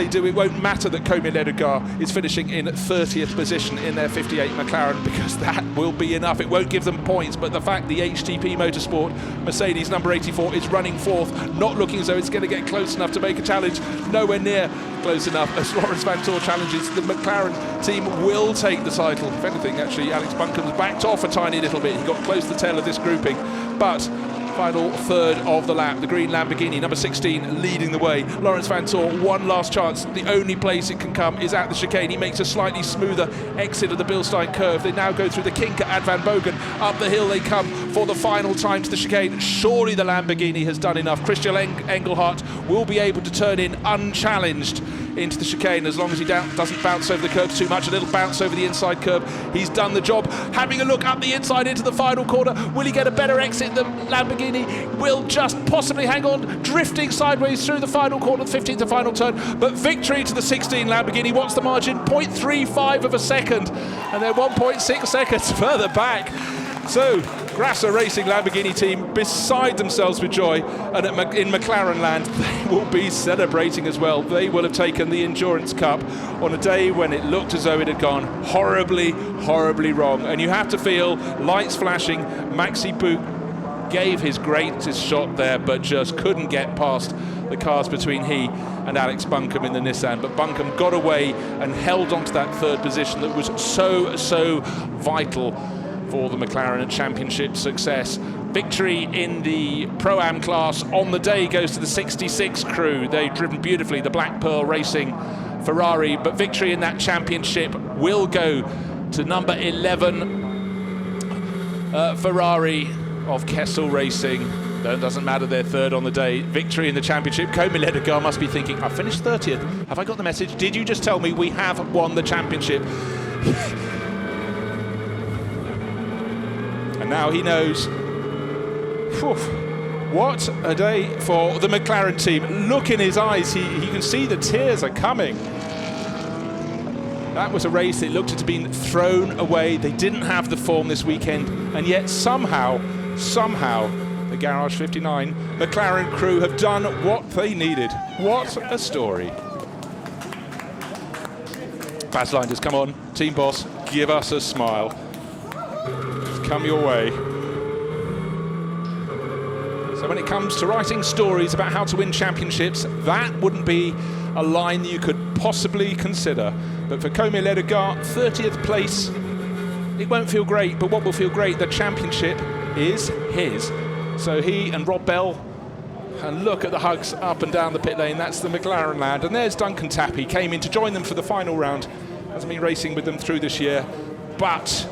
do, it won't matter that Comey Ledegar is finishing in 30th position in their 58 McLaren, because that will be enough. It won't give them points, but the fact the HTP Motorsport Mercedes number 84 is running 4th, not looking as though it's going to get close enough to make a challenge, nowhere near close enough as Lawrence Vanthoor challenges. The McLaren team will take the title. If anything, actually, Alex Buncombe's backed off a tiny little bit. He got close to the tail of this grouping, but final third of the lap, the green Lamborghini, number 16, leading the way. Lawrence Vanthoor, one last chance. The only place it can come is at the chicane. He makes a slightly smoother exit of the Bilstein curve. They now go through the kink at Van Bogen. Up the hill they come for the final time to the chicane. Surely the Lamborghini has done enough. Christian Engelhardt will be able to turn in unchallenged into the chicane, as long as he doesn't bounce over the curbs too much. A little bounce over the inside curb. He's done the job. Having a look up the inside into the final corner. Will he get a better exit? The Lamborghini will just possibly hang on, drifting sideways through the final corner, the 15th and final turn. But victory to the 16 Lamborghini. What's the margin? 0.35 of a second, and they're 1.6 seconds further back. So, Grasser Racing Lamborghini team beside themselves with joy, and in McLaren land they will be celebrating as well. They will have taken the Endurance Cup on a day when it looked as though it had gone horribly, horribly wrong. And you have to feel lights flashing. Maxi Book gave his greatest shot there, but just couldn't get past the cars between he and Alex Buncombe in the Nissan. But Buncombe got away and held on to that third position that was so vital for the McLaren Championship success. Victory in the Pro-Am class on the day goes to the 66 crew. They've driven beautifully, the Black Pearl Racing Ferrari, but victory in that championship will go to number 11 Ferrari of Kessel Racing. Though it doesn't matter, they're third on the day. Victory in the championship. Comey Ledegar must be thinking, I finished 30th. Have I got the message? Did you just tell me we have won the championship? And now he knows. Whew, what a day for the McLaren team. Look in his eyes, he can see the tears are coming. That was a race that looked to have been thrown away. They didn't have the form this weekend, and yet somehow, the Garage 59 McLaren crew have done what they needed. What a story. Baz Linders, come on, team boss, give us a smile. Come your way. So when it comes to writing stories about how to win championships, that wouldn't be a line you could possibly consider. But for Comey Ledegar, 30th place, it won't feel great, but what will feel great, the championship is his. So he and Rob Bell, and look at the hugs up and down the pit lane, that's the McLaren land. And there's Duncan Tappy, came in to join them for the final round. Hasn't been racing with them through this year, but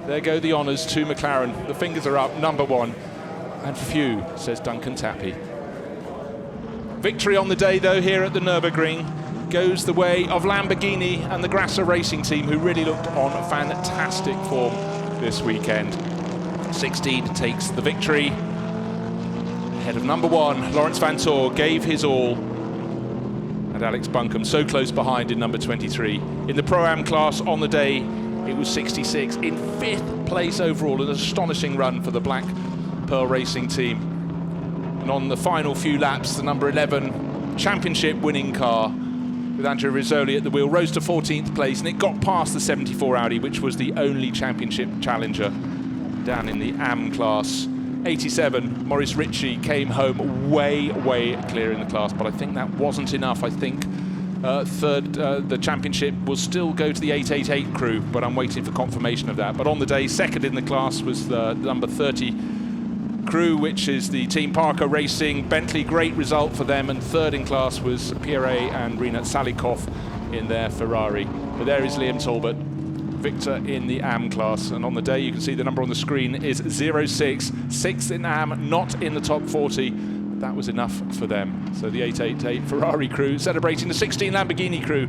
there go the honours to McLaren. The fingers are up, number 1. And phew, says Duncan Tappy. Victory on the day, though, here at the Nurburgring goes the way of Lamborghini and the Grasser Racing team, who really looked on fantastic form this weekend. 16 takes the victory. Ahead of number 1, Lawrence Vanthoor gave his all. And Alex Buncombe so close behind in number 23. In the Pro-Am class on the day, it was 66, in 5th place overall, an astonishing run for the Black Pearl Racing team. And on the final few laps, the number 11 championship winning car with Andrea Rizzoli at the wheel rose to 14th place, and it got past the 74 Audi, which was the only championship challenger down in the AM class. 87, Maurice Ritchie came home way clear in the class, but I think that wasn't enough. I think third, the championship will still go to the 888 crew, but I'm waiting for confirmation of that. But on the day, second in the class was the number 30 crew, which is the Team Parker Racing. Bentley, great result for them, and third in class was Pierre and Rinat Salikov in their Ferrari. But there is Liam Talbot, victor in the AM class, and on the day you can see the number on the screen is 06, 6th in AM, not in the top 40. That was enough for them. So the 888 Ferrari crew celebrating, the 16 Lamborghini crew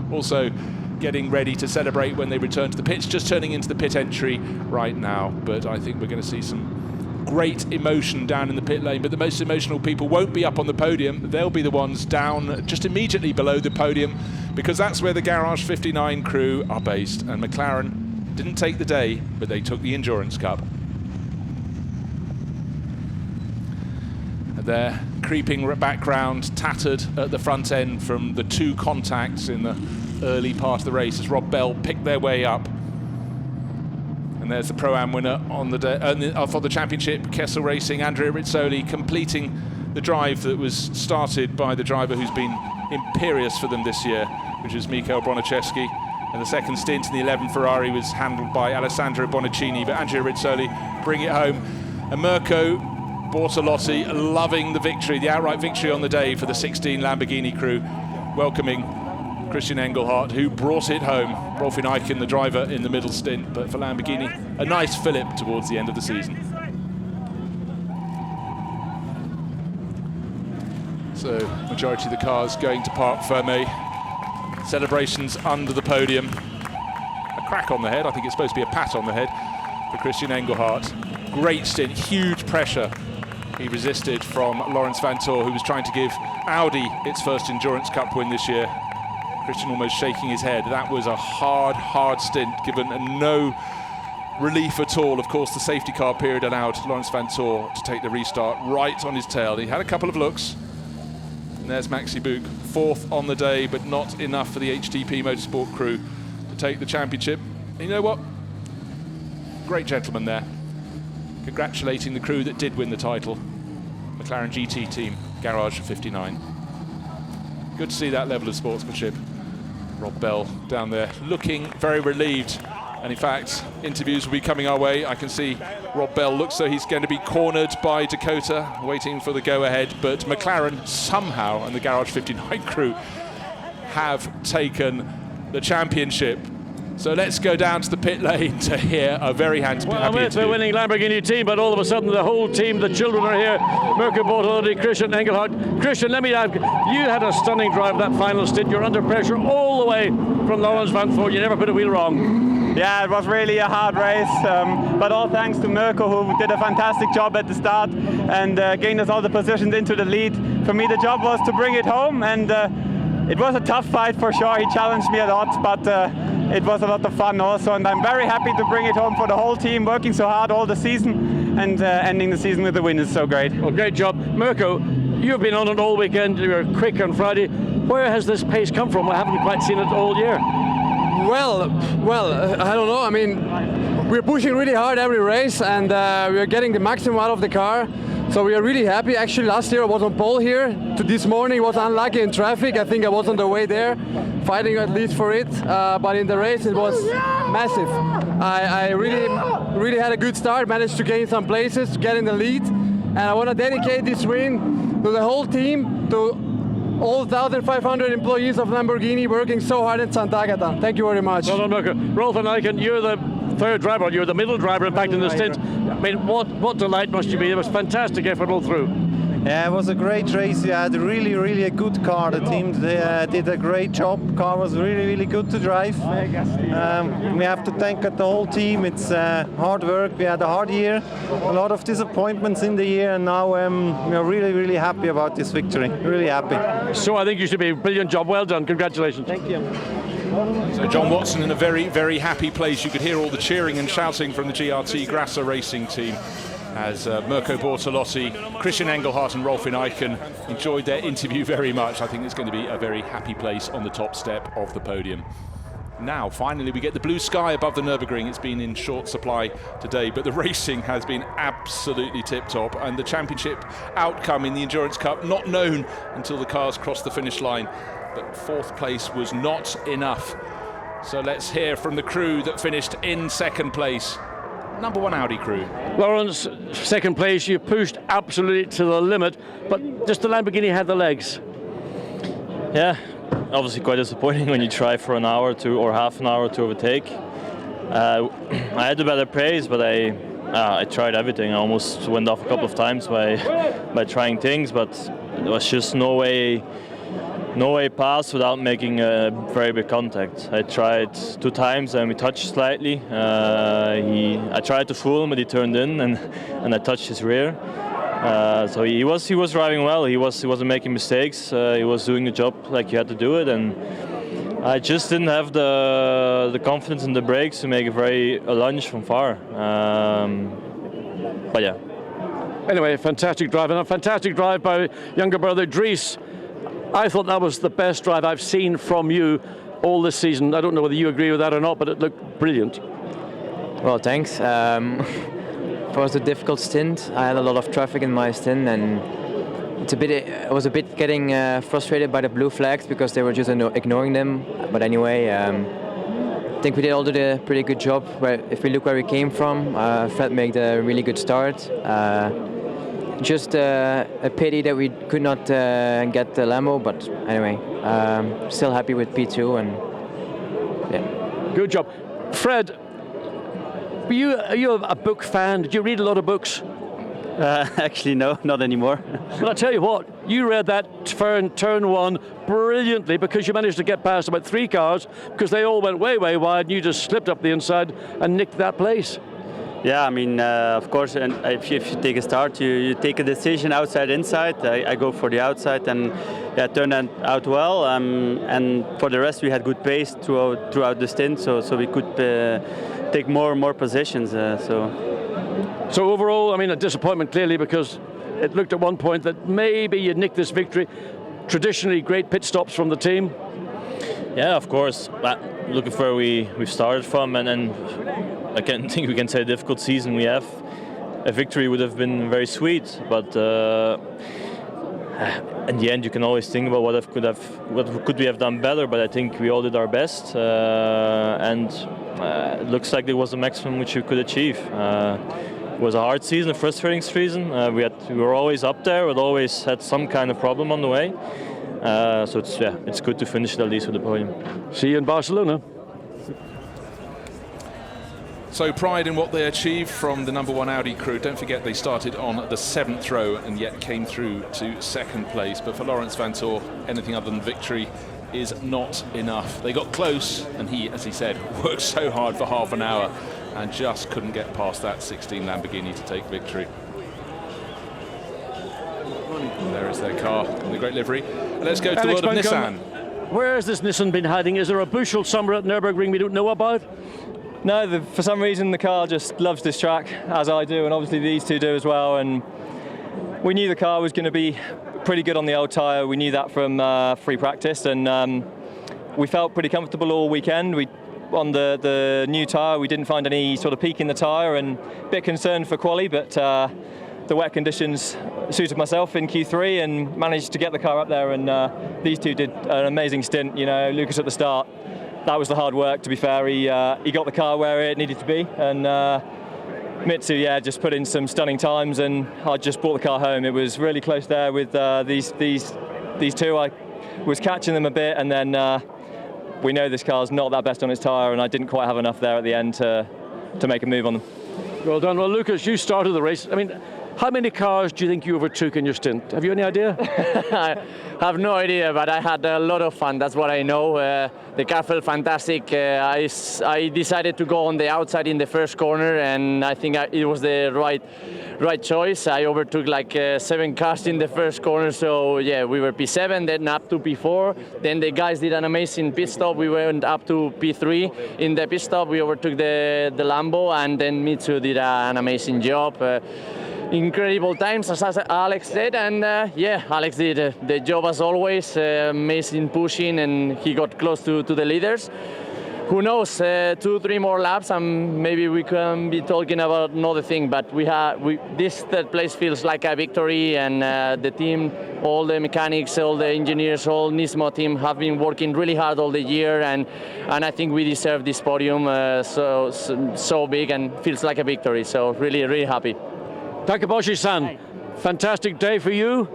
also getting ready to celebrate when they return to the pits, just turning into the pit entry right now. But I think we're going to see some great emotion down in the pit lane, but the most emotional people won't be up on the podium. They'll be the ones down just immediately below the podium, because that's where the Garage 59 crew are based. And McLaren didn't take the day, but they took the Endurance Cup. Their creeping background tattered at the front end from the 2 contacts in the early part of the race as Rob Bell picked their way up. And there's the Pro-Am winner on the day, for the championship, Kessel Racing, Andrea Rizzoli, completing the drive that was started by the driver who's been imperious for them this year, which is Michael Broniczewski. And the second stint in the 11 Ferrari was handled by Alessandro Bonaccini, but Andrea Rizzoli bring it home. And Mirko Bortolotti loving the victory, the outright victory on the day for the 16 Lamborghini crew, welcoming Christian Engelhardt, who brought it home. Rolf Eichen, the driver, in the middle stint, but for Lamborghini, a nice fillip towards the end of the season. So, majority of the cars going to Parc Fermé. Celebrations under the podium. A crack on the head, I think it's supposed to be a pat on the head for Christian Engelhardt. Great stint, huge pressure he resisted from Laurens Vanthoor, who was trying to give Audi its first Endurance Cup win this year. Christian almost shaking his head. That was a hard stint, given no relief at all. Of course, the safety car period allowed Laurens Vanthoor to take the restart right on his tail. He had a couple of looks. And there's Maxi Buch, 4th on the day, but not enough for the HTP Motorsport crew to take the championship. And you know what? Great gentleman there, congratulating the crew that did win the title. McLaren GT team, Garage 59. Good to see that level of sportsmanship. Rob Bell down there looking very relieved. And in fact, interviews will be coming our way. I can see Rob Bell looks so he's going to be cornered by Dakota, waiting for the go-ahead. But McLaren somehow, and the Garage 59 crew, have taken the championship. So let's go down to the pit lane to hear a very happy it's the winning Lamborghini team, but all of a sudden the whole team, the children are here. Mirko Bortolotti, Christian Engelhardt. Christian, let me ask, you had a stunning drive that final stint. You're under pressure all the way from Laurens Vanthoor. You never put a wheel wrong. Yeah, it was really a hard race, but all thanks to Mirko, who did a fantastic job at the start and gained us all the positions into the lead. For me, the job was to bring it home, and it was a tough fight for sure. He challenged me a lot, but it was a lot of fun also, and I'm very happy to bring it home for the whole team, working so hard all the season, and ending the season with the win is so great. Well, great job. Mirko, you've been on it all weekend, you were quick on Friday. Where has this pace come from? I haven't quite seen it all year. Well, I don't know. I mean, we're pushing really hard every race, and we're getting the maximum out of the car. So we are really happy. Actually, last year I was on pole here. This morning was unlucky in traffic. I think I was on the way there, fighting at least for it. But in the race it was massive. I really had a good start, managed to gain some places, to get in the lead. And I want to dedicate this win to the whole team, to all 1,500 employees of Lamborghini working so hard in Sant'Agata. Thank you very much. Well done, Mirko. Rolf Eichen, you're the third driver, you're the middle driver, in fact, in the stint. I mean, what delight must you be? It was fantastic effort all through. Yeah, it was a great race. We had really a good car. The team did a great job. The car was really good to drive. We have to thank the whole team. It's hard work. We had a hard year, a lot of disappointments in the year, and now we are really happy about this victory. Really happy. So I think you should be a brilliant job. Well done. Congratulations. Thank you. So John Watson in a very happy place. You could hear all the cheering and shouting from the GRT Grasser Racing team as Mirko Bortolotti, Christian Engelhardt and Rolf Eichen enjoyed their interview very much. I think it's going to be a very happy place on the top step of the podium. Now, finally, we get the blue sky above the Nurburgring. It's been in short supply today, but the racing has been absolutely tip-top, and the championship outcome in the Endurance Cup not known until the cars crossed the finish line. But 4th place was not enough. So let's hear from the crew that finished in 2nd place. Number 1 Audi crew. Laurens, 2nd place, you pushed absolutely to the limit, but just the Lamborghini had the legs. Yeah, obviously quite disappointing when you try for an hour or half an hour to overtake. I had the better pace, but I tried everything. I almost went off a couple of times by trying things, but there was just no way no way past without making a very big contact. I tried 2 times and we touched slightly. I tried to fool him, but he turned in and I touched his rear. So he was driving well. He wasn't making mistakes. He was doing the job like you had to do it, and I just didn't have the confidence in the brakes to make a lunge from far. But yeah. Anyway, fantastic drive, and a fantastic drive by younger brother Dries. I thought that was the best drive I've seen from you all this season. I don't know whether you agree with that or not, but it looked brilliant. Well, thanks. It was a difficult stint. I had a lot of traffic in my stint, and I was a bit getting frustrated by the blue flags because they were just ignoring them. But anyway, I think we did all did a pretty good job. If we look where we came from, Fred made a really good start. Just a pity that we could not get the Lambo, but anyway, still happy with P2 and yeah. Good job. Fred, are you a book fan? Did you read a lot of books? Actually, no, not anymore. Well, I tell you what, you read that turn 1 brilliantly because you managed to get past about 3 cars because they all went way, way wide and you just slipped up the inside and nicked that place. Yeah, I mean, of course, and if you take a start, you take a decision outside, inside. I go for the outside, and yeah, turned out well. And for the rest, we had good pace throughout the stint, so we could take more positions. So overall, I mean, a disappointment clearly because it looked at one point that maybe you'd nick this victory. Traditionally, great pit stops from the team. Yeah, of course. Look at where we've started from, and I can't think we can say a difficult season we have. A victory would have been very sweet, but in the end, you can always think about what could we have done better. But I think we all did our best, and it looks like there was a maximum which we could achieve. It was a hard season, a frustrating season. We were always up there, but always had some kind of problem on the way. So it's good to finish it at least with the podium. See you in Barcelona. So pride in what they achieved from the number 1 Audi crew. Don't forget they started on the 7th row and yet came through to 2nd place. But for Laurens Vanthoor, anything other than victory is not enough. They got close and he, as he said, worked so hard for half an hour and just couldn't get past that 16 Lamborghini to take victory. There is their car in the great livery. Let's go to the world of Nissan. Where has this Nissan been hiding? Is there a bushel somewhere at Nurburgring we don't know about? No, for some reason the car just loves this track, as I do, and obviously these two do as well. And we knew the car was going to be pretty good on the old tyre. We knew that from free practice, and we felt pretty comfortable all weekend. On the new tyre, we didn't find any sort of peak in the tyre, and a bit concerned for quali, but the wet conditions suited myself in Q3 and managed to get the car up there. And these two did an amazing stint. You know, Lucas at the start. That was the hard work, to be fair. He got the car where it needed to be, and Mitsu, just put in some stunning times, and I just brought the car home. It was really close there with these two. I was catching them a bit, and then we know this car's not that best on its tyre, and I didn't quite have enough there at the end to make a move on them. Well done. Well, Lucas, you started the race. I mean, how many cars do you think you overtook in your stint? Have you any idea? I have no idea, but I had a lot of fun. That's what I know. The car felt fantastic. I decided to go on the outside in the first corner, and I think it was the right choice. I overtook like 7 cars in the first corner, so yeah, we were P7, then up to P4. Then the guys did an amazing pit stop. We went up to P3. In the pit stop, we overtook the Lambo, and then Mitsu did an amazing job. Incredible times, as Alex said, and Alex did the job as always, amazing pushing, and he got close to the leaders. Who knows, 2-3 more laps and maybe we can be talking about another thing, but this third place feels like a victory, and the team, all the mechanics, all the engineers, all Nismo team have been working really hard all the year, and I think we deserve this podium so big, and feels like a victory, so really happy. Takabashi-san, fantastic day for you.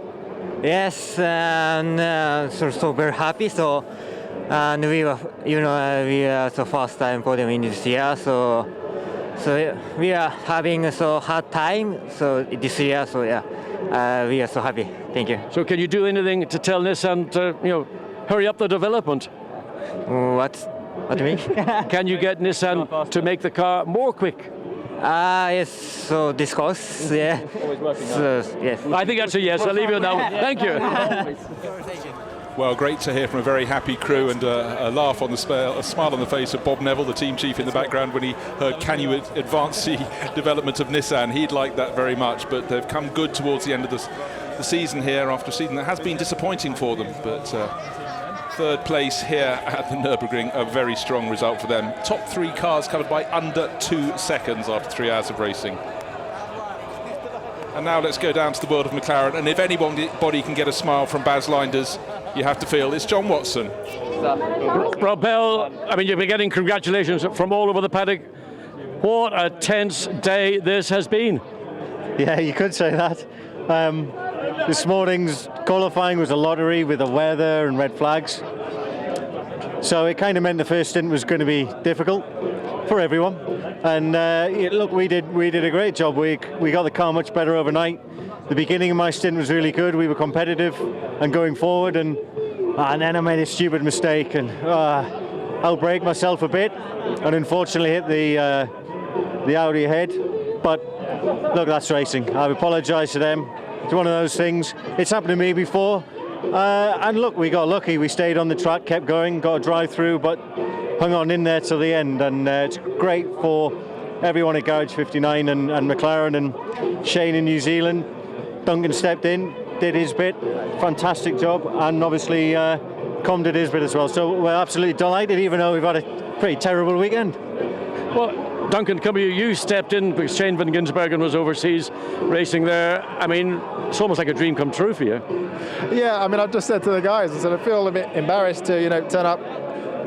Yes, and so very happy. So, and we are so first time podium in this year. So we are having so hard time. So this year, so we are so happy. Thank you. So can you do anything to tell Nissan to hurry up the development? What do you mean? Can you get Nissan to make the car more quick? Yes, so discuss, yeah. So, yes. I think that's a yes. I'll leave you now. Thank you. Well, great to hear from a very happy crew, and a laugh on the a smile on the face of Bob Neville, the team chief, in the background when he heard, can you advance the development of Nissan? He'd like that very much, but they've come good towards the end of the season here, after a season that has been disappointing for them. But third place here at the Nurburgring, a very strong result for them. Top 3 cars covered by under 2 seconds after 3 hours of racing. And now let's go down to the world of McLaren, and if anybody can get a smile from Baz Linders, you have to feel it's John Watson. Rob Bell, I mean, you've been getting congratulations from all over the paddock. What a tense day this has been. Yeah, you could say that. This morning's qualifying was a lottery with the weather and red flags. So it kind of meant the first stint was going to be difficult for everyone. And look, we did a great job. We got the car much better overnight. The beginning of my stint was really good. We were competitive and going forward, and then I made a stupid mistake and outbraked myself a bit, and unfortunately hit the Audi ahead. But look, that's racing. I apologise to them. It's one of those things. It's happened to me before. And look, we got lucky. We stayed on the track, kept going, got a drive through, but hung on in there till the end. And it's great for everyone at Garage 59 and McLaren and Shane in New Zealand. Duncan stepped in, did his bit, fantastic job, and obviously Com did his bit as well. So we're absolutely delighted, even though we've had a pretty terrible weekend. Well, Duncan, come here, you stepped in because Shane van Gisbergen was overseas racing there. I mean, it's almost like a dream come true for you. Yeah, I mean, I've just said to the guys, I said I feel a bit embarrassed to, turn up,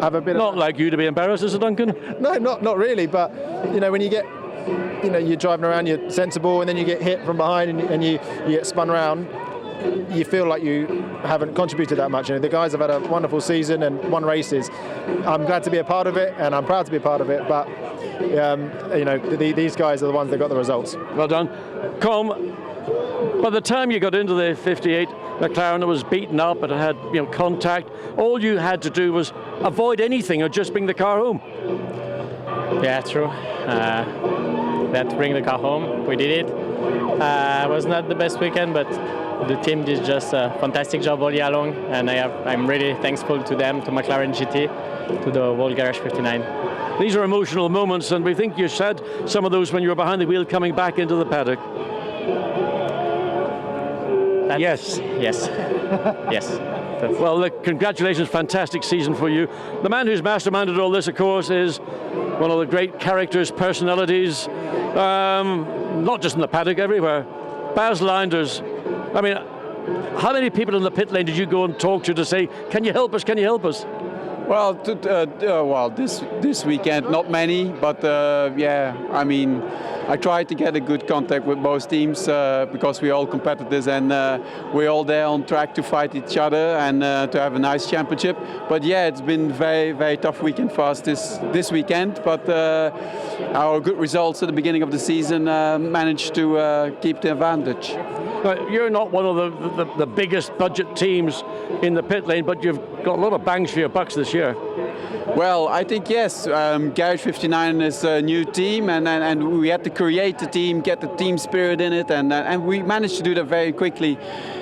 have a bit Not like you to be embarrassed, is it, Duncan? No, not really, but, when you get, you're driving around, you're sensible, and then you get hit from behind and you get spun around, you feel like you haven't contributed that much. The guys have had a wonderful season and won races. I'm glad to be a part of it, and I'm proud to be a part of it, but these guys are the ones that got the results. Well done. Com, by the time you got into the 58, McLaren, it was beaten up, it had contact. All you had to do was avoid anything or just bring the car home. Yeah, true. We had to bring the car home. We did it. It was not the best weekend, but the team did just a fantastic job all year long, and I'm really thankful to them, to McLaren GT, to the whole Garage 59. These are emotional moments, and we think you said some of those when you were behind the wheel coming back into the paddock. Yes. Yes. Well, look, congratulations, fantastic season for you. The man who's masterminded all this, of course, is one of the great characters, personalities, not just in the paddock, everywhere. Baz Linders. I mean, how many people in the pit lane did you go and talk to say, can you help us, can you help us? Well, this weekend, not many, but I mean, I tried to get a good contact with both teams because we're all competitors and we're all there on track to fight each other and to have a nice championship. But yeah, it's been very, very tough weekend for us this weekend, but our good results at the beginning of the season managed to keep the advantage. You're not one of the biggest budget teams in the pit lane, but you've got a lot of bangs for your bucks this year. Well, I think yes. Garage 59 is a new team, and we had to create the team, get the team spirit in it, and we managed to do that very quickly.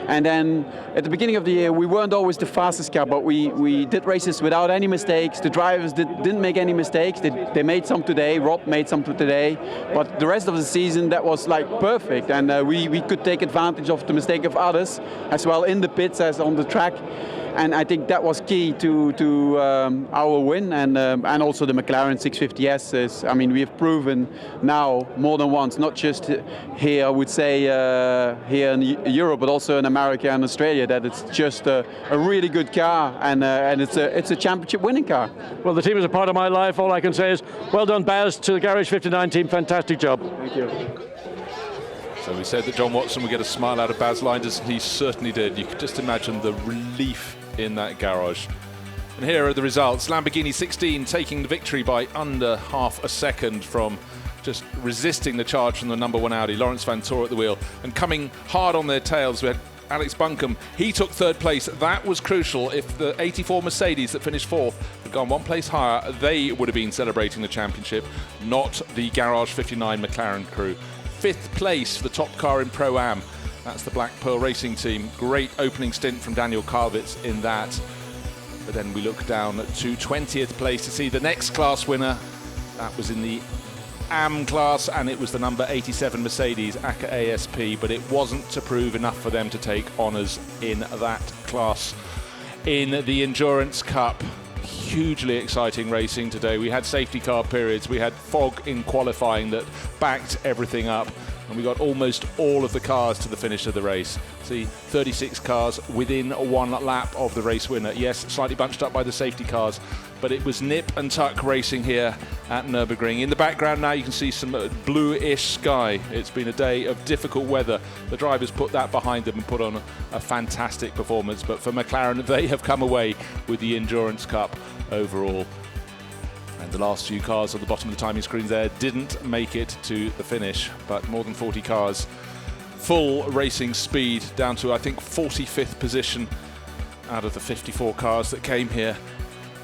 And then at the beginning of the year, we weren't always the fastest car, but we did races without any mistakes. The drivers didn't make any mistakes. They made some today. Rob made some today, but the rest of the season that was like perfect, and we could take advantage of the mistake of others as well in the pits as on the track. And I think that was key to our win, and also the McLaren 650S is, I mean, we have proven now more than once, not just here, I would say, here in Europe, but also in America and Australia, that it's just a really good car, and it's a championship winning car. Well, the team is a part of my life. All I can say is, well done, Baz, to the Garage 59 team. Fantastic job. Thank you. So we said that John Watson would get a smile out of Baz Linders, and he certainly did. You could just imagine the relief in that garage. And here are the results. Lamborghini 16 taking the victory by under half a second from just resisting the charge from the number one Audi. Lawrence Van Tor at the wheel. And coming hard on their tails, we had Alex Buncombe, he took third place. That was crucial. If the 84 Mercedes that finished fourth had gone one place higher, they would have been celebrating the championship, not the Garage 59 McLaren crew. Fifth place for the top car in Pro-Am. That's the Black Pearl Racing team. Great opening stint from Daniel Karlitz in that. But then we look down to 20th place to see the next class winner. That was in the AM class, and it was the number 87 Mercedes ACA ASP, but it wasn't to prove enough for them to take honours in that class. In the Endurance Cup, hugely exciting racing today. We had safety car periods, we had fog in qualifying that backed everything up, and we got almost all of the cars to the finish of the race. See, 36 cars within one lap of the race winner. Yes, slightly bunched up by the safety cars, but it was nip and tuck racing here at Nurburgring. In the background now you can see some bluish sky. It's been a day of difficult weather. The drivers put that behind them and put on a fantastic performance, but for McLaren, they have come away with the Endurance Cup overall. And the last few cars on the bottom of the timing screen there didn't make it to the finish, but more than 40 cars, full racing speed, down to I think 45th position out of the 54 cars that came here,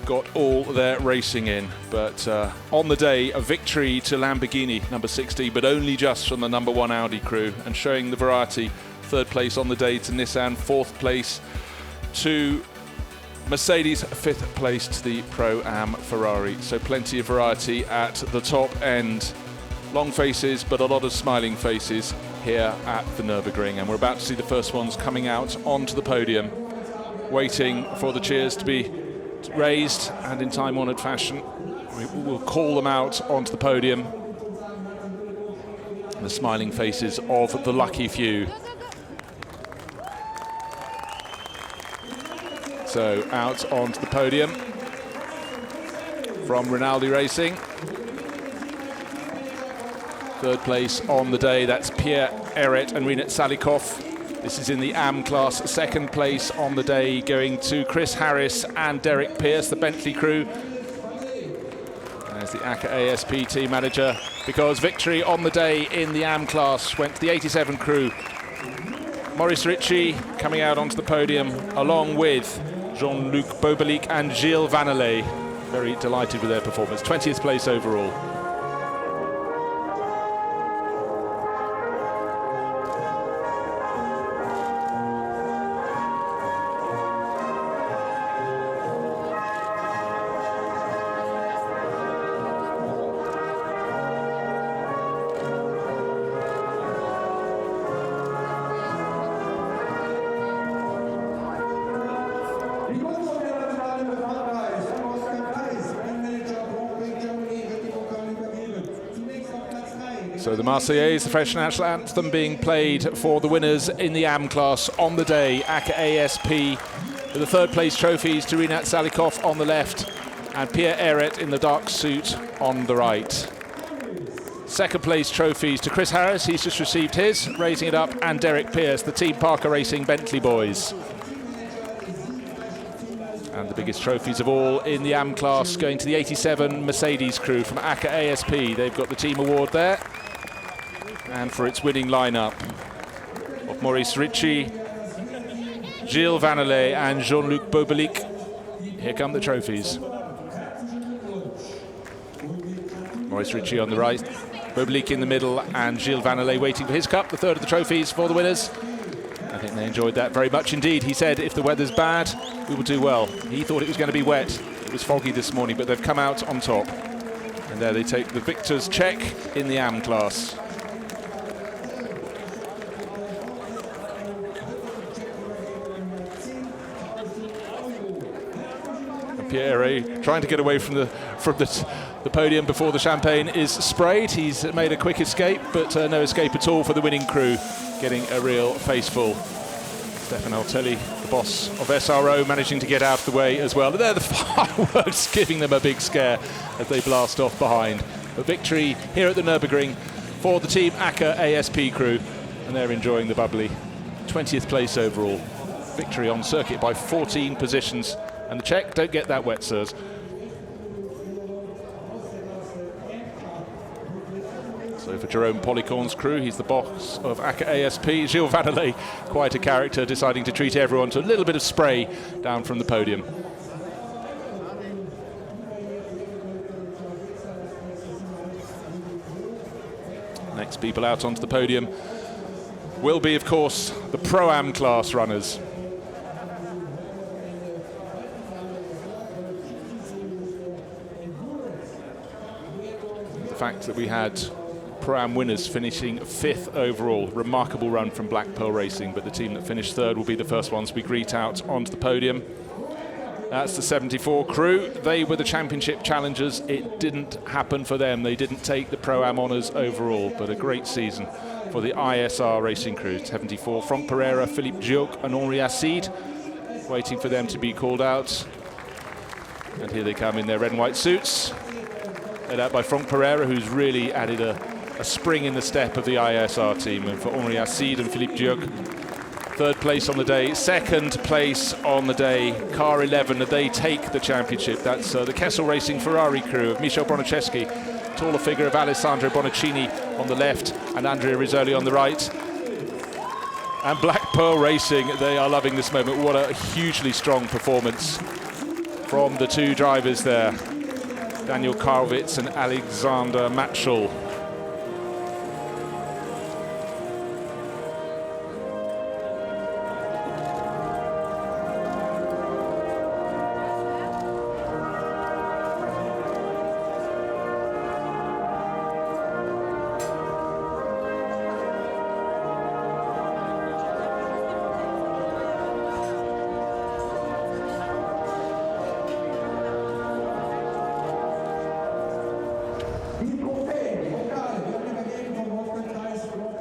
got all their racing in. But on the day, a victory to Lamborghini, number 60, but only just from the number 1 Audi crew, and showing the variety. Third place on the day to Nissan, fourth place to Mercedes, fifth place to the Pro-Am Ferrari. So plenty of variety at the top end. Long faces, but a lot of smiling faces here at the Nürburgring. And we're about to see the first ones coming out onto the podium, waiting for the cheers to be raised, and in time-honoured fashion, we will call them out onto the podium. The smiling faces of the lucky few. So out onto the podium from Rinaldi Racing. Third place on the day, that's Pierre Eret and Rinat Salikov. This is in the AM class. Second place on the day going to Chris Harris and Derek Pearce, the Bentley crew. There's the ACA ASP team manager, because victory on the day in the AM class went to the 87 crew. Maurice Ritchie coming out onto the podium along with Jean-Luc Bobelic and Gilles Vannelet. Very delighted with their performance. 20th place overall. So the Marseillaise, the French national anthem, being played for the winners in the AM class on the day. ACA ASP with the third place trophies to Rinat Salikov on the left and Pierre Eret in the dark suit on the right. Second place trophies to Chris Harris, he's just received his, raising it up, and Derek Pearce, the Team Parker Racing Bentley boys. And the biggest trophies of all in the AM class going to the 87 Mercedes crew from ACA ASP. They've got the team award there. And for its winning lineup of Maurice Ritchie, Gilles Vannelet and Jean-Luc Bobelic. Here come the trophies. Maurice Ritchie on the right, Bobelic in the middle, and Gilles Vannelet waiting for his cup, the third of the trophies for the winners. I think they enjoyed that very much indeed. He said, if the weather's bad, we will do well. He thought it was going to be wet. It was foggy this morning, but they've come out on top. And there they take the victor's check in the AM class. Pierre trying to get away from the podium before the champagne is sprayed. He's made a quick escape, but no escape at all for the winning crew, getting a real face full. Stefan Altelli, the boss of SRO, managing to get out of the way as well. And there the fireworks giving them a big scare as they blast off behind. A victory here at the Nürburgring for the Team ACA ASP crew, and they're enjoying the bubbly. 20th place overall. Victory on circuit by 14 positions. And the Czech don't get that wet, sirs. So So for Jerome Policorn's crew, he's the boss of ACA ASP. Gilles Vandelet, quite a character, deciding to treat everyone to a little bit of spray down from the podium. Next people out onto the podium will be, of course, the Pro-Am class runners. The fact that we had Pro-Am winners finishing 5th overall, remarkable run from Black Pearl Racing, but the team that finished 3rd will be the first ones we greet out onto the podium. That's the 74 crew. They were the championship challengers. It didn't happen for them. They didn't take the Pro-Am honours overall, but a great season for the ISR racing crew. 74, Franck Pereira, Philippe Gioc and Henri Acide, waiting for them to be called out. And here they come in their red and white suits, led out by Franck Pereira, who's really added a spring in the step of the ISR team. And for Henri Acide and Philippe Gioc, 3rd place on the day, 2nd place on the day, car 11, they take the championship. That's the Kessel Racing Ferrari crew of Michel Bronicheschi, taller figure of Alessandro Bonaccini on the left and Andrea Rizzoli on the right. And Black Pearl Racing, they are loving this moment. What a hugely strong performance from the 2 drivers there, Daniel Karlwitz and Alexander Matschel.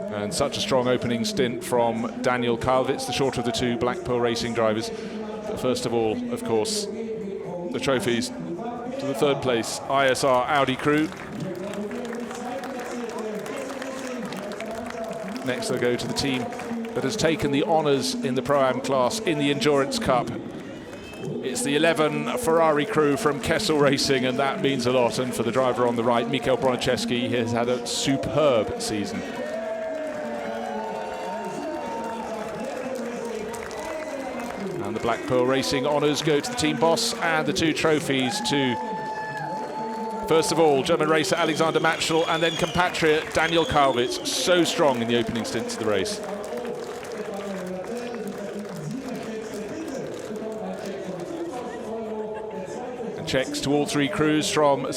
And such a strong opening stint from Daniel Karlwitz, the shorter of the 2 Black Pearl Racing drivers. But first of all, of course, the trophies to the 3rd place ISR Audi crew. Next they'll go to the team that has taken the honours in the Pro-Am class in the Endurance Cup. It's the 11 Ferrari crew from Kessel Racing, and that means a lot. And for the driver on the right, Michel Bronicheschi, he has had a superb season. And the Black Pearl Racing honours go to the team boss, and the 2 trophies to, first of all, German racer Alexander Matschel, and then compatriot Daniel Karlwitz, so strong in the opening stints of the race. And checks to all 3 crews from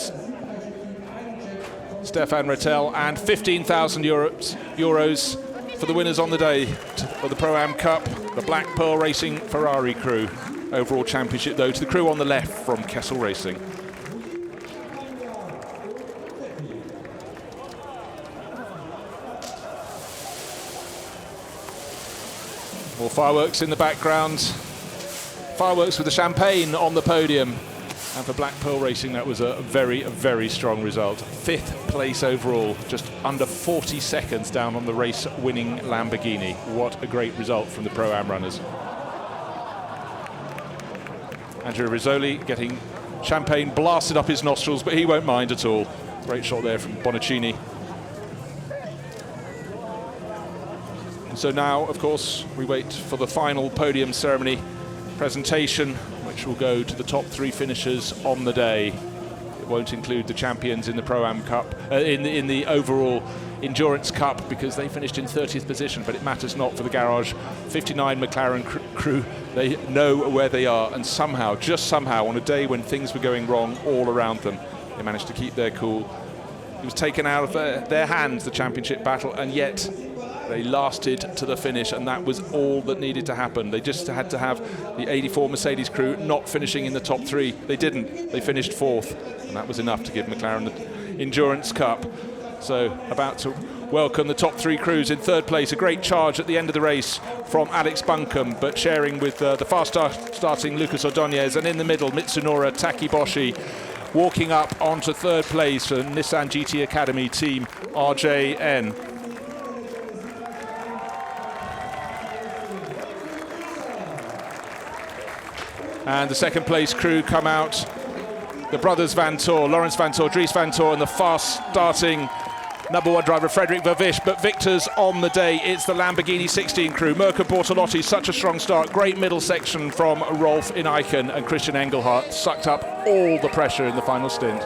Stefan Rettel, and 15,000 euros for the winners on the day of the Pro-Am Cup, the Black Pearl Racing Ferrari crew. Overall championship, though, to the crew on the left from Kessel Racing. More fireworks in the background. Fireworks with the champagne on the podium. And for Black Pearl Racing, that was a very, very strong result. 5th place overall, just under 40 seconds down on the race-winning Lamborghini. What a great result from the Pro-Am runners. Andrea Rizzoli getting champagne blasted up his nostrils, but he won't mind at all. Great shot there from Bonaccini. And so now, of course, we wait for the final podium ceremony presentation, which will go to the top 3 finishers on the day. It won't include the champions in the Pro-Am Cup, in the overall Endurance Cup, because they finished in 30th position, but it matters not for the Garage 59 McLaren crew. They know where they are, and somehow, just somehow, on a day when things were going wrong all around them, they managed to keep their cool. It was taken out of their hands, the championship battle, and yet they lasted to the finish, and that was all that needed to happen. They just had to have the 84 Mercedes crew not finishing in the top 3. They didn't. They finished 4th, and that was enough to give McLaren the Endurance Cup. So about to welcome the top 3 crews in 3rd place. A great charge at the end of the race from Alex Buncombe, but sharing with the fast starting Lucas Ordonez, and in the middle Mitsunora Takiboshi, walking up onto 3rd place for Nissan GT Academy team RJN. And the 2nd place crew come out, the brothers Vantor, Lawrence Vantor, Dries Vantor, and the fast starting number 1 driver Frederick Vervish, but victors on the day, it's the Lamborghini 16 crew. Mirko Bortolotti, such a strong start, great middle section from Rolf Ineichen, and Christian Engelhardt sucked up all the pressure in the final stint.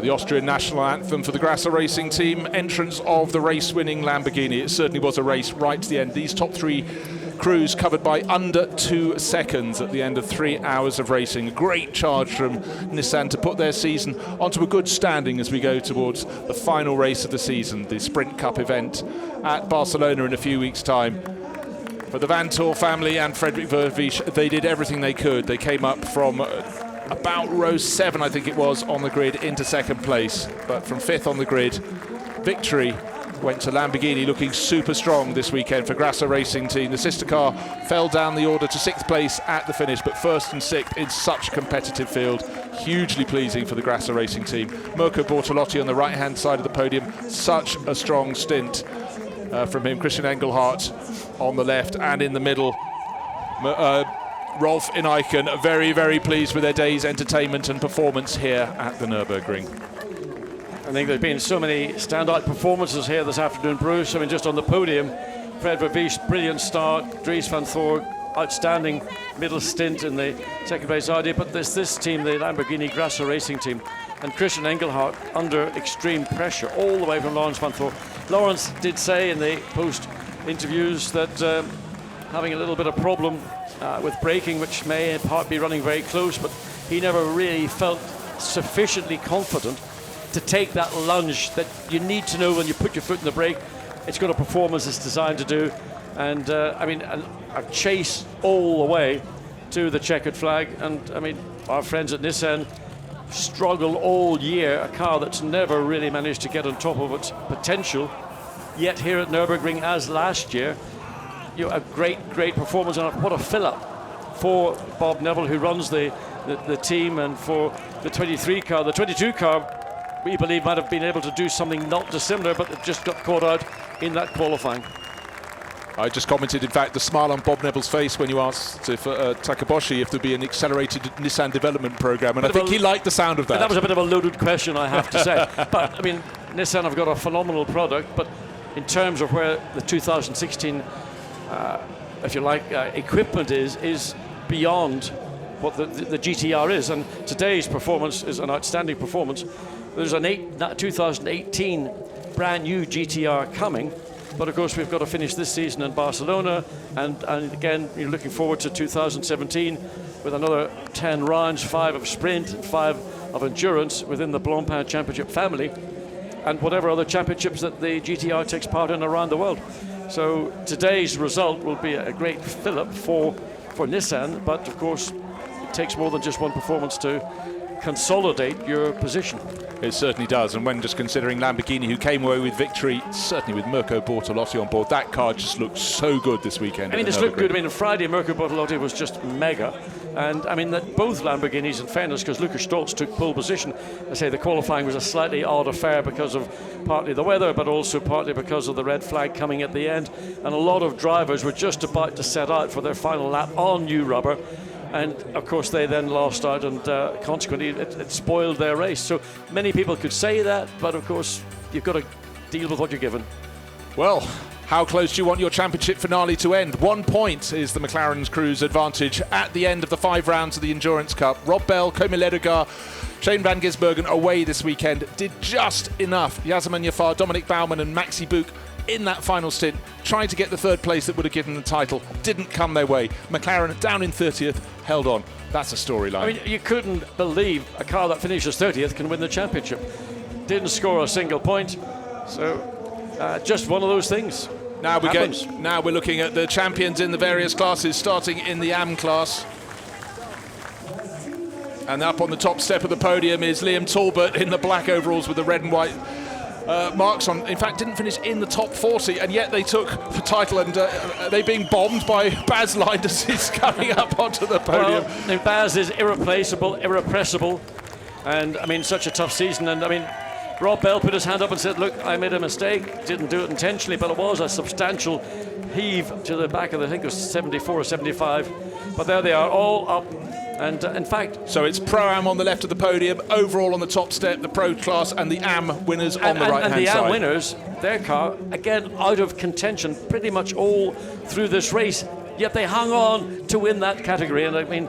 The Austrian national anthem for the Grasser Racing team, entrance of the race-winning Lamborghini. It certainly was a race right to the end. These top 3 crews covered by under 2 seconds at the end of 3 hours of racing. A great charge from Nissan to put their season onto a good standing as we go towards the final race of the season, the Sprint Cup event at Barcelona in a few weeks' time. For the Vantor family and Frederick Vervish, they did everything they could. They came up from about row 7, I think it was, on the grid into 2nd place, but from 5th on the grid, victory went to Lamborghini, looking super strong this weekend for Grasser Racing team. The sister car fell down the order to 6th place at the finish, but 1st and 6th in such a competitive field. Hugely pleasing for the Grasser Racing team. Mirko Bortolotti on the right-hand side of the podium, such a strong stint from him. Christian Engelhardt on the left, and in the middle, Rolf Ineichen, very, very pleased with their day's entertainment and performance here at the Nurburgring. I think there's been so many standout performances here this afternoon, Bruce. I mean, just on the podium, Fred Vervish, brilliant start. Dries van Thor, outstanding middle stint in the 2nd place Audi. But there's this team, the Lamborghini Grasser Racing team, and Christian Engelhardt under extreme pressure all the way from Lawrence van Thor. Lawrence did say in the post interviews that having a little bit of problem with braking, which may in part be running very close, but he never really felt sufficiently confident to take that lunge that you need to know when you put your foot in the brake. It's going to perform as it's designed to do. And I mean, a chase all the way to the checkered flag. And I mean, our friends at Nissan struggle all year, a car that's never really managed to get on top of its potential. Yet here at Nürburgring, as last year, you know, a great performance, and what a fill-up for Bob Neville, who runs the team, and for the 23 car. The 22 car, we believe, might have been able to do something not dissimilar, but it just got caught out in that qualifying. I just commented, in fact, the smile on Bob Neville's face when you asked if Takaboshi if there'd be an accelerated Nissan development program, and I think he liked the sound of that. That was a bit of a loaded question, I have to say. But I mean, Nissan have got a phenomenal product, but in terms of where the 2016 if you like, equipment is beyond what the GTR is. And today's performance is an outstanding performance. There's an 2018 brand new GTR coming, but of course we've got to finish this season in Barcelona, and again, you're looking forward to 2017 with another 10 rounds, 5 of sprint and 5 of endurance within the Blancpain Championship family, and whatever other championships that the GTR takes part in around the world. So today's result will be a great fill-up for Nissan, but of course it takes more than just one performance to consolidate your position. It certainly does, and when just considering Lamborghini, who came away with victory, certainly with Mirko Bortolotti on board, that car just looked so good this weekend. I mean, this looked good. I mean, on Friday, Mirko Bortolotti was just mega. And I mean, that both Lamborghinis, in fairness, because Lucas Stoltz took pole position, I say the qualifying was a slightly odd affair because of partly the weather, but also partly because of the red flag coming at the end. And a lot of drivers were just about to set out for their final lap on new rubber. And of course they then lost out, and consequently it spoiled their race. So many people could say that, but of course you've got to deal with what you're given. Well, how close do you want your championship finale to end? 1 point is the McLaren's crew's advantage at the end of the 5 rounds of the Endurance Cup. Rob Bell, Komi Ledegar, Shane van Gisbergen away this weekend did just enough. Yasemin Jafar, Dominic Baumann and Maxi Buch in that final stint, trying to get the 3rd place that would have given the title. Didn't come their way. McLaren down in 30th, held on. That's a storyline. I mean, you couldn't believe a car that finishes 30th can win the championship. Didn't score a single point. So just one of those things. Now we're looking at the champions in the various classes, starting in the AM class. And up on the top step of the podium is Liam Talbot in the black overalls with the red and white marks on. In fact, didn't finish in the top 40, and yet they took the title, and they being bombed by Baz Lind as he's coming up onto the podium. Well, Baz is irreplaceable, irrepressible, and I mean, such a tough season. And I mean, Rob Bell put his hand up and said, look, I made a mistake, didn't do it intentionally, but it was a substantial heave to the back of the, I think it was 74 or 75. But there they are, all up. And in fact... So it's Pro-Am on the left of the podium, overall on the top step, the Pro class and the Am winners on the right-hand side. And the Am winners, their car, again, out of contention pretty much all through this race, yet they hung on to win that category. And I mean,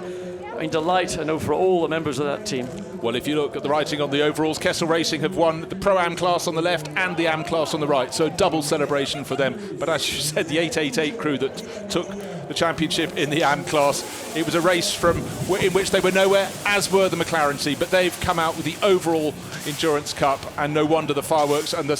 delight, I know, for all the members of that team. Well, if you look at the writing on the overalls, Kessel Racing have won the Pro-Am class on the left and the Am class on the right, so double celebration for them. But as you said, the 888 crew that took the championship in the Am class, it was a race in which they were nowhere, as were the McLaren team, but they've come out with the overall Endurance Cup, and no wonder the fireworks and the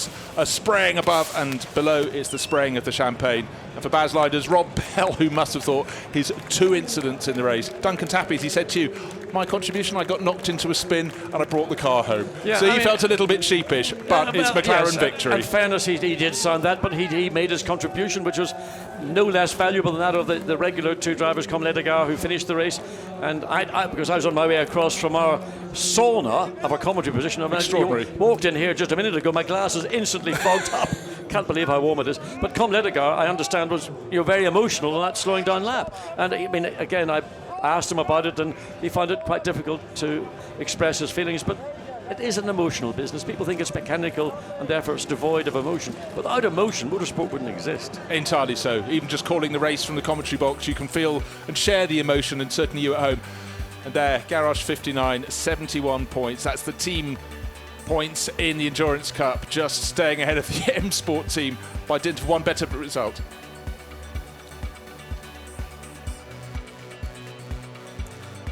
spraying above and below is the spraying of the champagne. And for Baz Liders, Rob Bell, who must have thought his 2 incidents in the race. Duncan Tappies, he said to you, my contribution, I got knocked into a spin and I brought the car home. Yeah, so he felt a little bit sheepish, but it's McLaren victory. In fairness, he did sound that, but he made his contribution, which was no less valuable than that of the regular 2 drivers, Comme Ledegar, who finished the race. And I, because I was on my way across from our sauna of a commentary position, I walked in here just a minute ago, my glasses instantly fogged up. Can't believe how warm it is. But Comme Ledegar, I understand, was very emotional in that slowing down lap. And I mean, again, I asked him about it, and he found it quite difficult to express his feelings. But it is an emotional business. People think it's mechanical, and therefore it's devoid of emotion. Without emotion, motorsport wouldn't exist. Entirely so. Even just calling the race from the commentary box, you can feel and share the emotion, and certainly you at home. And there, Garage 59, 71 points. That's the team points in the Endurance Cup, just staying ahead of the M Sport team by dint of one better result.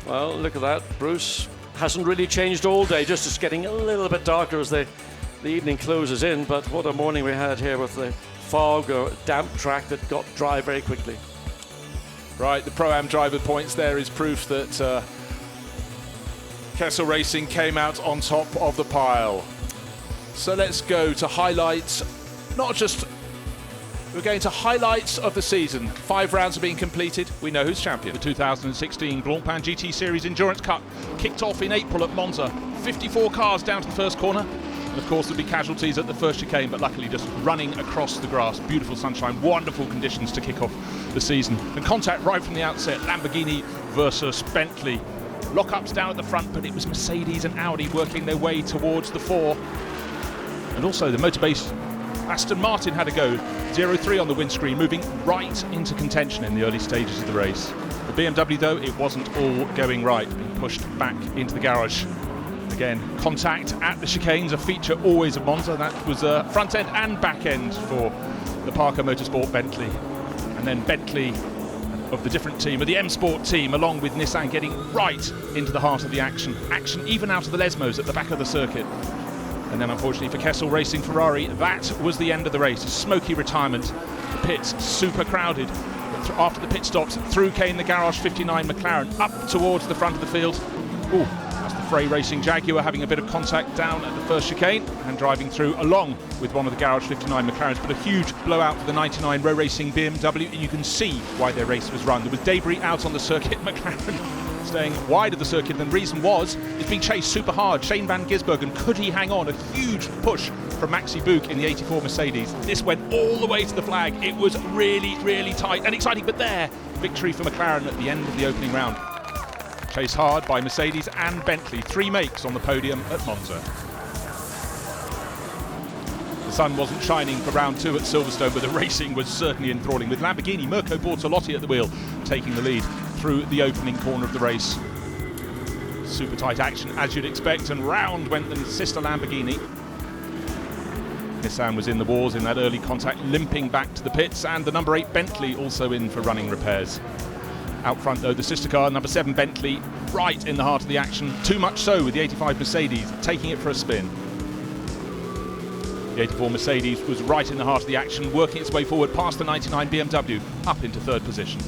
Well, look at that. Bruce hasn't really changed all day, just it's getting a little bit darker as the evening closes in, but what a morning we had here with the fog or damp track that got dry very quickly. Right, the Pro-Am driver points there is proof that Kessel Racing came out on top of the pile. So let's go to highlights, we're going to highlights of the season. 5 rounds are being completed. We know who's champion. The 2016 Blancpain GT Series Endurance Cup kicked off in April at Monza. 54 cars down to the first corner. And of course there'll be casualties at the first chicane, but luckily just running across the grass. Beautiful sunshine, wonderful conditions to kick off the season. And contact right from the outset, Lamborghini versus Bentley. Lockups down at the front, but it was Mercedes and Audi working their way towards the 4. And also the motor-based Aston Martin had a go. 0-3 on the windscreen, moving right into contention in the early stages of the race. The BMW, though, it wasn't all going right, being pushed back into the garage. Again, contact at the chicanes, a feature always of Monza. That was front end and back end for the Parker Motorsport Bentley. And then Bentley of the different team, of the M Sport team, along with Nissan, getting right into the heart of the action. Action even out of the Lesmos at the back of the circuit. And then unfortunately for Kessel Racing Ferrari, that was the end of the race. A smoky retirement. The pits super crowded. After the pit stops, through came the Garage 59 McLaren up towards the front of the field. Ooh, that's the Frey Racing Jaguar having a bit of contact down at the first chicane and driving through along with one of the Garage 59 McLarens. But a huge blowout for the 99 Row Racing BMW, and you can see why their race was run. There was debris out on the circuit. McLaren staying wide of the circuit, and the reason was it's being chased super hard. Shane van Gisbergen, could he hang on? A huge push from Maxi Buch in the 84 Mercedes. This went all the way to the flag. It was really, really tight and exciting, but there, victory for McLaren at the end of the opening round. Chased hard by Mercedes and Bentley. 3 makes on the podium at Monza. The sun wasn't shining for round 2 at Silverstone, but the racing was certainly enthralling, with Lamborghini Mirko Bortolotti at the wheel taking the lead through the opening corner of the race. Super tight action, as you'd expect, and round went the sister Lamborghini. Nissan was in the wars in that early contact, limping back to the pits, and the number 8 Bentley also in for running repairs. Out front, though, the sister car, number 7 Bentley, right in the heart of the action. Too much so with the 85 Mercedes, taking it for a spin. The 84 Mercedes was right in the heart of the action, working its way forward past the 99 BMW, up into 3rd position.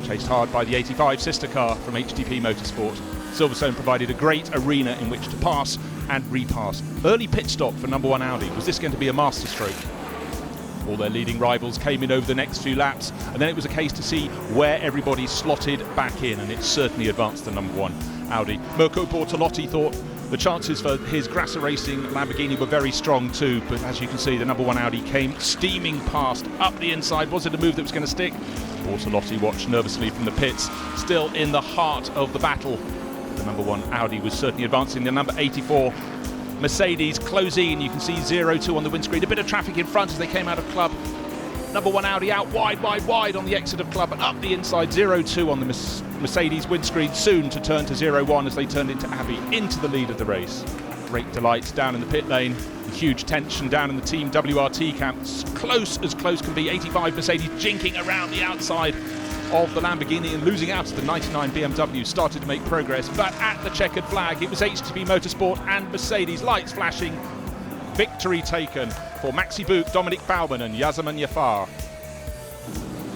Chased hard by the 85 sister car from HTP Motorsport. Silverstone provided a great arena in which to pass and repass. Early pit stop for number 1 Audi. Was this going to be a masterstroke? All their leading rivals came in over the next few laps, and then it was a case to see where everybody slotted back in, and it certainly advanced the number 1 Audi. Mirko Bortolotti thought the chances for his Grasser Racing Lamborghini were very strong too, but as you can see, the number 1 Audi came steaming past up the inside. Was it a move that was going to stick? Bortolotti watched nervously from the pits, still in the heart of the battle. The number 1 Audi was certainly advancing. The number 84 Mercedes close in. You can see 0-2 on the windscreen. A bit of traffic in front as they came out of club. Number 1 Audi out wide on the exit of club and up the inside. 0-2 on the Mercedes windscreen, soon to turn to 0-1 as they turned into Abbey, into the lead of the race. Great delight down in the pit lane. Huge tension down in the Team WRT camp. As close can be. 85 Mercedes jinking around the outside of the Lamborghini and losing out to the 99 BMW. Started to make progress, but at the checkered flag it was HTP Motorsport and Mercedes, lights flashing. Victory taken for Maxi Buch, Dominic Baumann and Yasemin Jaafar.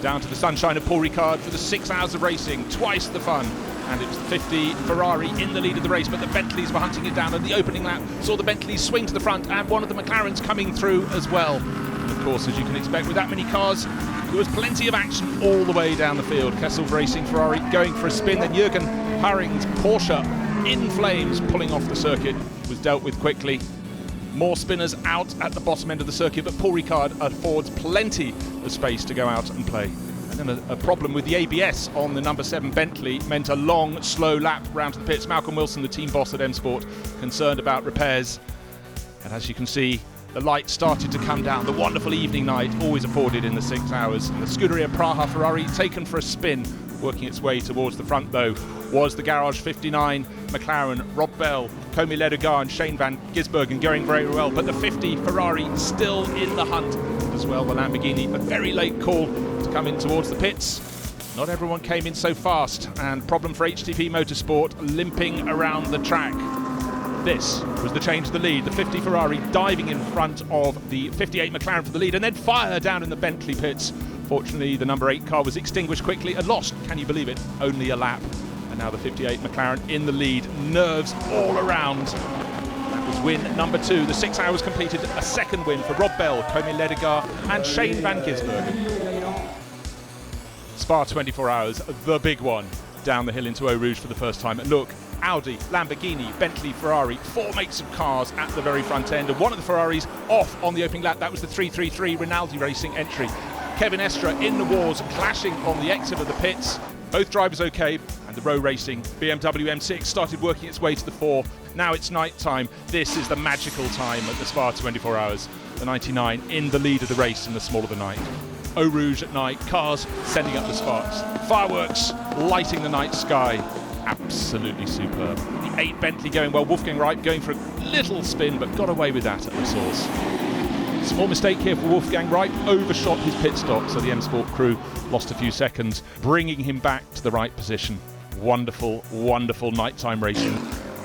Down to the sunshine of Paul Ricard for the 6 hours of racing, twice the fun. And it was the 50 Ferrari in the lead of the race, but the Bentleys were hunting it down. At the opening lap, saw the Bentleys swing to the front and one of the McLarens coming through as well. And of course, as you can expect with that many cars, there was plenty of action all the way down the field. Kessel Racing Ferrari going for a spin, then Jürgen Haring's Porsche in flames, pulling off the circuit, was dealt with quickly. More spinners out at the bottom end of the circuit, but Paul Ricard affords plenty of space to go out and play. And then a problem with the ABS on the number 7 Bentley meant a long, slow lap round to the pits. Malcolm Wilson, the team boss at M Sport, concerned about repairs. And as you can see, the light started to come down. The wonderful evening night always afforded in the 6 hours. And the Scuderia Praha Ferrari taken for a spin. Working its way towards the front though was the Garage 59 McLaren, Rob Bell, Komi Ledegaard and Shane van Gisbergen going very well, but the 50 Ferrari still in the hunt as well. The Lamborghini, a very late call to come in towards the pits. Not everyone came in so fast, and problem for HTP Motorsport, limping around the track. This was the change of the lead. The 50 Ferrari diving in front of the 58 McLaren for the lead, and then fire down in the Bentley pits. Fortunately, the number 8 car was extinguished quickly and lost, can you believe it, only a lap. And now the 58 McLaren in the lead, nerves all around. That was win number 2. The 6 hours completed a second win for Rob Bell, Komi Ledegaard and Shane van Gisbergen. Spa 24 hours, the big one, down the hill into Eau Rouge for the first time. And look, Audi, Lamborghini, Bentley, Ferrari, 4 makes of cars at the very front end. And one of the Ferraris off on the opening lap. That was the 333 Rinaldi Racing entry. Kevin Estra in the wars, clashing on the exit of the pits. Both drivers okay, and the Row Racing BMW M6 started working its way to the fore. Now it's night time. This is the magical time at the Spa 24 hours. The 99 in the lead of the race in the small of the night. Eau Rouge at night, cars sending up the sparks. Fireworks lighting the night sky. Absolutely superb. The 8 Bentley going well. Wolfgang Reip going for a little spin, but got away with that at the source. Small mistake here for Wolfgang Reip, overshot his pit stop, so the M Sport crew lost a few seconds, bringing him back to the right position. Wonderful, wonderful nighttime racing.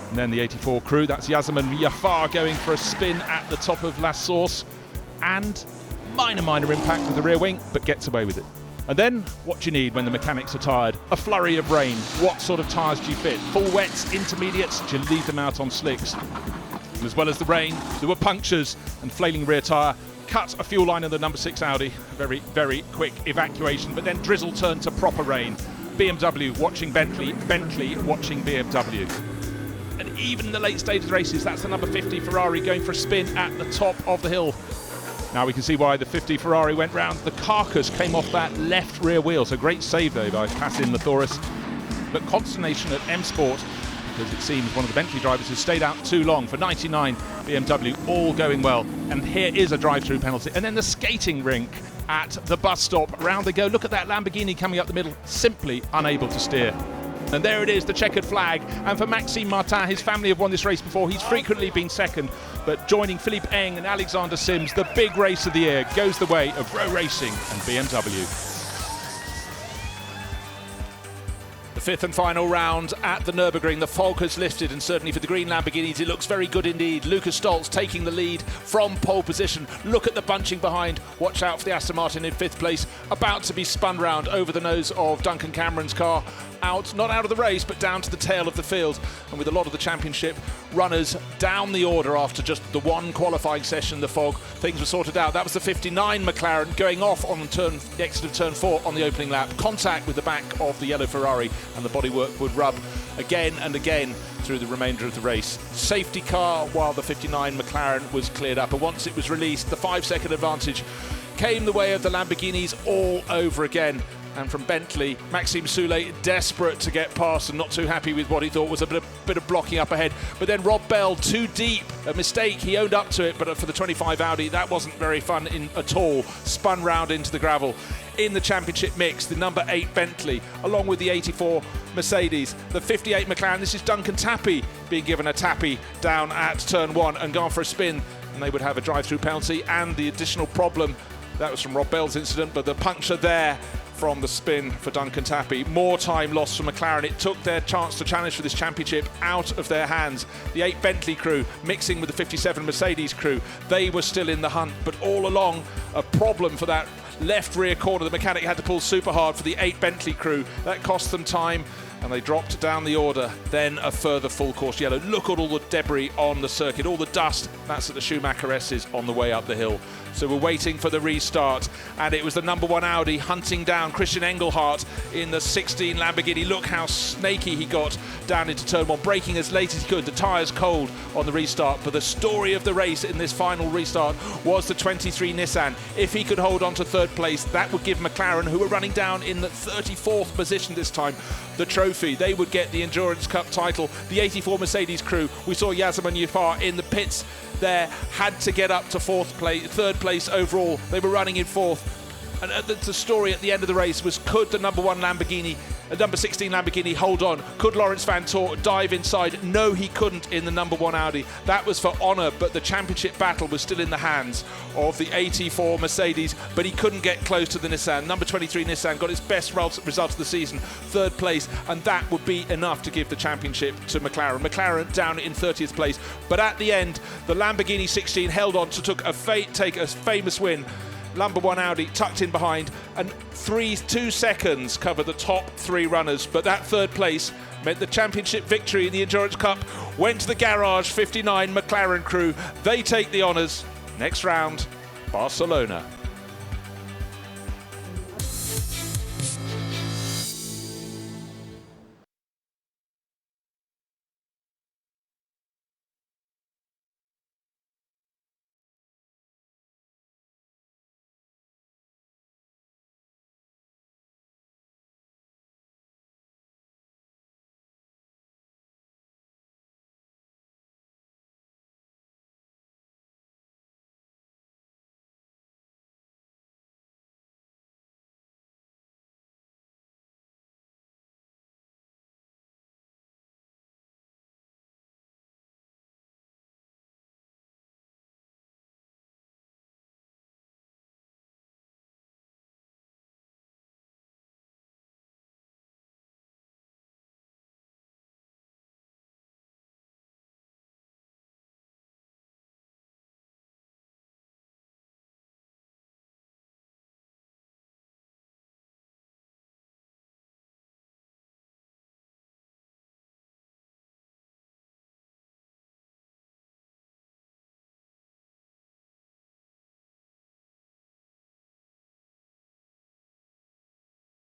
And then the 84 crew, that's Yasemin Jaafar going for a spin at the top of La Source, and minor impact with the rear wing, but gets away with it. And then, what do you need when the mechanics are tired? A flurry of rain. What sort of tyres do you fit? Full wets, intermediates, do you leave them out on slicks? As well as the rain, there were punctures and flailing rear tyre. Cut a fuel line in the number 6 Audi. Very, very quick evacuation, but then drizzle turned to proper rain. BMW watching Bentley, Bentley watching BMW. And even in the late stage of the races, that's the number 50 Ferrari going for a spin at the top of the hill. Now we can see why the 50 Ferrari went round. The carcass came off that left rear wheel, so great save though by Passin Mathoris. But consternation at M Sport, because it seems one of the Bentley drivers has stayed out too long. For 99 BMW, all going well. And here is a drive-through penalty. And then the skating rink at the bus stop. Round they go. Look at that Lamborghini coming up the middle, simply unable to steer. And there it is, the checkered flag. And for Maxime Martin, his family have won this race before. He's frequently been second, but joining Philippe Eng and Alexander Sims, the big race of the year goes the way of Row Racing and BMW. The 5th and final round at the Nurburgring. The fog has lifted, and certainly for the green Lamborghinis it looks very good indeed. Lucas Stoltz taking the lead from pole position. Look at the bunching behind. Watch out for the Aston Martin in 5th place, about to be spun round over the nose of Duncan Cameron's car. out, not out of the race, but down to the tail of the field. And with a lot of the championship runners down the order after just the one qualifying session, the fog, things were sorted out. That was the 59 McLaren going off on the exit of turn 4 on the opening lap. Contact with the back of the yellow Ferrari, and the bodywork would rub again and again through the remainder of the race. Safety car while the 59 McLaren was cleared up, and once it was released, the 5-second advantage came the way of the Lamborghinis all over again. And from Bentley, Maxime Soulet desperate to get past and not too happy with what he thought was a bit of blocking up ahead. But then Rob Bell, too deep, a mistake, he owned up to it, but for the 25 Audi, that wasn't very fun at all. Spun round into the gravel. In the championship mix, the number 8 Bentley, along with the 84 Mercedes, the 58 McLaren. This is Duncan Tappy being given a tappy down at turn 1 and gone for a spin, and they would have a drive-through penalty. And the additional problem, that was from Rob Bell's incident, but the puncture there from the spin for Duncan Tappy. More time lost for McLaren. It took their chance to challenge for this championship out of their hands. The 8 Bentley crew mixing with the 57 Mercedes crew, they were still in the hunt, but all along a problem for that left rear corner. The mechanic had to pull super hard for the 8 Bentley crew. That cost them time, and they dropped down the order. Then a further full course yellow. Look at all the debris on the circuit, all the dust. That's at the Schumacher S's on the way up the hill. So we're waiting for the restart, and it was the number 1 Audi hunting down Christian Engelhardt in the 16 Lamborghini. Look how snaky he got down into turn 1, braking as late as he could. The tyres cold on the restart, but the story of the race in this final restart was the 23 Nissan. If he could hold on to 3rd place, that would give McLaren, who were running down in the 34th position this time, the trophy. They would get the Endurance Cup title. The 84 Mercedes crew, we saw Yasemin Yafar in the pits there, had to get up to 3rd place overall. They were running in 4th. And the story at the end of the race was, could the number 1 Lamborghini, number 16 Lamborghini hold on? Could Lawrence Van Toor dive inside? No, he couldn't in the number 1 Audi. That was for honour, but the championship battle was still in the hands of the 84 Mercedes, but he couldn't get close to the Nissan. Number 23 Nissan got its best result of the season, 3rd place, and that would be enough to give the championship to McLaren. McLaren down in 30th place, but at the end, the Lamborghini 16 held on to take a famous win. Number 1 Audi tucked in behind, and 2 seconds covered the top 3 runners, but that 3rd place meant the championship victory in the Endurance Cup went to the Garage 59 McLaren crew. They take the honours. Next round, Barcelona.